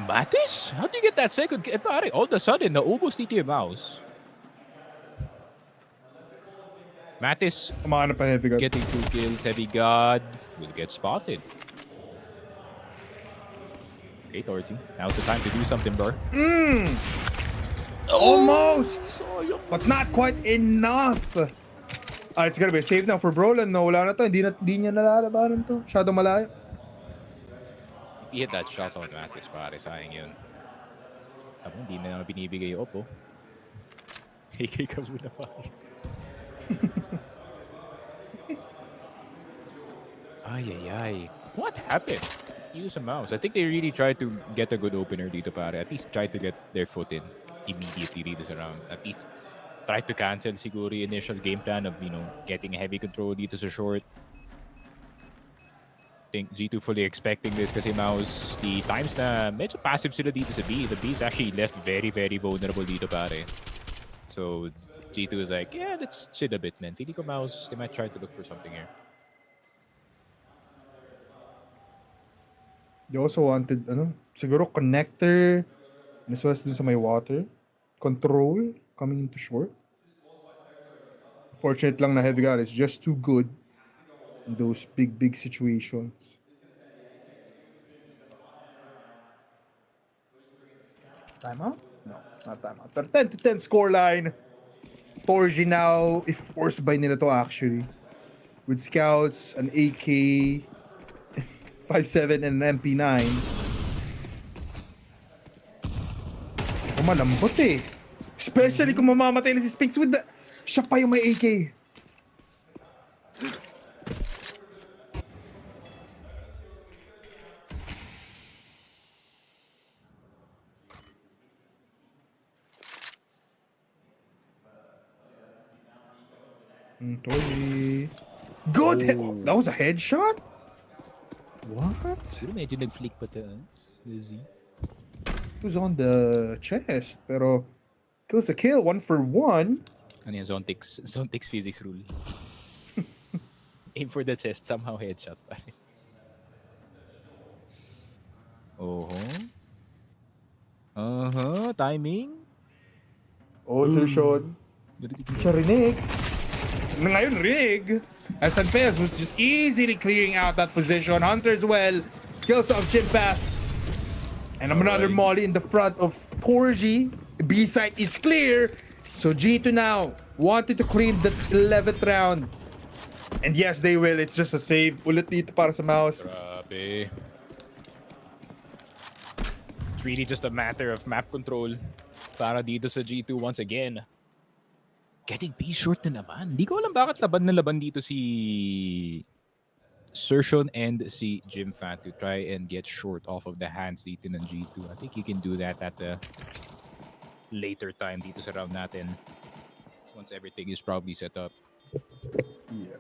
Matis? How do you get that second kill? Pare, all of a sudden, naubos dito yung MOUZ. Matis getting 2 kills. Heavy God will get spotted. Okay, Torzi. Now's the time to do something, bro. Almost! But not quite enough. It's gonna be safe now for Brolan. No, wala na to. Hindi niya nalalabanan to. Shadow malayo. If he hit that shot on Matis, pare, sayang yun. Tapos hindi na binibigay yung Oppo. AK ka muna, pare. Ay. What happened? Use a MOUZ. I think they really tried to get a good opener dito, pare. At least try to get their foot in immediately dito sa round. At least try to cancel siguro yung initial game plan of, getting heavy control dito sa short. I think G2 fully expecting this kasi MOUZ, the times na medyo passive sila dito sa B. The B is actually left very, very vulnerable dito, pare. So G2 is like, yeah, let's chill a bit, man. Feeling ko MOUZ, they might try to look for something here. They also wanted, siguro connector, and as well as dun sa may water. Control, coming into short. Fortunate lang na Heavy God is just too good in those big situations. Timeout? No, not timeout. But 10-10 scoreline. Torzi now, if forced by nila to actually. With scouts, an AK, 5.7 and an MP9. Malambot eh. Especially kung mamamatay na si Spinks with the... Siya pa yung may AK. Torzi. Good! That was a headshot? What? Medyo nag-flick pa tayo. It was on the chest, pero kills a kill, 1 for 1. Ano yung zone ticks physics rule. Aim for the chest, somehow headshot pa rin. Timing. Sertion. Siya rinig. Ngayon rinig. As Sanpeos was just easily clearing out that position. Hunter as well. Kills off Chimpath. And another molly in the front of Torzi. B side is clear. So G2 now wanted to clean the 11th round. And yes, they will. It's just a save ulit dito para sa MOUZ. Grabe. It's really just a matter of map control para dito sa G2 once again. Getting B short na naman. Hindi ko alam bakit laban na laban dito si Sertion and si Jimfat to try and get short off of the hands dito ng G2. I think you can do that at a later time dito sa round natin. Once everything is probably set up. Yeah.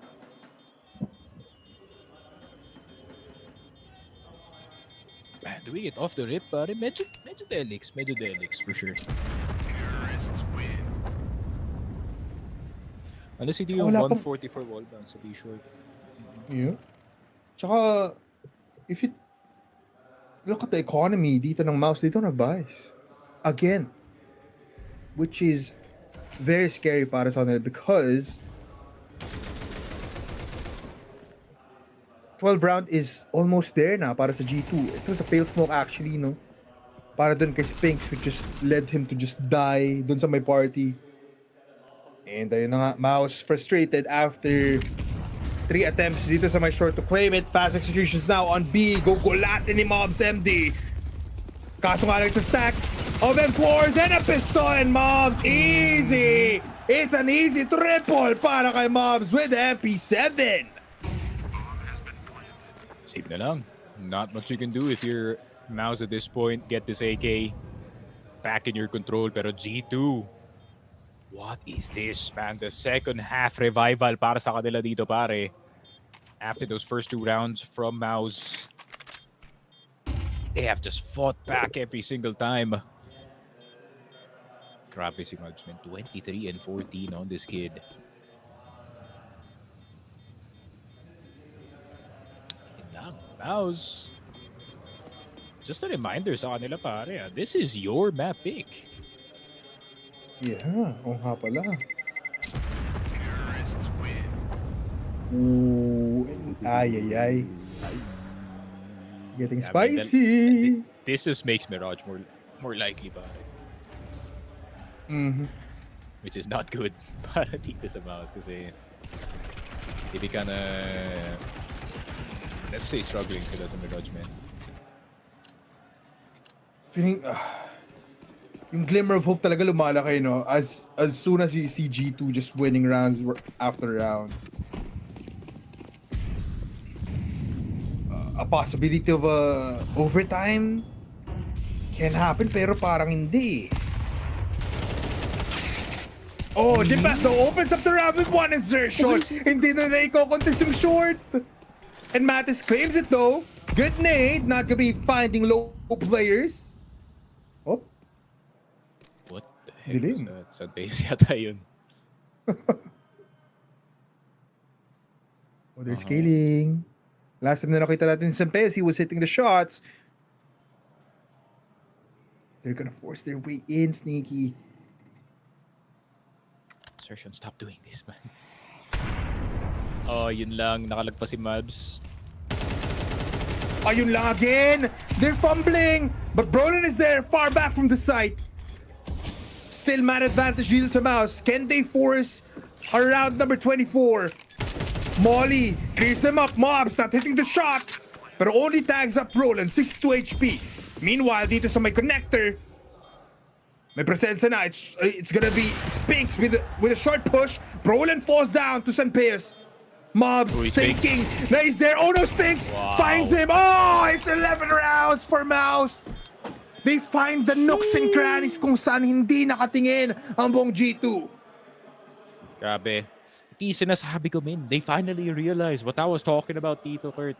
Man, do we get off the rip, pare? Medyo delix for sure. Terrorists win. Unless hindi yung 144 wall bounce, so be short. Yeah. Tsaka, if you look at the economy dito ng MOUZ, they don't have buys. Again. Which is very scary para sa kanila because 12 round is almost there na para sa G2. It was a pale smoke actually, no? Para dun kay Spinks, which just led him to just die dun sa may party. And ayun na nga, MOUZ frustrated after 3 attempts dito sa my short to claim it. Fast executions now on B. Gugulatin ni Mobs MD. Kaso nga lang sa stack of M4s and a pistol and Mobs. Easy! It's an easy triple para kay Mobs with MP7. Save na lang. Not much you can do if you're MOUZ at this point. Get this AK back in your control. Pero G2, what is this, man? The second half revival para sa kanila dito, pare. After those first 2 rounds from MOUZ, they have just fought back every single time. Grabe si MOUZ, man. 23 and 14 on this kid. MOUZ, just a reminder sa kanila, pare. This is your map pick. Yeah, oo nga pala. Terrorists win. Ooh, ay. It's getting spicy. This just makes Mirage more likely, pare. Which is not good para dito sa MOUZ kasi hindi ka na, let's say, struggling sila sa Mirage, man. Feeling, yung glimmer of hope talaga lumalaki, no? As soon as you see G2 just winning rounds after rounds. A possibility of overtime can happen, pero parang hindi. Oh, Jimbasto opens up the round with 1 insertion. Hindi na i-contest yung short. And Mattis claims it though. Good nade, not gonna be finding low players. Oh. What the heck Dilim. was that? Sa base yata yun. Oh, they're scaling. Last time na nakita natin si Sampez, he was hitting the shots. They're gonna force their way in, sneaky. Sertion, stop doing this, man. Oh, yun lang. Nakalagpas si Mabs. Ayun lang again! They're fumbling! But Brolin is there, far back from the site. Still man advantage dito sa MOUZ. Can they force around number 24? Molly clears them up. Mobs not hitting the shot. Pero only tags up Brolin, 62 HP. Meanwhile, dito sa may connector, may presensya na. It's gonna be Spinks with a short push. Brolin falls down to Sanpeus. Mobs thinking that he's there. Oh no, Spinks finds him. Oh, it's 11 rounds for MOUZ. They find the nooks and crannies kung saan hindi nakatingin ang buong G2. Grabe. Iti sinasabi ko, min. They finally realized what I was talking about, Tito Kurt.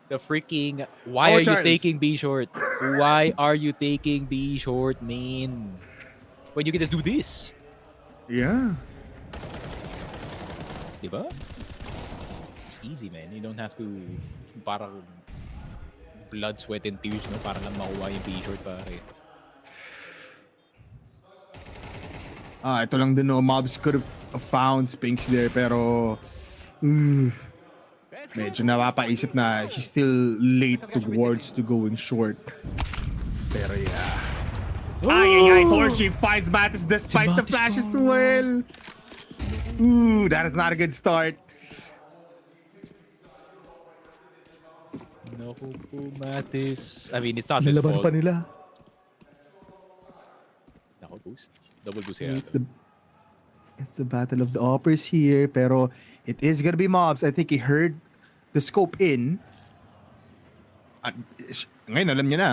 The freaking, why are you taking B short? Why are you taking B short, man? When you can just do this. Yeah. Diba? It's easy, man. You don't have to parang blood, sweat, and tears, no? Para lang makuha yung B-short, pare. Ito lang din, no? Mobs could have found Spinks there, pero medyo napapaisip na he's still late towards to going short. Pero yeah. Ay, Torchi finds Mattis despite the flash as well. Ooh, that is not a good start. Naku po, Matis. I mean, it's not his Nilaban fault. pa nila. Naku, boost. Double boost yan. It's the battle of the uppers here, pero it is gonna be MOUZ. I think he heard the scope in. At, ngayon, alam niya na.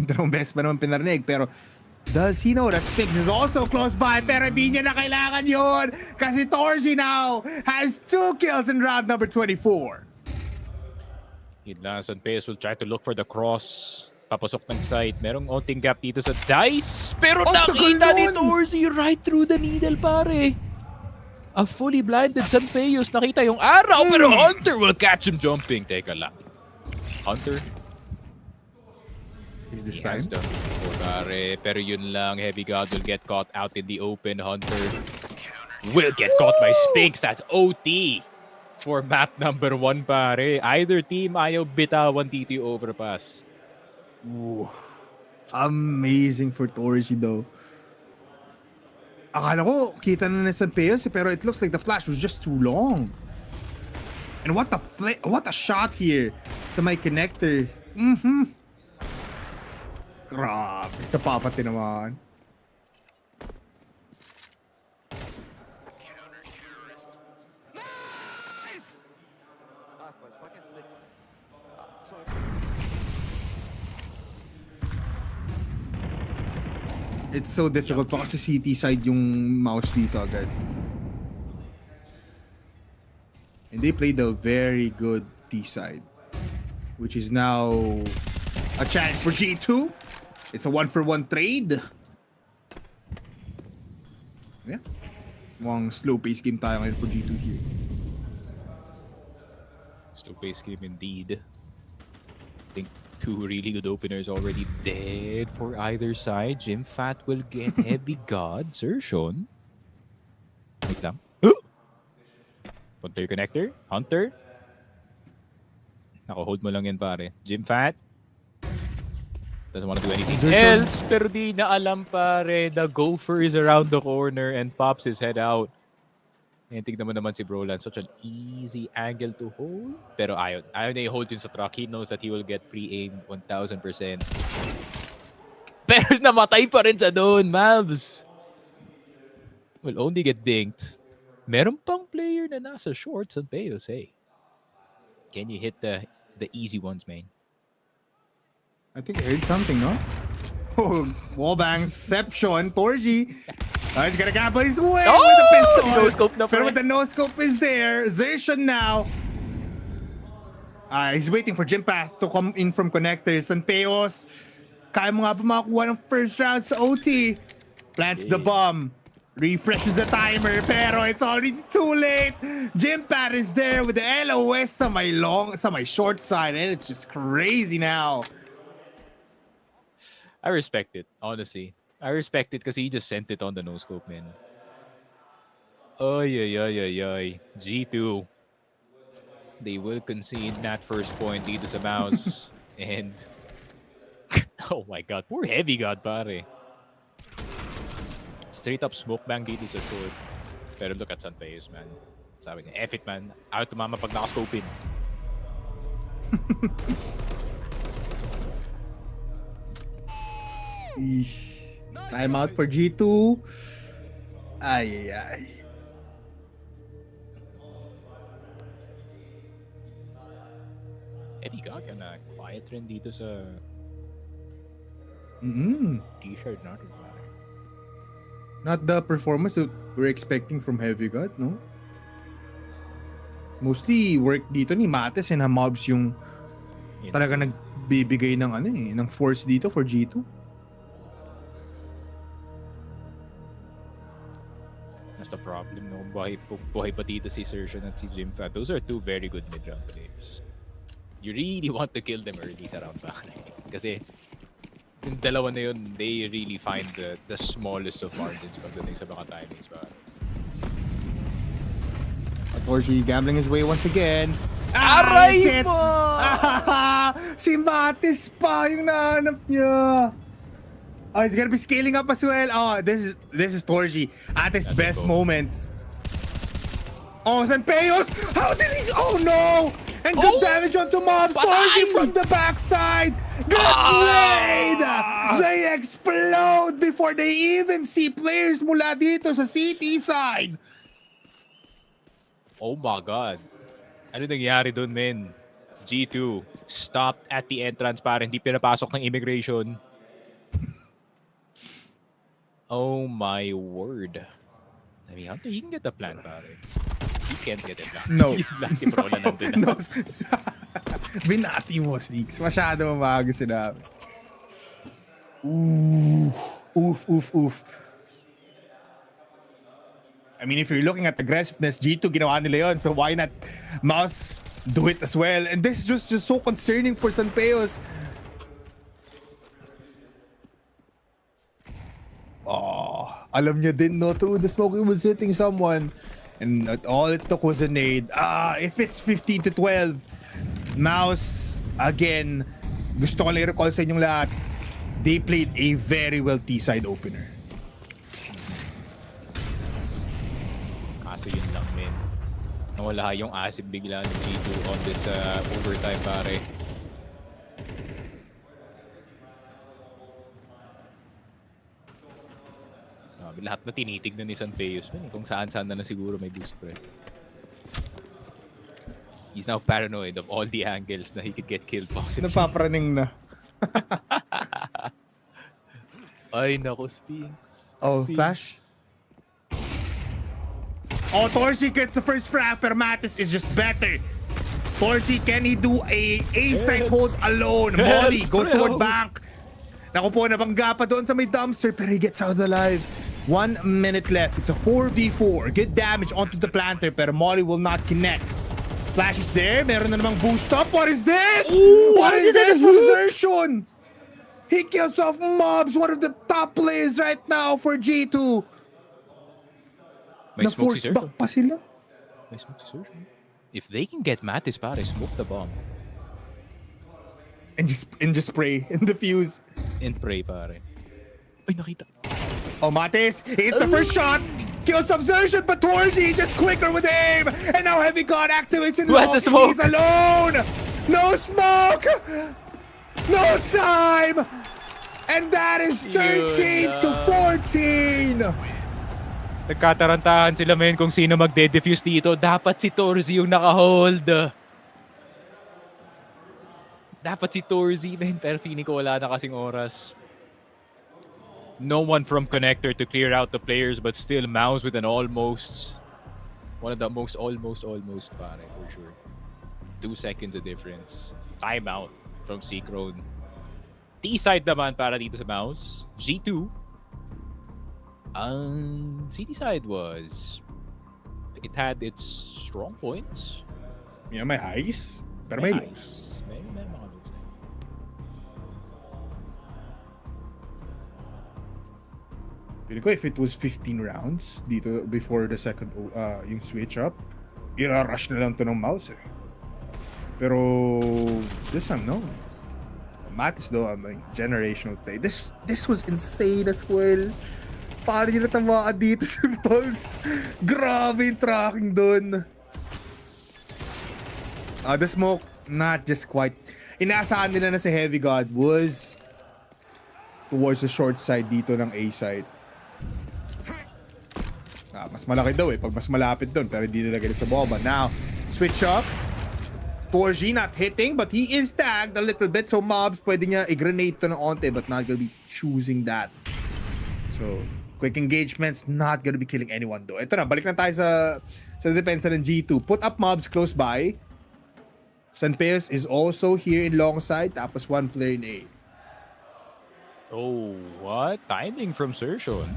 Dalawang beses pa naman pinarinig, pero does he know that Spix is also close by? Pero di niya na kailangan yun kasi Torji now has 2 kills in round number 24. Hidlanson Pace will try to look for the cross. Papasok ng site. Merong onting gap dito sa dice. Pero nakita ni Torzi right through the needle, pare. A fully blinded Sanpeos. Nakita yung araw, pero Hunter will catch him jumping. Teka lang. Hunter? Is this time? Pare, pero yun lang. Heavy God will get caught out in the open. Hunter will get caught by Spinks. That's OT for map number 1, pare. Either team ayaw bitawan T2 overpass. Ooh, amazing for Torji though. Akala ko kita na ng Sanpeos pero it looks like the flash was just too long. And what a shot here sa may connector. Grabe, sa papati naman. It's so difficult pa kasi CT side yung MOUZ dito agad. And they played a very good T side, which is now a chance for G2. It's a 1-for-1 trade. Yeah. Mukhang slow pace game tayo ngayon for G2 here. Slow pace game indeed. I think 2 really good openers already dead for either side. Jimfat will get Heavy God. Sertion. Wait lang. Punta your connector. Hunter. Nako-hold mo lang yan, pare. Jimfat. Doesn't want to do anything else. Pero di na alam, pare. The gopher is around the corner and pops his head out. And tignan mo naman si Brolan. Such an easy angle to hold. Pero ayaw na i-hold yun sa truck. He knows that he will get pre-aim 1,000%. Pero namatay pa rin siya doon, Mavs. Will only get dinked. Meron pang player na nasa shorts on Peos, hey. Can you hit the easy ones, man? I think I heard something, no? Oh, wallbangception, Torji. He's gonna gamble his way with the pistol. No scope na Pero with the no scope is there. Zertion now. He's waiting for Jimpath to come in from connectors. And Peos, kaya mo nga ba makakuha ng first round sa OT. Plants the bomb. Refreshes the timer. Pero it's already too late. Jimpath is there with the LOS sa my short side. And it's just crazy now. I respect it, honestly. I respect it because he just sent it on the no-scope, man. Oy. G2. They will concede that first point dito sa MOUZ. And... oh my god, poor Heavy God, pare. Straight up smoke bang dito sa short. Pero look at Sanpeos, man. Sabi niya, F it, man. Ayaw tumama pag naka-scope in. Time out for G2. Ay. Heavy God ka na quiet rin dito sa t-shirt natin. Not the performance that we're expecting from Heavy God, no? Mostly work dito ni Mates and MOUZ yung talaga nagbibigay ng ng force dito for G2. That's the problem, no? Buhay pa dito si Sertion at si Jimfat. Those are 2 very good mid-round players. You really want to kill them early sa round back. Kasi yung dalawa na yun, they really find the smallest of margins pagdating sa mga timings ba. Torji gambling his way once again. Aray mo! Si Matis pa yung nahanap niya. Oh, he's gonna be scaling up as well. Oh, this is Torji at his best moments. Oh, Sanpeos! How did he? Oh no! And good damage onto MOUZ. Torgy from the backside. Good raid! They explode before they even see players mula dito sa CT side. Oh my God. Ano nangyari doon, men? G2 stopped at the entrance para hindi pinapasok ng immigration. Oh my word. I mean, Hunter, he can get the plant, pare. He can't get it plant. No. Laki pro na nandun na. No. Binati mo, Sneaks. Masyado mamaga sinabi. Oof. I mean, if you're looking at aggressiveness, G2 ginawa nila yun. So why not MOUZ do it as well? And this is just so concerning for Sanpeos. Oh, alam niya din, no? Through the smoke, he was hitting someone. And all it took was a nade. If it's 15-12, MOUZ, again, gusto ko lang i-recall sa inyong lahat, they played a very well T-side opener. Kaso yun lang, men. Nawala yung asib bigla ng G2 on this overtime, pare. Lahat na tinitignan ni Sanpeos, kung saan-saan na siguro may boost pre. He's now paranoid of all the angles na he could get killed possibly. Nagpapraning na. Ay, naku, Sphinx. Oh, Sphinx. flash? Oh, Torgy gets the first frag, pero Mattis is just better. Torgy, can he do a side hold alone? Molly goes toward bank. Naku po, nabangga pa doon sa may dumpster, pero he gets out alive. 1 minute left. It's a 4v4. Good damage onto the planter, pero Molly will not connect. Flash is there. Meron na namang boost up. What is this? Ooh, what is this from Zershon? He kills off MOUZ, one of the top players right now for G2. May smoke si Na-force back pa sila. May smoke si Zershon. If they can get Mattis, pare, smoke the bomb. And just spray and defuse. And pray, pare. Ay, nakita. Oh, Mattis, it's the first shot. Kills off Zershon, but Torgy just quicker with aim. And now Heavy God activates in Who has the smoke? He's alone. No smoke. No time. And that is 13-14. Nagkatarantahan sila, men, kung sino magde-defuse dito. Dapat si Torzy yung naka-hold. Dapat si Torzy, men, pero feeling ko wala na kasing oras. No one from connector to clear out the players, but still MOUZ with an almost. One of the most almost, pare, for sure. 2 seconds of difference. Timeout from Seacrone. T-side naman para dito sa MOUZ. G2. CT side was... It had its strong points. Yeah, may highs, pero may lows. May mga lows. Feeling ko if it was 15 rounds dito before the second yung switch up, ira-rush na lang to ng MOUZ eh. Pero this time no. Mattis though, I mean, generational play. This was insane as well. Paano nila tamaan dito si MOUZ? Grabe yung tracking dun. The smoke, not just quite. Inaasahan nila na si Heavy God was towards the short side dito ng A side. Mas malaki daw eh, pag mas malapit doon, pero hindi nilagay sa bomba. Now, switch up. Torgy not hitting, but he is tagged a little bit, so MOUZ pwede niya i-grenade to ng onte, but not gonna be choosing that. So, quick engagements, not gonna be killing anyone though. Ito na, balik na tayo sa depensa ng G2. Put up MOUZ close by. Sanpeos is also here in long side, tapos one player in A. Oh, what? Timing from Zershon.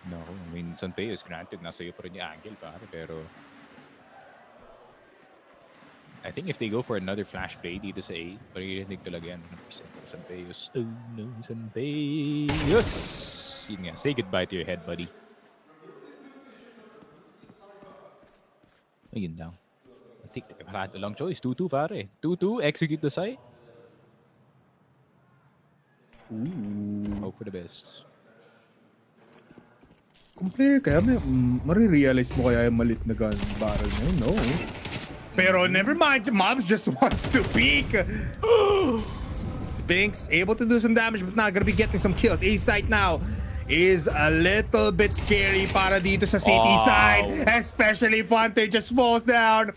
No, I mean, Sanpeos, granted, nasa iyo pa rin yung angle, pare, pero... I think if they go for another flash play dito sa A, maririnig talaga yan 100% para Sanpeos. Oh no, Sanpeos! Yun nga, say goodbye to your head, buddy. Ayun lang. I think a long choice. 2-2, pare. 2-2, execute the site. Ooh. Hope for the best. Kung player kaya, marirealize mo kaya yung malit na gun barrel na yun? No. Pero never mind, MOUZ just wants to peek. Spinks able to do some damage but not gonna be getting some kills. A site now is a little bit scary para dito sa city side, especially if Hunter just falls down.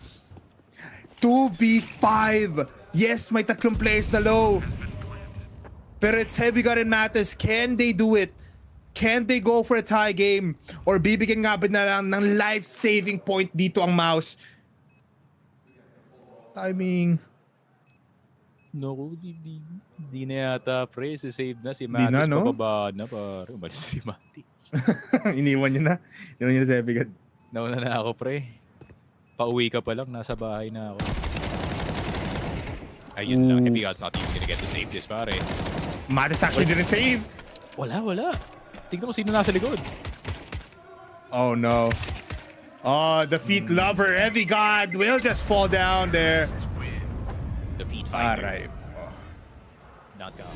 2v5. Yes, may tatlong players na low. Pero it's Heavy Gun and Matis. Can they do it? Can they go for a tie game? Or bibigyan nga ba na lang ng life-saving point dito ang MOUZ? Timing. No, di na yata, pre. Save na si Matis. Na, no? Pababa na, pare. Umalis si Matis. Iniwan niya na. Iniwan niya na si Heavy Gun. Nauna na ako, pre. Pauwi ka pa lang. Nasa bahay na ako. Ayun lang. Heavy Gun's not even gonna get to save this, pare. Matis actually didn't save. Wala. Tignan mo sino nasa likod. Oh, no. Oh, the feet lover, Heavy God will just fall down there. The feet fighter. Alright. Not gone.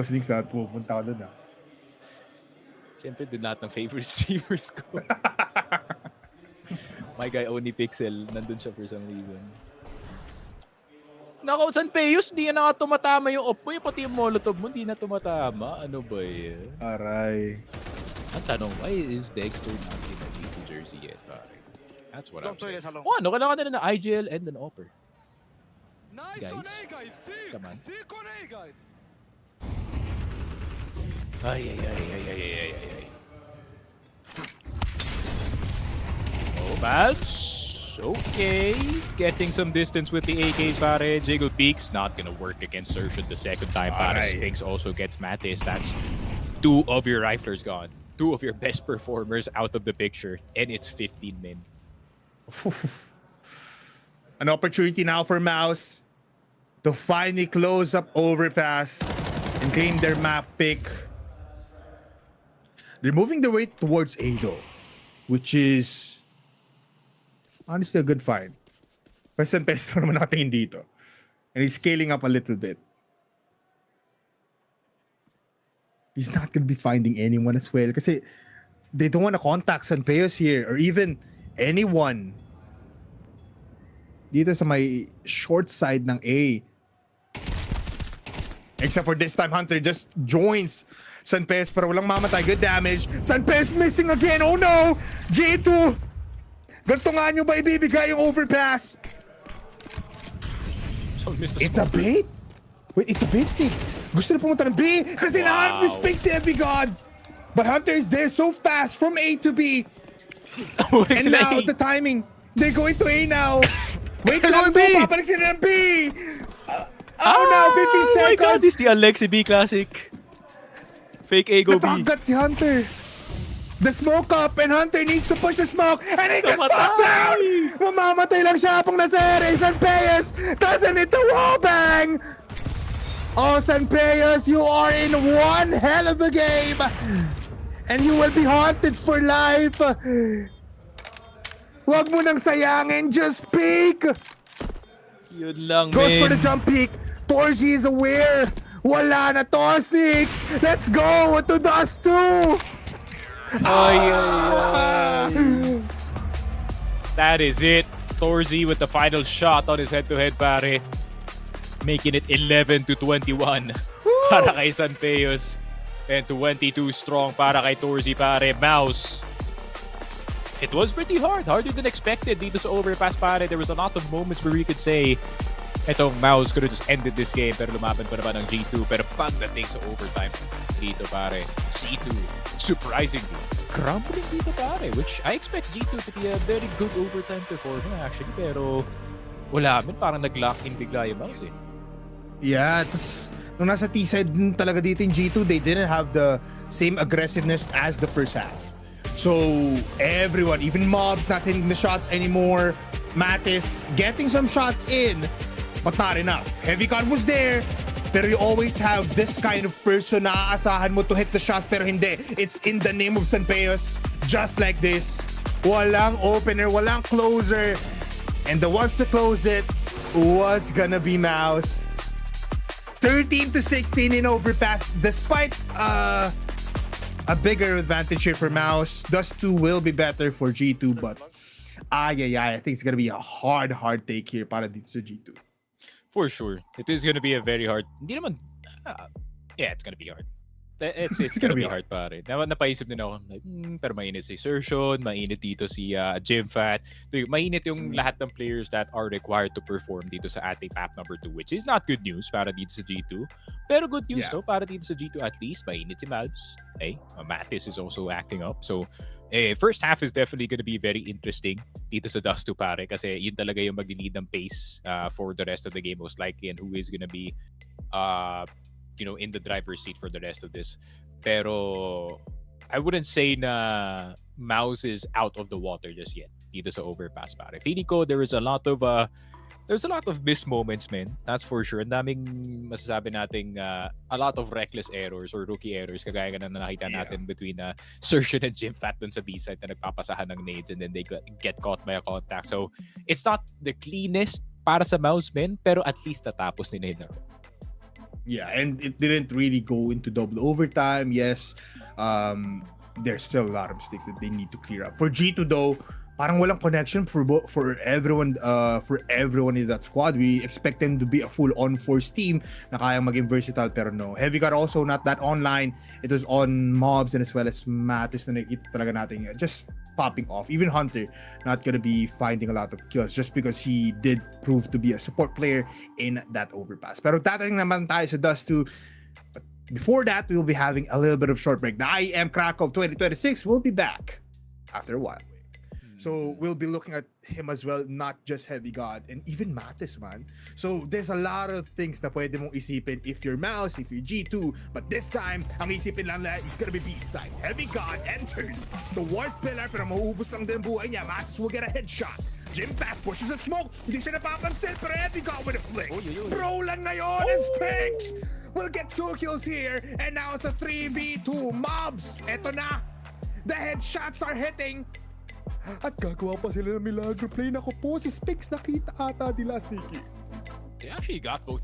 Sneaks out. Pupunta ko doon. Siyempre, doon lahat ng favorite streamers ko. My guy, Oni Pixel, nandun siya for some reason. Nako, Sanpeus, di na nga tumatama yung op mo. Pati yung Molotov mo, di na tumatama. Ano ba yan? Aray. Ang tanong, why is Dexter not in a G2 jersey yet, pare? That's what I'm saying. Oh, ano, kailangan nila na IGL and an Opper. Nice Guys. on A, guys. Sick. Come on. Sick on A, guys. Ay. Oh, MOUZ. Okay. Getting some distance with the AKs, pare. Jiggle peaks. Not gonna work against Surshid the second time, pare. Spinks also gets Matis. That's 2 of your riflers gone. 2 of your best performers out of the picture. And it's 15 men. An opportunity now for MOUZ to finally close up overpass and claim their map pick. They're moving their way towards A though, which is honestly a good find. Pesan Pesto naman natin dito. And he's scaling up a little bit. He's not going to be finding anyone as well kasi they don't want to contact Sanpeos here or even anyone dito sa may short side ng A. Except for this time, Hunter just joins Sanpeos pero walang mamatay. Good damage. Sanpeos missing again. Oh no! G2! Ganito nga nyo ba ibibigay yung overpass? It's a bait? Wait, it's a bait, Sticks. Gusto na pumunta ng B kasi nahanap ni Spinks si Heavy God. But Hunter is there so fast from A to B. And now, the timing. They're going to A now. Wait lang po, papalik sila ng B. Oh no, 15 seconds. Oh my God, this is the Alexi B classic. Fake A go B. Natagat si Hunter. The smoke up and Hunter needs to push the smoke and he just falls down! Mamamatay lang siya pong nasa ere. Sanpeos doesn't hit the wall bang! Oh, Sanpeos, you are in one hell of a game! And you will be haunted for life! Huwag mo nang sayangin, just peek! Yun lang, Goes for the jump peek. Torji is aware. Wala na to, Sneaks! Let's go to Dust 2! That is it. Torzi with the final shot on his head-to-head, pare. Making it 11-21 para kay Sanpeos. And 22 strong para kay Torzi, pare. MOUZ. It was pretty hard. Harder than expected dito sa overpass, pare. There was a lot of moments where we could say etong MOUZ could have just ended this game pero lumaban pa naman ng G2. Pero pagdating sa overtime dito, pare, G2 surprisingly crumbling dito, pare, which I expect G2 to be a very good overtime performer actually, pero wala man, parang nag-lock in bigla yung MOUZ eh. Yeah, nung nasa T-side din talaga dito yung G2, they didn't have the same aggressiveness as the first half. So everyone, even MOBs not hitting the shots anymore. Matis getting some shots in, but not enough. Heavy Con was there, pero you always have this kind of person na aasahan mo to hit the shots, pero hindi. It's in the name of Sanpeos, just like this. Walang opener, walang closer, and the ones to close it was gonna be MOUZ. 13-16 in overpass, despite a bigger advantage here for MOUZ. Dust 2 will be better for G2, but I think it's gonna be a hard take here para dito sa G2. For sure. It is gonna be a very hard... Hindi naman... yeah, it's gonna be hard. It's gonna be hard, pare. Napaisip din ako, like, pero mainit si Exertion, mainit dito si Jimfat. Mainit yung lahat ng players that are required to perform dito sa ating map number 2, which is not good news para dito sa G2. Pero good news, no? Para dito sa G2, at least, mainit si MOUZ. Okay? Mattis is also acting up. So, first half is definitely gonna be very interesting dito sa Dust 2, pare. Kasi yun talaga yung mag-lead ng pace for the rest of the game, most likely, and who is gonna be in the driver's seat for the rest of this. Pero I wouldn't say na MOUZ is out of the water just yet dito sa overpass, pare. Feeling ko there's a lot of missed moments, man. That's for sure. Ang daming masasabi nating a lot of reckless errors or rookie errors kagaya na nakita natin between Sertion and Jimfat dun sa B-side na nagpapasahan ng nades and then they get caught by a contact. So it's not the cleanest para sa MOUZ, men, pero at least natapos nila yung laro. Yeah, and it didn't really go into double overtime. Yes, there's still a lot of mistakes that they need to clear up. For G2 though, parang walang connection for everyone in that squad. We expect them to be a full on-force team na kayang maging versatile, pero no. Heavy got also not that online. It was on mobs and as well as Mattis na nakikita talaga natin just popping off. Even Hunter not gonna be finding a lot of kills just because he did prove to be a support player in that overpass. Pero tatating naman tayo sa Dust 2. But before that, we'll be having a little bit of short break. The IEM Krakow 2026 will be back after a while. So we'll be looking at him as well, not just Heavy God, and even Mattis, man. So there's a lot of things na pwede mong isipin if you're MOUZ, if you're G2, but this time, ang isipin lang na is gonna be B-side. Heavy God enters the worst pillar, pero mauubos lang din buhay niya. Mattis will get a headshot. Jimfat pushes a smoke, hindi siya napapansin, pero Heavy God with a flick. Bro lang ngayon, and Spinks will get 2 kills here, and now it's a 3v2. Mobs, eto na. The headshots are hitting. At gagawa pa sila ng milagro play. Naku po, si Spinks nakita ata nila, Sneaky. They actually got both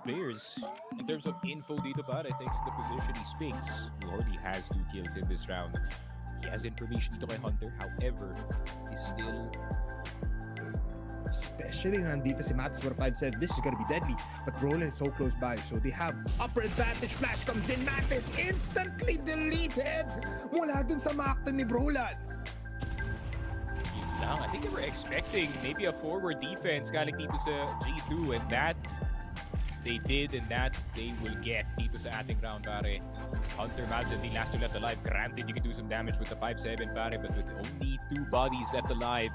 players. In terms of info dito, pare, thanks to the position ni Spinks, who already has 2 kills in this round. He has information dito kay Hunter. However, he's still... Especially nandito si Mattis for 5-7. This is gonna be deadly. But Roland is so close by, so they have upper advantage. Flash comes in. Mattis instantly deleted mula dun sa makta ni Roland. I think they were expecting maybe a forward defense galing dito sa G2, and that they did, and that they will get dito sa ating round, pare. Hunter MOUZ the last 2 left alive. Granted, you can do some damage with the 5-7, pare, but with only 2 bodies left alive,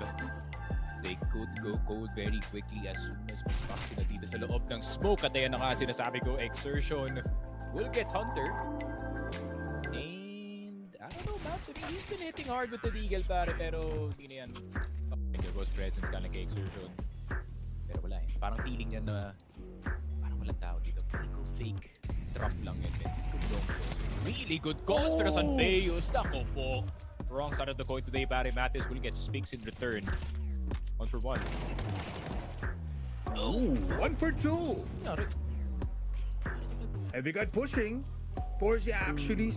they could go cold very quickly as soon as maspak sila dito sa loob ng smoke. At ayan na nga sinasabi ko, Exertion will get Hunter. I don't know, MOUZ. I mean, he's been hitting hard with the Deagle, pare, pero hindi na yan. Your ghost presence ka lang kay Exertion. Pero wala eh. Parang feeling niya na parang walang tao dito. Feeling ko fake drop lang yun. Really good calls pero San Beos. Nako po. Wrong side of the coin today, pare. Mattis will get Spinks in return. 1 for 1. Oh, 1 for 2. Heavy God pushing. Force actually.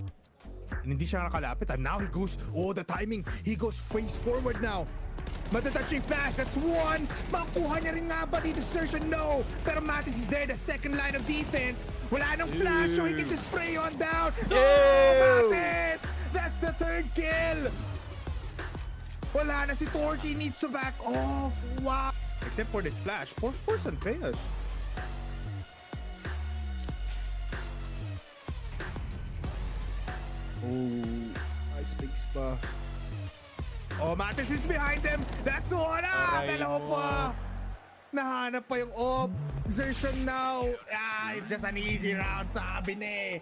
And hindi siya nakalapit. And now he goes, the timing. He goes face forward now. Matatouching flash, that's 1. Makuha niya rin nga ba dito si Sertion? No. Pero Mattis is there, the second line of defense. Wala nang flash, so he can just spray on down. Oh, Mattis! That's the 3rd kill. Wala na si Torchy, needs to back off. Wow. Except for this flash, for San Pedro. Oh, nice big spa. Oh, Mattis is behind him. That's one. Dalawa pa. Nahanap pa yung op. Exertion now. It's just an easy round, sabi ni.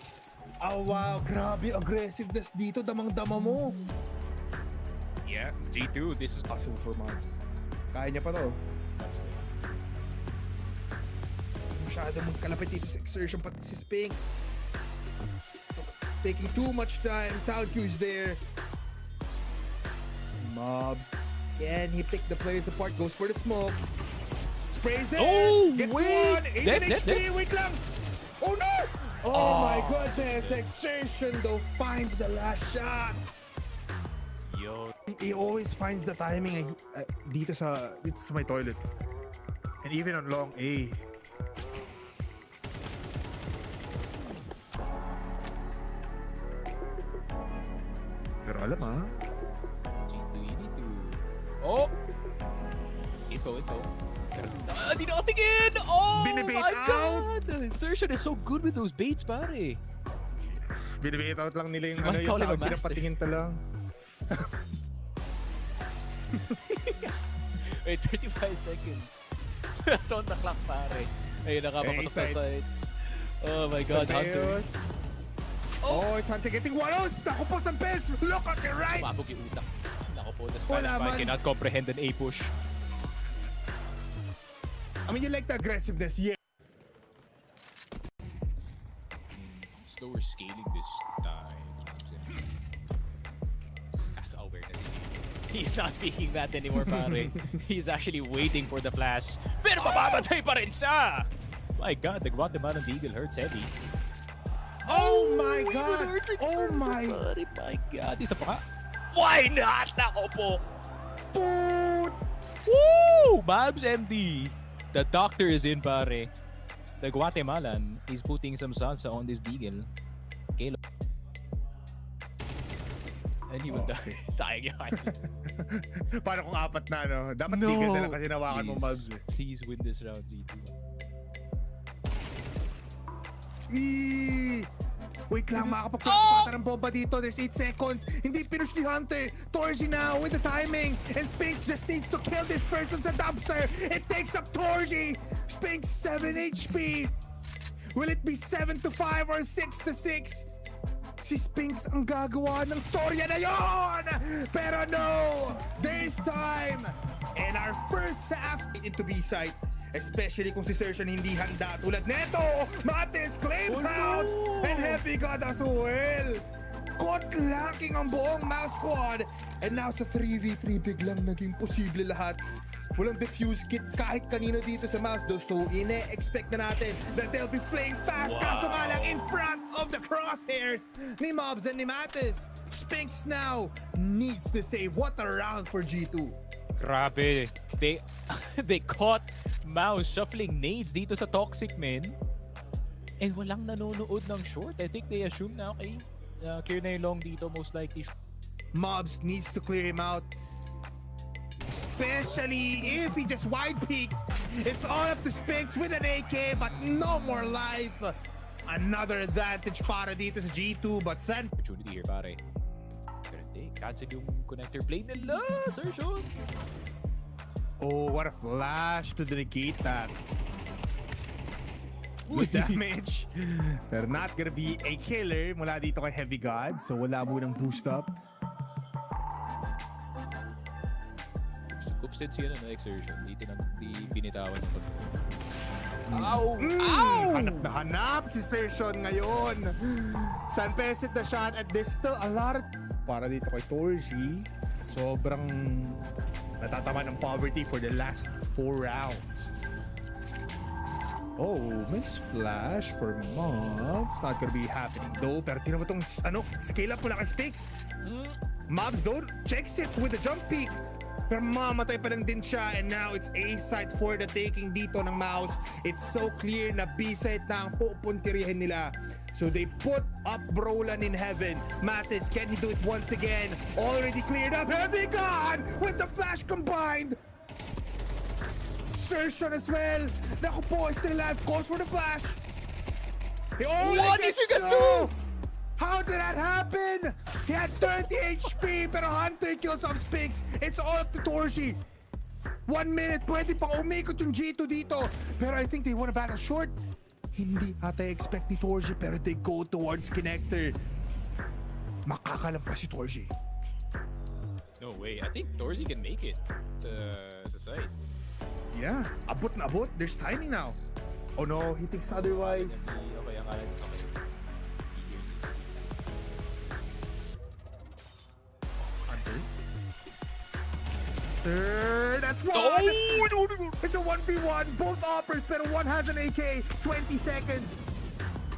Oh, wow. Grabe, aggressiveness dito. Damang-dama mo. Yeah, G2, this is possible for MOUZ. Kaya niya pa to. Masyado mong kalapit dito sa Exertion, pati si Spinks. Taking too much time. Sound cues there. MOUZ. Can he pick the players apart? Goes for the smoke. Sprays there. Oh, gets wait. 1. 8 HP. Wait lang. Oh no. Oh my goodness. Exertion though finds the last shot. Yo. He always finds the timing dito sa my toilet. And even on long A. Pero alam G2, you need to... Oh! Info. Pero, di nakatingin! Oh Binibait my out! God! The insertion is so good with those baits, pare. Binibait out lang nila yung Might yung call him a sound, master. pinapatingin ta lang. Wait, 35 seconds. Don't the clock, pare. Ayun, nakapapasok sa side. side. Oh my God, Hunter. Santeos. Oh, it's Hunter getting one out! Naku po, Sampes! Look at the right! Sumabog yung utak. Naku po, the Wala Spanish man man. cannot comprehend an A push. I mean, you like the aggressiveness, yeah. Slower scaling this time. That's awareness. He's not thinking that anymore, pare. He's actually waiting for the flash. Pero mamamatay pa rin siya! My God, the Guatemalan Deagle hurts heavy. Oh my God! Oh my God! Isa pa ka? Why not? Nako po! Boot! Woo! Babs MD! The doctor is in, pare. The Guatemalan is putting some salsa on this Deagle. Okay. And he would die. Sayang yan. Paano kung apat na, no? Dapat tigil na lang kasi nawakan mo, MOUZ. Please win this round, G2. Wait lang, makakapagpapata ng bomba dito. There's 8 seconds. Hindi pinush ni Hunter. Torji now with the timing. And Spinks just needs to kill this person sa dumpster. It takes up Torji. Spinks 7 HP. Will it be 7-5 or 6-6? Si Spinks ang gagawa ng storya na yon! Pero no! There's time! And our first half into B-side. Especially kung si Sershan hindi handa tulad neto! Matis claims house! And Heavy God as well! Caught lacking ang buong MOUZ squad! And now sa 3v3 biglang naging posible lahat. Walang defuse kit kahit kanino dito sa MOUZ though, so ine-expect na natin that they'll be playing fast kaso nga lang in front of the crosshairs ni Mobs and ni Matis. Spinks now needs to save. What a round for G2. Grabe. They caught MOUZ shuffling nades dito sa Toxic, men. And walang nanonood ng short. I think they assume now kay Kirnay Long dito most likely. Mobs needs to clear him out. Especially if he just wide peeks. It's all up to Spinks with an AK but no more life. Another advantage para dito sa G2 but San... Opportunity here, pare. Pero hindi. Cancel yung connector play nila. Sershan. Oh, what a flash to negate that. Good damage. Pero not gonna be a killer mula dito kay Heavy God. So wala munang boost up. Coops din siya na exertion. Di binitawan yung pag- Ow! Ow! Hanap na hanap si Sershan ngayon. San Pesit na shot and there's still a lot of... Para dito kay Torji, sobrang natatama ng poverty for the last 4 rounds. Oh, miss flash for Mobs. Not gonna be happening though. Pero tinan mo tong scale up mula kay Spinks. Mobs though checks it with the jump peek. Pero mamatay pa lang din siya and now it's A side for the taking dito ng MOUZ. It's so clear na B side na ang pupuntirihin nila. So they put up Brolan in heaven. Matis, can he do it once again? Already cleared up. Heavy God with the flash combined. Sershan as well. Naku po, still alive. Calls for the flash. What is he gonna do? How did that happen? He had 30 HP pero Hunter kills off Spinks. It's all up to Torji. 1 minute, pwede pang umikot yung G2 dito. Pero I think they want to battle short. Hindi ata expect ni Torji pero they go towards connector. Makakalampas si Torji. No way. I think Torzi can make it sa side. Yeah, abot na abot. There's timing now. Oh no, he thinks otherwise. Okay, akala niya okay. That's one! Oh! It's a 1v1, both offers, pero one has an AK. 20 seconds.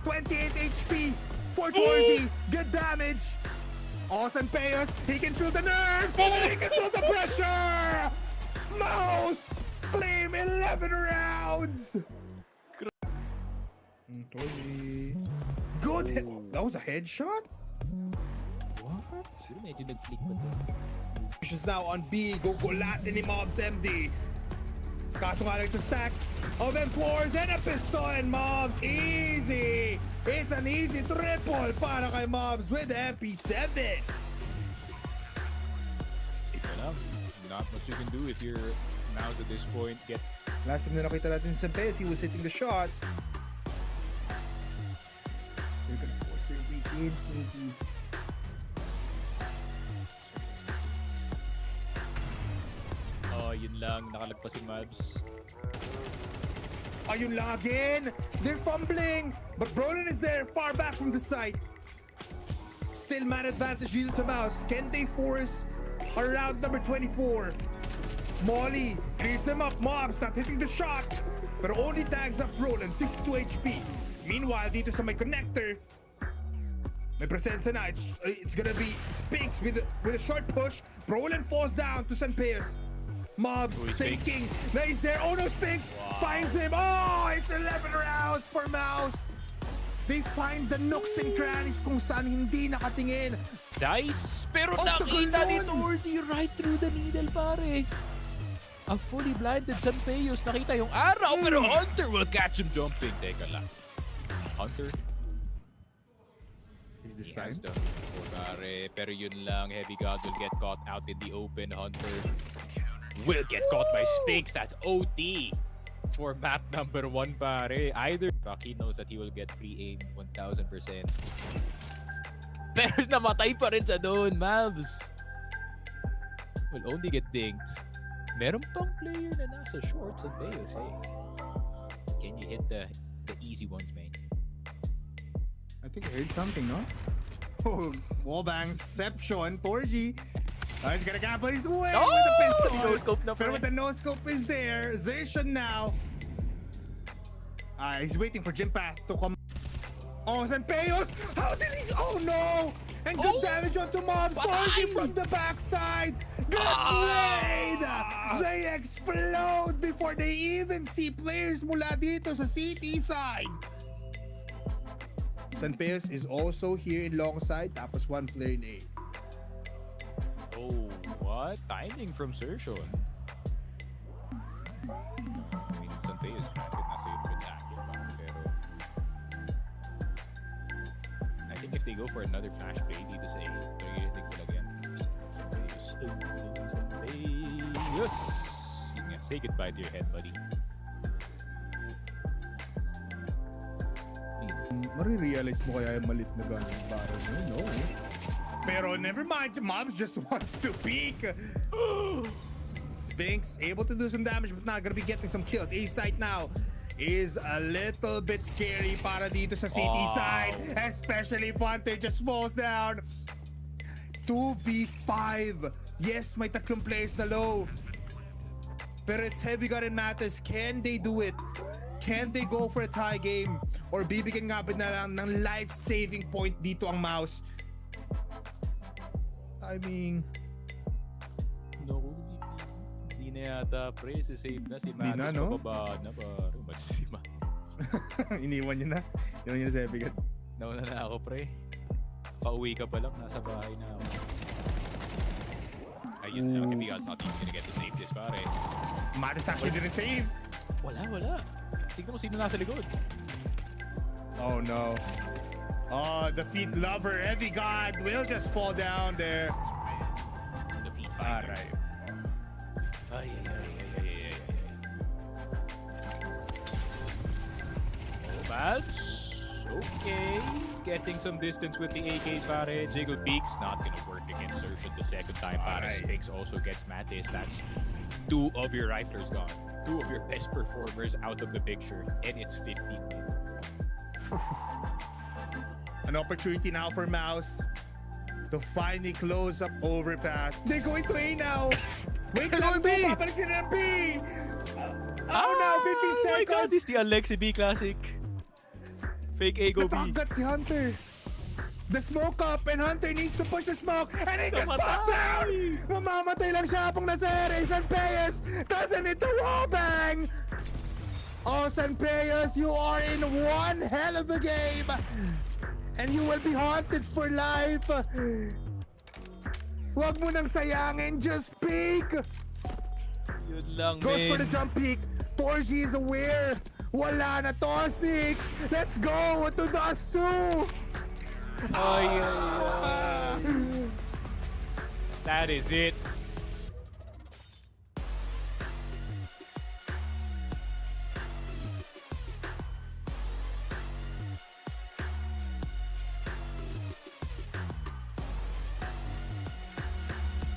28 HP for Torzi. Good damage. Austin Payos, he can feel the nerve, he can feel the pressure! MOUZ claim 11 rounds! Good. That was a headshot? What? She's now on B. Gugulatin ni MOUZ MD. Kaso nga lang sa stack of M4s and a pistol and MOUZ easy. It's an easy triple para kay MOUZ with MP7. Not much you can do if you're MOUZ at this point. Last time na nakita natin sa Sampez, he was hitting the shots. They're gonna force their way in, sneaky. Oh, yun lang. Nakalagpas si MOUZ. Ayun lang again. They're fumbling. But Brolin is there, far back from the site. Still man advantage dito sa MOUZ. Can they force around number 24? Molly clears them up. MOUZ not hitting the shot. But only tags up Brolin, 62 HP. Meanwhile, dito sa may connector, may presensya na. It's gonna be Spinks with a short push. Brolin falls down to Sanpeos. MOUZ thinking that he's there. Oh no, Spinks finds him. Oh, it's 11 rounds for MOUZ. They find the nooks and crannies kung saan hindi nakatingin. Dice, pero nakita ni Torzy right through the needle, pare. A fully blinded Sanpeos. Nakita yung araw, pero Hunter will catch him jumping. Teka lang. Hunter? Is this time? Pare, pero yun lang. Heavy God will get caught out in the open. Hunter will get caught by Spinks. That's OT for map number 1, pare. Either Rocky knows that he will get pre-aim 1000%. Pero namatay pa rin siya doon, MOUZ. Will only get dinged. Meron pang player na nasa shorts and Bayos, hey. Can you hit the easy ones, man? I think I heard something, no? Oh, wallbangception, Torji. He's gonna gamble his way with the pistol. No-scope na Pero with the no-scope is there. Zertion now. He's waiting for Jimpath to come. Oh, Sanpeos! How did he? Oh no! And good damage onto MOUZ. Torji from the backside. Good raid! They explode before they even see players mula dito sa CT side. Sanpeos is also here in long side. Tapos one player in A. Oh, what? Timing from Sertion. I mean, Sanpeos granted nasa yun with Dagger, pero I think if they go for another flash play dito sa A, they're gonna think talaga yan. Sanpeos. Yes! Yun nga, say goodbye to your head, buddy. Marirealize mo kaya yung malit na gano'n para no? Pero never mind, MOUZ just wants to peek. Spinks able to do some damage but not gonna be getting some kills. A site now is a little bit scary para dito sa city side, especially if Hunter just falls down. 2v5. Yes, may tatlong players na low. Pero it's Heavy God and Matters. Can they do it? Can they go for a tie game? Or bibigyan nga ba na lang ng life-saving point dito ang MOUZ? Timing. No, hindi na yata, pre. Si-save na si Matters. Na, no? Pababa na, pare. Si Matters. Iniwan niya na. Iniwan niya na si Heavy God. Nauna na ako, pre. Pauwi ka pa lang. Nasa bahay na ako. Ayun na. Heavy God's not even gonna get to save this, pare. Matters actually didn't save. Wala. Tignan mo sino nasa likod. Oh no. Oh, the feet lover, Heavy God will just fall down there. The feet fighter. Alright. Ay. Oh, MOUZ. Okay. Getting some distance with the AKs, pare. Jiggle peaks. Not gonna work against Sertion the second time, pare. Spinks also gets Matis. That's 2 of your riflers gone. 2 of your best performers out of the picture. And it's 15. An opportunity now for MOUZ to finally close up overpass. They're going to A now. Wait lang po, papalik sila ng B. Oh no, 15 seconds. Oh my God, this is the Alexi B classic. Fake A, go B. Natagat si Hunter. the smoke up and Hunter needs to push the smoke and he just falls down! Mamamatay lang siya pong nasa ere. Sanpeyas doesn't hit the wall bang! Oh, Sanpeyas, you are in one hell of a game! And you will be haunted for life! Huwag mo nang sayangin, just peek! Yun lang, Goes for man. the jump peek. Torji is aware. Wala na to, Sneaks. Let's go to Dust 2. That is it.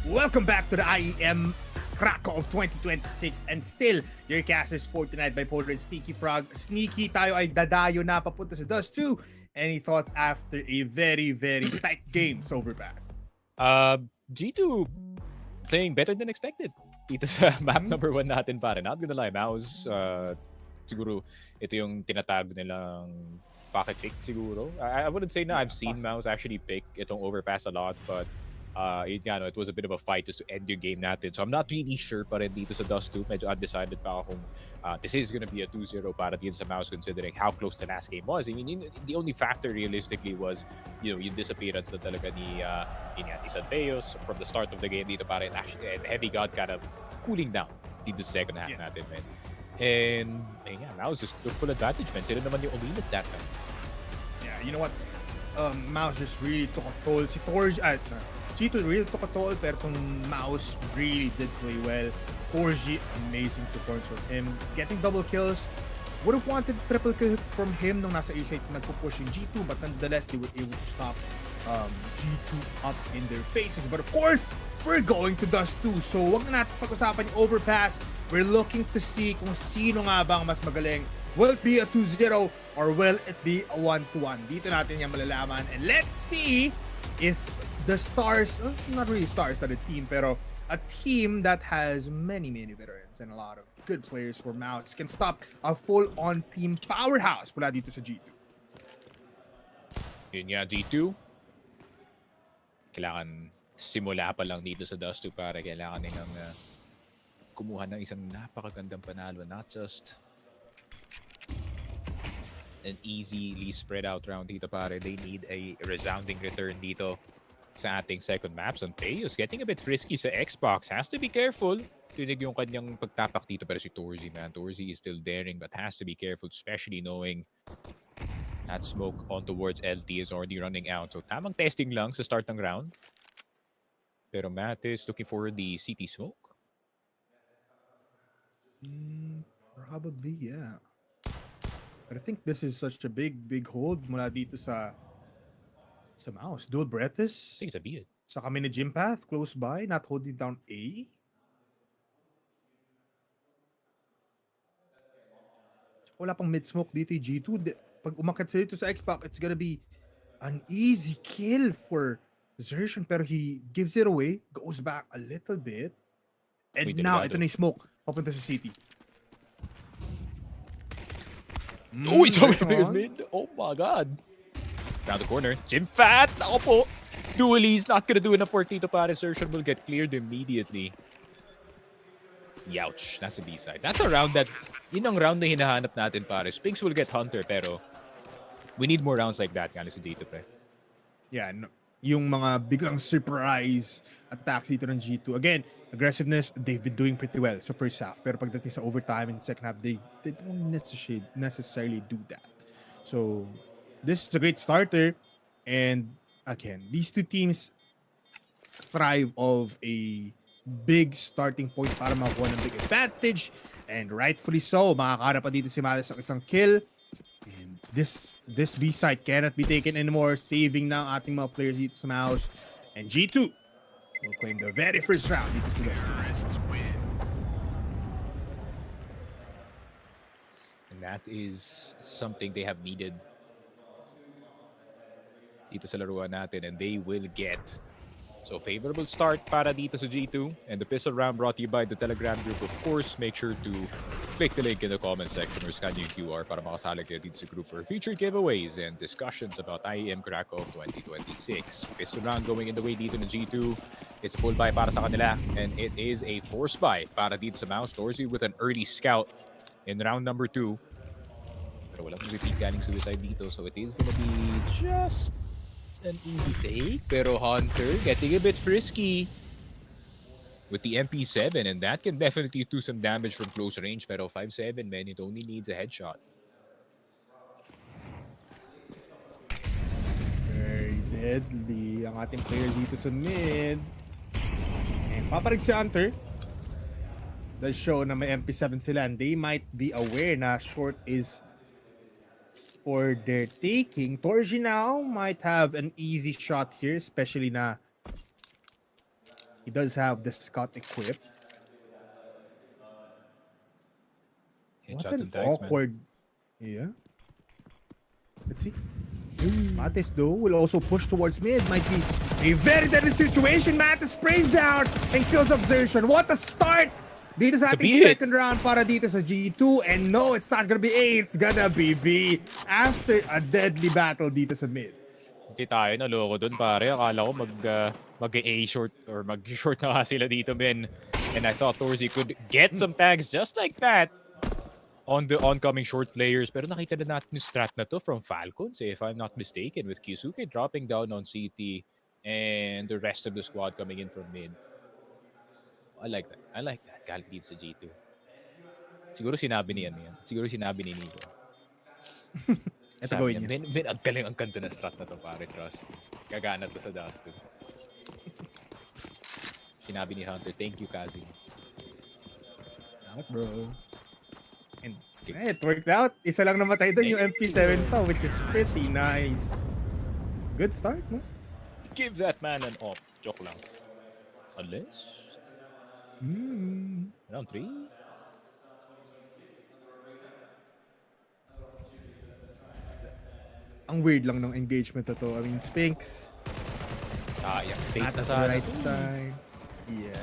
Welcome back to the IEM Krakow of 2026 and still your casters for tonight by Polar and Sneaky Frog. Sneaky, tayo ay dadayo na papunta sa Dust 2. Any thoughts after a very, very tight game so overpass? G2 playing better than expected. Dito sa map number 1 natin pare. Not gonna lie, MOUZ, siguro ito yung tinatawag nilang pocket pick siguro. I wouldn't say na I've seen MOUZ actually pick itong overpass a lot, but it was a bit of a fight just to end your game natin. So I'm not really sure pa rin dito sa Dust 2. Medyo undecided pa ako kung this is gonna be a 2-0 para dito sa MOUZ considering how close the last game was. I mean, the only factor realistically was, yung disappearance na talaga ni Sanpeyos from the start of the game dito para and Heavy God kind of cooling down dito sa second half natin, man. And MOUZ just took full advantage, man. Sila naman yung uminit that time. Yeah, you know what? MOUZ just really took a toll. Si Torj G2 really took a toll, pero kung MOUZ really did play well. Torji, amazing performance from him. Getting double kills. Would have wanted triple kill from him nung nasa A-site nagpo-push yung G2, but nonetheless, they were able to stop G2 up in their faces. But of course, we're going to Dust 2. So wag na natin pag-usapan yung overpass. We're looking to see kung sino nga bang mas magaling. Will it be a 2-0 or will it be a 1-1? Dito natin yan malalaman. And let's see if the stars, not really stars that a team, pero a team that has many veterans and a lot of good players for MOUZ can stop a full-on team powerhouse mula dito sa G2. Yun nga, G2. Kailangan simula pa lang dito sa Dust 2 para kailangan nilang kumuha ng isang napakagandang panalo. Not just an easily spread out round dito pare. They need a resounding return dito sa ating second map. Sanpeyos getting a bit frisky sa Xbox. Has to be careful. Tinig yung kanyang pagtapak dito. Pero si Torzi, man. Torzi is still daring but has to be careful, especially knowing that smoke on towards LT is already running out. So tamang testing lang sa start ng round. Pero Matt is looking for the CT smoke. Probably, yeah. But I think this is such a big hold mula dito sa MOUZ. Dual Breathis. I think it's a beat. Sa kami ni Gym Path, close by, not holding down A. Wala pang mid-smoke dito yung G2. Pag umakit sila dito sa Xbox, it's gonna be an easy kill for Zertion. Pero he gives it away, goes back a little bit. And now, ito na yung smoke. Papunta sa city. Oh, he's over the mid. Oh my god. Down the corner. Jim Fat! Ako po! Dualies not gonna do enough work dito para Zertion will get cleared immediately. Youch. Nasa B-side. That's a round that, yun ang round na hinahanap natin pare. Spinks will get Hunter pero we need more rounds like that nga sa dito pre. Yeah, no, yung mga biglang surprise attacks dito ng G2. Again, aggressiveness, they've been doing pretty well sa first half. Pero pagdating sa overtime in the second half, they don't necessarily do that. So, this is a great starter. And again, these two teams thrive of a big starting point para makakuha ng big advantage. And rightfully so, makakaharap pa dito si Males ng isang kill. And this B side cannot be taken anymore. Saving na ang ating mga players dito sa MOUZ. And G2 will claim the very first round dito sa West. And that is something they have needed dito sa laruan natin, and they will get So favorable start para dito sa G2. And the pistol round brought to you by the Telegram group. Of course, make sure to click the link in the comment section or scan yung QR para makasali kayo dito sa group for future giveaways and discussions about IEM Krakow 2026. Pistol round going in the way dito ng G2. It's a full buy para sa kanila. And it is a force buy para dito sa MOUZ. Dorsey with an early scout in round number 2. Pero walang repeat galing suicide dito. So it is gonna be just an easy take, pero Hunter getting a bit frisky with the MP7, and that can definitely do some damage from close range. Pero 5-7, man, it only needs a headshot. Very deadly ang ating players dito sa mid. And paparig si Hunter. Does show na may MP7 sila, and they might be aware na short is for their taking. Torji now might have an easy shot here, especially na he does have the scout equipped. What an awkward... Yeah. Let's see. Matis though will also push towards mid. Might be a very deadly situation. Matis sprays down and kills Observation. What a start! Dito sa ating second round para dito sa G2. And no, it's not gonna be A, it's gonna be B. After a deadly battle dito sa mid. Hindi tayo naloko dun, pare. Akala ko mag-A short or mag-short na nga sila dito, men. And I thought Torzy could get some tags just like that on the oncoming short players. Pero nakita na natin yung strat na to from Falcons, if I'm not mistaken, with Kyusuke dropping down on CT and the rest of the squad coming in from mid. I like that. I like that. Galit dito sa G2. Siguro sinabi niya yan. Siguro sinabi ni Nico. Ito gawin niya. Ben, ang galing ang kanta na strat na to, pare. Trust me. Gagana to sa Dust. Sinabi ni Hunter, thank you, Kazi. Salamat, bro. And it worked out. Isa lang namatay doon yung MP7 pa, which is pretty nice. Good start, no? Give that man an off. Joke lang. Unless... Round 3? Ang weird lang ng engagement na to. I mean, Spinks. Sayang. At the right time. Yeah.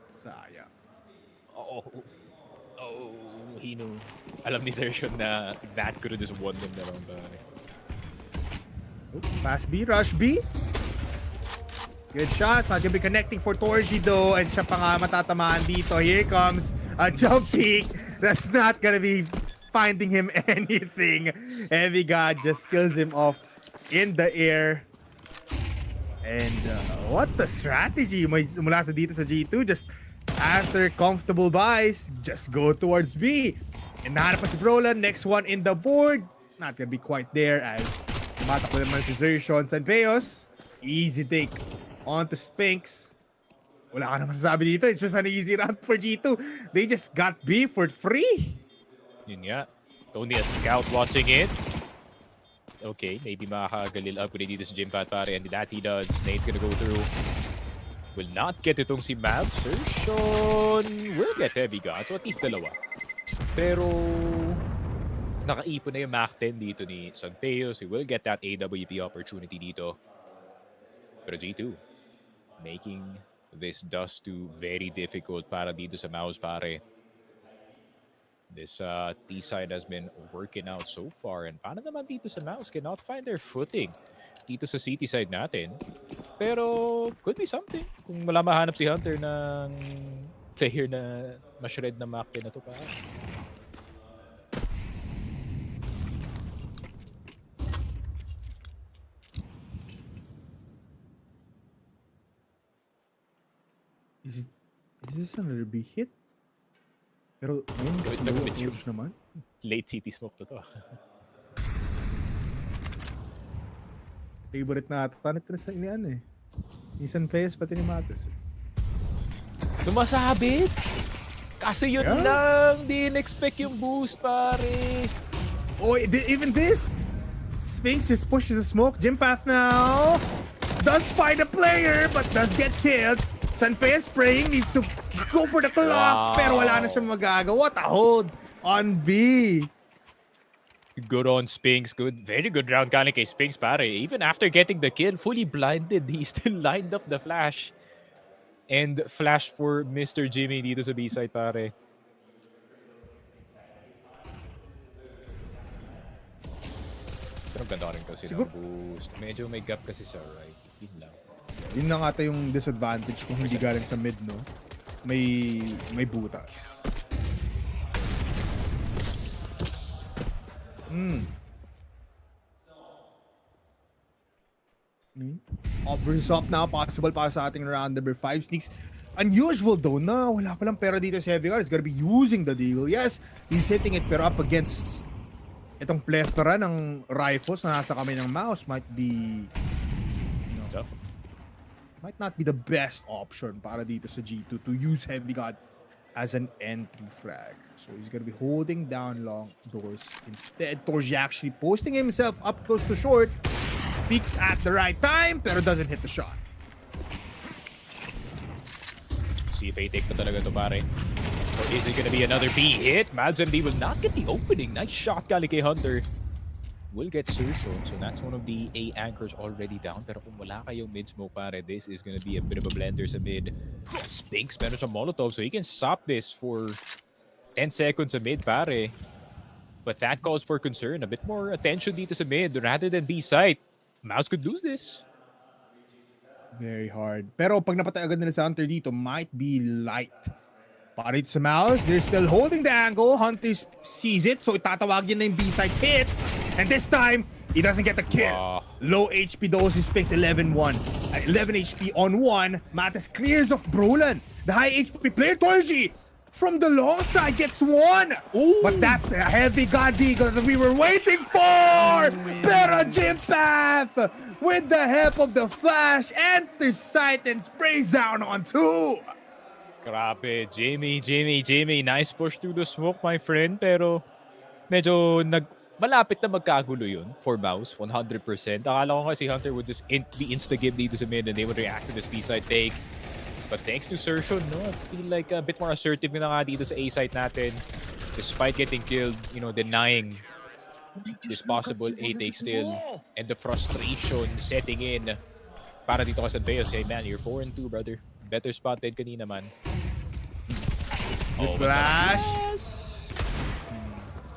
Sayang. Oh, he knew. Alam ni Sertion na that could have just won them na lang ba. Pass B, rush B. Good shots. Not gonna be connecting for Torji though. And siya pa nga matatamaan dito. Here comes a jump peek. That's not gonna be finding him anything. Heavy God just kills him off in the air. And what the strategy mula sa dito sa G2. Just after comfortable buys, just go towards B. And nahanap pa si Brolan. Next one in the board. Not gonna be quite there as tumatak ko naman si Zershon Sanpeos. Easy take on to Spinks. Wala ka na masasabi dito. It's just an easy round for G2. They just got B for free. Yun nga. Only a scout watching it. Okay, maybe makakagalil upgrade dito si Jimpat, pare. And that he does. Nate's gonna go through. Will not get itong si MOUZ. Sertion will get heavy God. So at least dalawa. Pero nakaipon na yung Mach 10 dito ni Sanpeos. He will get that AWP opportunity dito. Pero G2 making this Dust 2 very difficult para dito sa MOUZ, pare. This T side has been working out so far, and paano naman dito sa MOUZ cannot find their footing dito sa city side natin. Pero could be something kung wala mahanap si Hunter ng player na ma-shred na Mach 10 na to, pa. Is this another big hit? Pero slow approach naman. Late city smoke na to. Favorite na tanit na sa inian eh. Minsan Payas pati ni Matas eh. Sumasabit? Kasi yun lang. Di in-expect yung boost, pare. Oh, even this? Spinks just pushes the smoke. Jimpath now does find a player but does get killed. Sanpea spraying, needs to go for the clock, pero wala na siyang magagawa. What a hold on B. Good on Spinks. Very good round galing kay Spinks, pare. Even after getting the kill, fully blinded, he still lined up the flash. And flash for Mr. Jimmy dito sa B-side, pare. Pero ganda rin kasi ng boost. Medyo may gap kasi sa right. Yun lang. Yun na nga yung disadvantage kung hindi galing sa mid, no? May butas. Offers up na possible para sa ating round number 5. Sneaks. Unusual though na wala palang pera dito si Heavy Guard. He's gonna be using the deagle. Yes, he's hitting it pero up against itong plethora ng rifles na nasa kamay ng MOUZ might be Stuff. Might not be the best option para dito sa G2 to use Heavy God as an entry frag. So he's gonna be holding down long doors instead. Torji actually posting himself up close to short. Peeks at the right time pero doesn't hit the shot. See if take pa talaga to, pare. Or is it gonna be another B hit? MOUZ MD will not get the opening. Nice shot galing kay Hunter. Will get Surshon, so that's one of the A anchors already down. Pero kung wala kayong mid smoke, pare, this is gonna be a bit of a blender sa mid. Spinks meron siya Molotov, so he can stop this for 10 seconds sa mid, pare. But that calls for concern. A bit more attention dito sa mid rather than B site. MOUZ could lose this. Very hard. Pero pag napatay agad nila sa Hunter dito, might be light. Para dito sa MOUZ, they're still holding the angle. Hunter sees it, so itatawagin na yung B-side hit. And this time, he doesn't get the kill. Low HP though, he Spinks 11 HP on 1. Matas clears off Brolan. The high HP player, Torji, from the long side gets 1. But that's the Heavy God Deagle that we were waiting for. Pero Jim Path, with the help of the flash, enters sight and sprays down on 2. Grabe, Jimmy. Nice push through the smoke, my friend. Pero medyo malapit na magkagulo yun for MOUZ, 100%. Akala ko kasi Hunter would just be insta-give dito sa mid and they would react to this B-side take. But thanks to Surshon, no, I feel like a bit more assertive na nga dito sa A-side natin. Despite getting killed, denying this possible A-take still. And the frustration setting in para dito ka sa Beos. Hey man, you're 4-2, brother. Better spot than kanina, man. Flash.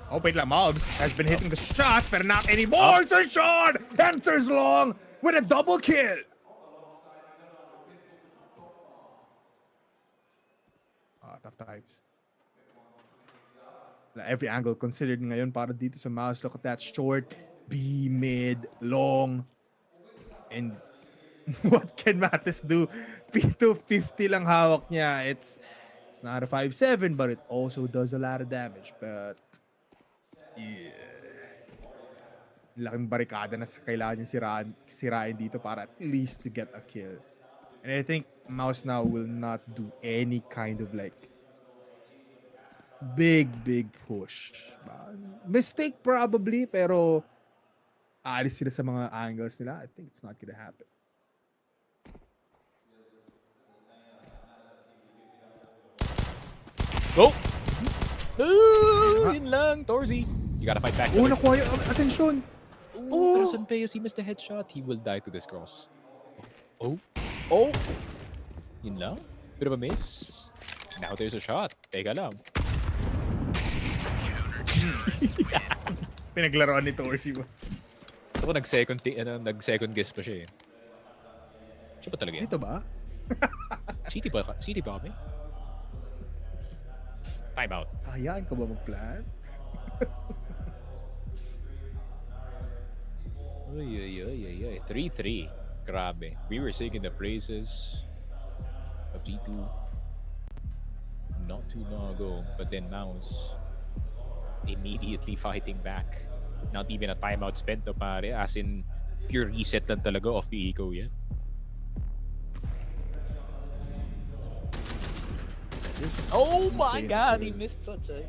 Oh, wait lang, MOUZ has been hitting the shot, but not anymore. Surshon enters long with a double kill. Tough times. Every angle considered ngayon para dito sa MOUZ. Look at that short, B, mid, long. And what can Matis do? P250 lang hawak niya. It's not a 5-7, but it also does a lot of damage. But yeah, laking barikada na kailangan niya sirain dito para at least to get a kill. And I think MOUZ now will not do any kind of like big push. Mistake probably, pero aalis sila sa mga angles nila. I think it's not gonna happen. Oh! Ooh, yun lang, Torzi. You gotta fight back. Nakuha yung attention. Pero Sanpeos, he missed the headshot. He will die to this cross. Oh! Yun lang. Bit of a miss. Now there's a shot. Teka lang. Pinaglaruan ni Torji ba? Ako nag-second guess pa siya eh. Siya ba talaga yan? Ito ba? City pa kami? Time out. Hayaan ka ba mag-plan? Ay. 3-3. Grabe. We were singing the praises of G2 not too long ago, but then MOUZ immediately fighting back. Not even a timeout spent to, pare. As in, pure reset lang talaga off the eco yan. Oh my god, he missed such a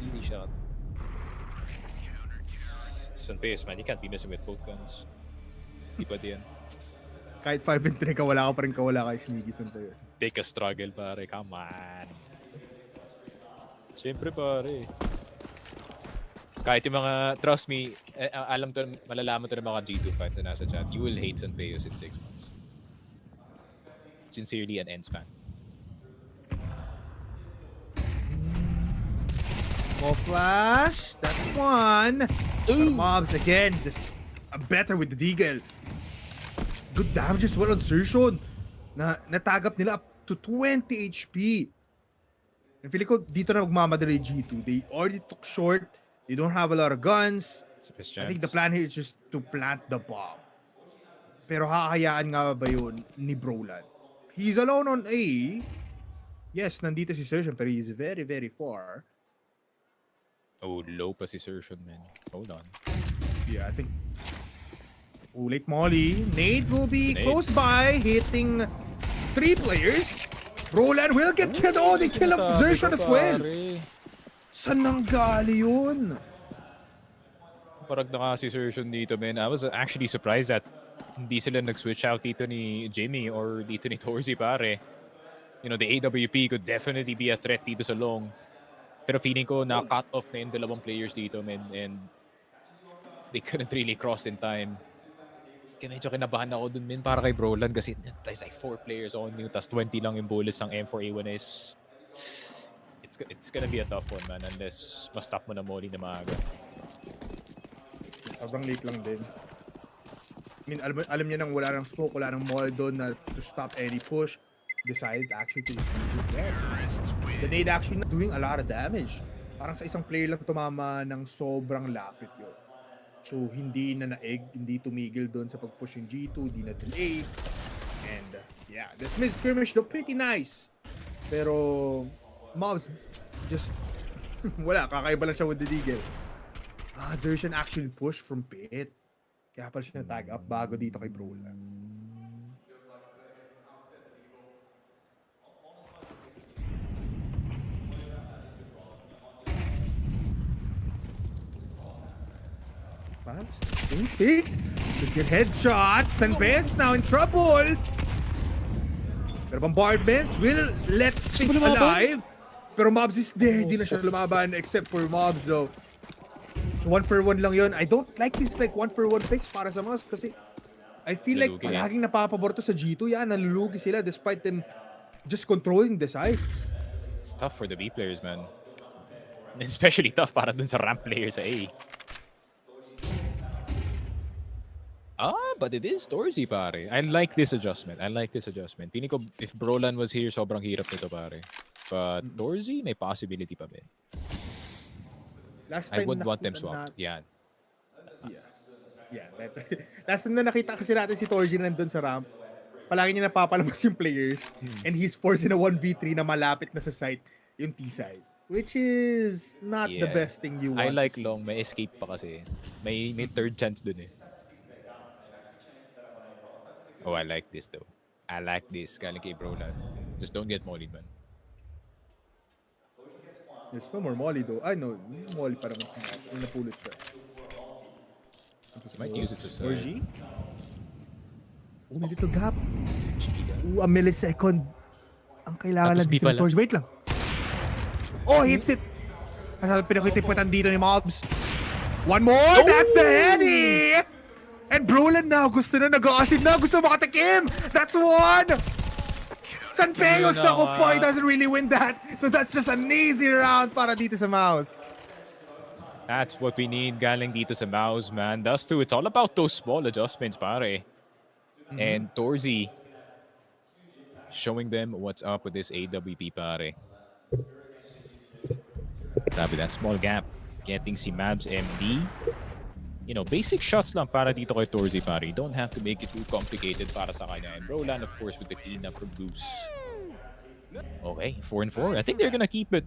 easy shot. Sanpeos, man, you can't be messing with both guns. Di pa din. Kahit 5-3 ka, wala ka pa rin kawala kay Sneaky Sanpeos. Take a struggle, pare. Come on. Siyempre, pare. Kahit yung mga, trust me, malalaman to ng mga G2 fans na nasa chat, you will hate Sanpeos in 6 months. Sincerely, an ENS fan. More flash. That's one. MOUZ again, just better with the deagle. Good damage as well on Surshon. Natagap nila up to 20 HP. And feeling ko dito na magmamadali G2. They already took short. They don't have a lot of guns. I think the plan here is just to plant the bomb. Pero hahayaan nga ba yun ni Brolan? He's alone on A. Yes, nandito si Surshon, pero he's very, very far. Oh, low pa si Surshon, man. Hold on. Yeah, I think... Oh, late molly. Nate will be close by, hitting 3 players. Roland will get killed. Oh, they kill up Surshon as well. Saan nanggali yun? Parag na nga si Surshon dito, man. I was actually surprised that hindi sila nag-switch out dito ni Jimmy or dito ni Torzy, pare. You know, the AWP could definitely be a threat dito sa long. Pero feeling ko na-cut off na yung dalawang players dito, man. And they couldn't really cross in time. Kaya medyo kinabahan ako dun, man, para kay Brolan kasi there's like 4 players on you, tas 20 lang yung bullets ng M4A1 is... It's gonna be a tough one, man, unless ma-stop mo na molly na maaga. Sobrang late lang din. I mean, alam niya nang wala nang smoke, wala nang mall doon na to stop any push. Decided actually to use it. Yes. The nade actually not doing a lot of damage. Parang sa isang player lang tumama ng sobrang lapit yun. So, hindi na naeg, hindi tumigil doon sa pag-push yung G2, hindi na delay. And, yeah, this mid-skirmish look pretty nice. Pero, MOUZ just, wala, kakaiba lang siya with the deagle. Zertian actually pushed from pit. Kaya pala siya na-tag up bago dito kay Brolan. Speaks. Just get headshots and Best now in trouble. Pero bombardments will let things alive. Pero MOUZ is there. Hindi na siya lumaban except for MOUZ though. So 1-for-1 lang yun. I don't like this like 1-for-1 picks para sa MOUZ kasi I feel like palaging napapabor to sa G2. Yan, nalulugi sila despite them just controlling the sites. It's tough for the B players, man. Especially tough para dun sa ramp players sa A. But it is Torzy, pare. I like this adjustment. Feeling ko if Brolan was here, sobrang hirap nito, pare. But Torzy, may possibility pa din. I would want them swapped. Yan. Yeah. Last time na nakita kasi natin si Torzy na nandun sa ramp, palagi niya napapalabas yung players and he's forced in a 1v3 na malapit na sa site, yung T-side. Which is not the best thing you want. I like long. May escape pa kasi. May third chance dun eh. Oh, I like this though. I like this. Galing kay Brolan. Just don't get mollied, man. There's no more molly though. I know. Molly para mas napulot siya. Might use it as a... Only little gap. A millisecond. Ang kailangan lang dito ng Torch. Wait lang. Oh, hits it. Masyadong pinakitiputan dito ni MOUZ. One more. That's the heady. And Brolan now, gusto na nag-aasid na, gusto makatakim! That's one! Sanpeos na kupo, he doesn't really win that. So that's just an easy round para dito sa MOUZ. That's what we need galing dito sa MOUZ, man. That's too. It's all about those small adjustments, pare. And Torzy showing them what's up with this AWP, pare. Grabe, that small gap. Getting si MABS MD. You know, basic shots lang para dito kay Torzy, pare. You don't have to make it too complicated para sa kanya. And Brolan, of course, with the cleanup from Bruce. Okay, 4-4. I think they're gonna keep it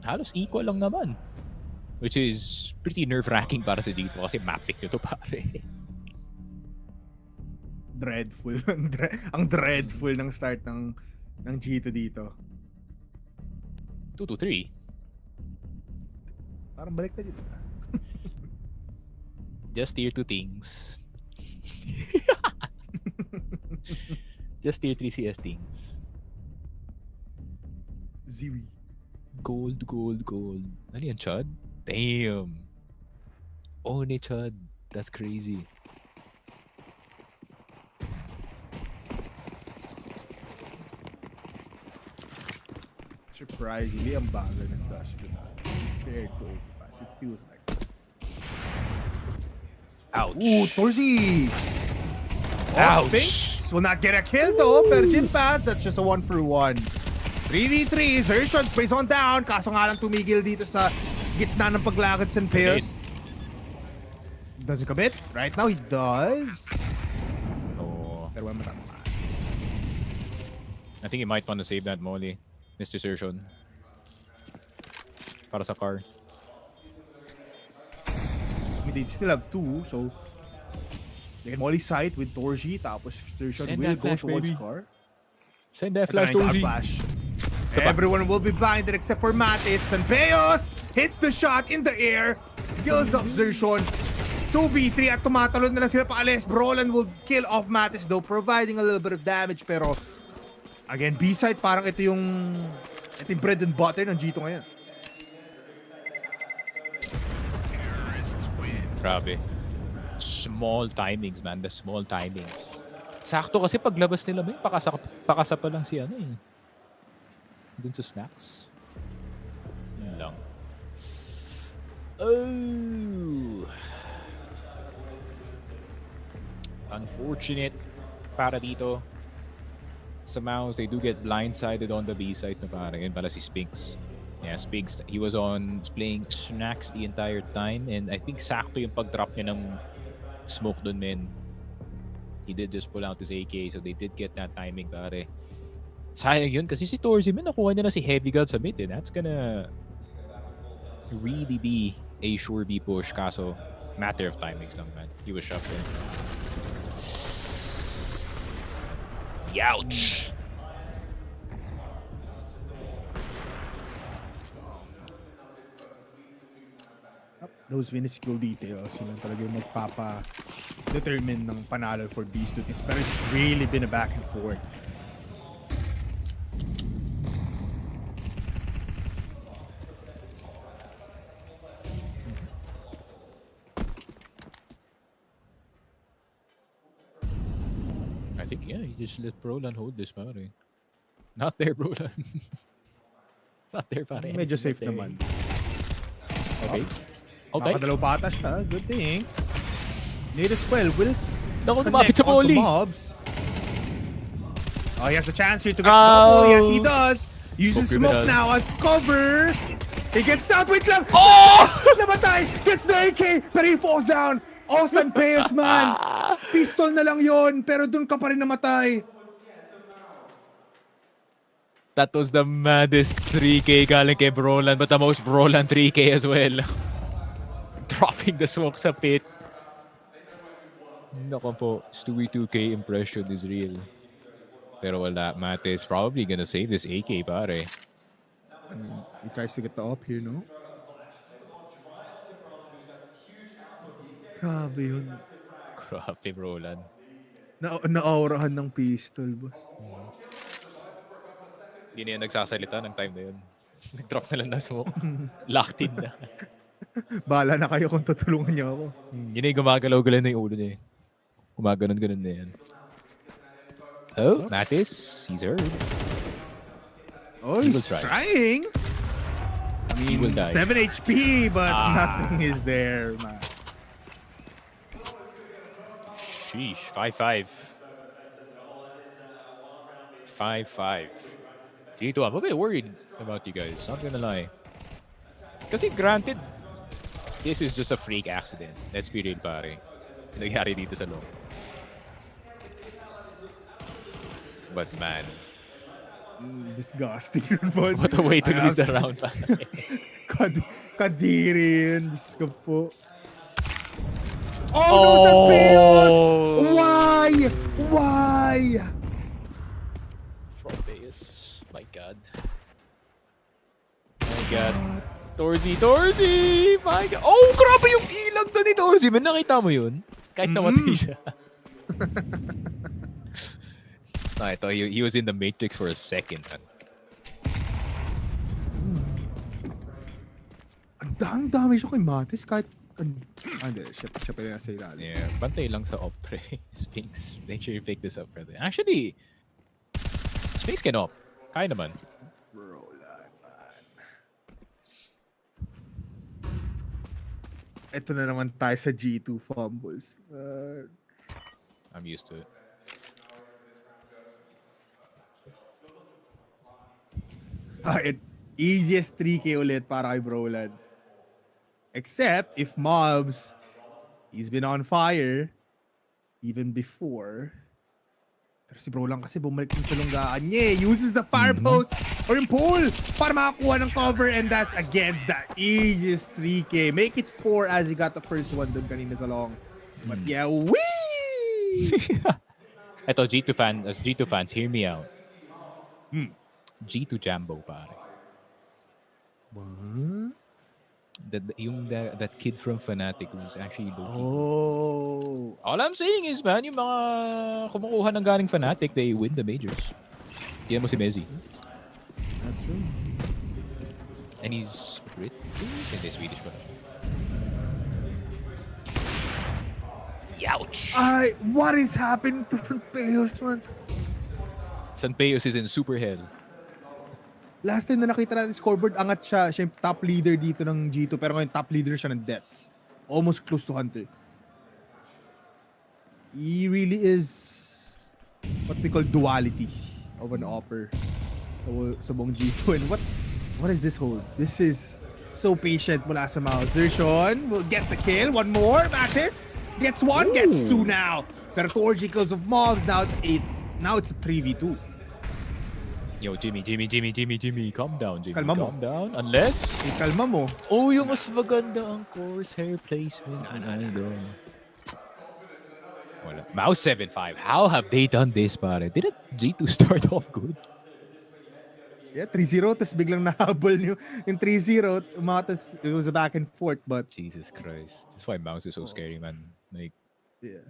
halos equal lang naman. Which is pretty nerve-wracking para sa G2 kasi map pick nito, pare. Dreadful. Ang dreadful ng start ng G2 dito. 2-3. Parang balik na dito. Just tier 2 things. Just tier 3 CS things. Ziwi. Gold. Ano yan, Chad? Damn. Onichad. That's crazy. Surprisingly, ang bagal ng Dustin. Compared to Overpass, it feels like. Ouch. Ooh, Torzi! Ouch. Spinks will not get a kill though, pero Jinpad, that's just a 1-for-1. 3v3, Zershon sprays on down, kaso nga lang tumigil dito sa gitna ng paglakad sa Peos. Does he commit? Right now, he does. Oh. Pero wala matama. I think he might want to save that molly, Mr. Sershon. Para sa car. I mean, they still have 2, so they can molly side with Torji, tapos Zershon Send will that go flash, towards baby. car. Send that Ito na flash, yung Torji. flash. Everyone will be blinded except for Matis, and Peos hits the shot in the air, kills off Zershon. 2v3 at tumatalon na lang sila paalis. Brolan will kill off Matis though, providing a little bit of damage, pero again, B-side parang ito yung bread and butter ng G2 ngayon. Grabe. Small timings, man. The small timings. Sakto kasi paglabas nila, may pakasa pa lang si ano eh. Dun sa snacks. Yun lang. Oh! Unfortunate para dito. Sa MOUZ, they do get blindsided on the B side na parang yun pala si Spinks. Yeah, Spinks, he was playing snacks the entire time, and I think sakto yung pag-drop niya ng smoke dun, men. He did just pull out his AK, so they did get that timing, pare. Sayang yun kasi si Torzi, man, nakuha niya na si Heavy God sa mid, and that's gonna really be a sure B push, kaso matter of timings lang, man. He was shoved in. Youch! Those minuscule details, yun lang talaga yung magpapa-determine ng panalo for these two teams. But it's really been a back and forth. I think, yeah, he just let Brolan hold this, pare. Not there, Brolan. Not there, pare. Medyo safe Not there. naman. Okay. Okay. Makadalaw pata siya. Good thing. Need as well will Naku, lumapit sa connect onto volley. mobs. Oh, he has a chance here to get double. Yes, he does. Uses Smoke smoke criminal. now as cover. He gets out. Wait lang. Oh! Namatay. Gets the AK. But he falls down. Awesome pace, man. Pistol na lang yon, pero dun ka pa rin namatay. That was the maddest 3K galing kay Brolan, but the most Brolan 3K as well. Dropping the smoke sa pit. Naku po, Stewie 2K impression is real. Pero wala, Mate is probably gonna save this AK, pare. I mean, he tries to get the up here, no? Grabe yun. Grabe, Brolan. Na-aurahan ng pistol, boss. Hindi na yan nagsasalita ng time na yun. Nag-drop na lang na smoke. Locked in na. Bahala na kayo kung tutulungan niyo ako. Yun na yung gumagalaw-galaw na yung ulo niya eh. Gumaganon-ganon na yan. Oh, Matis, he's hurt. Oh, he's trying. I He will mean, die. 7 HP, but nothing is there, man. Sheesh, 5-5. 5-5. G2, I'm a bit worried about you guys, not gonna lie. Kasi granted, this is just a freak accident. Let's be real, pare. Nangyari dito sa loob. But man, Disgusting. But what a way to lose the round, pare. Kadiri yun. Diyos ko po. Oh, no, sa Peos! Why? Why? From Vegas. My God. My God. Torzi! My God. Oh, grabe yung ilang to ni Torzi. Man, nakita mo yun? Kahit namatay siya. Ito, he was in the Matrix for a second. Ang dami siya kay Matis kahit Hindi, siya pa rin nasa ilalim. Yeah, bantay lang sa op, pre. Sphinx, make sure you pick this up, brother. Actually, Sphinx can op. Kaya naman. Ito na naman tayo sa G2 fumbles. I'm used to it. Easiest 3K ulit para kay Brolan. Except if MOUZ, he's been on fire even before. Pero si Brolan kasi bumalik din sa lunggaan niya. Uses the fire post or yung pole para makakuha ng cover, and that's again the easiest 3K. Make it 4 as he got the first one dun kanina sa long. But yeah, wee! Eto, G2 fans, hear me out. G2 Jambo, pare. What? That kid from Fnatic who's actually looking. Oh. All I'm saying is, man, yung mga kumukuha ng galing Fnatic, they win the majors. Yan mo si Mezzi. That's true. And he's pretty in Swedish pa. Youch! What is happening to Sanpeos, man? Sanpeos is in super hell. Last time na nakita natin scoreboard, angat siya. Siya yung top leader dito ng G2. Pero ngayon, top leader siya ng deaths. Almost close to Hunter. He really is what we call duality of an opper sa buong G2. And what is this hold? This is so patient mula sa MOUZ. Zershon will get the kill. One more. Matis gets one, gets two now. Pero Torji kills of mobs. Now it's 8. Now it's a 3v2. Yo, Jimmy. Calm down, Jimmy. Kalma mo. Calm down. Unless... Kalma mo. Oh, yung mas maganda ang course hair placement. Wala. MOUZ 7-5. How have they done this, pare? Didn't G2 start off good? Yeah, 3-0. Tapos biglang nahabol yung 3-0. It was a back and forth, but... Jesus Christ. That's why MOUZ is so scary, man. Like, yeah.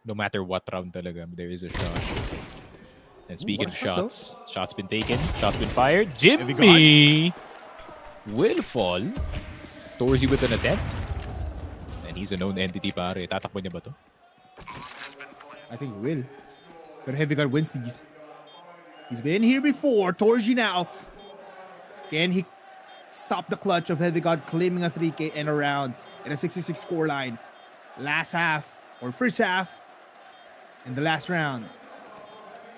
No matter what round talaga, there is a shot. And speaking of shots, shots been taken, shots been fired. Jimmy will fall. Torzi with an attempt. And he's a known entity, pare. Tatakbo niya ba to? I think he will. But Heavy Guard wins these. He's been here before. Torji now. Can he stop the clutch of Heavy Guard claiming a 3K and around in a 66 scoreline? Last half, or first half, in the last round.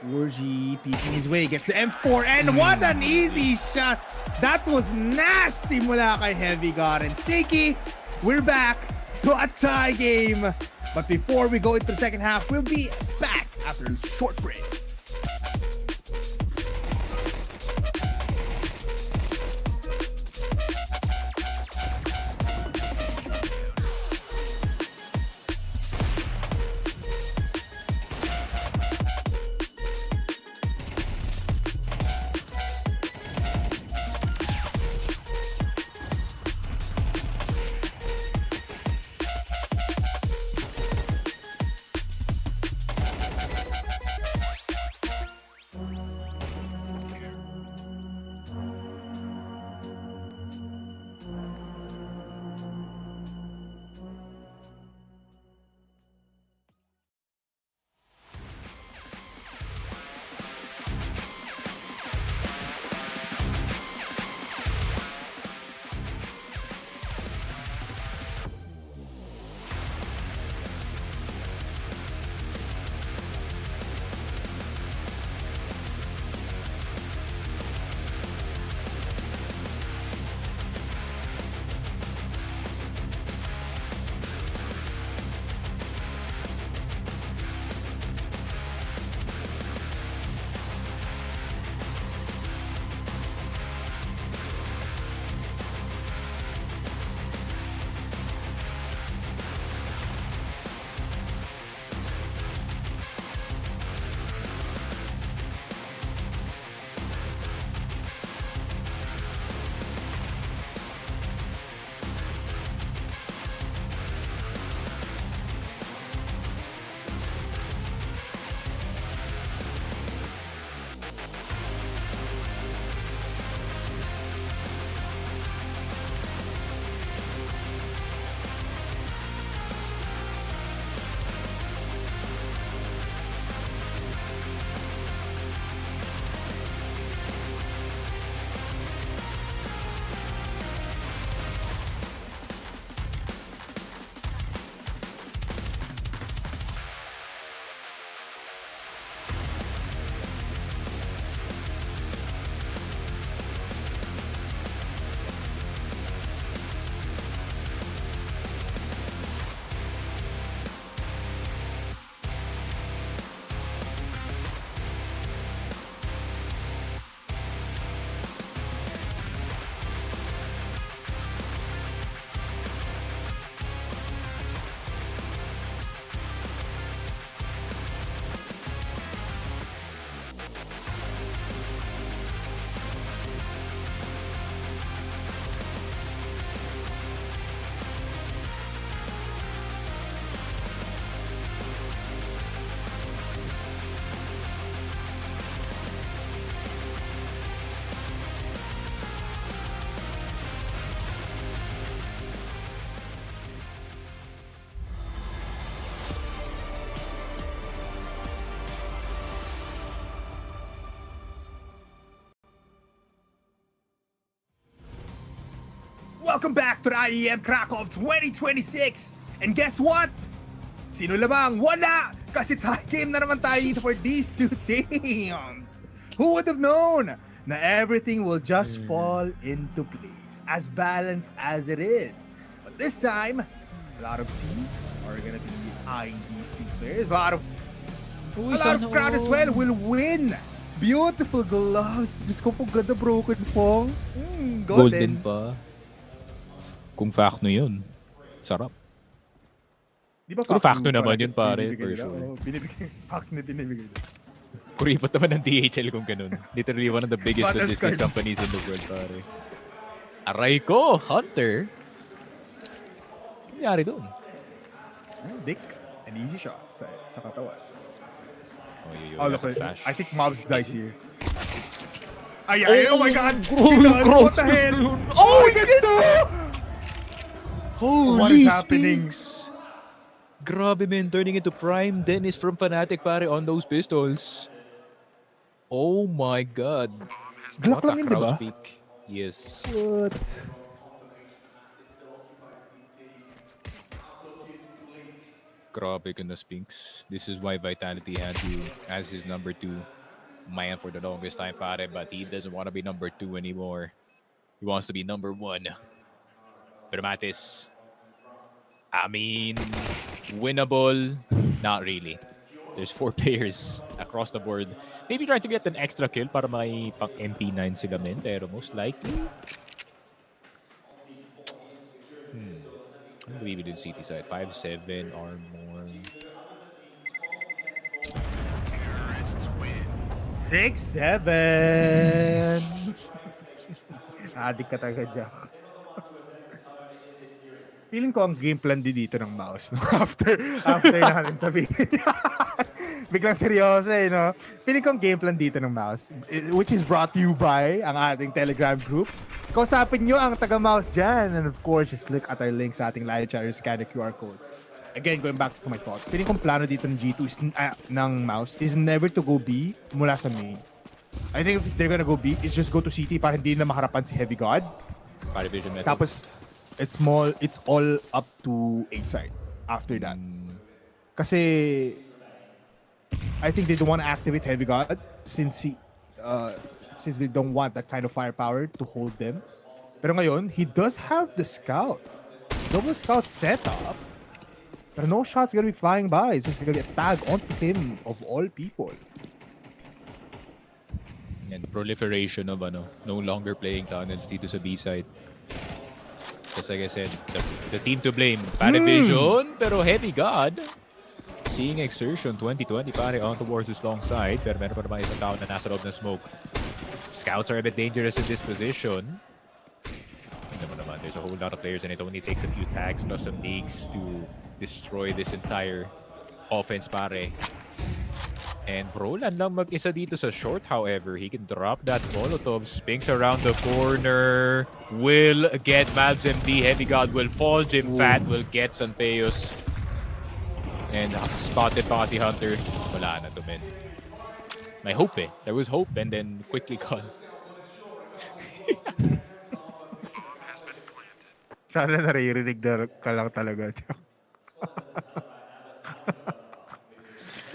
Torji peeking his way, gets the M4, and what an easy shot! That was nasty mula kay Heavy Guard. And Sneaky, we're back to a tie game. But before we go into the second half, we'll be back after a short break. Welcome back to the IEM Krakow 2026. And guess what? Sino lamang? Wala! Kasi tie game na naman tayo dito for these two teams. Who would have known na everything will just fall into place, as balanced as it is. But this time, a lot of teams are gonna be eyeing these two players. A lot of crowd as well will win. Beautiful gloves. Diyos ko po, ganda broken po. Golden pa. Kung Facno yun, sarap. Di ba Kung Facno naman yun pare, for sure. Binibigay. Kuripot naman ng DHL kung ganun. Literally one of the biggest logistics companies in the world pare. Aray ko, Hunter. Ano nangyari doon? Dick, an easy shot sa katawan. Oh, look, I think MOUZ dies here. Ay, oh my god! What the hell? Oh, he gets to! What Holy is happening? Sphinx. Grabe man, turning into Prime Dennis from Fnatic pare on those pistols. Oh my god. Glock What lang a yun, crowd diba? speak. Yes. What? Grabe ka na, Sphinx. This is why Vitality had you as his number 2 man for the longest time, pare. But he doesn't want to be number 2 anymore. He wants to be number 1. Pero Matis, I mean, winnable? Not really. There's 4 players across the board. Maybe trying to get an extra kill para may pang MP9 sila men. Pero most likely, I believe it in CT side. 5-7 armor. 6-7. Adik ka talaga, Jack. Feeling ko ang game plan dito ng MOUZ, no? After natin sabihin. Biglang seryoso, eh, no? Feeling ko ang game plan dito ng MOUZ, which is brought to you by ang ating Telegram group. Kausapin nyo ang taga-MOUZ dyan. And of course, just look at our link sa ating live chat or scan the QR code. Again, going back to my thoughts. Feeling kong plano dito ng G2 ng MOUZ is never to go B mula sa main. I think if they're gonna go B, it's just go to CT para hindi na maharapan si Heavy God. Para vision method. Tapos, it's all up to A side after that. Kasi I think they don't want to activate Heavy God since they don't want that kind of firepower to hold them. Pero ngayon, he does have the scout. Double scout setup. Pero no shots gonna be flying by. It's just gonna be a tag onto him of all people. And proliferation of no longer playing tunnels dito sa B side. Just like I said, the team to blame, Paravision, pero Heavy God. Seeing Exertion 2020 pare on towards this long side, pero meron pa naman isang tao na nasa loob ng smoke. Scouts are a bit dangerous in this position. There's a whole lot of players and it only takes a few tags plus some leagues to destroy this entire offense pare. And Roland lang mag-isa dito sa short, however. He can drop that Molotov. Spinks around the corner. Will get MOUZ MD. Heavy God will fall. Jim Fat will get Sanpeos. And spotted pa si Hunter. Wala na to, men. May hope eh. There was hope and then quickly gone. Sana naririnig na ka lang talaga.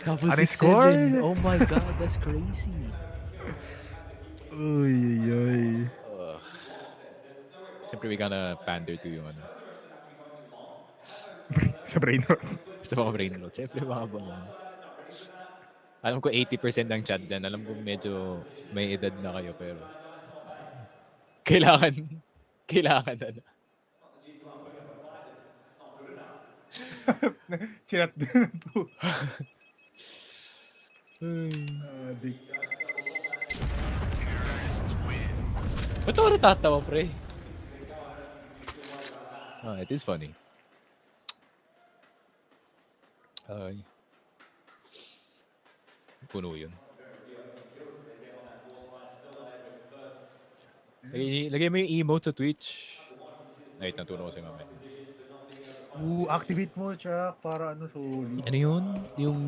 Double 6-7. Oh my god, that's crazy. Uy. Siyempre we gonna pander to yung Sa brain rot. Sa mga brain rot. Siyempre mga ba. Alam ko 80% ng chat dyan. Alam ko medyo may edad na kayo pero kailangan na. Chinat din po. Ba't ako natatawa, pre? It is funny. Puno yun. Lagay mo yung emote sa Twitch. Wait, natunaw ko si mamaya. Activate mo, Chuck, para solid. Ano yun? Yung...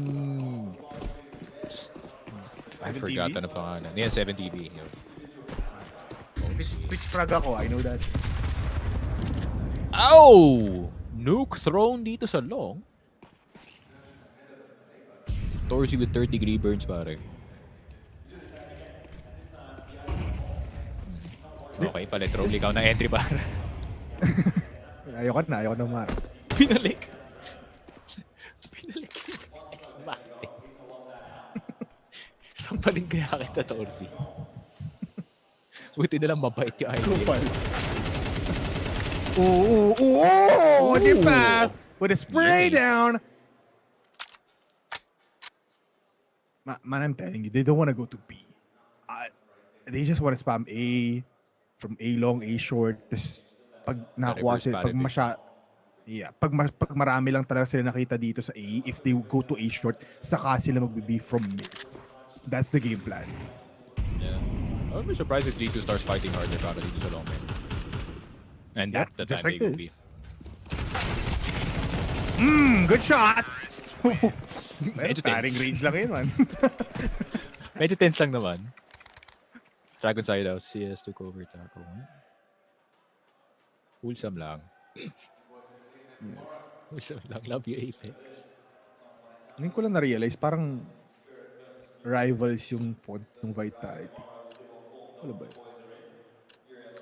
I forgot na pangalan. Yeah, 7TV. Twitch frag ako, I know that. Oh! Nuke thrown dito sa long. Torsi with 30-degree burns, pare. Okay, paletro. Ikaw na entry, pare. Ayoko na Mar. Pinalik. Pinalik. Bakit? Sampalin kaya kita, Torsi. Buti na lang mabait yung IEM. Oh, di ba? With a spray down. Man, I'm telling you, they don't want to go to B. They just want to spam A, from A long, A short. Tapos pag nakuha sila, pag marami lang talaga sila nakita dito sa A, if they go to A short, saka sila mag-B from mid. That's the game plan. Yeah. I would be surprised if G2 starts fighting harder para dito sa long mid. And that's the time just like they will be. Good shots! Medyo paring tense. range lang yun, man. Medyo tense lang naman. Dragon side house, CS to cover tackle. Wholesome lang. Yes. Wholesome lang. Love you, Apex. Ngayon ko lang na-realize, parang rivals yung font ng Vitality. Ano ba yun?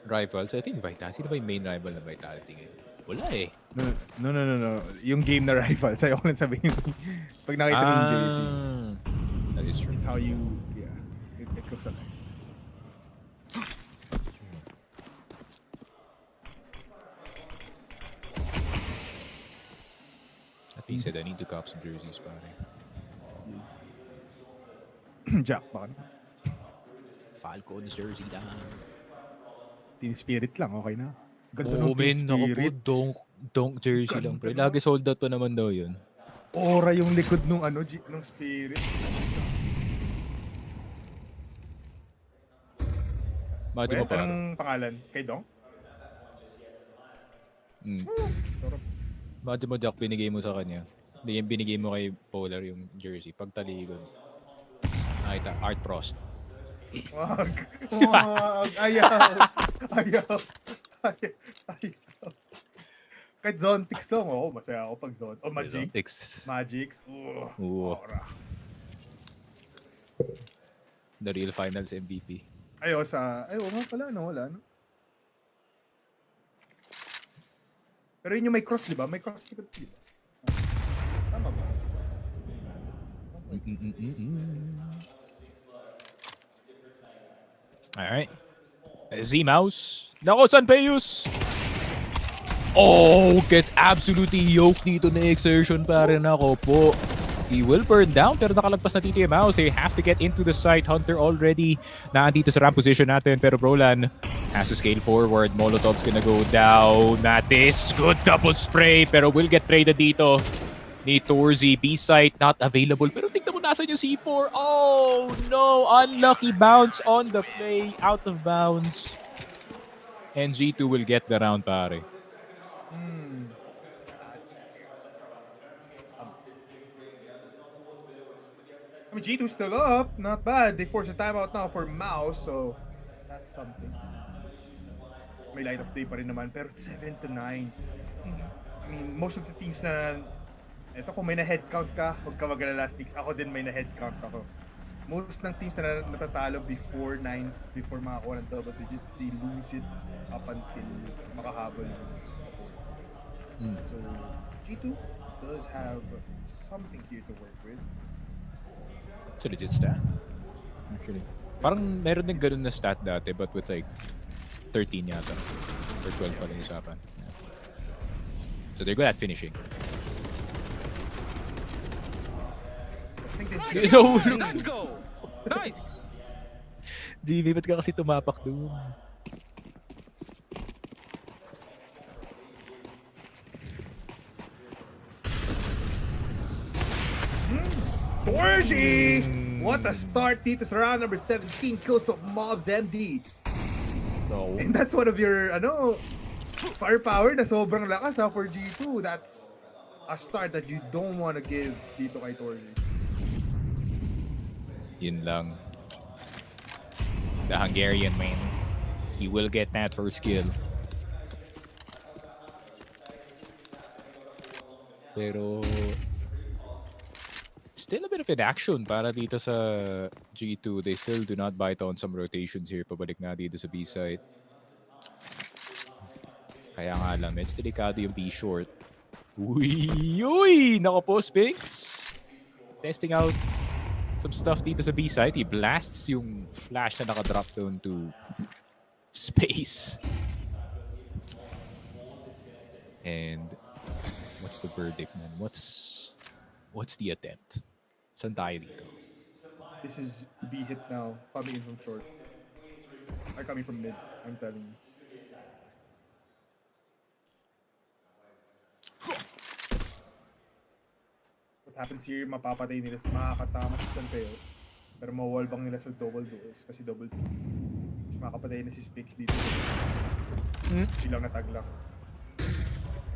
Rivals? I think Vitality. Sino ba yung main rival ng Vitality ngayon? Wala eh. No. Yung game na rivals. Ayaw ko lang sabihin. Pag nakita mo yung jersey. That is true. It's how you, it looks alike. At least said I need to cop some jerseys, pare. Yes. Jack, baka na. Falcon's jersey lang. Team Spirit lang, okay na. Ganda Oo, ng men. Team Ako po, Spirit. donk jersey lang, pre. Lagi sold out pa naman daw yun. Aura yung likod nung nung Spirit. Mati mo pa. Anong pangalan? Kay Dong? Mati mo, Jack, binigay mo sa kanya. Hindi yung binigay mo kay Polar yung jersey. Pagtalikod. Nakita, Art Frost. Wag. Ayaw. Kahit Zontix lang, masaya ako pag Zont. O Magix. Aura. The real finals MVP. Nga pala, wala. Pero yun yung may cross, di ba? May cross likod, di ba? Tama ba? Alright. Z-Mouse. Nako, Sanpeyus! Oh, gets absolutely yoked dito na Exertion, pare. Nako po. He will burn down, pero nakalagpas na dito yung MOUZ. They have to get into the site. Hunter already naandito sa ramp position natin, pero Brolan has to scale forward. Molotov's gonna go down. Matis, good double spray, pero will get traded dito ni Torzi. B-site not available, pero tignan mo nasan yung C4. Oh no, unlucky bounce on the play, out of bounds. And G2 will get the round, pare. I mean, G2 still up. Not bad. They force a timeout now for MOUZ, so that's something. May light of day pa rin naman, pero 7-9. I mean, most of the teams na... Eto, kung may na-head count ka, huwag ka mag-alala, Sticks. Ako din may na-head count ako. Most ng teams na natatalo before makakuha ng double digits, they lose it up until makahabol yung opponent. So, G2 does have something here to work with. It's a legit stat, actually. Parang meron din ganun na stat dati, but with like 13 yata. Or 12 pala yung usapan. Yeah. So they're good at finishing. No, let's go! Nice! GB, ba't ka kasi tumapak doon? Torji! What a start dito sa round number 17 kills of MOUZ MD. No. And that's one of your firepower na sobrang lakas for G2. That's a start that you don't want to give dito kay Torji. Yun lang. The Hungarian man. He will get that first kill. Pero still a bit of inaction para dito sa G2. They still do not bite on some rotations here. Pabalik nga dito sa B side. Kaya nga lang, medyo delikado yung B short. Uy! Nako po, Spinks. Testing out some stuff dito sa B side. He blasts yung flash na nakadrop down to space. And what's the verdict, man? What's the attempt? Saan tayo dito? This is B hit now, coming in from short. Or coming from mid, I'm telling you. What happens here, mapapatay nila, makakatama si Sanpeo. Pero mawallbang nila sa double doors kasi double P. Tapos makapatay na si Spix dito. Silang nataglang.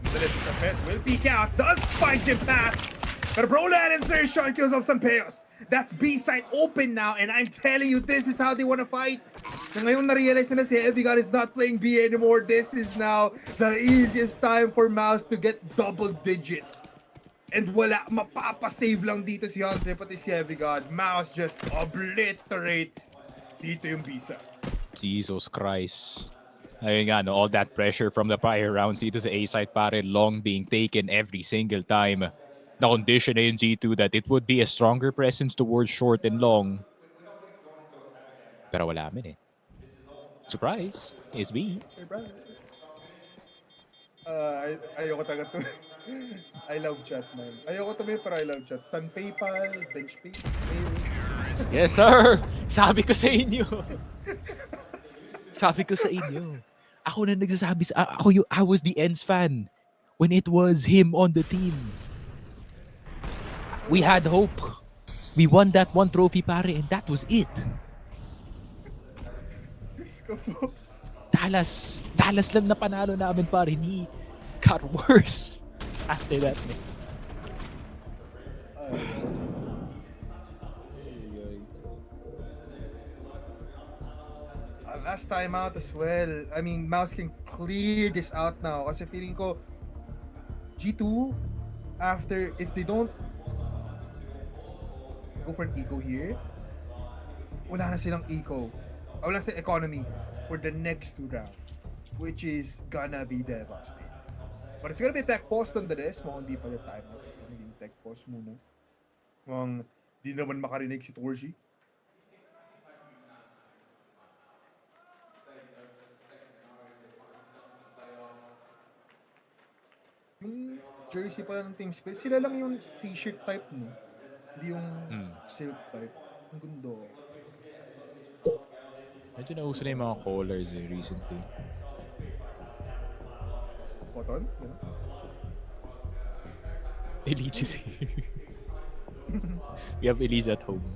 Nonetheless, Sanpeo will peek out, does find him path! Pero Broland insertion kills off Sanpeos. That's B side open now, and I'm telling you, this is how they want to fight. Na ngayon na-realize nila si Heavy God is not playing B anymore. This is now the easiest time for MOUZ to get double digits. And wala, mapapasave lang dito si Hunter pati si Heavy God. MOUZ just obliterate dito yung B side. Jesus Christ. Ayun nga, no, all that pressure from the prior rounds dito sa A side pare, long being taken every single time. Na condition na yung G2 that it would be a stronger presence towards short and long. Pero wala min eh. Surprise. It's B. Surprise. Ayoko taga to. I love chat, man. Ayoko to pero I love chat. Sun PayPal, bench pay. Yes, sir! Sabi ko sa inyo. Sabi ko sa inyo. Ako na nagsasabi sa... I was the Ends fan when it was him on the team. We had hope. We won that one trophy, pare, and that was it. Dallas lang na panalo namin, pare. He got worse after that. Last time out as well. I mean, MOUZ can clear this out now kasi feeling ko G2 after, if they don't go for an eco here, wala na silang eco. Wala silang economy for the next 2 rounds, which is gonna be devastating. But it's gonna be tech pause nonetheless. Mukhang di pala time. Hindi tech pause muna. Mukhang di naman makarinig si Torji. Yung jersey pala ng Team Space, sila lang yung t-shirt type, no? Hindi yung silk type. Ang gundo. Medyo nauso na yung mga colors recently. Cotton? Yeah. Elite is here. We have Elite at home.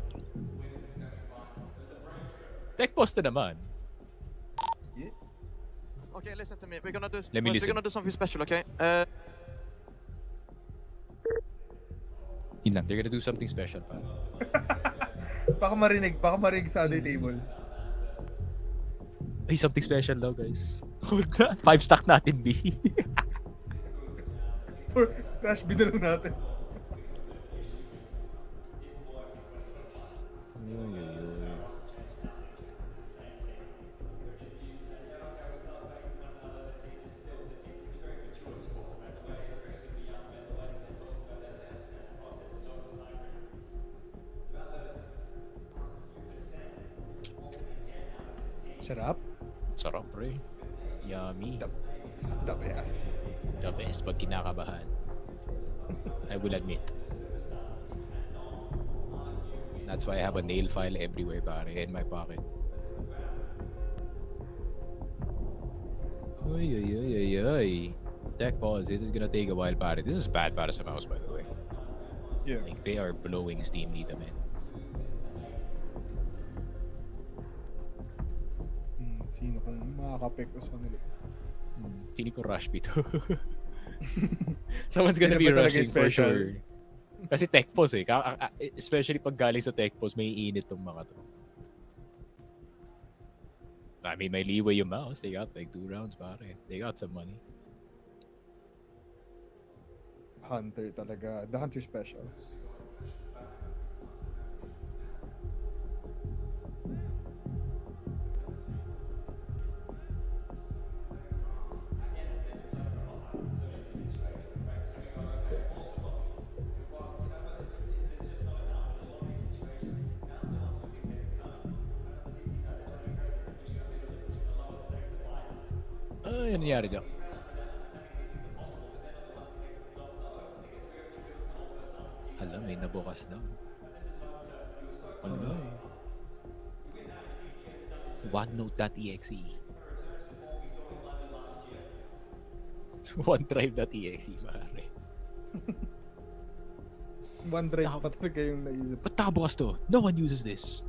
Tech post na naman. Yeah. Okay, listen to me. We're gonna do something special, okay? They're gonna do something special, pa. Baka marinig sa other table. Ay, something special daw, guys. Hold na. 5 stack natin, B. For crash bid na lang natin. Sarap? Sarap, pre. Yummy. The best. The best pag kinakabahan. I will admit. That's why I have a nail file everywhere, pare, in my pocket. Oy. Tech pause. This is gonna take a while, pare. This is bad para sa MOUZ, by the way. Yeah. Like, they are blowing steam dito, man. Sino kung makaka-apekto sa kanila? Feeling ko rush bito. Someone's gonna be rushing for sure. Kasi tech pause eh. Especially pag galing sa tech pause, may init tong mga to. I mean, may leeway yung MOUZ. They got like 2 rounds, pare. They got some money. Hunter talaga. The Hunter special. Ano nangyari dyan? Alam, may nabukas daw. Ano? OneNote.exe. OneDrive.exe, pare. OneDrive pa talaga yung naisip. Ba't nakabukas to? No one uses this.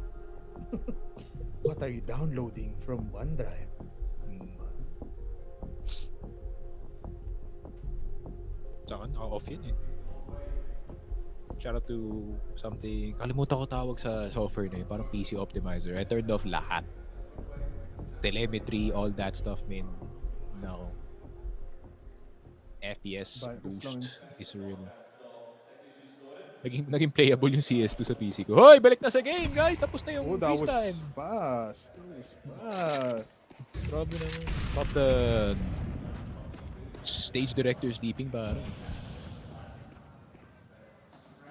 What are you downloading from OneDrive? Tsaka naka-off yun eh. Shout out to something. Kalimutan ko tawag sa software na yun. Parang PC optimizer. I turned off lahat. Telemetry, all that stuff, man. No. FPS boost is real. Naging playable yung CS2 sa PC ko. Hoy, balik na sa game, guys! Tapos na yung freeze time. Fast. That was fast. Grabe na yun. Not the stage director sleeping, parang.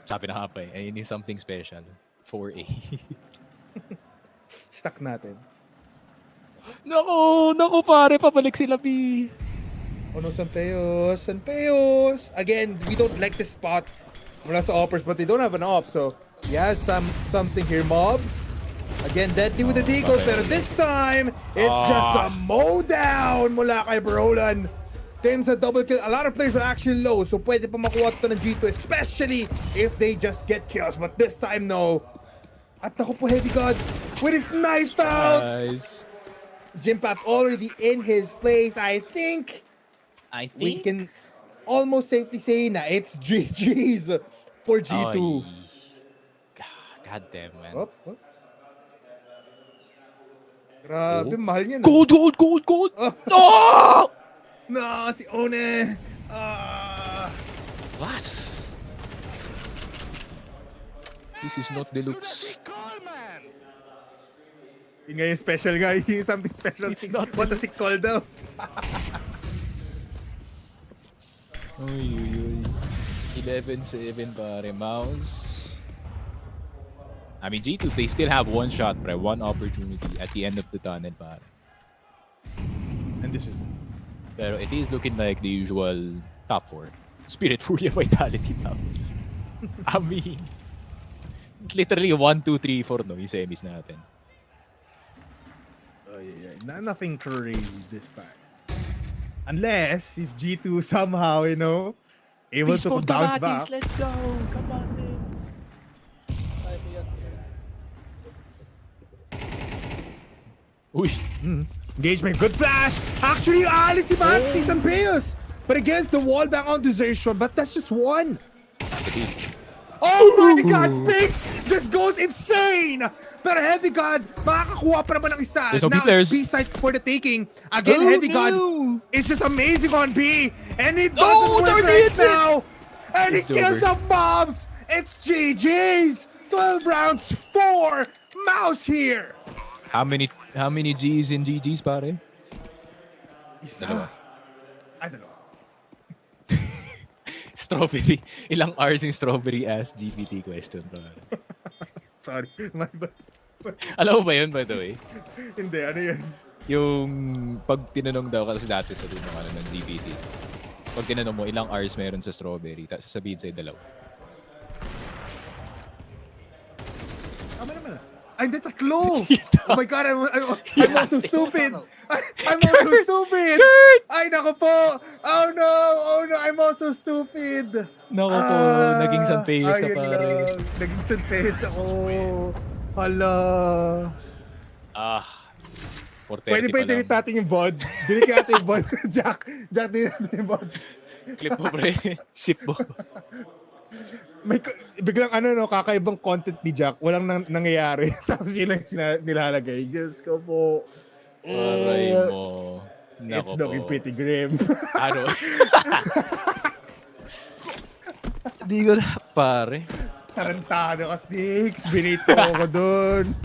Sabi na nga pa eh, ayun yung something special. 4A. Stuck natin. Naku pare, pabalik sila B. Oh no, Sanpeos. Again, we don't like the spot mula sa offers, but they don't have an op, so yeah, something here, mobs. Again, deadly with the decoy, pero this time, it's just a mow down mula kay Brolan. Teams a double kill. A lot of players are actually low, so pwede pa makuha ito ng G2, especially if they just get kills. But this time, no. At naku po, Heavy God with his knife out. Nice. Jimpath already in his place. I think we can almost safely say na it's GG's for G2. God damn, man. Grabe, mahal niya. Gold! Oh! No, si One. What? This is not deluxe. Yun nga yung special guy. Yung something special. What a sick call daw. Uy. 11-7 pare. MOUZ. I mean, G2, they still have one shot, pre. One opportunity at the end of the tunnel, pare. And this is it. Pero it is looking like the usual top 4. Spirit, Furia, Vitality, MOUZ. I mean, literally 1, 2, 3, 4, no? Yung semis natin. Oh, yeah. Nothing crazy this time. Unless if G2 somehow, able to bounce back. Let's go! Come on, man. Uy! Engagement, good flash! Actually, alis si Sanpeos! But against the wall back on desertion, but that's just one. Oh my God, Spinks just goes insane! Pero Heavy God, makakakuha pa naman ng isa. There's no now players. it's B side for the taking. Again, Heavy God is just amazing on B. And it doesn't work right now. And he kills off mobs. It's GG's. 12 rounds, 4 MOUZ here. How many G's in GG's, pare? Isa. I don't know. Strawberry. Ilang R's yung strawberry ass GPT question, pare? Sorry. My bad. Alam mo ba yun, by the way? Hindi, ano yun? Yung pag tinanong daw kasi dati sa doon ng GPT. Pag tinanong mo, ilang R's meron sa strawberry, tapos sasabihin sa'yo dalawa. Tama naman. Ay, hindi, tatlo! Oh my God, I'm also stupid! I'm also stupid! Ay, naku po! Oh no, I'm also stupid! Naku po, naging Sanpeos ka, pare. Naging Sanpeos ako. Hala. Pwede pa i-delete natin yung VOD. Delete natin yung VOD. Jack, delete natin yung VOD. Clip mo, pre. Ship mo. May biglang kakaibang content ni Jack, walang nangyayari. Tapos yun lang nilalagay. Diyos ko po. Aray mo. It's looking pretty grim. Ano? Hindi ko na, pare. Tarantado ka, Sticks. Binito ko dun.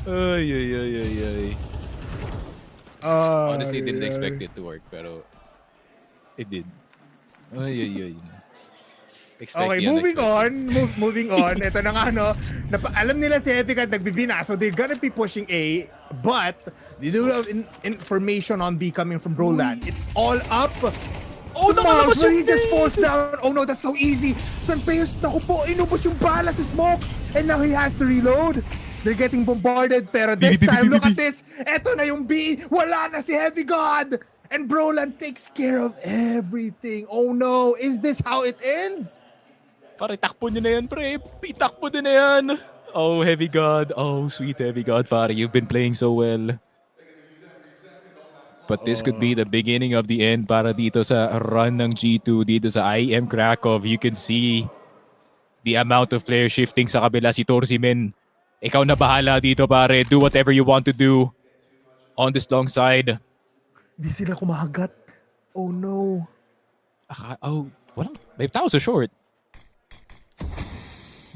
Ay. Honestly, didn't expect it to work, pero it did. Ay. Okay, moving on. Ito na nga, no. Alam nila si Epic at nagbibina, so they're gonna be pushing A, but they do have information on B coming from Roland. It's all up. Oh no, he just falls down. Oh no, that's so easy. Sanpeos, naku po, inubos yung bala sa smoke, and now he has to reload. They're getting bombarded, pero this time, look at this. Eto na yung B. Wala na si Heavy God. And Broland takes care of everything. Oh no, is this how it ends? Pare, takpo nyo na yan, pre. Pitakpo din na yan. Oh, Heavy God. Oh, sweet Heavy God, pare. You've been playing so well. But this could be the beginning of the end para dito sa run ng G2, dito sa IEM Krakow. You can see the amount of player shifting sa kabila. Si Torsimen, ikaw na bahala dito, pare. Do whatever you want to do on this long side. Di sila kumahagat. Oh no. Walang, may tao sa short.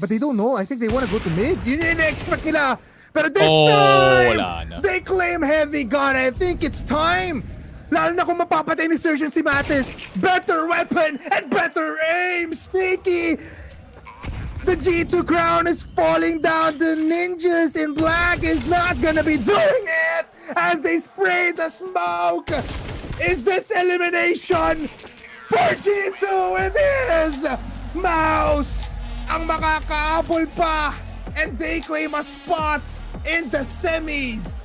But they don't know. I think they want to go to mid. Yun yung in-expect nila. Pero this time, wala na. they claim Heavy God. I think it's time. Lalo na kung mapapatay ni Surgeon si Matis. Better weapon and better aim. Sneaky. The G2 crown is falling down. The ninjas in black is not gonna be doing it as they spray the smoke. Is this elimination for G2? It is. MOUZ ang makakaabol pa, and they claim a spot in the semis.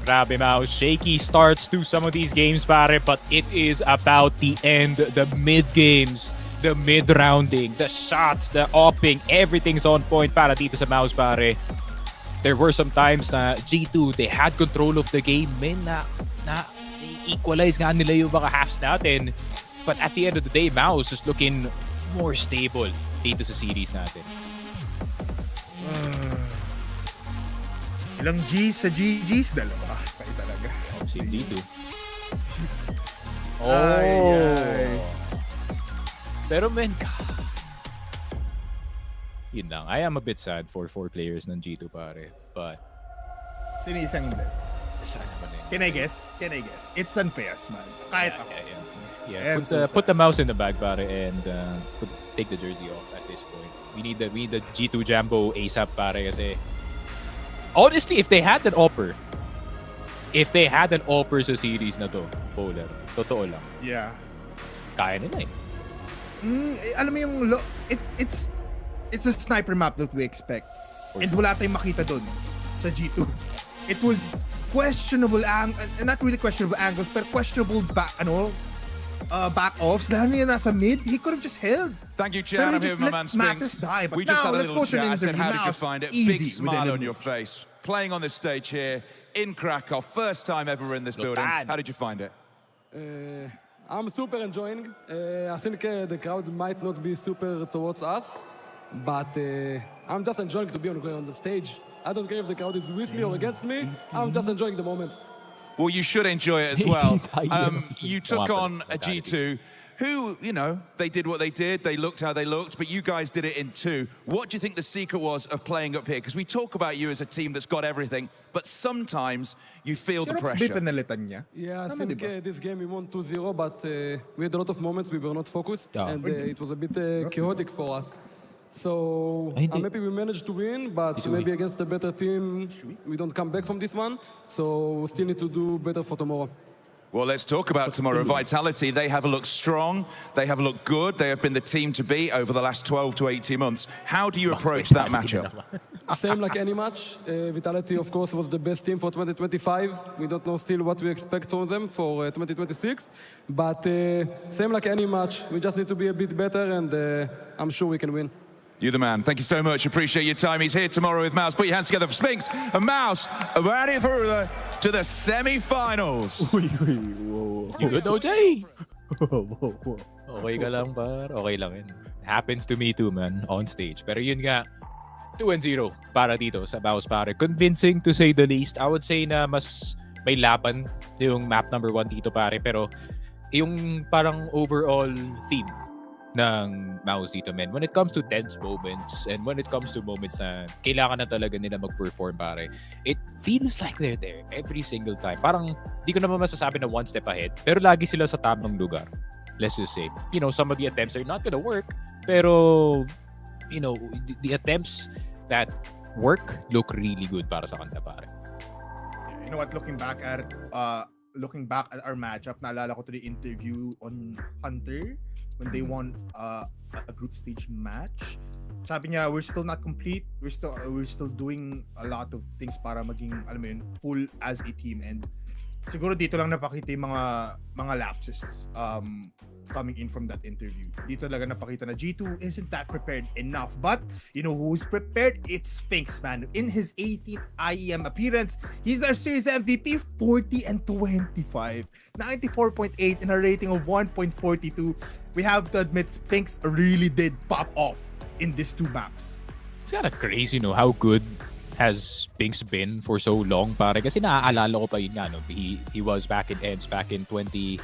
Grabe, MOUZ. Shaky starts to some of these games, pare, but it is about the end, the mid games, the mid rounding, the shots, the opping, everything's on point para dito sa MOUZ, pare. There were some times na G2, they had control of the game, man, na equalize nga nila yung mga halves natin. But at the end of the day, MOUZ is looking more stable dito sa series natin. Ilang G's sa GG's? Dalawa. Kaya talaga. Si G2. Ay. Pero men, yun lang. I am a bit sad for 4 players ng G2, pare. But sino isang hindi? Sana ba din? Can I guess? It's Sanpeas, man. Kahit ako. Yeah, put the mouse in the bag, pare, and take the jersey off at this point. We need the G2 Jambo ASAP, pare, kasi honestly, if they had an offer sa series na to, Polar, totoo lang. Yeah. Kaya nila eh. Alam mo yung it's a sniper map that we expect. And wala tayong makita dun sa G2. It was questionable not really questionable angles, but questionable back-offs. Dahil niya nasa mid, he could have just held. Thank you, Chad. I'm here with my man Spinks. We just had a little chat. I said, how did you find it? Big smile on your face. Playing on this stage here in Krakow. First time ever in this building. How did you find it? I'm super enjoying. I think the crowd might not be super towards us, but I'm just enjoying to be on the stage. I don't care if the crowd is with me or against me. I'm just enjoying the moment. Well, you should enjoy it as well. You took on a G2 who, you know, they did what they did. They looked how they looked, but you guys did it in 2. What do you think the secret was of playing up here? Because we talk about you as a team that's got everything, but sometimes you feel the pressure. Yeah, I think this game we won 2-0, but we had a lot of moments we were not focused, and it was a bit chaotic for us. So I'm happy we managed to win, but maybe against a better team, we don't come back from this one. So we still need to do better for tomorrow. Well, let's talk about tomorrow. Vitality, they have looked strong. They have looked good. They have been the team to beat over the last 12 to 18 months. How do you approach that matchup? Same like any match. Vitality, of course, was the best team for 2025. We don't know still what we expect from them for 2026. But same like any match. We just need to be a bit better, and I'm sure we can win. You're the man. Thank you so much. Appreciate your time. He's here tomorrow with MOUZ. Put your hands together for Spinks and MOUZ. Ready for to the semi-finals. You good, OJ? Okay ka lang, par. Okay lang yun. Happens to me too, man, on stage. Pero yun nga, 2-0 para dito sa MOUZ, pare. Convincing to say the least. I would say na mas may laban yung map number 1 dito, pare. Pero yung parang overall theme ng MOUZ dito, men. When it comes to tense moments and when it comes to moments na kailangan na talaga nila mag-perform, pare, it feels like they're there every single time. Parang di ko naman masasabi na one step ahead, pero lagi sila sa tamang lugar. Let's just say, some of the attempts are not gonna work, pero, the attempts that work look really good para sa kanila, pare. You know what, looking back at our matchup, naalala ko to the interview on Hunter when they won a group stage match. Sabi niya, we're still not complete. We're still doing a lot of things para maging, alam mo yun, full as a team. And siguro dito lang napakita yung mga lapses coming in from that interview. Dito talaga napakita na G2 isn't that prepared enough. But you know who's prepared? It's Sphinx, man. In his 18th IEM appearance, he's our series MVP, 40-25, 94.8 in a rating of 1.42. We have to admit, Sphinx really did pop off in these two maps. It's kind of crazy, how good has Sphinx been for so long, pare. Kasi naaalala ko pa yun nga, he was back in ENS back in 2019,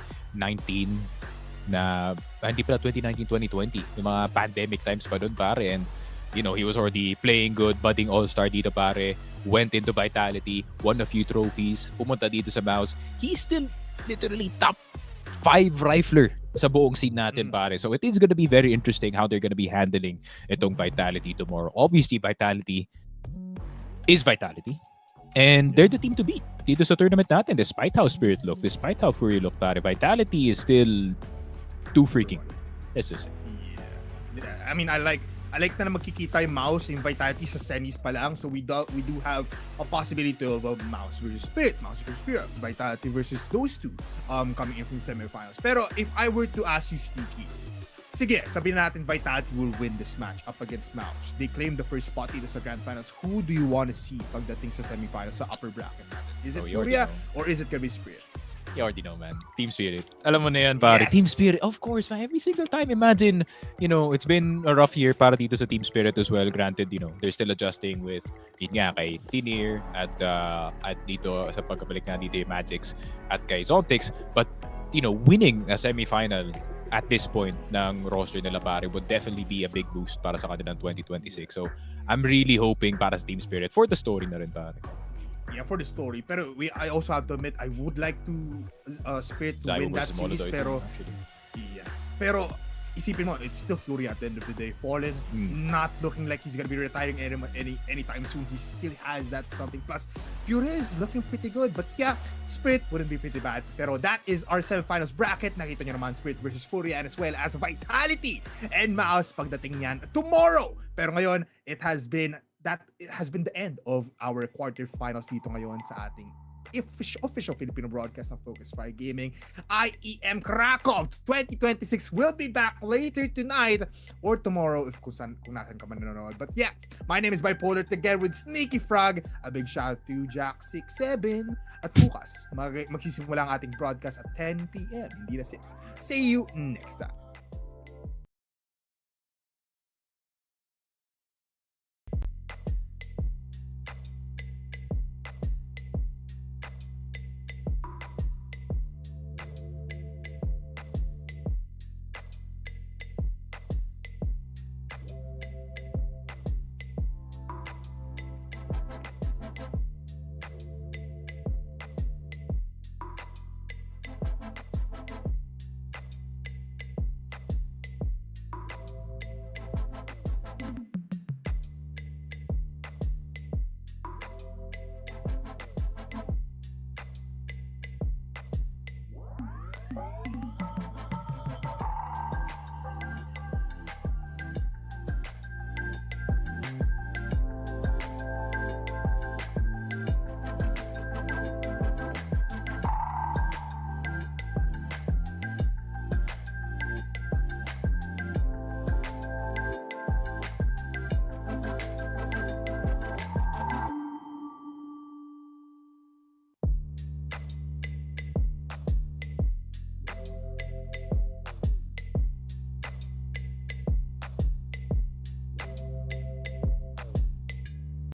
na hindi pala 2019-2020, yung mga pandemic times pa doon, pare. And he was already playing good, budding all-star dito, pare. Went into Vitality, won a few trophies, pumunta dito sa MOUZ. He's still literally top 5 rifler sa buong scene natin, pare. So it is gonna be very interesting how they're gonna be handling itong Vitality tomorrow. Obviously, Vitality is Vitality. And they're the team to beat dito sa tournament natin, despite how Spirit look, despite how FURIA look, pare. Vitality is still too freaking. Let's just say. Yeah. I mean, I like na magkikita yung MOUZ in Vitality sa semis pa lang. So we do have a possibility of MOUZ versus Spirit, MOUZ versus FURIA, Vitality versus those two coming in from semifinals. Pero if I were to ask you, Sneaky, sige, sabihin natin Vitality will win this match up against MOUZ. They claim the first spot dito sa Grand Finals. Who do you want to see pagdating sa semifinals sa upper bracket natin? Is it FURIA or is it gonna be Spirit? You already know, man. Team Spirit. Alam mo na yan, pare. Yes. Team Spirit, of course, man. Every single time. Imagine, it's been a rough year para dito sa Team Spirit as well. Granted, they're still adjusting with, kay Tinir at dito sa pagkabalik na dito yung Magix at kay Zontix. But, winning a semifinal at this point ng roster nila, pare, would definitely be a big boost para sa kanilang 2026. So, I'm really hoping para sa Team Spirit for the story na rin, pare. Yeah, for the story. Pero I also have to admit, I would like to Spirit to win that series. Pero, pero isipin mo, it's still FURIA at the end of the day. Fallen, not looking like he's gonna be retiring anytime soon. He still has that something. Plus, FURIA is looking pretty good. But yeah, Spirit wouldn't be pretty bad. Pero that is our semifinals bracket. Nakita nyo naman, Spirit versus FURIA, and as well as Vitality and MOUZ pagdating niyan tomorrow. Pero ngayon, it has been the end of our quarterfinals dito ngayon sa ating official Filipino broadcast ng FocusFire Gaming. IEM Krakow 2026 will be back later tonight or tomorrow if kung nasan ka man nanonood. But yeah, my name is Bipolar together with Sneaky Frog. A big shout out to Jack67 at bukas. Magsisimula ang ating broadcast at 10 p.m. hindi na 6. See you next time.